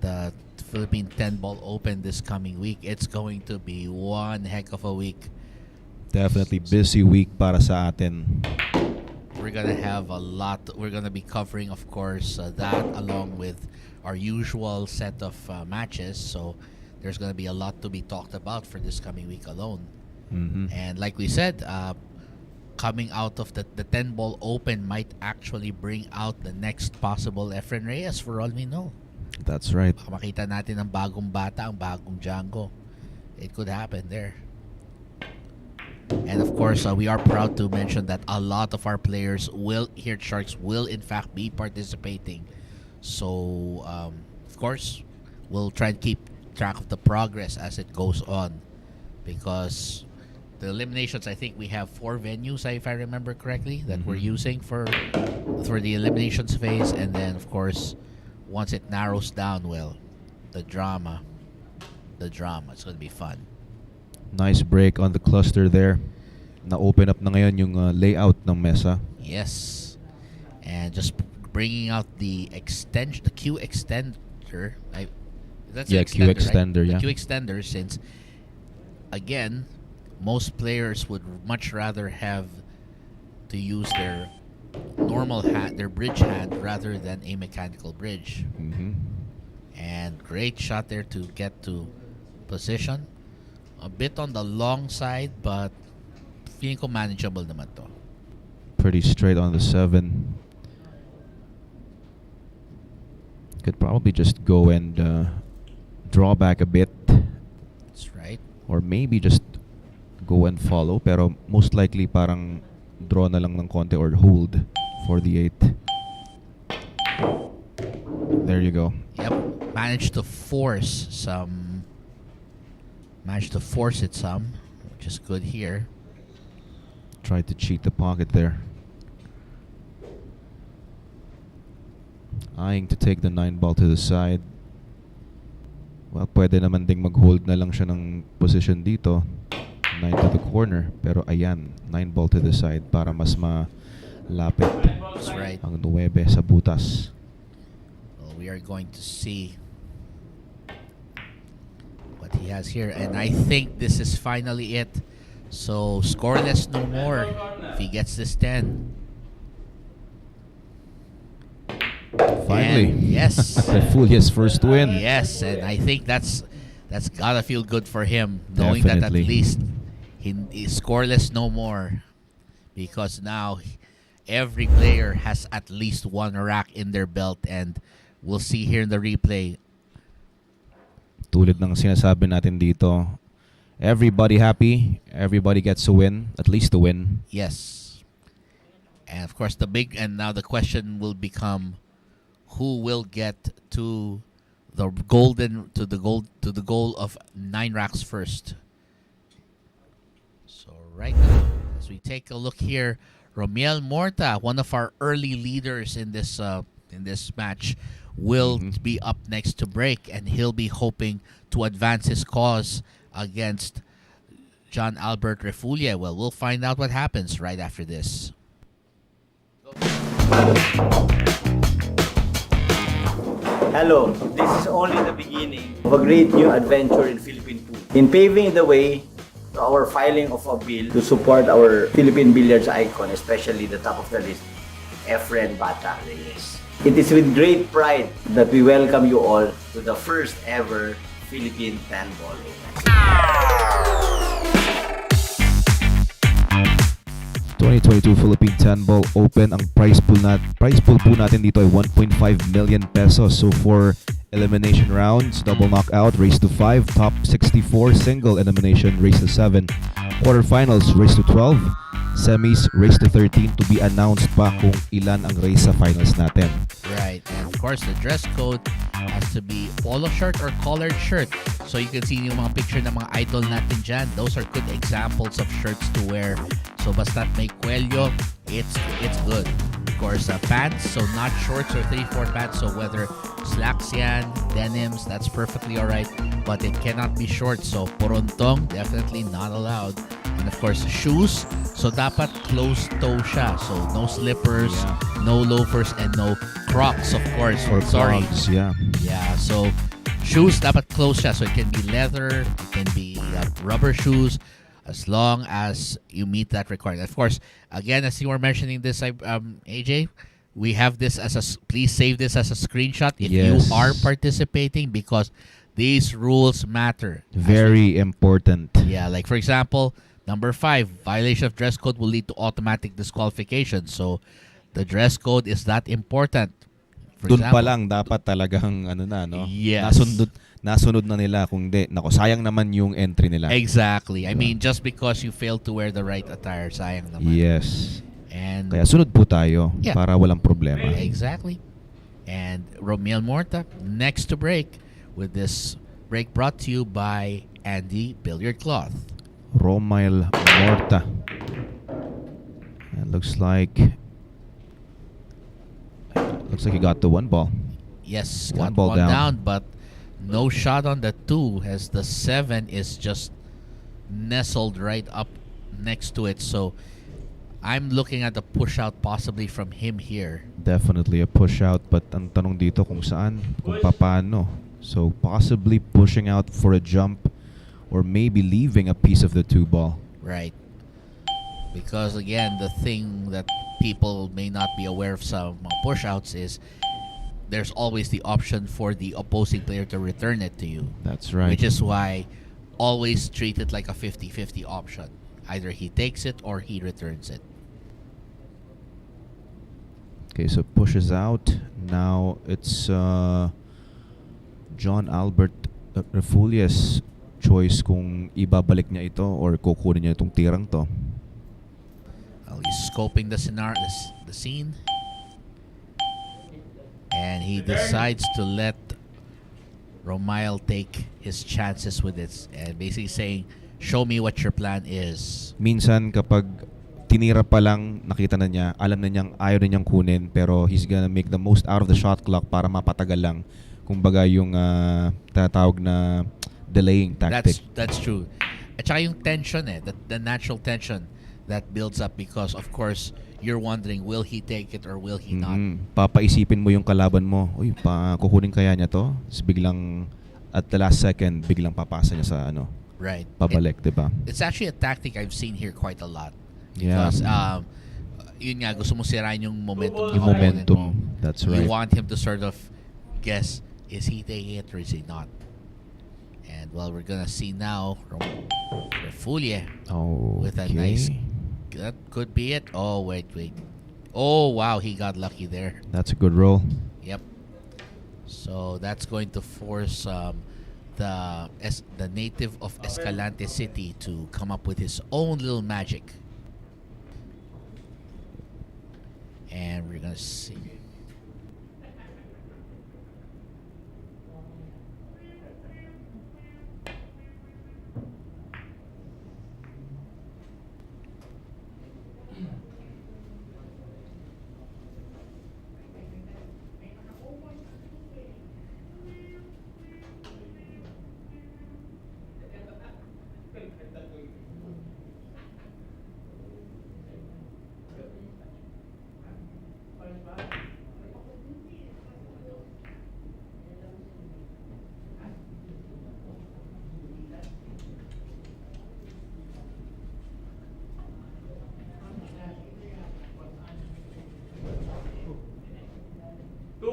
the Philippine 10-ball Open this coming week. It's going to be one heck of a week. Definitely busy week para sa atin. We're gonna have a lot. We're gonna be covering, of course, that along with our usual set of matches. So there's gonna be a lot to be talked about for this coming week alone. And like we said, coming out of the 10-ball Open might actually bring out the next possible Efren Reyes for all we know. That's right. Baka makita natin ang bagong bata, ang bagong Django. It could happen there. And of course, we are proud to mention that a lot of our players here at Sharks will in fact be participating. So, of course, we'll try and keep track of the progress as it goes on. Because the eliminations, I think we have 4 venues, if I remember correctly, that we're using for the eliminations phase. And then, of course, once it narrows down, well, the drama. It's going to be fun. Nice break on the cluster there. Na-open up na ngayon yung layout ng mesa. Yes. And just bringing out the extension, the Q extender. That's yeah, Q extender, right? yeah. The Q extender, since, again, most players would much rather have to use their normal hand, their bridge hand, rather than a mechanical bridge. And great shot there to get to position. A bit on the long side, but feeling ko manageable naman to. Pretty straight on the 7. Could probably just go and draw back a bit. That's right. Or maybe just go and follow. Pero most likely parang draw na lang ng konti or hold for the 8. There you go. Yep. Managed to force it some, which is good here. Tried to cheat the pocket there. Eyeing to take the 9 ball to the side. Well, pwede naman ding mag-hold na lang siya ng position dito. 9 to the corner. Pero ayan, 9 ball to the side para mas malapit That's right. ang 9 sa butas. Well, we are going to see what he has here. And I think this is finally it. So, scoreless no more if he gets this 10. Finally. And yes. Refulia's first win. Yes, and I think that's gotta feel good for him, knowing that at Definitely. least he's scoreless no more. Because now every player has at least one rack in their belt, and we'll see here in the replay. Tulad ng sinasabi natin dito, everybody happy, everybody gets a win, at least a win. Yes. And of course now the question will become who will get to the goal of 9 racks first. So right now, as we take a look here, Romiel Morta, one of our early leaders in this match, will be up next to break, and he'll be hoping to advance his cause against John Albert Refulia. Well, we'll find out what happens right after this. Hello, this is only the beginning of a great new adventure in Philippine food. In paving the way to our filing of a bill to support our Philippine billiards icon, especially the top of the list, Efren Bata Reyes. It is with great pride that we welcome you all to the first ever Philippine 10 ball event. 2022 Philippine 10 Ball Open. Ang prize pool po natin dito ay 1.5 million pesos. So for elimination rounds, double knockout, race to 5, top 64, single elimination, race to 7, quarterfinals, race to 12, semis, race to 13, to be announced pa kung ilan ang race sa finals natin. Right, and of course the dress code has to be polo shirt or collared shirt. So you can see yung mga picture ng mga idol natin dyan. Those are good examples of shirts to wear. So basta't may cuello, it's good. Of course, pants, so not shorts or 3/4 pants. So whether slacks yan, denims, that's perfectly alright. But it cannot be short. So porontong, definitely not allowed. And of course, shoes, so dapat closed toe siya. So no slippers, no loafers, and no Crocs, of course. Or Sorry. clogs, yeah. Yeah, so shoes dapat closed siya. So it can be leather, it can be rubber shoes, as long as you meet that requirement. Of course, again, as you were mentioning this, AJ, we have this please save this as a screenshot if you are participating, because these rules matter. Very important. Yeah, like for example, number 5, violation of dress code will lead to automatic disqualification. So the dress code is that important. For Dun pa example, lang dapat talagang no? Yes. Nasunod na nila, kung di, nako, sayang naman yung entry nila. Exactly. I mean, just because you failed to wear the right attire, sayang naman. Yes. And Kaya sunod po tayo para walang problema. exactly. And Romiel Morta next to break, with this break brought to you by Andy Billiard Cloth. Romayl Morta. It looks like he got the 1 ball. Yes, One got ball one down. down, but no shot on the 2, as the 7 is just nestled right up next to it. So I'm looking at the push out possibly from him here. Definitely a push out, but ang tanong dito kung saan, kung paano. So possibly pushing out for a jump, or maybe leaving a piece of the 2 ball. Right. Because again, the thing that people may not be aware of some push outs is there's always the option for the opposing player to return it to you. That's right. Which is why always treat it like a 50-50 option. Either he takes it or he returns it. Okay, so pushes out. Now it's John Albert Refulia's choice kung ibabalik niya ito or kukunin niya itong tirang to. Well, he's scoping the scenario, the scene, and he decides to let Romayl take his chances with it, and basically saying, "Show me what your plan is." Minsan kapag tinira pa lang, nakita na niya, alam na niyang ayaw na niyang kunin, pero he's gonna make the most out of the shot clock para mapatagal lang. Kumbaga yung tatawag na delaying tactic. That's true. At saka yung tension the natural tension that builds up because of course you're wondering will he take it or will he not. Papaisipin mo yung kalaban mo. Uy, kukunin kaya niya to? Tapos biglang at the last second biglang papasa niya sa Right. pabalik, diba? It's actually a tactic I've seen here quite a lot. Yeah. Because yun nga, gusto mo sirain yung momentum. Yung momentum. That's right. You want him to sort of guess, is he taking it or is he not? And well, we're gonna see now Refulie with a nice. That could be it. Oh wait. Oh wow, he got lucky there. That's a good roll. Yep. So that's going to force the native of Escalante City to come up with his own little magic. And we're gonna see.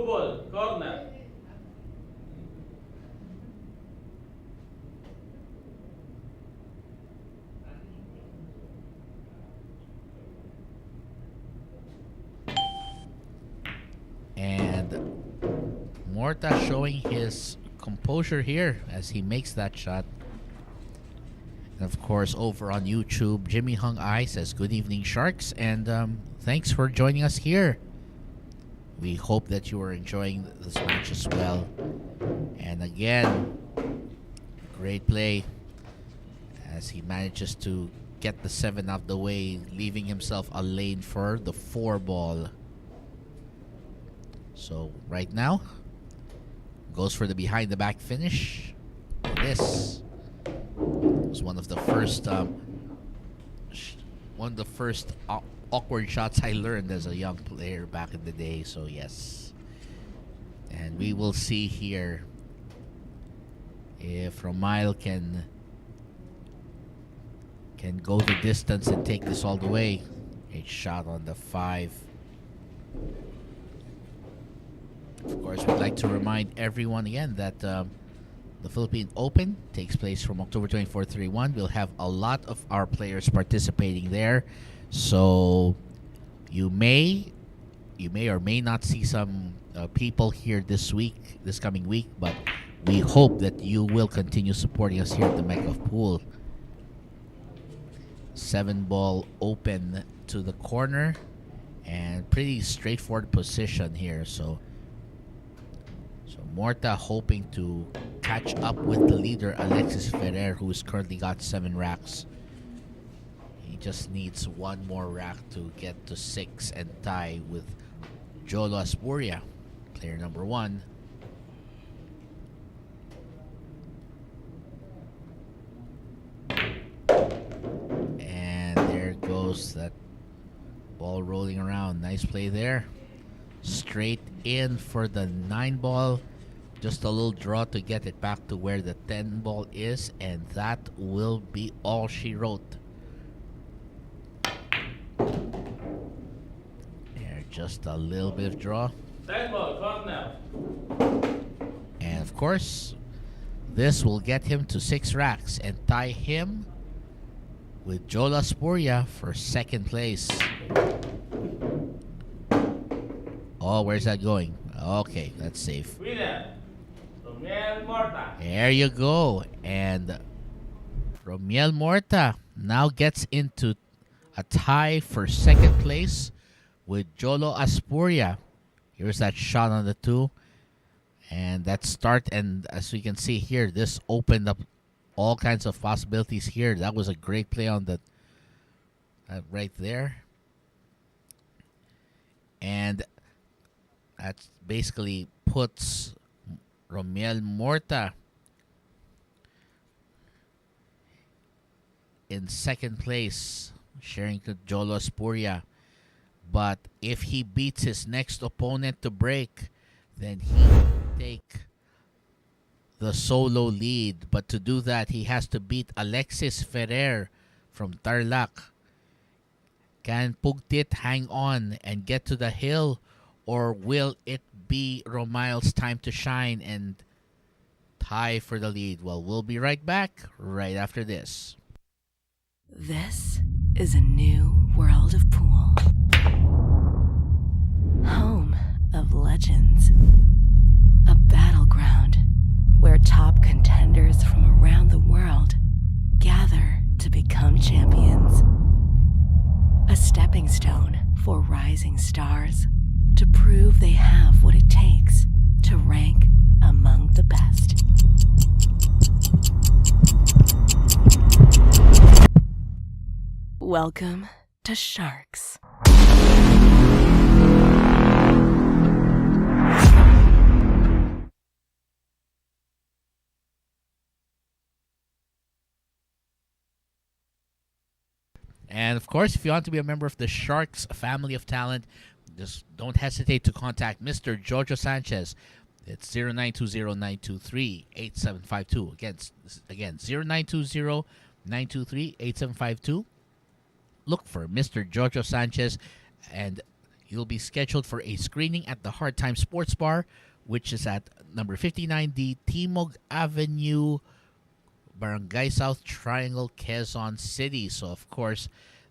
Ball, corner. And Morta showing his composure here as he makes that shot. And of course, over on YouTube, Jimmy Hung Eye says, "Good evening, Sharks," and thanks for joining us here. We hope that you are enjoying this match as well. And again, great play as he manages to get the 7 out the way, leaving himself a lane for the 4 ball. So right now, goes for the behind the back finish. This was one of the first awkward shots I learned as a young player back in the day. So yes, and we will see here if Romayl can go the distance and take this all the way. A shot on the 5. Of course, we'd like to remind everyone again that the Philippine Open takes place from October 24th, 31. We'll have a lot of our players participating there. So you may or may not see some people here this coming week, but we hope that you will continue supporting us here at the Mecca of Pool. 7 ball open to the corner and pretty straightforward position here. So Morta hoping to catch up with the leader Alexis Ferrer, who's currently got 7 racks. He just needs 1 more rack to get to 6 and tie with Jolo Aspuria, player number 1. And there goes that ball rolling around. Nice play there. Straight in for the 9 ball. Just a little draw to get it back to where the 10 ball is, and that will be all she wrote. There, just a little bit of draw. 10 ball, corner. And of course, this will get him to 6 racks and tie him with Jolo Aspuria for 2nd place. Oh, where's that going? Okay, that's safe. Winner, Romiel Morta. There you go. And Romiel Morta now gets into a tie for 2nd place with Jolo Aspuria. Here's that shot on the 2. And that start, and as we can see here, this opened up all kinds of possibilities here. That was a great play on that right there. And that basically puts Romiel Morta in second place, sharing to Jolo Aspuria. But if he beats his next opponent to break, then he will take the solo lead. But to do that, he has to beat Alexis Ferrer from Tarlac. Can Pugtit hang on and get to the hill, or will it be Romayl's time to shine and tie for the lead? Well, we'll be right back right after this. This is a new world of pool. Home of legends. A battleground where top contenders from around the world gather to become champions. A stepping stone for rising stars to prove they have what it takes to rank among the best. Welcome to Sharks. And of course, if you want to be a member of the Sharks family of talent, just don't hesitate to contact Mr. Jojo Sanchez. It's 0920-923-8752. Again, 0920-923-8752. Look for Mr. Jojo Sanchez, and you'll be scheduled for a screening at the Hard Time Sports Bar, which is at number 59D Timog Avenue, Barangay South Triangle, Quezon City. So of course,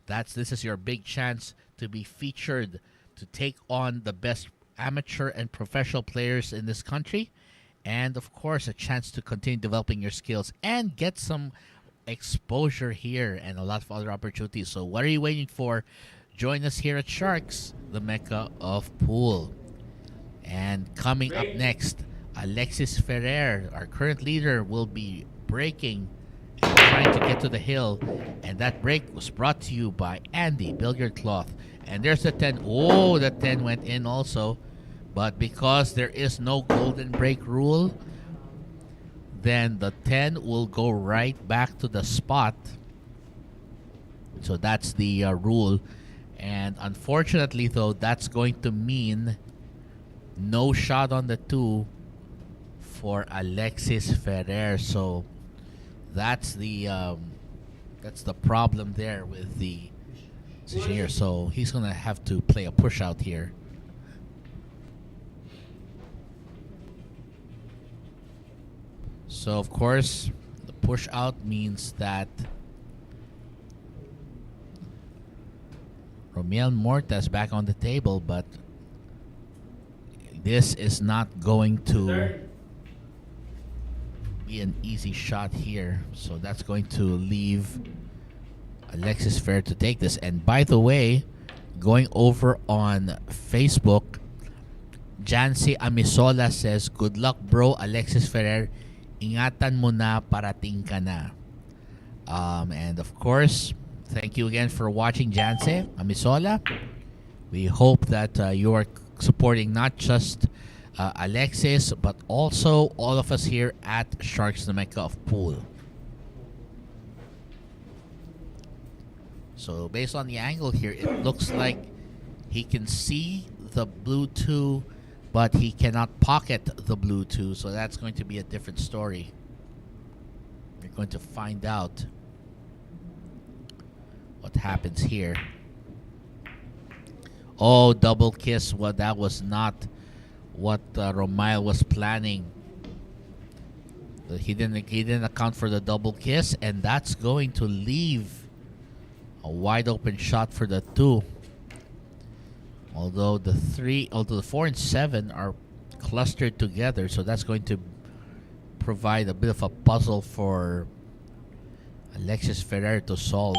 this is your big chance to be featured, to take on the best amateur and professional players in this country, and of course a chance to continue developing your skills and get some exposure here and a lot of other opportunities. So what are you waiting for? Join us here at Sharks, the Mecca of Pool. And coming up next, Alexis Ferrer, our current leader, will be breaking and trying to get to the hill, and that break was brought to you by Andy Billiard Cloth. And there's the 10. Oh, the 10 went in also, but because there is no golden break rule, then the 10 will go right back to the spot. So that's the rule. And unfortunately though, that's going to mean no shot on the 2 for Alexis Ferrer. So that's the problem there with the here. So he's gonna have to play a push out here. So of course the push out means that Romiel Morta is back on the table, but this is not going to be an easy shot here. So that's going to leave Alexis Ferrer to take this. And by the way, going over on Facebook, Jancy Amisola says, "Good luck, bro, Alexis Ferrer. Ingatan mo na, parating ka na." And of course, thank you again for watching, Jancy Amisola. We hope that you are supporting not just Alexis, but also all of us here at Sharks, the Mecca of Pool. So based on the angle here, it looks like he can see the blue 2, but he cannot pocket the blue 2. So that's going to be a different story. We're going to find out what happens here. Oh, double kiss. Well, that was not what Romayl was planning. He didn't account for the double kiss, and that's going to leave a wide open shot for the 2. Although the 4 and 7 are clustered together, so that's going to provide a bit of a puzzle for Alexis Ferrer to solve.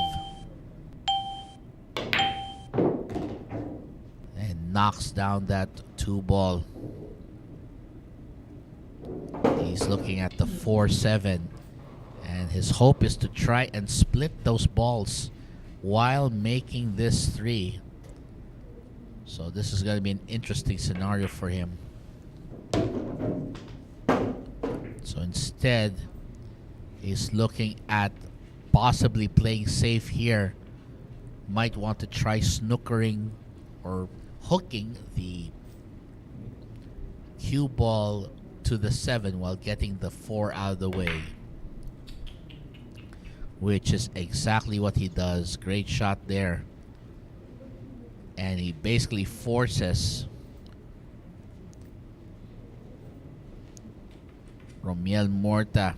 And knocks down that 2 ball. He's looking at the 4-7, and his hope is to try and split those balls while making this 3. So this is going to be an interesting scenario for him. So instead, he's looking at possibly playing safe here might want to try snookering or hooking the cue ball to the 7 while getting the 4 out of the way, which is exactly what he does. Great shot there. And he basically forces Romiel Morta.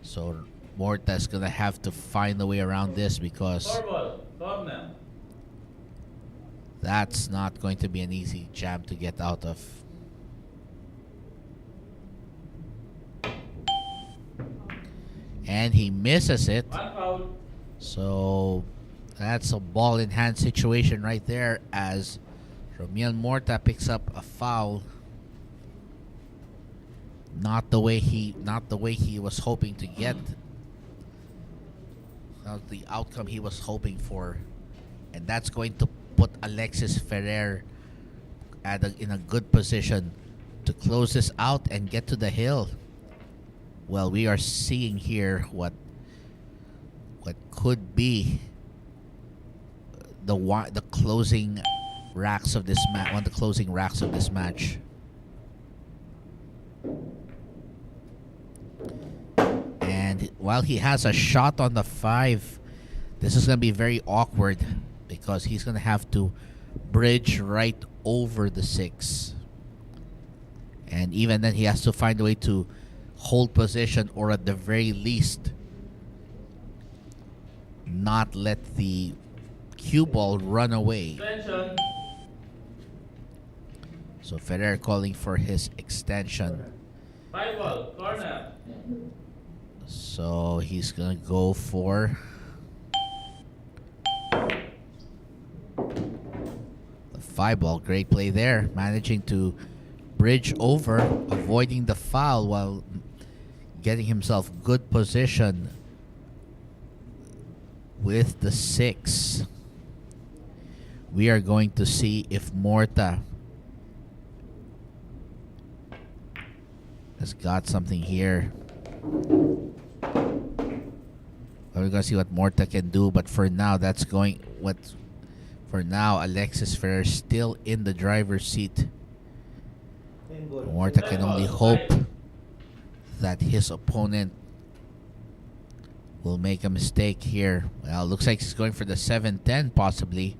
So Morta is going to have to find a way around this because Corner. that's not going to be an easy jam to get out of. And he misses it. One foul. So that's a ball in hand situation right there as Romiel Morta picks up a foul. Not the way he was hoping to get. Not the outcome he was hoping for. And that's going to put Alexis Ferrer in a good position to close this out and get to the hill. Well, we are seeing here what could be the closing racks of this match. One of the closing racks of this match. And while he has a shot on the 5, this is going to be very awkward because he's going to have to bridge right over the 6. And even then, he has to find a way to hold position, or at the very least not let the cue ball run away. Extension. So Ferrer calling for his extension. 5 ball. Corner. So he's gonna go for the 5 ball. Great play there, managing to bridge over, avoiding the foul while getting himself good position with the 6. We are going to see if Morta has got something here. We're gonna see what Morta can do, but for now, Alexis Ferrer still in the driver's seat. Morta can only hope that his opponent will make a mistake here. Well, looks like he's going for the 7-10 possibly.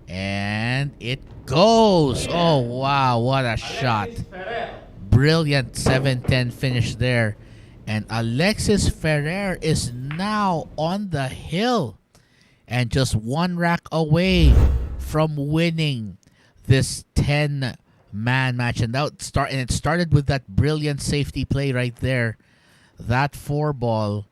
And it goes! Oh, wow, what a shot. Brilliant 7-10 finish there. And Alexis Ferrer is now on the hill and just one rack away from winning this 10-man match. And it started with that brilliant safety play right there. That 4 ball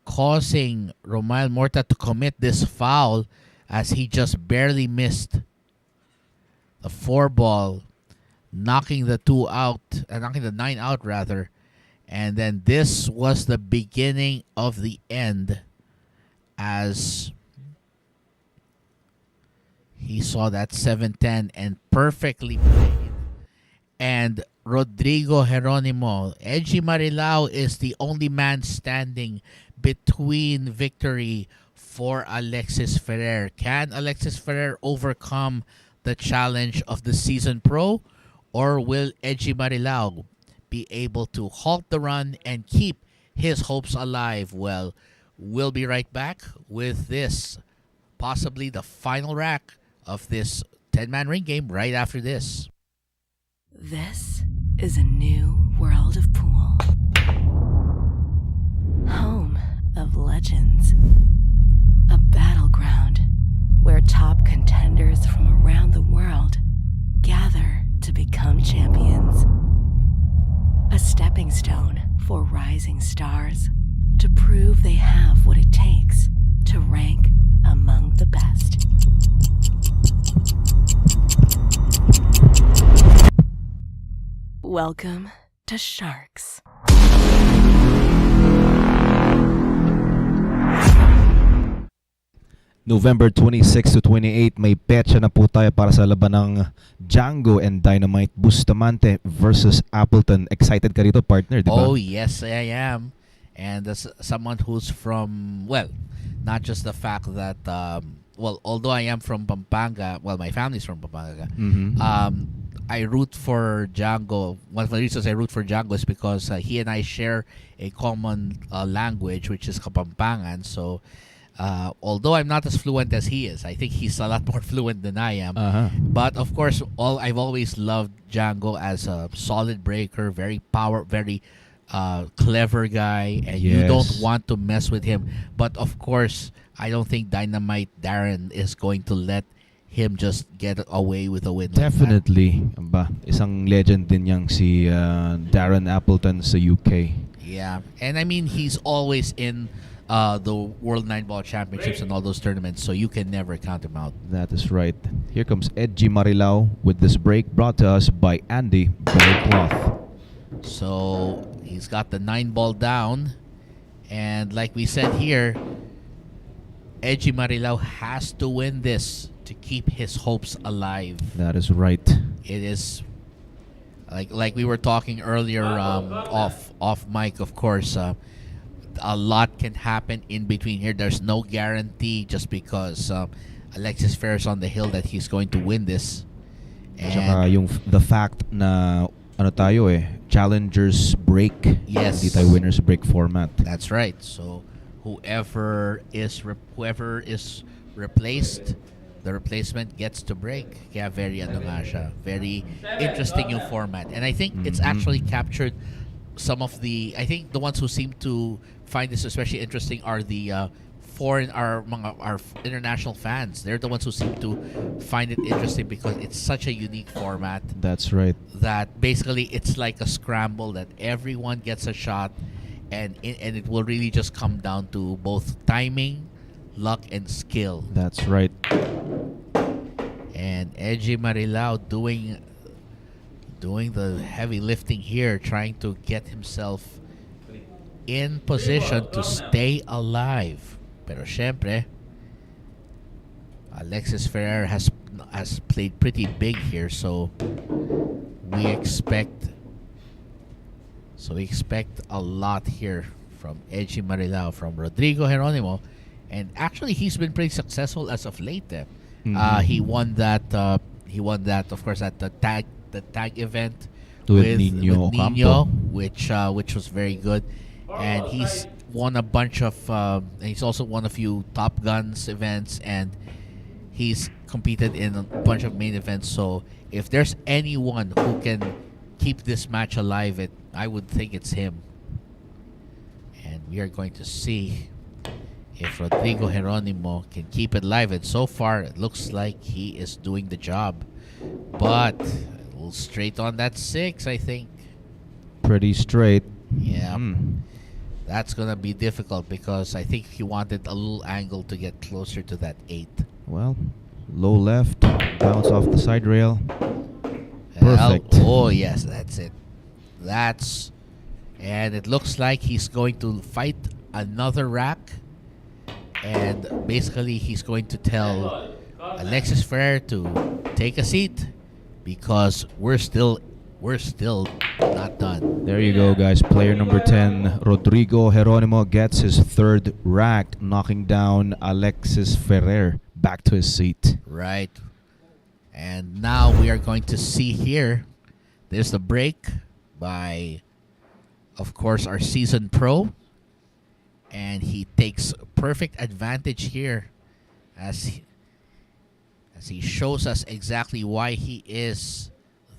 causing Romayl Morta to commit this foul as he just barely missed the 4 ball, knocking the 9 out rather. And then this was the beginning of the end as he saw that 7-10 and perfectly played. And Rodrigo Geronimo, Edgy Marilao is the only man standing between victory for Alexis Ferrer. Can Alexis Ferrer overcome the challenge of the season pro, or will Edgy Marilao be able to halt the run and keep his hopes alive? Well, we'll be right back with this, possibly the final rack of this 10-man ring game right after this. This is a new world of pool. Home of legends. A battleground where top contenders from around the world gather to become champions. A stepping stone for rising stars to prove they have what it takes to rank among the best. Welcome to Sharks. November 26 to 28, may petsa na po tayo para sa laban ng Django and Dynamite Bustamante versus Appleton. Excited ka rito, partner, di ba? Oh, yes, I am. And as someone who's from, well, not just the fact that, well, although I am from Pampanga, well, my family's from Pampanga, I root for Django. One of the reasons I root for Django is because he and I share a common language, which is Kapampangan. So, although I'm not as fluent as he is, I think he's a lot more fluent than I am. But of course, I've always loved Django as a solid breaker, very clever guy, and you don't want to mess with him. But of course, I don't think Dynamite Darren is going to let him just get away with a win. Definitely. Ba, isang legend din yang si Darren Appleton sa UK. Yeah, and I mean, he's always in the World 9-Ball Championships and all those tournaments, so you can never count him out. That is right. Here comes Edgy Marilao with this break brought to us by Andy Cloth. So he's got the 9-ball down, and like we said here, Edgy Marilao has to win this to keep his hopes alive. That is right. It is like we were talking earlier off mic, of course. A lot can happen in between here. There's no guarantee just because Alexis Ferrer's on the hill that he's going to win this. And the fact na challengers break. Yes. Hindi tayo winners break format. That's right. So whoever is replaced, the replacement gets to break. Kaya very very interesting yung format. And I think it's actually captured some of the, I think the ones who seem to find this especially interesting are the our international fans. They're the ones who seem to find it interesting because it's such a unique format. That's right. That basically it's like a scramble that everyone gets a shot, and it will really just come down to both timing, luck, and skill. That's right. And Edgy Marilao doing the heavy lifting here, trying to get himself in position to stay alive. Pero syempre, Alexis Ferrer has played pretty big here, so we expect a lot here from Edgy Marilao, from Rodrigo Geronimo, and actually he's been pretty successful as of late. He won that. Of course, at the tag event with Nino, which was very good, and he's won a bunch of. He's also won a few Top Guns events, and he's competed in a bunch of main events. So if there's anyone who can keep this match alive, I would think it's him. And we are going to see if Rodrigo Geronimo can keep it alive. And so far, it looks like he is doing the job. But we'll straight on that 6, I think. Pretty straight. Yeah. That's going to be difficult because I think he wanted a little angle to get closer to that 8. Well, low left, bounce off the side rail. Perfect. Oh, yes, that's it. And it looks like he's going to fight another rack. And basically, he's going to tell Alexis Ferrer to take a seat because we're still not done. There you go, guys. Player number 10, Rodrigo Geronimo, gets his 3rd rack, knocking down Alexis Ferrer back to his seat. Right. And now we are going to see here, there's the break by, of course, our seasoned pro. And he takes perfect advantage here as he shows us exactly why he is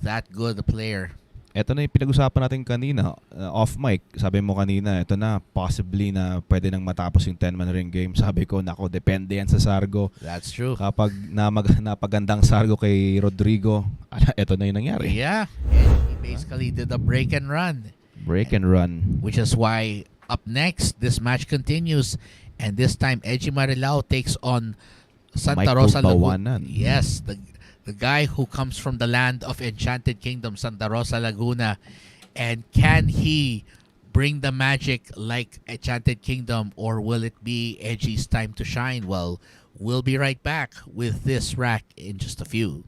that good a player. Ito na yung pinag-usapan natin kanina, off mic. Sabi mo kanina, ito na, possibly na pwede nang matapos yung 10-man ring game. Sabi ko, nako, depende yan sa Sargo. That's true. Kapag napagandang Sargo kay Rodrigo, ito na yung nangyari. Yeah, and he basically did a break and run. Break and run. Which is why up next, this match continues. And this time, Edgy Marilao takes on Santa Rosa Laguna. Yes, the guy who comes from the land of Enchanted Kingdom, Santa Rosa Laguna. And can he bring the magic like Enchanted Kingdom, or will it be Edgy's time to shine? Well, we'll be right back with this rack in just a few.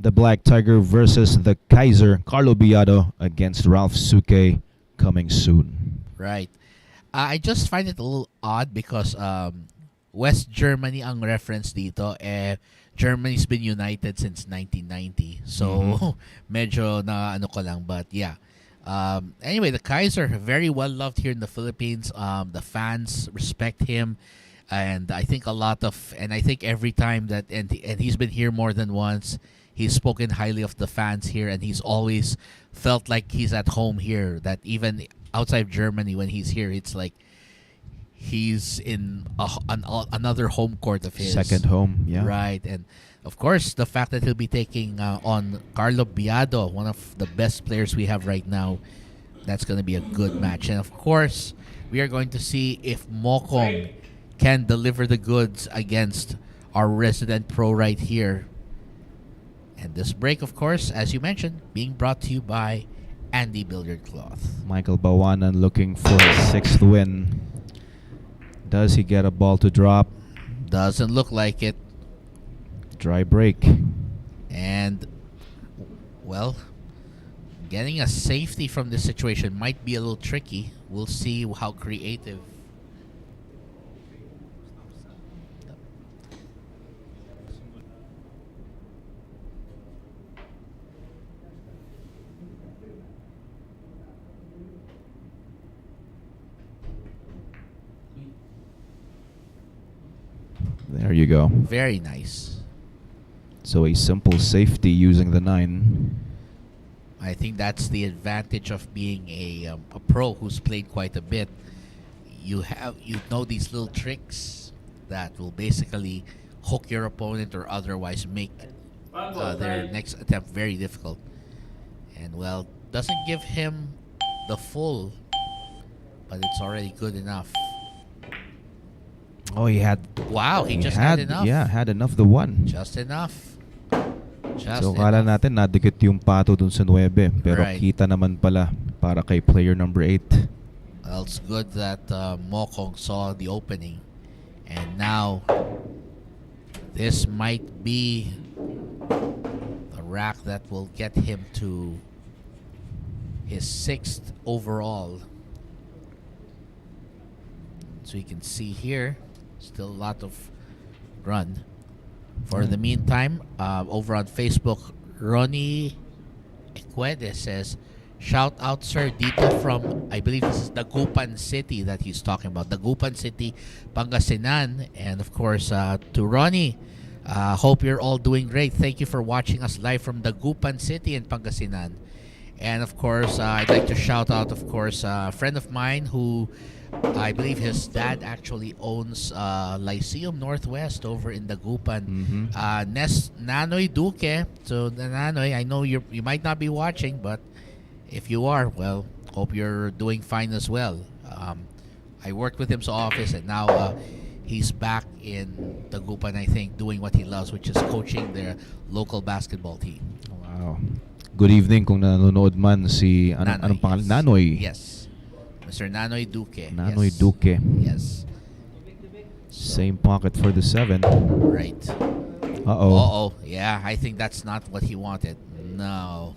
the Black Tiger versus the Kaiser, Carlo Biado against Ralph Suke, coming soon. Right. I just find it a little odd because West Germany ang reference dito. Germany's been united since 1990. So, medyo na ano ko lang. But yeah. Anyway, the Kaiser, very well loved here in the Philippines. The fans respect him. And I think I think every time that, and he's been here more than once, he's spoken highly of the fans here, and he's always felt like he's at home here. That even outside Germany, when he's here, it's like he's in another home court of his. Second home, yeah. Right, and of course, the fact that he'll be taking on Carlo Biado, one of the best players we have right now, that's going to be a good match. And of course, we are going to see if Mokong can deliver the goods against our resident pro right here. And this break, of course, as you mentioned, being brought to you by Andy Billiard Cloth. Michael Baoanan looking for his 6th win. Does he get a ball to drop? Doesn't look like it. Dry break. And, well, getting a safety from this situation might be a little tricky. We'll see how creative. There you go. Very nice. So a simple safety using the 9. I think that's the advantage of being a pro who's played quite a bit. You know these little tricks that will basically hook your opponent or otherwise make their next attempt very difficult. And well, doesn't give him the full, but it's already good enough. Oh, he had. Wow, he just had enough. Yeah, had enough the 1. Just enough. So kala natin nadikit yung pato dun sa 9, pero Right. kita naman pala para kay player number 8. Well, it's good that Mokong saw the opening. And now, this might be the rack that will get him to his 6th overall. So you can see here, still a lot of run. For the meantime, over on Facebook, Ronnie Equede says, shout out Sir Dito from, I believe this is Dagupan City that he's talking about. Dagupan City, Pangasinan. And of course, to Ronnie, hope you're all doing great. Thank you for watching us live from Dagupan City in Pangasinan. And of course, I'd like to shout out, of course, a friend of mine who I believe his dad actually owns Lyceum Northwest over in Dagupan. Nanoy Duque. So, Nanoy, I know you might not be watching, but if you are, well, hope you're doing fine as well. I worked with him sa office, and now he's back in Dagupan, I think, doing what he loves, which is coaching their local basketball team. Wow. Good evening kung nanonood man si anong pangalan? Nanoy. Yes. Mr. Nanoy Duque. Nanoy Yes. Duque. Yes. Same pocket for the 7. Right. Uh-oh. Yeah, I think that's not what he wanted. No.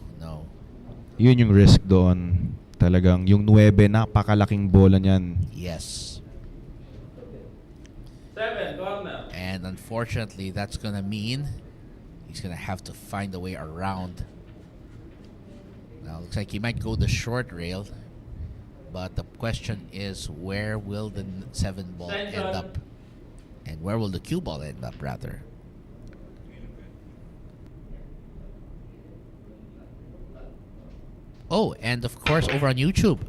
Yun yung risk doon. Talagang yung 9, napakalaking bola niyan. Yes. 7, corner. And unfortunately, that's going to mean he's going to have to find a way around. Now, looks like he might go the short rail. But the question is, where will the 7 ball end up? And where will the cue ball end up, rather? Oh, and of course, over on YouTube,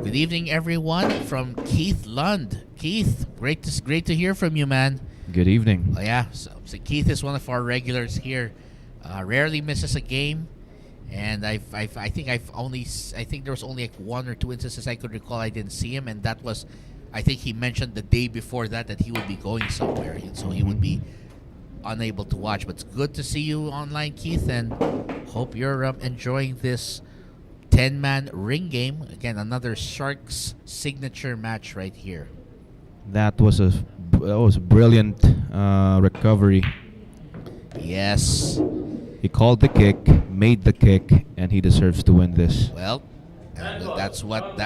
good evening, everyone, from Keith Lund. Keith, great to hear from you, man. Good evening. Oh, yeah, so Keith is one of our regulars here. Rarely misses a game. And I think there was only like 1 or 2 instances I could recall I didn't see him, and that was, I think he mentioned the day before that he would be going somewhere, and so he would be unable to watch. But it's good to see you online, Keith, and hope you're enjoying this 10-man ring game. Again, another Sharks signature match right here. That was a brilliant recovery. Yes. He called the kick, made the kick, and he deserves to win this. Well, that's what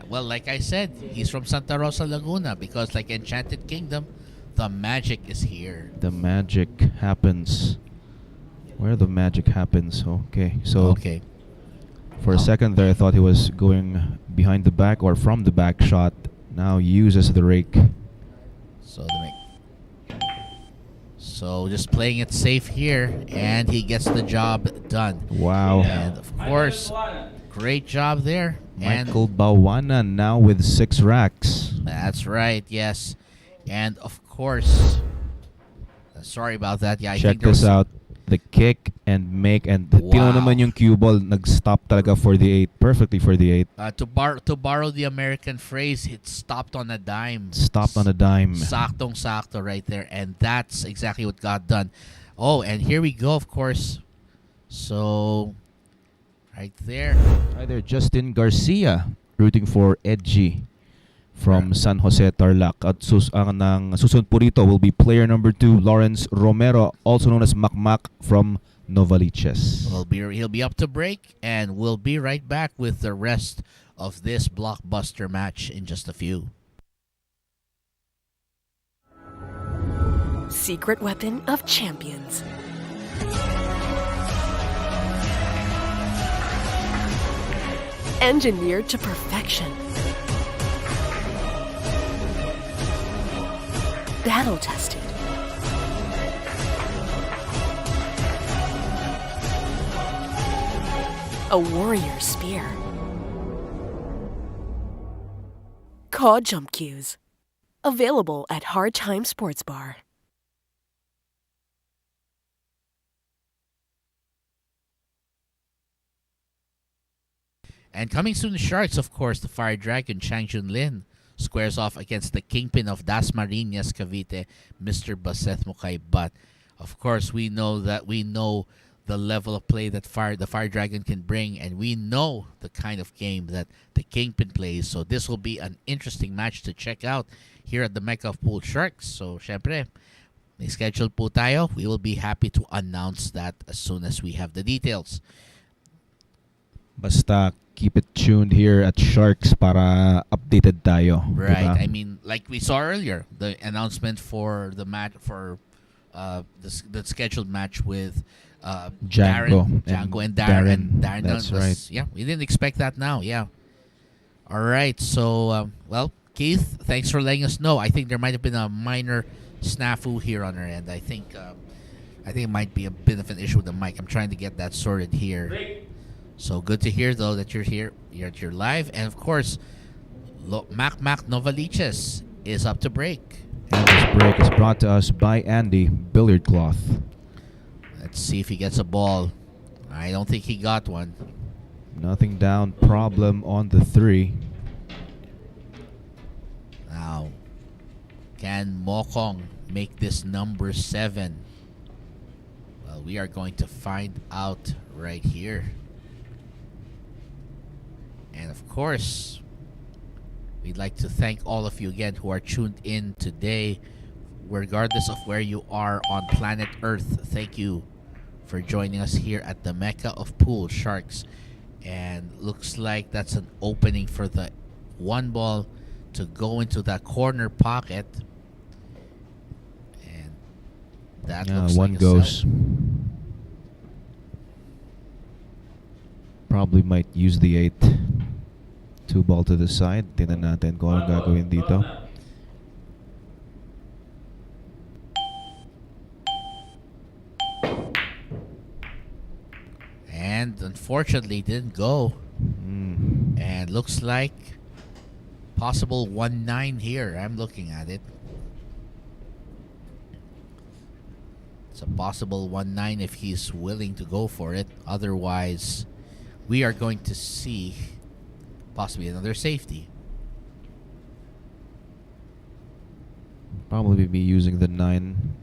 well, like I said, he's from Santa Rosa, Laguna, because like Enchanted Kingdom, the magic is here. The magic happens. Where the magic happens. Okay, so Okay. for a second there, I thought he was going behind the back or from the back shot. Now uses the rake. So just playing it safe here, and he gets the job done. Wow. And of course, great job there. Michael Baoanan now with 6 racks. That's right, yes. And of course, sorry about that. Yeah, I Check think there this was- out. The kick and make, and Wow. tino naman yung cue ball, nag-stop talaga for the 8. Perfectly for the 8. To borrow the American phrase, it stopped on a dime. Stopped on a dime. Saktong-sakto right there. And that's exactly what got done. Oh, and here we go, of course. So, right there. Right there, Justin Garcia rooting for Edgy from San Jose, Tarlac. At ang susunod po rito will be player number 2, Lawrence Romero, also known as Makmak from Novaliches. He'll be up to break, and we'll be right back with the rest of this blockbuster match in just a few. Secret weapon of champions. Engineered to perfection. Battle tested. A warrior spear. Caw jump cues. Available at Hard Time Sports Bar. And coming soon, the Sharks, of course, the Fire Dragon, Chang Junlin, squares off against the Kingpin of Dasmariñas, Cavite, Mr. Baseth Mukay. But, of course, we know the level of play that the Fire Dragon can bring, and we know the kind of game that the Kingpin plays. So this will be an interesting match to check out here at the Mecca of Pool Sharks. So, syempre, may schedule po tayo. We will be happy to announce that as soon as we have the details. Basta keep it tuned here at Sharks para updated tayo. Right. Diba? I mean, like we saw earlier, the announcement for the match for the scheduled match with Django and Darren. That's right. Yeah, we didn't expect that now. Yeah. All right. So, well, Keith, thanks for letting us know. I think there might have been a minor snafu here on our end. I think it might be a bit of an issue with the mic. I'm trying to get that sorted here. So good to hear, though, that you're here. You're live. And, of course, Mac Novaliches is up to break. And this break is brought to us by Andy Billiard Cloth. Let's see if he gets a ball. I don't think he got one. Nothing down. Problem on the 3. Now, can Mokong make this number 7? Well, we are going to find out right here. And of course, we'd like to thank all of you again who are tuned in today, regardless of where you are on planet Earth. Thank you for joining us here at the Mecca of Pool Sharks. And looks like that's an opening for the 1 ball to go into that corner pocket. And that looks one like a goes. set. Probably might use the 8. 2 ball to the side. Tingnan natin kung anong gagawin dito. And unfortunately didn't go. And looks like possible 1-9 here. I'm looking at it. It's a possible 1-9 if he's willing to go for it. Otherwise, we are going to see possibly another safety. Probably be using the 9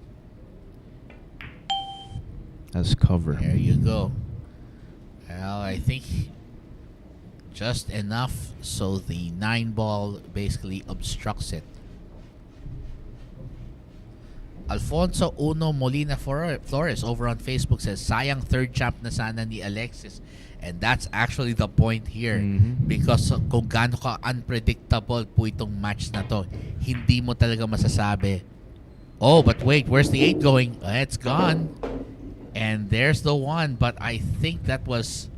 as cover. There you go. Well, I think just enough so the 9 ball basically obstructs it. Alfonso Uno Molina Flores over on Facebook says, sayang third champ na sana ni Alexis. And that's actually the point here. Because kung gaano ka unpredictable po itong match na to, hindi mo talaga masasabi. Oh, but wait, where's the 8 going? It's gone. And there's the 1. But I think that was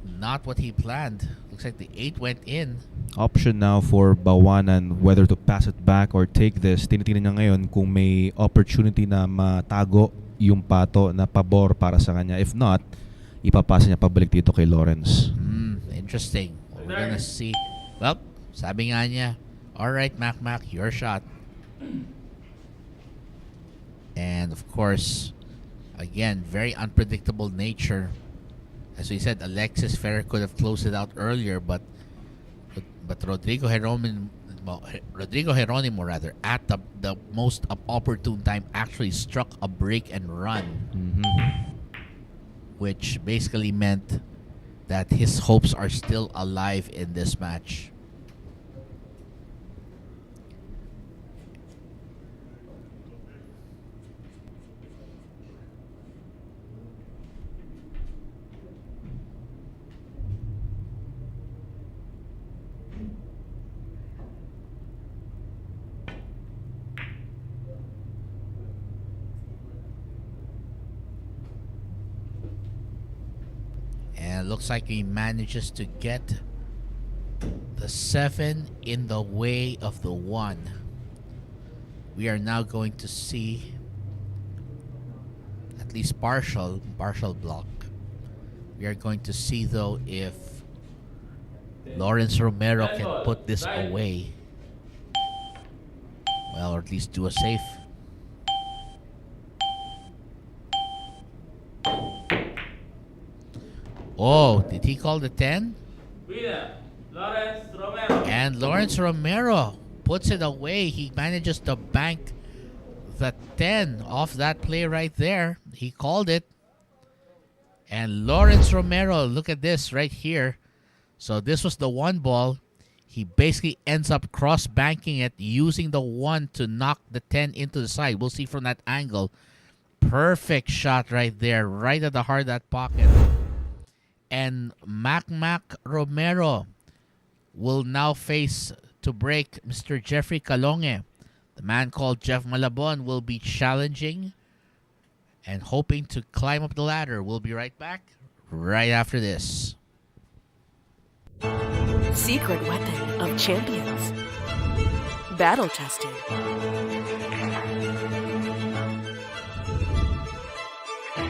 not what he planned. Looks like the 8 went in. Option now for Baoanan whether to pass it back or take this. Tinitingnan niya ngayon kung may opportunity na matago yung pato na pabor para sa kanya. If not, ipapasa niya pabalik dito kay Lawrence. Interesting. We're gonna see. Well, sabi nga niya, alright, Mac, your shot. And of course, again, very unpredictable nature. As we said, Alexis Ferrer could have closed it out earlier, but Rodrigo Geronimo rather, at the most opportune time, actually struck a break and run, which basically meant that his hopes are still alive in this match. And it looks like he manages to get the 7 in the way of the 1. We are now going to see at least partial block. We are going to see though if Lawrence Romero can put this away. Well, or at least do a safe. Oh, did he call the 10? Lawrence Romero. And Lawrence Romero puts it away. He manages to bank the 10 off that play right there. He called it. And Lawrence Romero, look at this right here. So this was the 1 ball. He basically ends up cross-banking it, using the 1 to knock the 10 into the side. We'll see from that angle. Perfect shot right there, right at the heart of that pocket. And Mac Romero will now face to break Mr. Jeffrey Calonge. The man called Jeff Malabon will be challenging and hoping to climb up the ladder. We'll be right back right after this. Secret weapon of champions. Battle tested.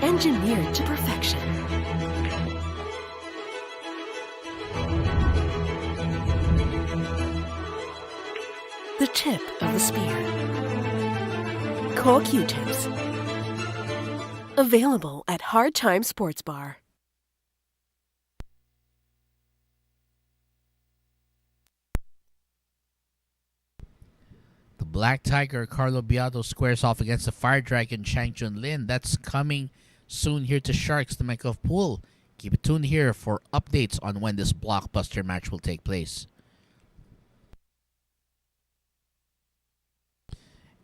Engineered to perfection. The tip of the spear. Core Q-tips. Available at Hard Time Sports Bar. The Black Tiger Carlo Biado squares off against the Fire Dragon Chang Jun Lin. That's coming soon here to Sharks, the Mecca of Pool. Keep it tuned here for updates on when this blockbuster match will take place.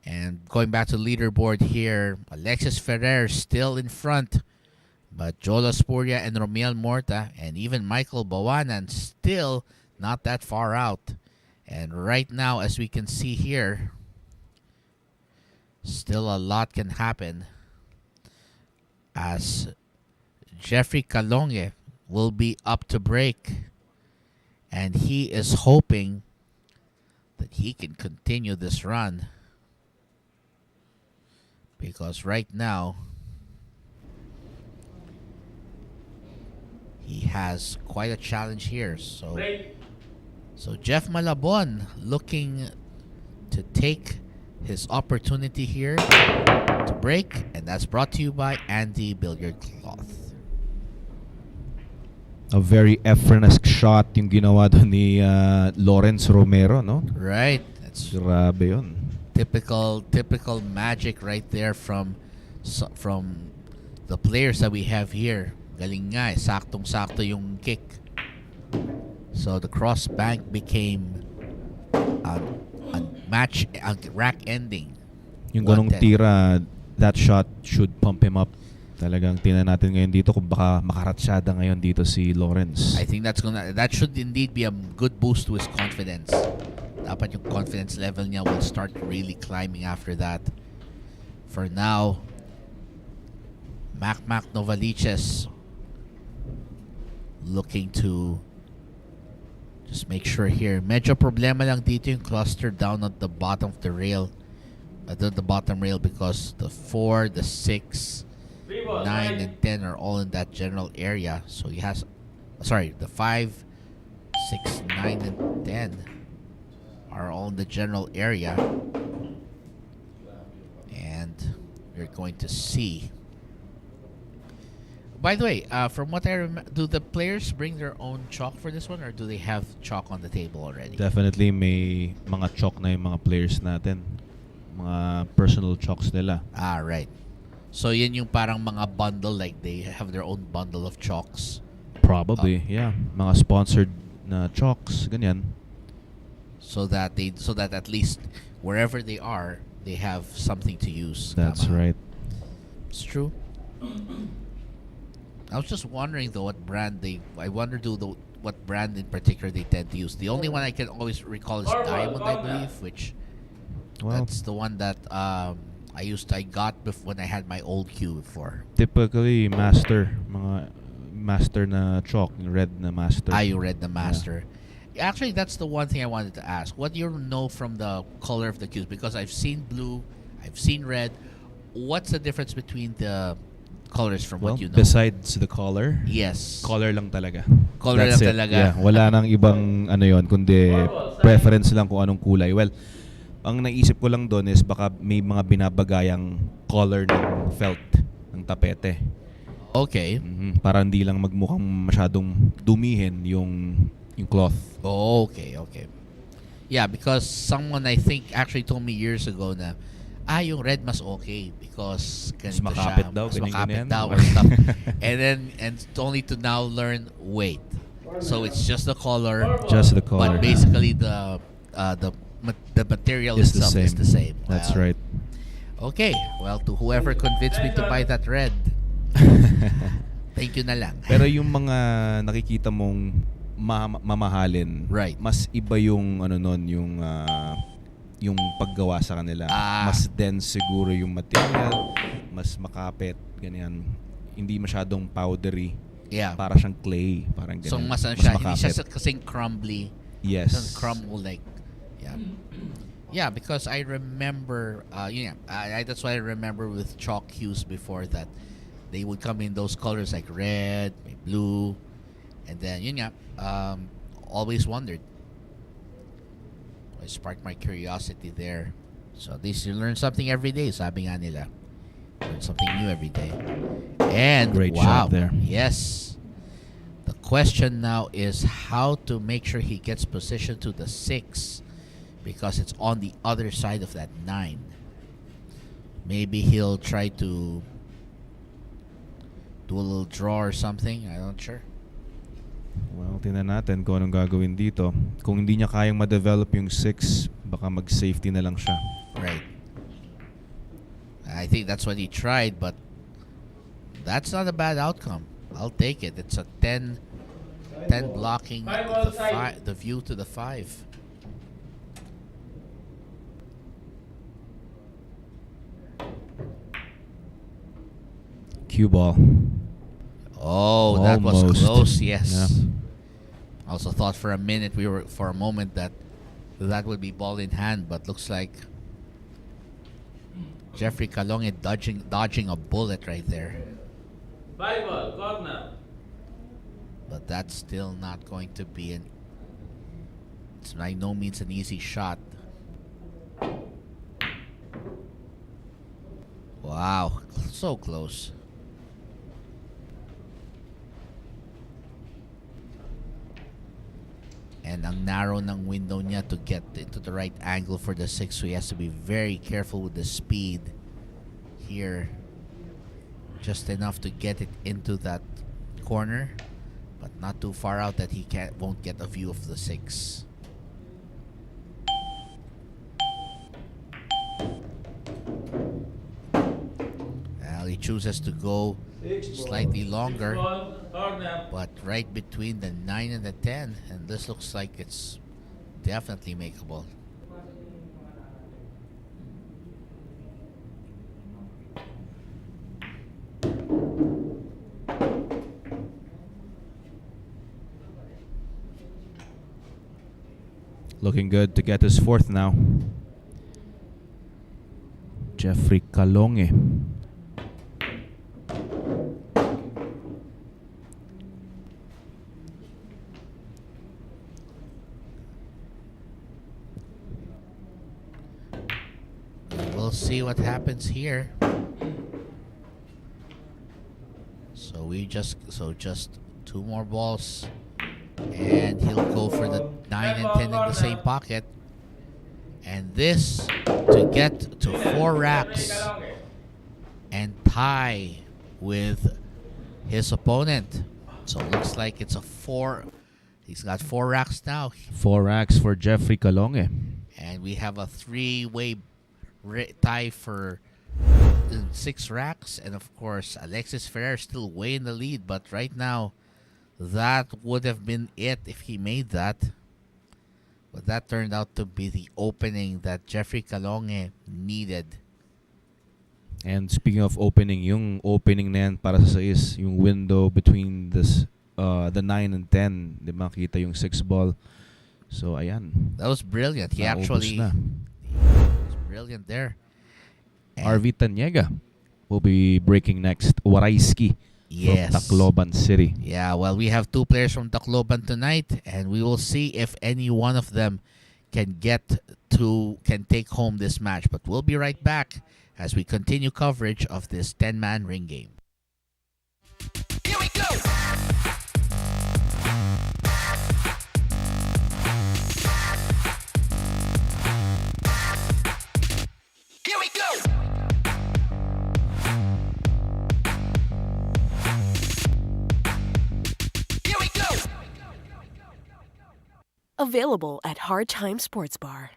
And going back to the leaderboard here, Alexis Ferrer still in front. But Jolo Aspuria and Romiel Morta and even Michael Baoanan still not that far out. And right now, as we can see here, still a lot can happen. As Jeffrey Calonge will be up to break. And he is hoping that he can continue this run. Because right now, he has quite a challenge here. So Jeff Malabon looking to take his opportunity here to break. And that's brought to you by Andy Billiard Cloth. A very Efren-esque shot yung ginawa doon ni Lawrence Romero, no? Right. That's grabe yun. Typical magic right there from the players that we have here. Galing nga, saktong-sakto yung kick. So the cross bank became a match rack ending. Yung ganong 110. tira, that shot should pump him up. Talagang tingnan natin ngayon dito kung baka makaratsyada ngayon dito si Lawrence. I think that should indeed be a good boost to his confidence. Dapat yung confidence level niya will start really climbing after that. For now, Mac Novaliches looking to just make sure here. Medyo problema lang dito yung cluster down at the bottom of the rail. At the bottom rail because the 4, the 6, 9, and 10 are all in that general area. So he has, sorry, the 5, 6, 9, and 10 are all in the general area. And you're going to see. By the way, from what I remember, do the players bring their own chalk for this one, or do they have chalk on the table already? Definitely may mga chalk na yung mga players natin. Mga personal chalks nila. Ah, right. So yan yung parang mga bundle, like they have their own bundle of chalks. Probably, yeah. Mga sponsored na chalks, ganyan. So that at least wherever they are, they have something to use. That's Tama. right. It's true. I was just wondering though what brand what brand in particular they tend to use. The only one I can always recall is Diamond, I believe, which that's the one that I got when I had my old cue before. Typically master, mga master na chalk, yung red na master. You read the master. Yeah. Actually, that's the one thing I wanted to ask. What do you know from the color of the cues? Because I've seen blue, I've seen red. What's the difference between the colors from what you know? Besides the color? Yes. Color lang talaga. Color That's lang it. talaga. Yeah, wala nang ibang ano yon, kundi preference lang kung anong kulay. Well, ang naisip ko lang doon is baka may mga binabagayang color ng felt ng tapete. Okay. Para hindi lang magmukhang masyadong dumihin yung cloth. Oh, okay. Yeah, because someone I think actually told me years ago na yung red mas okay because Mas makapit daw, mas makapit ganyan. daw or stuff. and only to now learn, wait. So it's just the color. Just the color. But basically the material Is the itself is same. the same. That's Wow. right. Okay. Well, to whoever convinced me to buy that red, thank you na lang. Pero yung mga nakikita mong mamahalin, Right. mas iba yung ano nun, yung paggawa sa kanila. Mas dense siguro yung material, mas makapit, ganyan. Hindi masyadong powdery. Yeah. Para siyang clay, parang ganyan. So mas mas siya, hindi makapit. siya kasing crumbly. Yes. Doesn't crumble like, yeah. Yeah, because I remember, that's what I remember with chalk hues before, that they would come in those colors like red, blue, and then always wondered. I sparked my curiosity there. So at least you learn something every day, sabi nga nila. Learn something new every day. And Great wow, shot there. yes. The question now is how to make sure he gets positioned to the 6, because it's on the other side of that 9. Maybe he'll try to do a little draw or something. I'm not sure. Well, tingnan natin kung anong gagawin dito. Kung hindi niya kayang ma-develop yung 6, baka mag-safety na lang siya. Right. I think that's what he tried, but that's not a bad outcome. I'll take it. It's a 10 blocking the view to the 5. Cue ball. Oh, that was Almost. close. Yes. Yeah. Also thought for a moment that would be ball in hand, but looks like Jeffrey Calonge dodging a bullet right there. Bible, corner. But that's still not going to be it's by no means an easy shot. Wow, so close. And ang narrow ng window niya to get into the right angle for the 6, so he has to be very careful with the speed here. Just enough to get it into that corner, but not too far out that he won't get a view of the 6. he chooses to go slightly longer, Ball, corner. but right between the 9 and the 10, and this looks like it's definitely makeable. Looking good to get his fourth now. Jeffrey Calonge. We'll see what happens here. So just two more balls, and he'll go for the 9 and 10 in the same pocket. And this to get to 4 racks and tie with his opponent. So it looks like it's a 4. He's got 4 racks now. 4 racks for Jeffrey Calonge. And we have a 3-way tie for 6 racks. And of course, Alexis Ferrer still way in the lead. But right now, that would have been it if he made that. But that turned out to be the opening that Jeffrey Calonge needed. And speaking of opening, yung opening na yan para sa 6, yung window between this the 9 and 10, di ba kita yung 6 ball. So ayan. That was brilliant. He Naubos actually na. was brilliant there. And Arvi Tañega will be breaking next. Warayskie yes. from Tacloban City. Yeah, well, we have 2 players from Tacloban tonight, and we will see if any one of them can take home this match. But we'll be right back as we continue coverage of this 10-man ring game. Here we go. Here we go. Here we go. Available at Hard Time Sports Bar.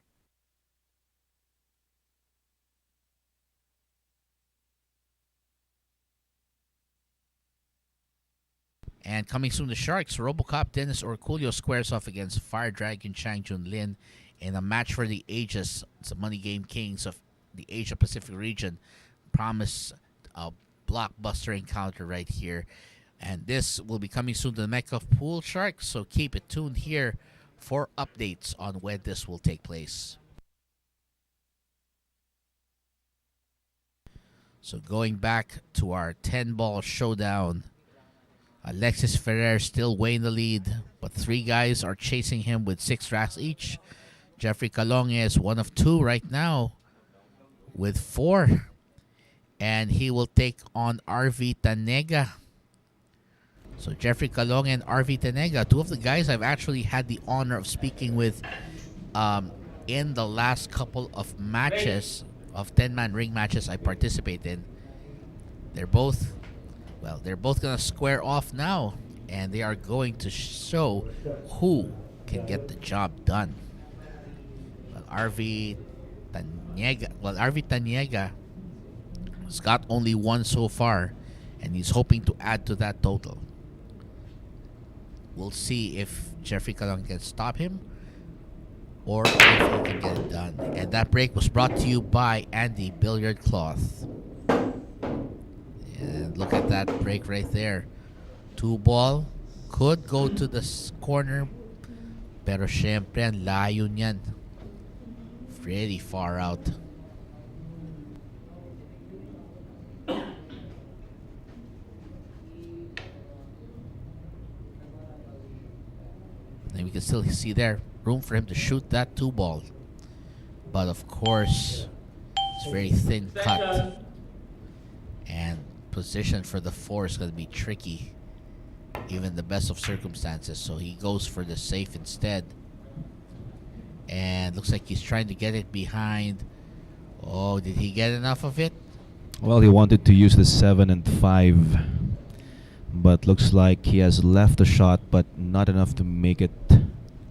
And coming soon, the Sharks, RoboCop Dennis Orculio squares off against Fire Dragon Chang Jun Lin in a match for the ages. It's a Money Game Kings of the Asia Pacific region. Promise a blockbuster encounter right here. And this will be coming soon to the Mecca of Pool Sharks, so keep it tuned here for updates on when this will take place. So going back to our 10-ball showdown, Alexis Ferrer still way in the lead, but 3 guys are chasing him with 6 racks each. Jeffrey Calonge is one of 2 right now with 4. And he will take on Arvi Tañega. So Jeffrey Calonge and Arvi Tañega, 2 of the guys I've actually had the honor of speaking with in the last couple of matches, of 10-man ring matches I participate in. They're both going to square off now, and they are going to show who can get the job done. Arvi Tañega has got only 1 so far, and he's hoping to add to that total. We'll see if Jeffrey Calonge can stop him or if he can get it done. And that break was brought to you by Andy Billiard Cloth. And look at that break right there. 2 ball could go to the corner, pero syempre ang layo niyan. Pretty far out. And we can still see there room for him to shoot that 2 ball. But of course, it's very thin cut. And position for the 4 is going to be tricky, even the best of circumstances. So he goes for the safe instead. And looks like he's trying to get it behind. Oh, did he get enough of it? Well, he wanted to use the 7 and 5. But looks like he has left a shot but not enough to make it.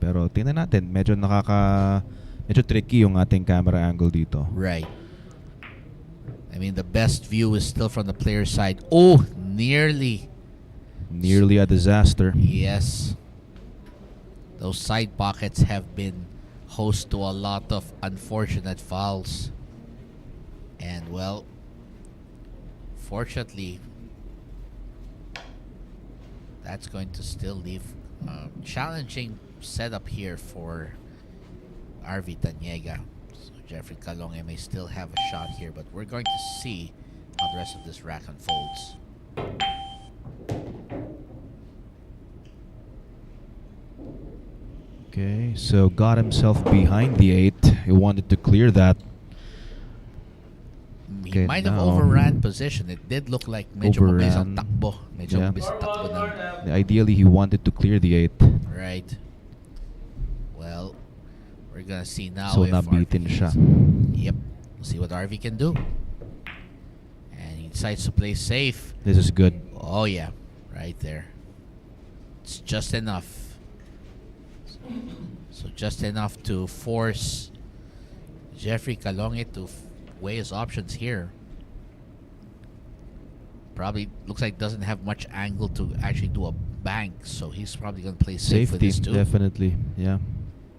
Pero tingnan natin, medyo tricky yung ating camera angle dito. Right. I mean, the best view is still from the player side. Oh, nearly. Nearly a disaster. Yes. Those side pockets have been host to a lot of unfortunate fouls. And, well, fortunately, that's going to still leave challenging setup here for Arvi Tañega. So Jeffrey Calonge may still have a shot here, but we're going to see how the rest of this rack unfolds. Okay, so got himself behind the 8. He wanted to clear that. He Okay, might have now overran position. It did look like medyo mabilis ang takbo. Medyo Yeah. mabilis ang takbo ng Ideally, he wanted to clear the 8. right. Well, we're gonna see now So if nabitin RV siya. Yep. We'll see what Arvi can do. And he decides to play safe. This is good. Oh yeah, right there. It's just enough. So just enough to force Jeffrey Calonge to weigh his options here. Probably looks like doesn't have much angle to actually do a bank, so he's probably gonna play safe with Safety, this too. definitely. Yeah.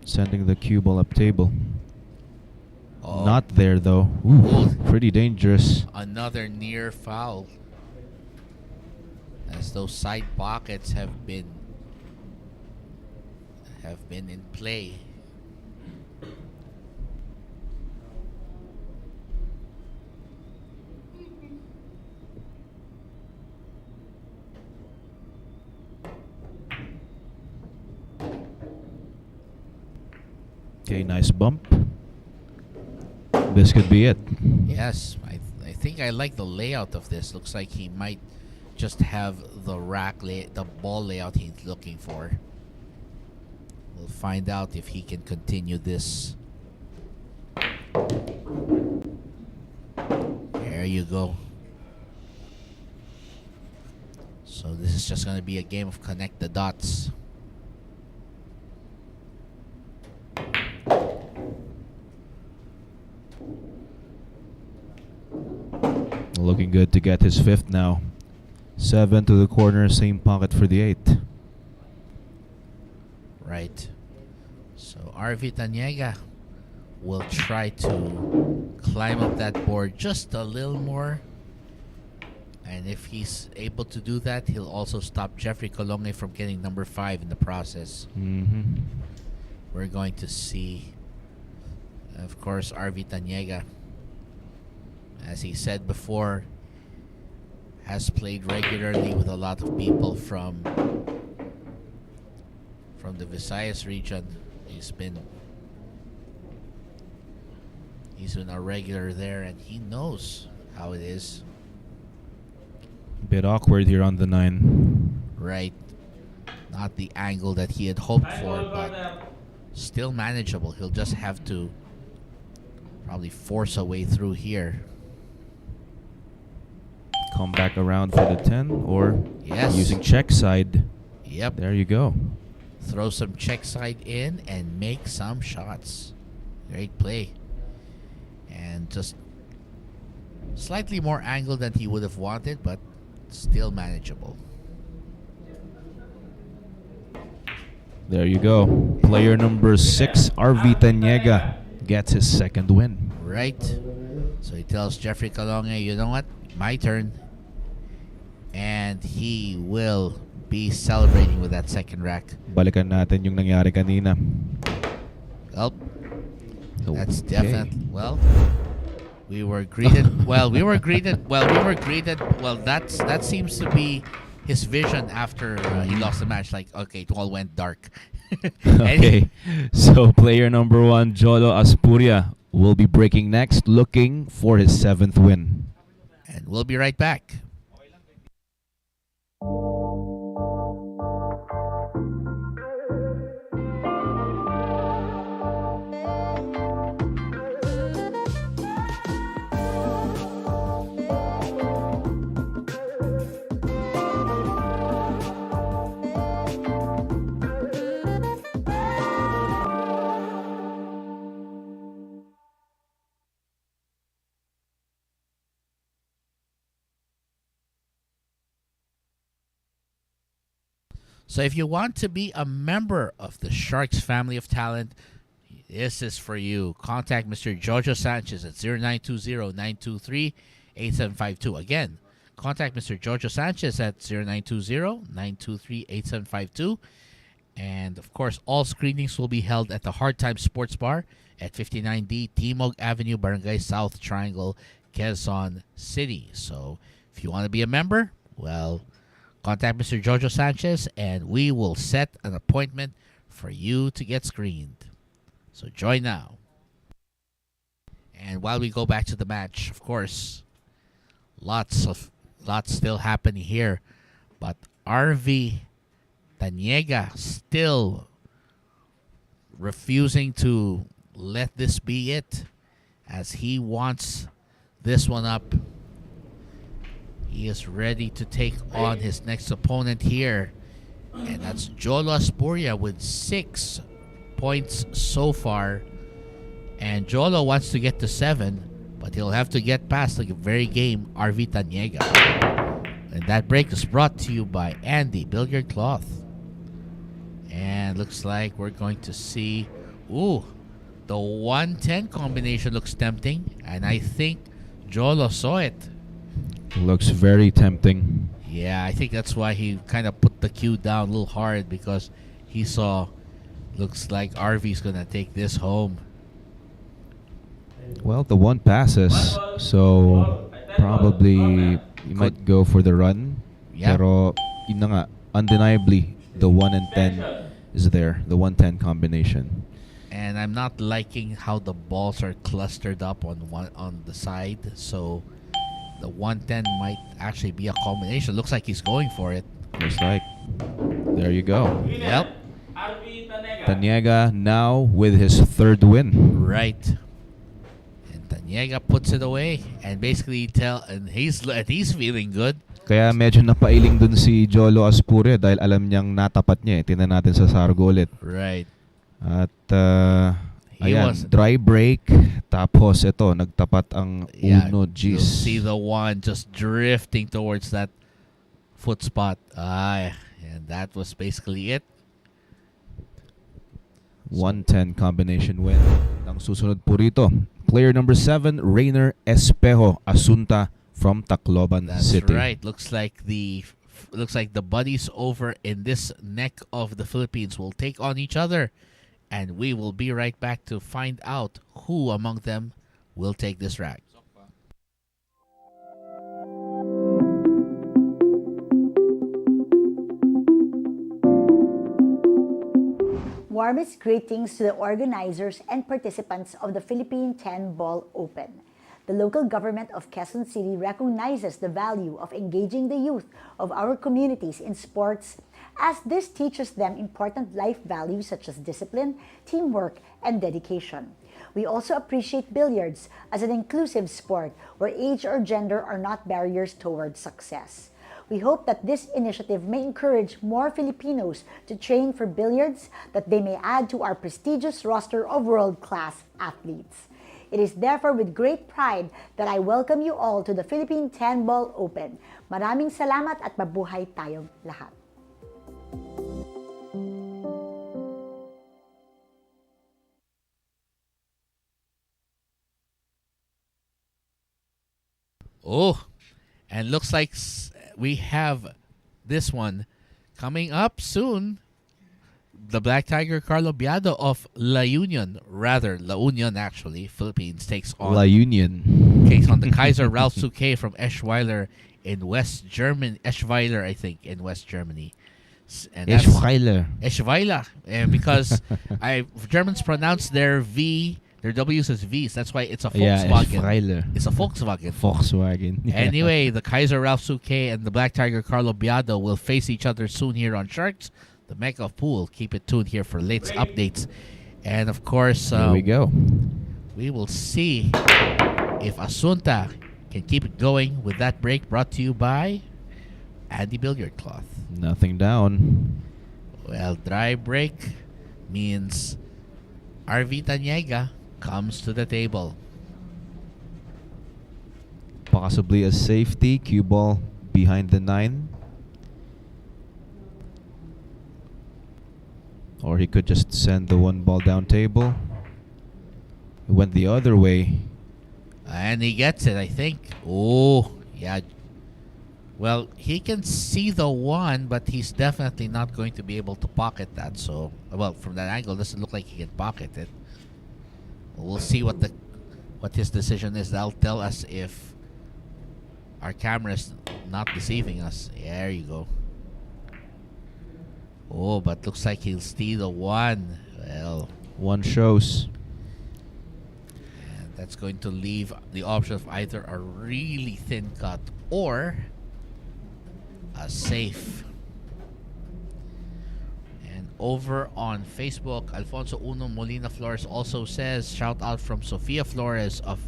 Sending the cue ball up table. Oh, Not there though. Ooh, pretty dangerous. another near foul. As those side pockets have been in play. Okay, nice bump. This could be it. Yes, I think I like the layout of this. Looks like he might just have the the ball layout he's looking for. We'll find out if he can continue this. There you go. So this is just going to be a game of connect the dots. Looking good to get his 5th now. 7 to the corner, same pocket for the 8. Right. So Arvi Tañega will try to climb up that board just a little more. And if he's able to do that, he'll also stop Jeffrey Calonge from getting number 5 in the process. Mm-hmm. We're going to see, of course, Arvi Tañega, as he said before, has played regularly with a lot of people from the Visayas region. He's been a regular there, and he knows how it is. Bit awkward here on the 9. Right. Not the angle that he had hoped for, but still manageable. He'll just have to probably force a way through here. Come back around for the 10, or Yes. using check side. Yep. There you go. Throw some check side in and make some shots. Great play. And just slightly more angle than he would have wanted, but still manageable. There you go. Player number 6, Arvi Tañega, gets his 2nd win. Right. So he tells Jeffrey Calonge, you know what? My turn. And he will be celebrating with that 2nd rack. Balikan natin yung nangyari kanina. Well, that's Okay. definitely, well, we were greeted, well, that seems to be his vision after he lost the match. Like, okay, it all went dark. Okay, so player number 1, Jolo Aspuria, will be breaking next, looking for his 7th win. And we'll be right back. So if you want to be a member of the Sharks family of talent, this is for you. Contact Mr. Jojo Sanchez at 0920-923-8752. Again, contact Mr. Jojo Sanchez at 0920-923-8752. And of course, all screenings will be held at the Hard Time Sports Bar at 59D Timog Avenue, Barangay South Triangle, Quezon City. So if you want to be a member, well, contact Mr. Jojo Sanchez and we will set an appointment for you to get screened. So join now. And while we go back to the match, of course, lots still happening here. But Arvi Tañega still refusing to let this be it, as he wants this one up. He is ready to take on his next opponent here, and that's Jolo Aspuria with 6 points so far. And Jolo wants to get to 7, but he'll have to get past the very game Arvi Tañega. And that break is brought to you by Andy Billiard Cloth. And looks like we're going to see, the 110 combination looks tempting, and I think Jolo saw it. Looks very tempting. Yeah, I think that's why he kind of put the cue down a little hard, because he saw, looks like Arvi's gonna take this home. Well, the 1 passes, so probably you might go for the run. Yeah. Pero yun na nga, undeniably, the 1 and 10 is there, the 110 combination. And I'm not liking how the balls are clustered up on the side, so the 110 might actually be a combination. Looks like he's going for it. Looks like. There you go. Yep. Tañega now with his 3rd win. Right. And Tañega puts it away, and basically he's feeling good. Kaya medyo napailing dun si Jolo Aspuria dahil alam niyang natapat niya. Tingnan natin sa Sargo ulit. Right. At ayan, dry break. Tapos ito, nagtapat ang uno. Jeez. You'll see the 1 just drifting towards that foot spot. And that was basically it. 110 combination win. Ang susunod po rito, player number 7, Rayner Espejo, Asunta from Tacloban City. That's right. Looks like the buddies over in this neck of the Philippines will take on each other, and we will be right back to find out who among them will take this rank. Warmest greetings to the organizers and participants of the Philippine 10 Ball Open. The local government of Quezon City recognizes the value of engaging the youth of our communities in sports, as this teaches them important life values such as discipline, teamwork, and dedication. We also appreciate billiards as an inclusive sport where age or gender are not barriers towards success. We hope that this initiative may encourage more Filipinos to train for billiards, that they may add to our prestigious roster of world-class athletes. It is therefore with great pride that I welcome you all to the Philippine 10 Ball Open. Maraming salamat at mabuhay tayong lahat. And looks like we have this one coming up soon. The Black Tiger Carlo Biado of La Union actually, Philippines takes on La Union. Takes on the Kaiser Ralph Suke from Eschweiler in West Germany. Eschweiler, I think, in West Germany. And Eschweiler. And because Germans pronounce their W's as V's. That's why it's a Volkswagen. Yeah, it's a Volkswagen. Volkswagen. Anyway, the Kaiser Ralph Suke and the Black Tiger Carlo Biado will face each other soon here on Sharks, the Mecca of Pool. Keep it tuned here for latest updates. And of course, here we go. We will see if Asunta can keep it going with that break, brought to you by Andy Billiard Cloth. Nothing down. Well, dry break means Arvi Tañega comes to the table. Possibly a safety. Cue ball behind the 9. Or he could just send the one ball down table. It went the other way. And he gets it, I think. Oh, yeah. Well, he can see the one, but he's definitely not going to be able to pocket that. So, well, from that angle, it doesn't look like he can pocket it. We'll see what his decision is. That'll tell us if our camera is not deceiving us. There you go. Oh, but looks like he'll steal the one. Well, One shows. and that's going to leave the option of either a really thin cut or a safe. And over on Facebook, Alfonso Uno Molina Flores also says, shout out from Sofia Flores of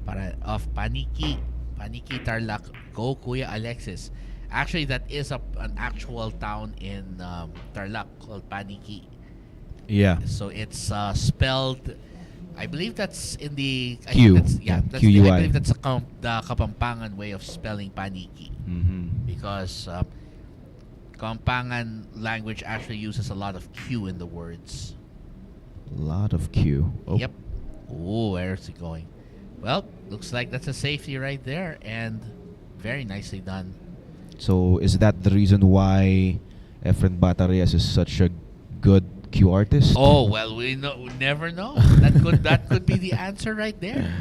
Paniki Tarlac. Go Kuya Alexis. Actually, that is an actual town in Tarlac called Paniki. Yeah. So it's spelled, I believe that's in the I Q. think that's, yeah, Yeah, that's QUI. the, I believe that's the Kapampangan way of spelling Paniki, because Kapampangan language actually uses a lot of Q in the words. A lot of Q. Oh. Yep. Oh, where's it going? Well, looks like that's a safety right there, and very nicely done. So is that the reason why Efren Batarrias is such a good Q artist? Oh well, we never know. That could be the answer right there.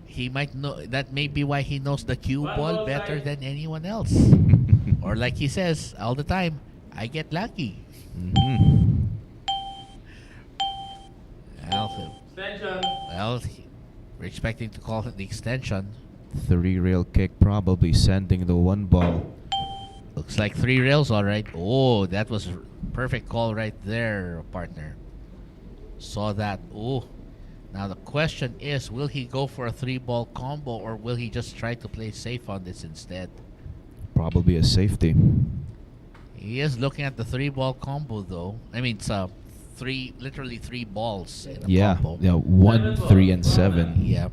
He might know. That may be why he knows the cue ball better than anyone else. Or like he says all the time, I get lucky. Extension. Well, we're expecting to call it the extension. 3-rail kick, probably sending the one ball. Looks like 3 rails, all right. Oh, that was a perfect call right there, partner. Saw that. Oh, now the question is, will he go for a 3-ball combo or will he just try to play safe on this instead? Probably a safety. He is looking at the 3-ball combo, though. I mean, it's literally 3 balls in a combo. Yeah, 1, 3, and 7. Yeah.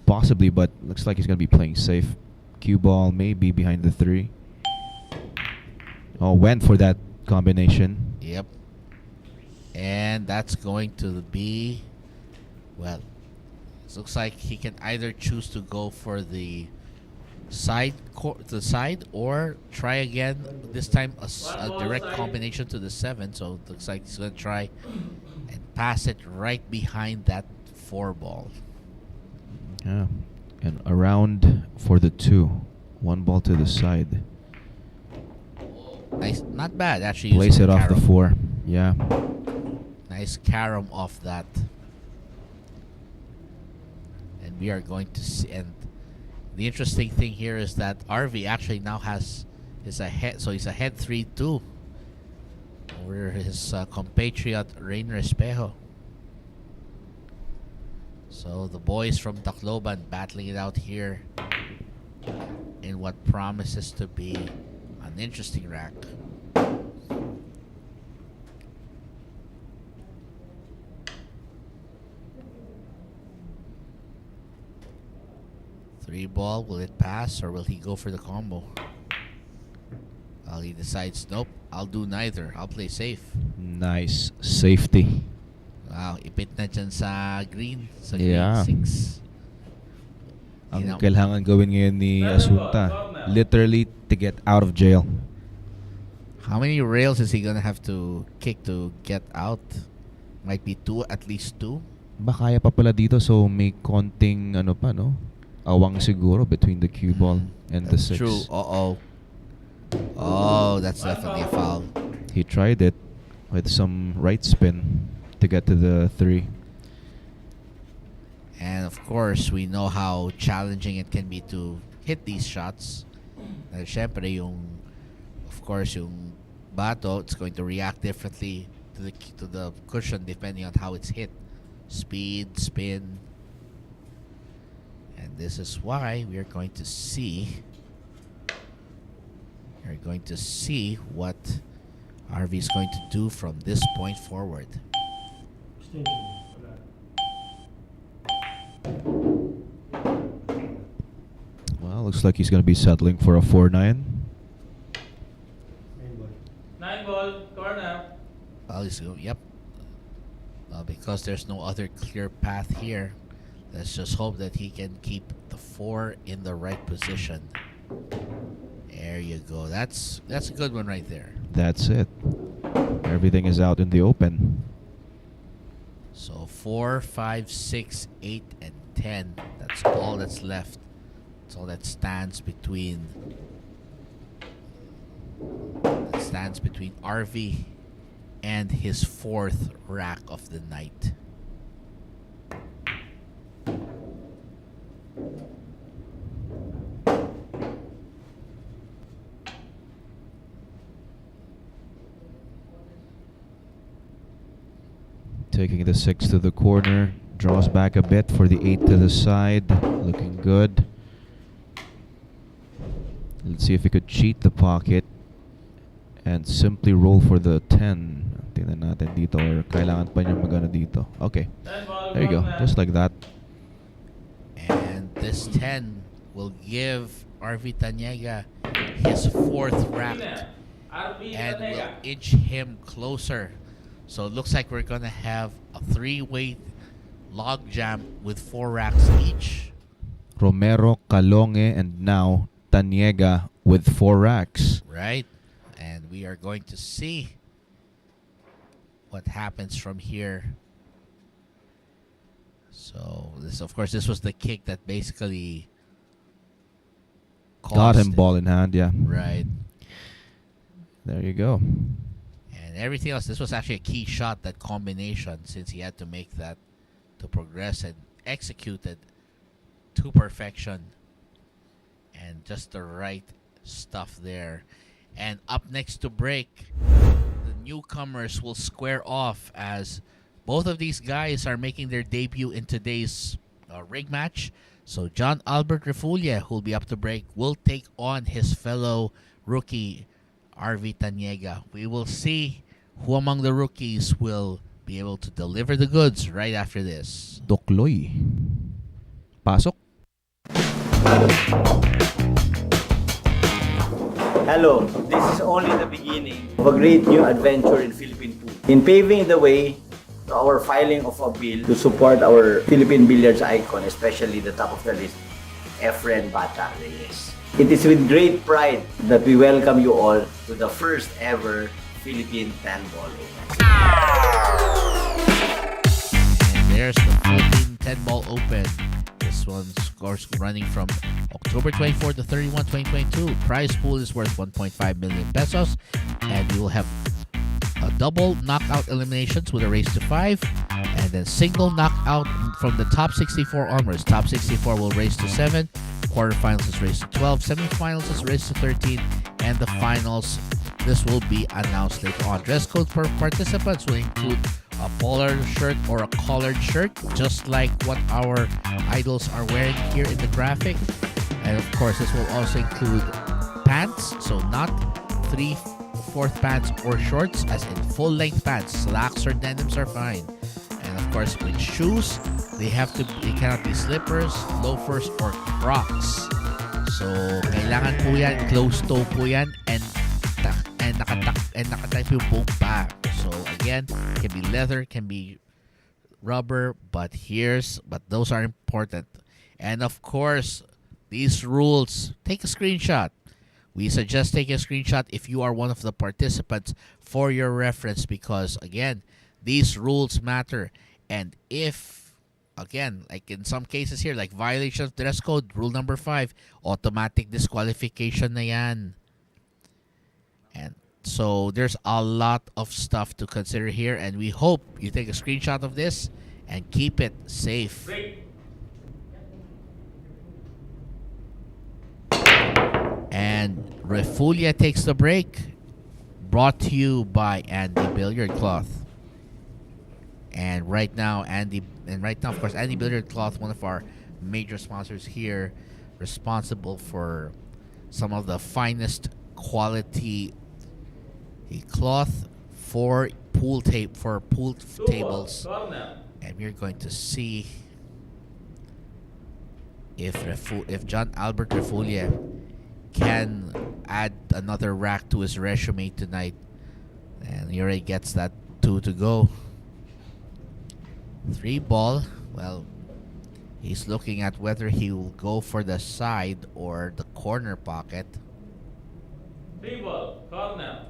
Possibly, but looks like he's gonna be playing safe. Cue ball maybe behind the 3. Oh, went for that combination. Yep. And that's going to be, well, it looks like he can either choose to go for the side or try again, this time a direct combination to the 7. So it looks like he's going to try and pass it right behind that 4 ball. Yeah, and around for the 2. 1 ball to the side. Nice, not bad actually. Place using it off the carom. 4. Yeah. Nice carom off that. And we are going to see. And the interesting thing here is that Arvi actually now is ahead. So he's ahead 3-2 over his compatriot Rayner Espejo. So the boys from Tacloban battling it out here in what promises to be an interesting rack. Three ball, will it pass or will he go for the combo? Well, he decides, nope, I'll do neither. I'll play safe. Nice safety. Wow, ipit na dyan sa green. Sa Yeah. green 6. Ang kailangan gawin ngayon ni Asunta, literally to get out of jail. How many rails is he gonna have to kick to get out? Might be 2, at least 2. Kaya pa pala dito, so may konting ano pa, no? Awang siguro between the cue ball and the 6. True. Uh-oh. Oh, that's definitely a foul. He tried it with some right spin to get to the 3. And of course, we know how challenging it can be to hit these shots. And syempre, of course, yung bato, it's going to react differently to the cushion depending on how it's hit. Speed, spin. And this is why we are going to see what Arvi is going to do from this point forward. Well, looks like he's going to be settling for a 4-9. 9 ball, corner. Well, yep. Because there's no other clear path here, let's just hope that he can keep the 4 in the right position. There you go. That's a good one right there. That's it. Everything is out in the open. So 4, 5, 6, 8, and 10. That's all that's left. That's all that stands between. That stands between Arvi and his 4th rack of the night. Taking the 6 to the corner, draws back a bit for the 8 to the side, looking good. Let's see if he could cheat the pocket and simply roll for the 10. Tingnan natin dito, or kailangan pa niya magana dito. Okay, there you go, just like that. And this 10 will give Arvi Tañega his 4th rack and will inch him closer. So it looks like we're going to have a 3-way log jam with 4 racks each. Romero, Calonge, and now Tañega with 4 racks. Right. And we are going to see what happens from here. So this, of course, this was the kick that basically got him ball in hand, yeah. Right. There you go. And everything else, this was actually a key shot, that combination, since he had to make that to progress and execute it to perfection. And just the right stuff there. And up next to break, the newcomers will square off, as both of these guys are making their debut in today's rig match. So John Albert Refulia, who will be up to break, will take on his fellow rookie, Arvi Tañega. We will see who among the rookies will be able to deliver the goods right after this. Dokloy. Pasok. Hello, this is only the beginning of a great new adventure in Philippine food. In paving the way to our filing of a bill to support our Philippine billiards icon, especially the top of the list, Efren Bata Reyes. It is with great pride that we welcome you all to the first ever Philippine 10-ball Open. And there's the Philippine 10-ball Open. This one's, of course, running from October 24 to 31, 2022. Prize pool is worth 1.5 million pesos. And we will have a double knockout eliminations with a race to 5. And then single knockout from the top 64 onwards. Top 64 will race to 7. Quarterfinals is race to 12. Semifinals is race to 13. And the finals, this will be announced later on. Dress code for participants will include a polar shirt or a collared shirt, just like what our idols are wearing here in the graphic. And of course, this will also include pants, so not 3/4 pants or shorts, as in full-length pants. Slacks or denims are fine. And of course, with shoes, they cannot be slippers, loafers, or Crocs. So kailangan po yan, closed toe po yan, and nakatype yung buong pa. So again, can be leather, can be rubber, but those are important. And of course, these rules, take a screenshot. We suggest taking a screenshot if you are one of the participants for your reference, because again, these rules matter. And if, again, like in some cases here, like violation of dress code, rule number 5, automatic disqualification na yan. And so there's a lot of stuff to consider here, and we hope you take a screenshot of this and keep it safe. And Refulia takes the break, brought to you by Andy Billiard Cloth. And right now, of course, Andy Billiard Cloth, one of our major sponsors here, responsible for some of the finest quality cloth for pool tables. And we're going to see if John Albert Refulia can add another rack to his resume tonight. And he already gets that 2 to go. 3 ball. Well, he's looking at whether he will go for the side or the corner pocket. 3 ball, corner.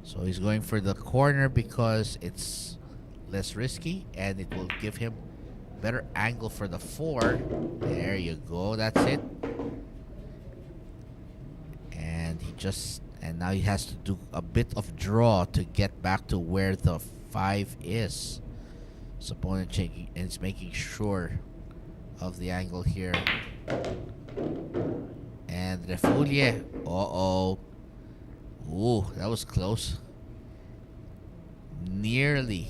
So he's going for the corner because it's less risky and it will give him better angle for the 4. There you go. That's it. And now he has to do a bit of draw to get back to where the 5 is. So opponent checking and it's making sure of the angle here. And Refulie. Uh-oh. Ooh, that was close. Nearly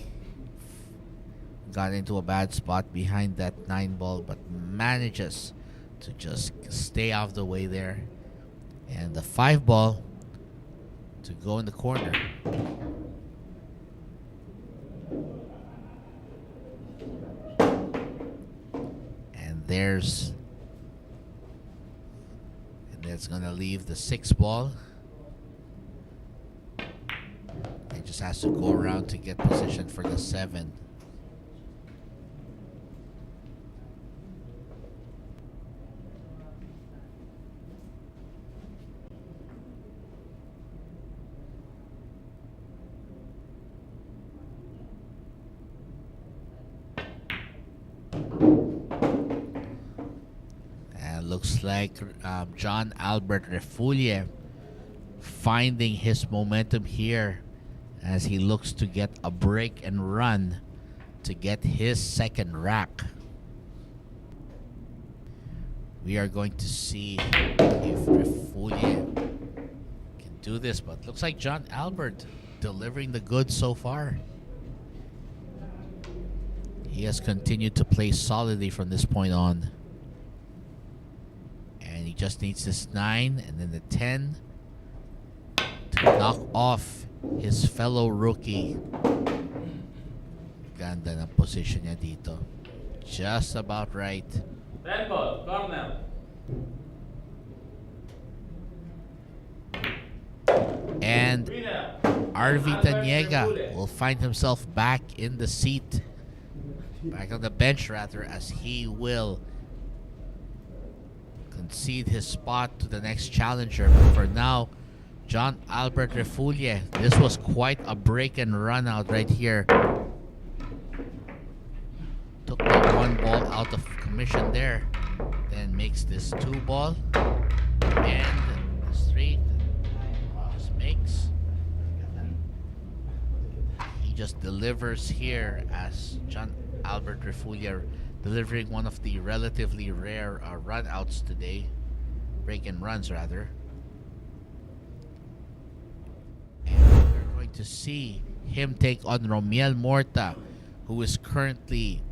got into a bad spot behind that 9 ball, but manages to just stay out of the way there. And the 5 ball to go in the corner. And that's gonna leave the 6 ball. He just has to go around to get position for the 7. Looks like John Albert Refulie finding his momentum here as he looks to get a break and run to get his 2nd rack. We are going to see if Refulie can do this, but looks like John Albert delivering the goods so far. He has continued to play solidly from this point on. And he just needs this 9 and then the 10 to knock off his fellow rookie. Ganda ng position niya dito. Just about right. 10 ball, corner. And Arvi Tañega will find himself back in the seat. Back on the bench rather, as he will concede his spot to the next challenger. But for now, John Albert Refulie, this was quite a break and run out right here. Took the 1 ball out of commission there. Then makes this 2 ball. And the straight makes. He just delivers here as John Albert Refulie delivering one of the relatively rare run outs today. Break and runs rather. And we're going to see him take on Romiel Morta, who is currently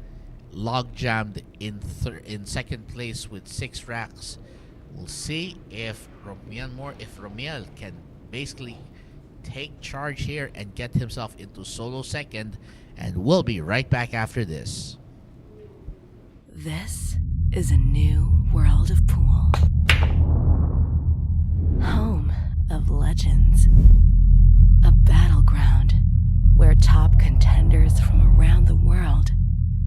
log jammed in 2nd place with 6 racks. We'll see if Romiel can basically take charge here and get himself into solo 2nd, and we'll be right back after this. This is a new world of pool. Home of legends. A battleground where top contenders from around the world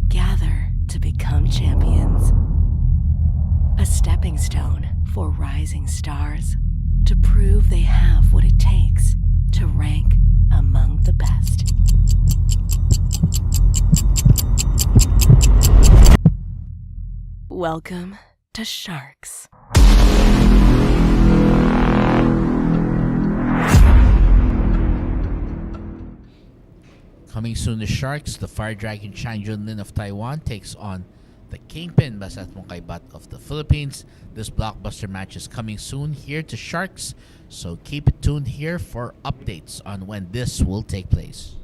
gather to become champions. A stepping stone for rising stars to prove they have what it takes to rank among the best. Welcome to Sharks. Coming soon to Sharks, the Fire Dragon Chan Junlin of Taiwan takes on the Kingpin Basat Mongkaibat of the Philippines. This blockbuster match is coming soon here to Sharks, so keep it tuned here for updates on when this will take place.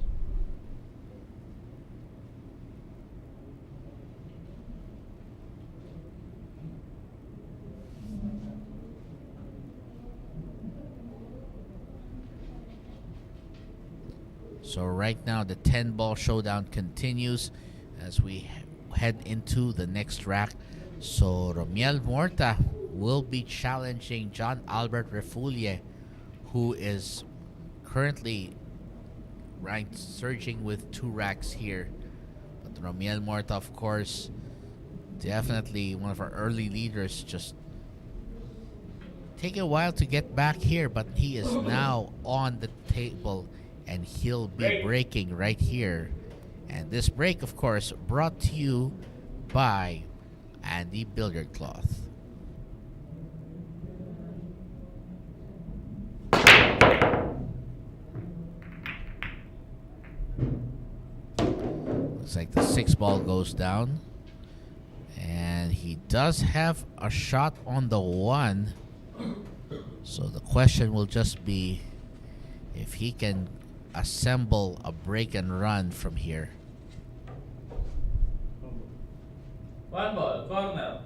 So right now the 10-ball showdown continues as we head into the next rack. So Romiel Morta will be challenging John Albert Refulie, who is currently ranked surging with 2 racks here. But Romiel Morta, of course, definitely one of our early leaders. Just take a while to get back here, but he is now on the table and he'll be breaking right here. And this break, of course, brought to you by Andy Billiard Cloth. Looks like the 6 ball goes down. And he does have a shot on the 1. So the question will just be if he can assemble a break and run from here. 1 ball, corner.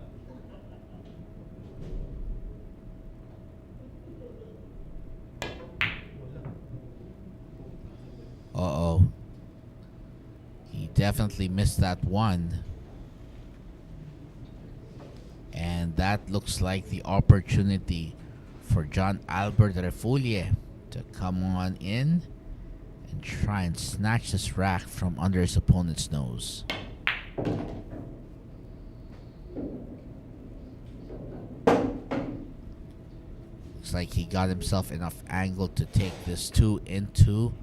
Uh-oh. He definitely missed that 1. And that looks like the opportunity for John Albert Refulie to come on in and try and snatch this rack from under his opponent's nose. Looks like he got himself enough angle to take this 2 into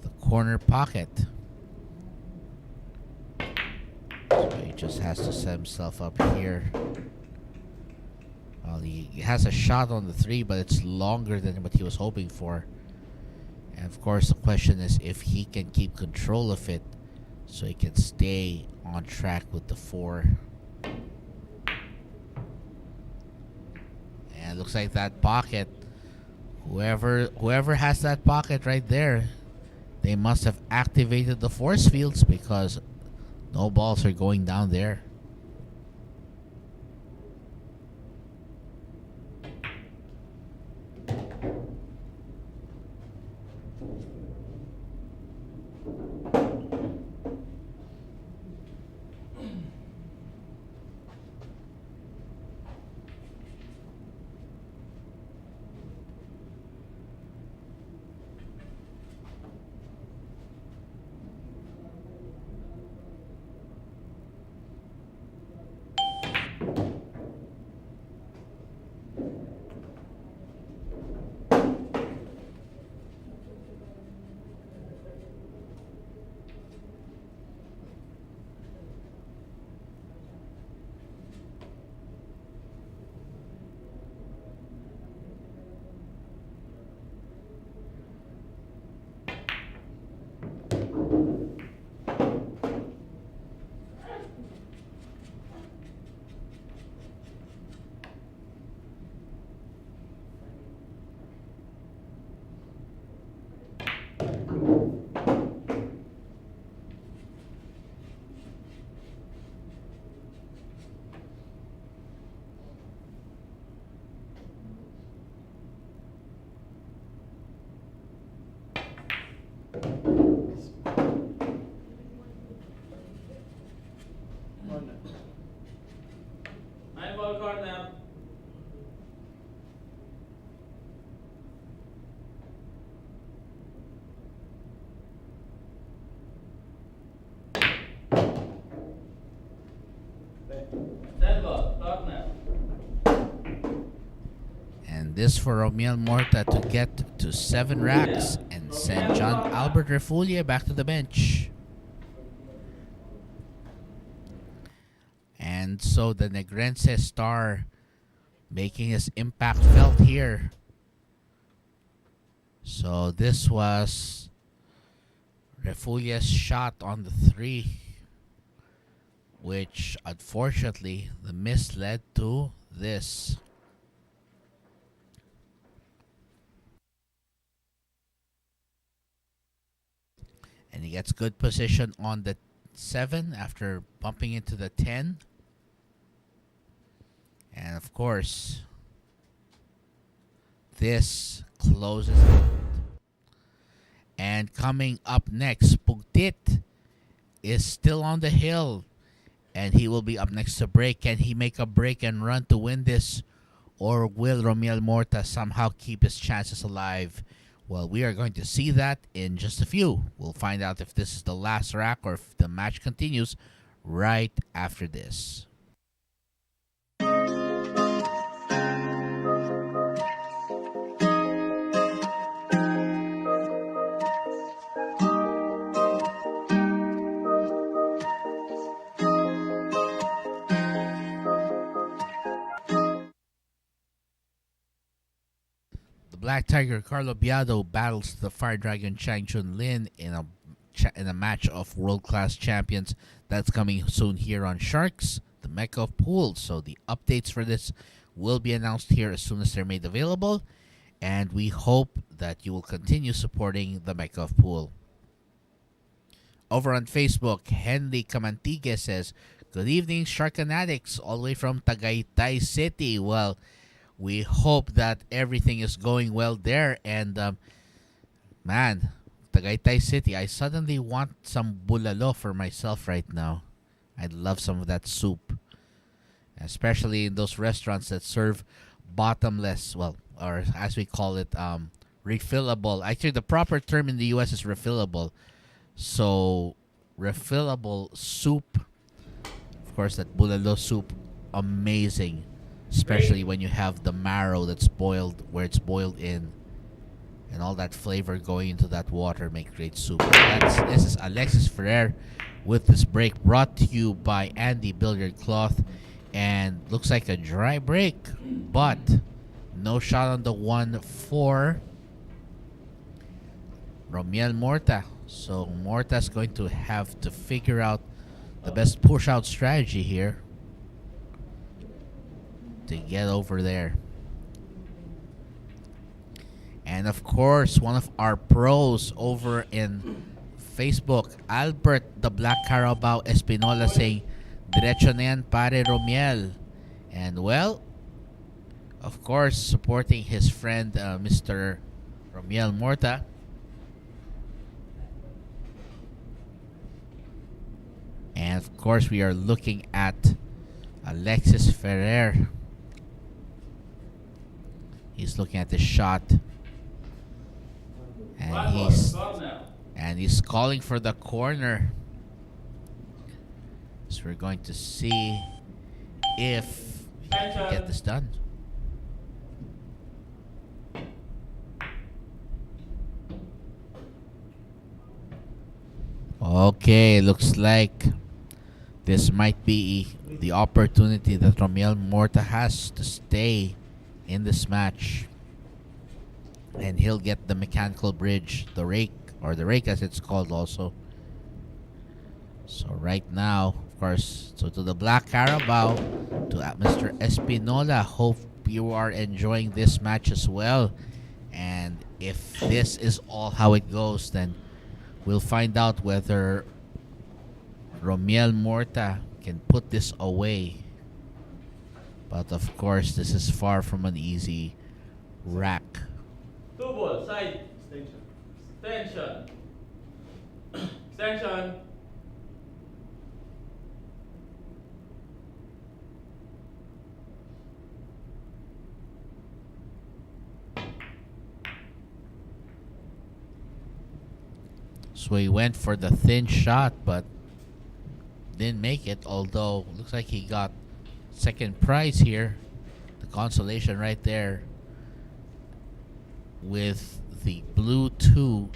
the corner pocket. So he just has to set himself up here. Well, he has a shot on the 3, but it's longer than what he was hoping for. And of course, the question is if he can keep control of it so he can stay on track with the 4. And it looks like that pocket, whoever has that pocket right there, they must have activated the force fields because no balls are going down there. Corner. And this for Romiel Morta to get to 7 racks and send John Albert Refulie back to the bench. And so the Negrense star making his impact felt here. So this was Refulie's shot on the 3, which unfortunately the miss led to this. And he gets good position on the 7 after bumping into the 10. And of course, this closes it. And coming up next, Pugtit is still on the hill. And he will be up next to break. Can he make a break and run to win this? Or will Romiel Morta somehow keep his chances alive Well, we are going to see that in just a few. We'll find out if this is the last rack or if the match continues right after this. Black Tiger Carlo Biado battles the Fire Dragon Chang Chun Lin in a match of world-class champions that's coming soon here on Sharks, the Mecca of Pools. So the updates for this will be announced here as soon as they're made available, and we hope that you will continue supporting the Mecca of Pool. Over on Facebook, Henry Camantigue says, "Good evening, Shark Fanatics, all the way from Tagaytay City." Well, we hope that everything is going well there. And, man, Tagaytay City, I suddenly want some bulalo for myself right now. I'd love some of that soup. Especially in those restaurants that serve bottomless, well, or as we call it, refillable. Actually, the proper term in the U.S. is refillable. So, refillable soup. Of course, that bulalo soup, amazing. Especially when you have the marrow that's boiled, where it's boiled in, and all that flavor going into that water make great soup. This is Alexis Ferrer with this break, brought to you by Andy Billiard Cloth, and looks like a dry break, but no shot on the one for Romiel Morta. So Morta's going to have to figure out the best push-out strategy here to get over there. And of course, one of our pros over in Facebook, Albert the Black Carabao Espinola, saying, "Diretso na yan, pare Romiel." And well, of course, supporting his friend Mr. Romiel Morta. And of course, we are looking at Alexis Ferrer. He's looking at the shot, and he's calling for the corner. So we're going to see if we can get this done. Okay, looks like this might be the opportunity that Romiel Morta has to stay in this match, and he'll get the mechanical bridge, the rake, or the rake as it's called also. So right now, of course, so to the Black Carabao, to Mr. Espinola, hope you are enjoying this match as well. And if this is all how it goes, then we'll find out whether Romiel Morta can put this away. But of course, this is far from an easy rack. 2 ball, side. Extension. Extension. So he went for the thin shot, but didn't make it. Although, looks like he got second prize here. The consolation right there, with the blue 2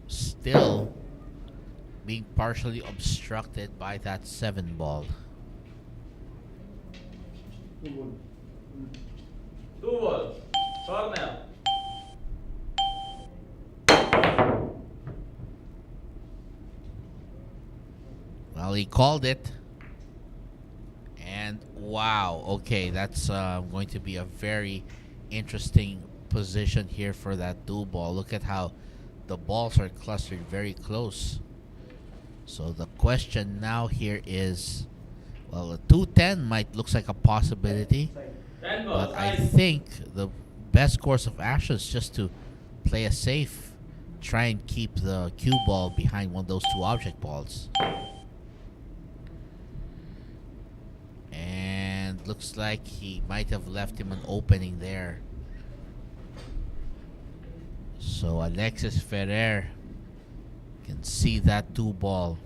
still being partially obstructed by that 7 ball. 2 balls. Corner. Well, he called it. And wow, okay, that's going to be a very interesting position here for that 2 ball. Look at how the balls are clustered very close. So the question now here is, well, a 210 might looks like a possibility, but I think the best course of action is just to play a safe, try and keep the cue ball behind one of those 2 object balls. And looks like he might have left him an opening there. So Alexis Ferrer can see that 2-ball.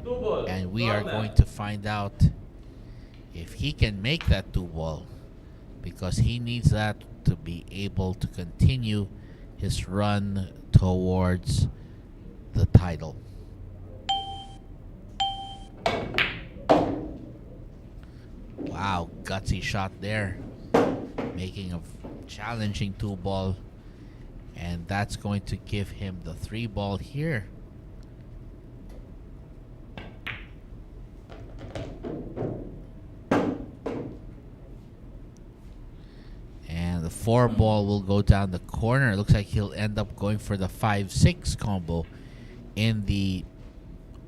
2-ball. And we are Corner. going to find out if he can make that 2-ball, because he needs that to be able to continue his run towards the title. Wow, gutsy shot there. Making a challenging 2-ball. And that's going to give him the 3-ball here. And the 4-ball will go down the corner. It looks like he'll end up going for the 5-6 combo in the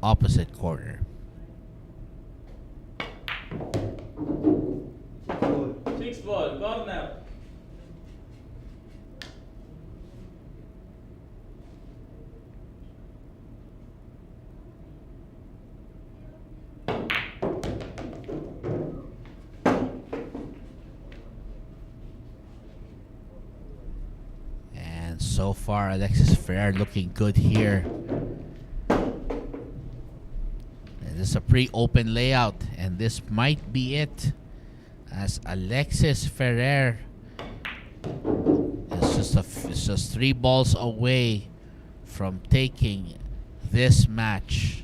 opposite corner. 6-ball. Corner. And so far, Alexis Ferrer looking good here. And this is a pretty open layout, and this might be it, as Alexis Ferrer is just 3 balls away from taking this match.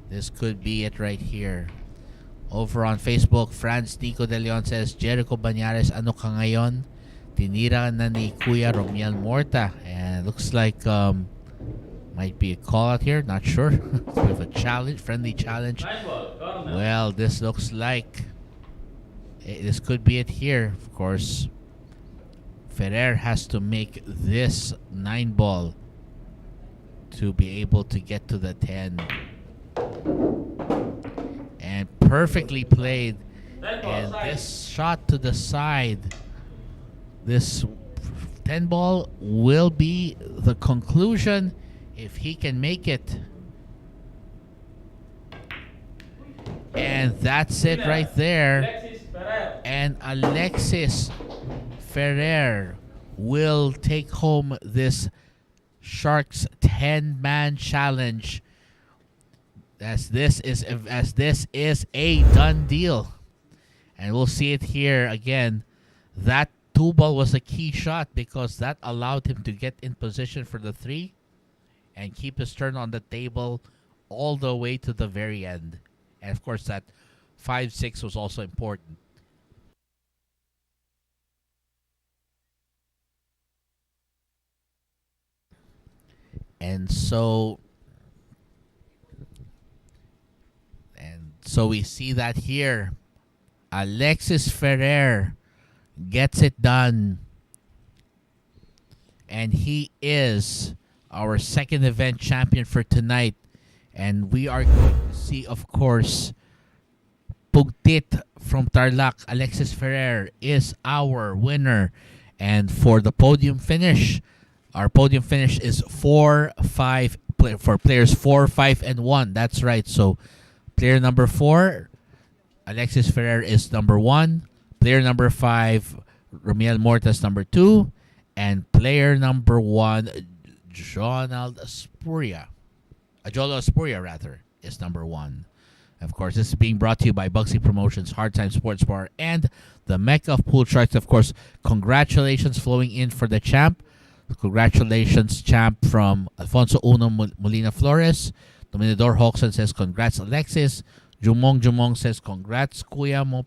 This could be it right here. Over on Facebook, Franz Nico De Leon says, Jericho Banyares, ano ka ngayon? Tinira na ni Kuya Romiel Morta. And looks like might be a call out here, not sure. It's a bit of a challenge, friendly challenge. 9-ball. Corner. Well, this looks like this could be it here. Of course, Ferrer has to make this 9-ball to be able to get to the 10. And perfectly played. 10-ball. And Side. this shot to the side, this 10-ball will be the conclusion if he can make it. And that's it right there. Alexis Ferrer. And Alexis Ferrer will take home this Sharks 10-man challenge, as this is a done deal. And we'll see it here again. That 2-ball was a key shot because that allowed him to get in position for the 3 and keep his turn on the table all the way to the very end. And of course, that 5-6 was also important. And so we see that here. Alexis Ferrer gets it done. And he is our second event champion for tonight. And we are going to see, of course, Pugtit from Tarlac. Alexis Ferrer is our winner. And for the podium finish, our podium finish is 4-5 for players 4, 5, and 1. That's right. So player number 4, Alexis Ferrer, is number 1. Player number 5, Romiel Morta, is number 2. And player number 1, Jolo Aspuria, is number 1. Of course, this is being brought to you by Bugsy Promotions, Hard Time Sports Bar, and the Mecca of Pool Sharks. Of course, congratulations flowing in for the champ. Congratulations, champ, from Alfonso Uno Molina Flores. Dominador Hawkson says, congrats, Alexis. Jumong says, congrats, Kuya mo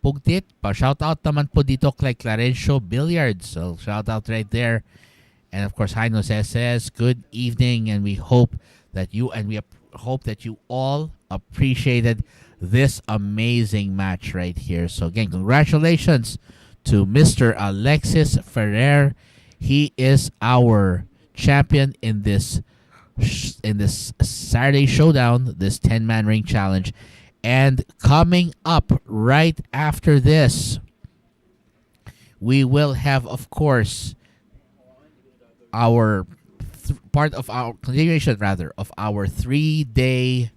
Pugtit. Pa-shout out naman po dito kay Clarencio Billiards. So, shout out right there. And of course, Jaino says, good evening, and we hope that you all appreciated this amazing match right here. So again, congratulations to Mr. Alexis Ferrer. He is our champion in this Saturday Showdown, this 10-man ring challenge. And coming up right after this, we will have, of course, our part of our continuation, rather, of our 3-day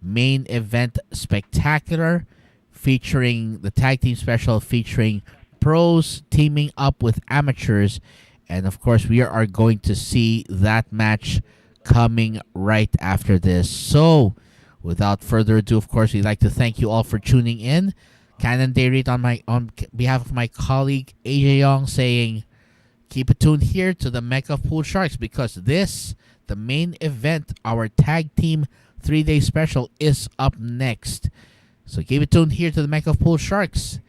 main event spectacular, featuring the tag team special, featuring pros teaming up with amateurs. And of course, we are going to see that match coming right after this. So, without further ado, of course, we'd like to thank you all for tuning in. Canon Dayrit on behalf of my colleague AJ Young saying, keep it tuned here to the Mecca of Pool Sharks because this, the main event, our tag team 3-day special, is up next. So keep it tuned here to the Mecca of Pool Sharks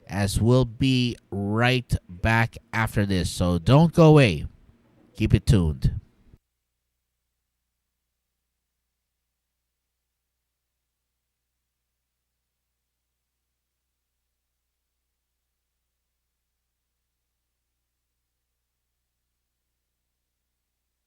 as we'll be right back after this. So don't go away. Keep it tuned.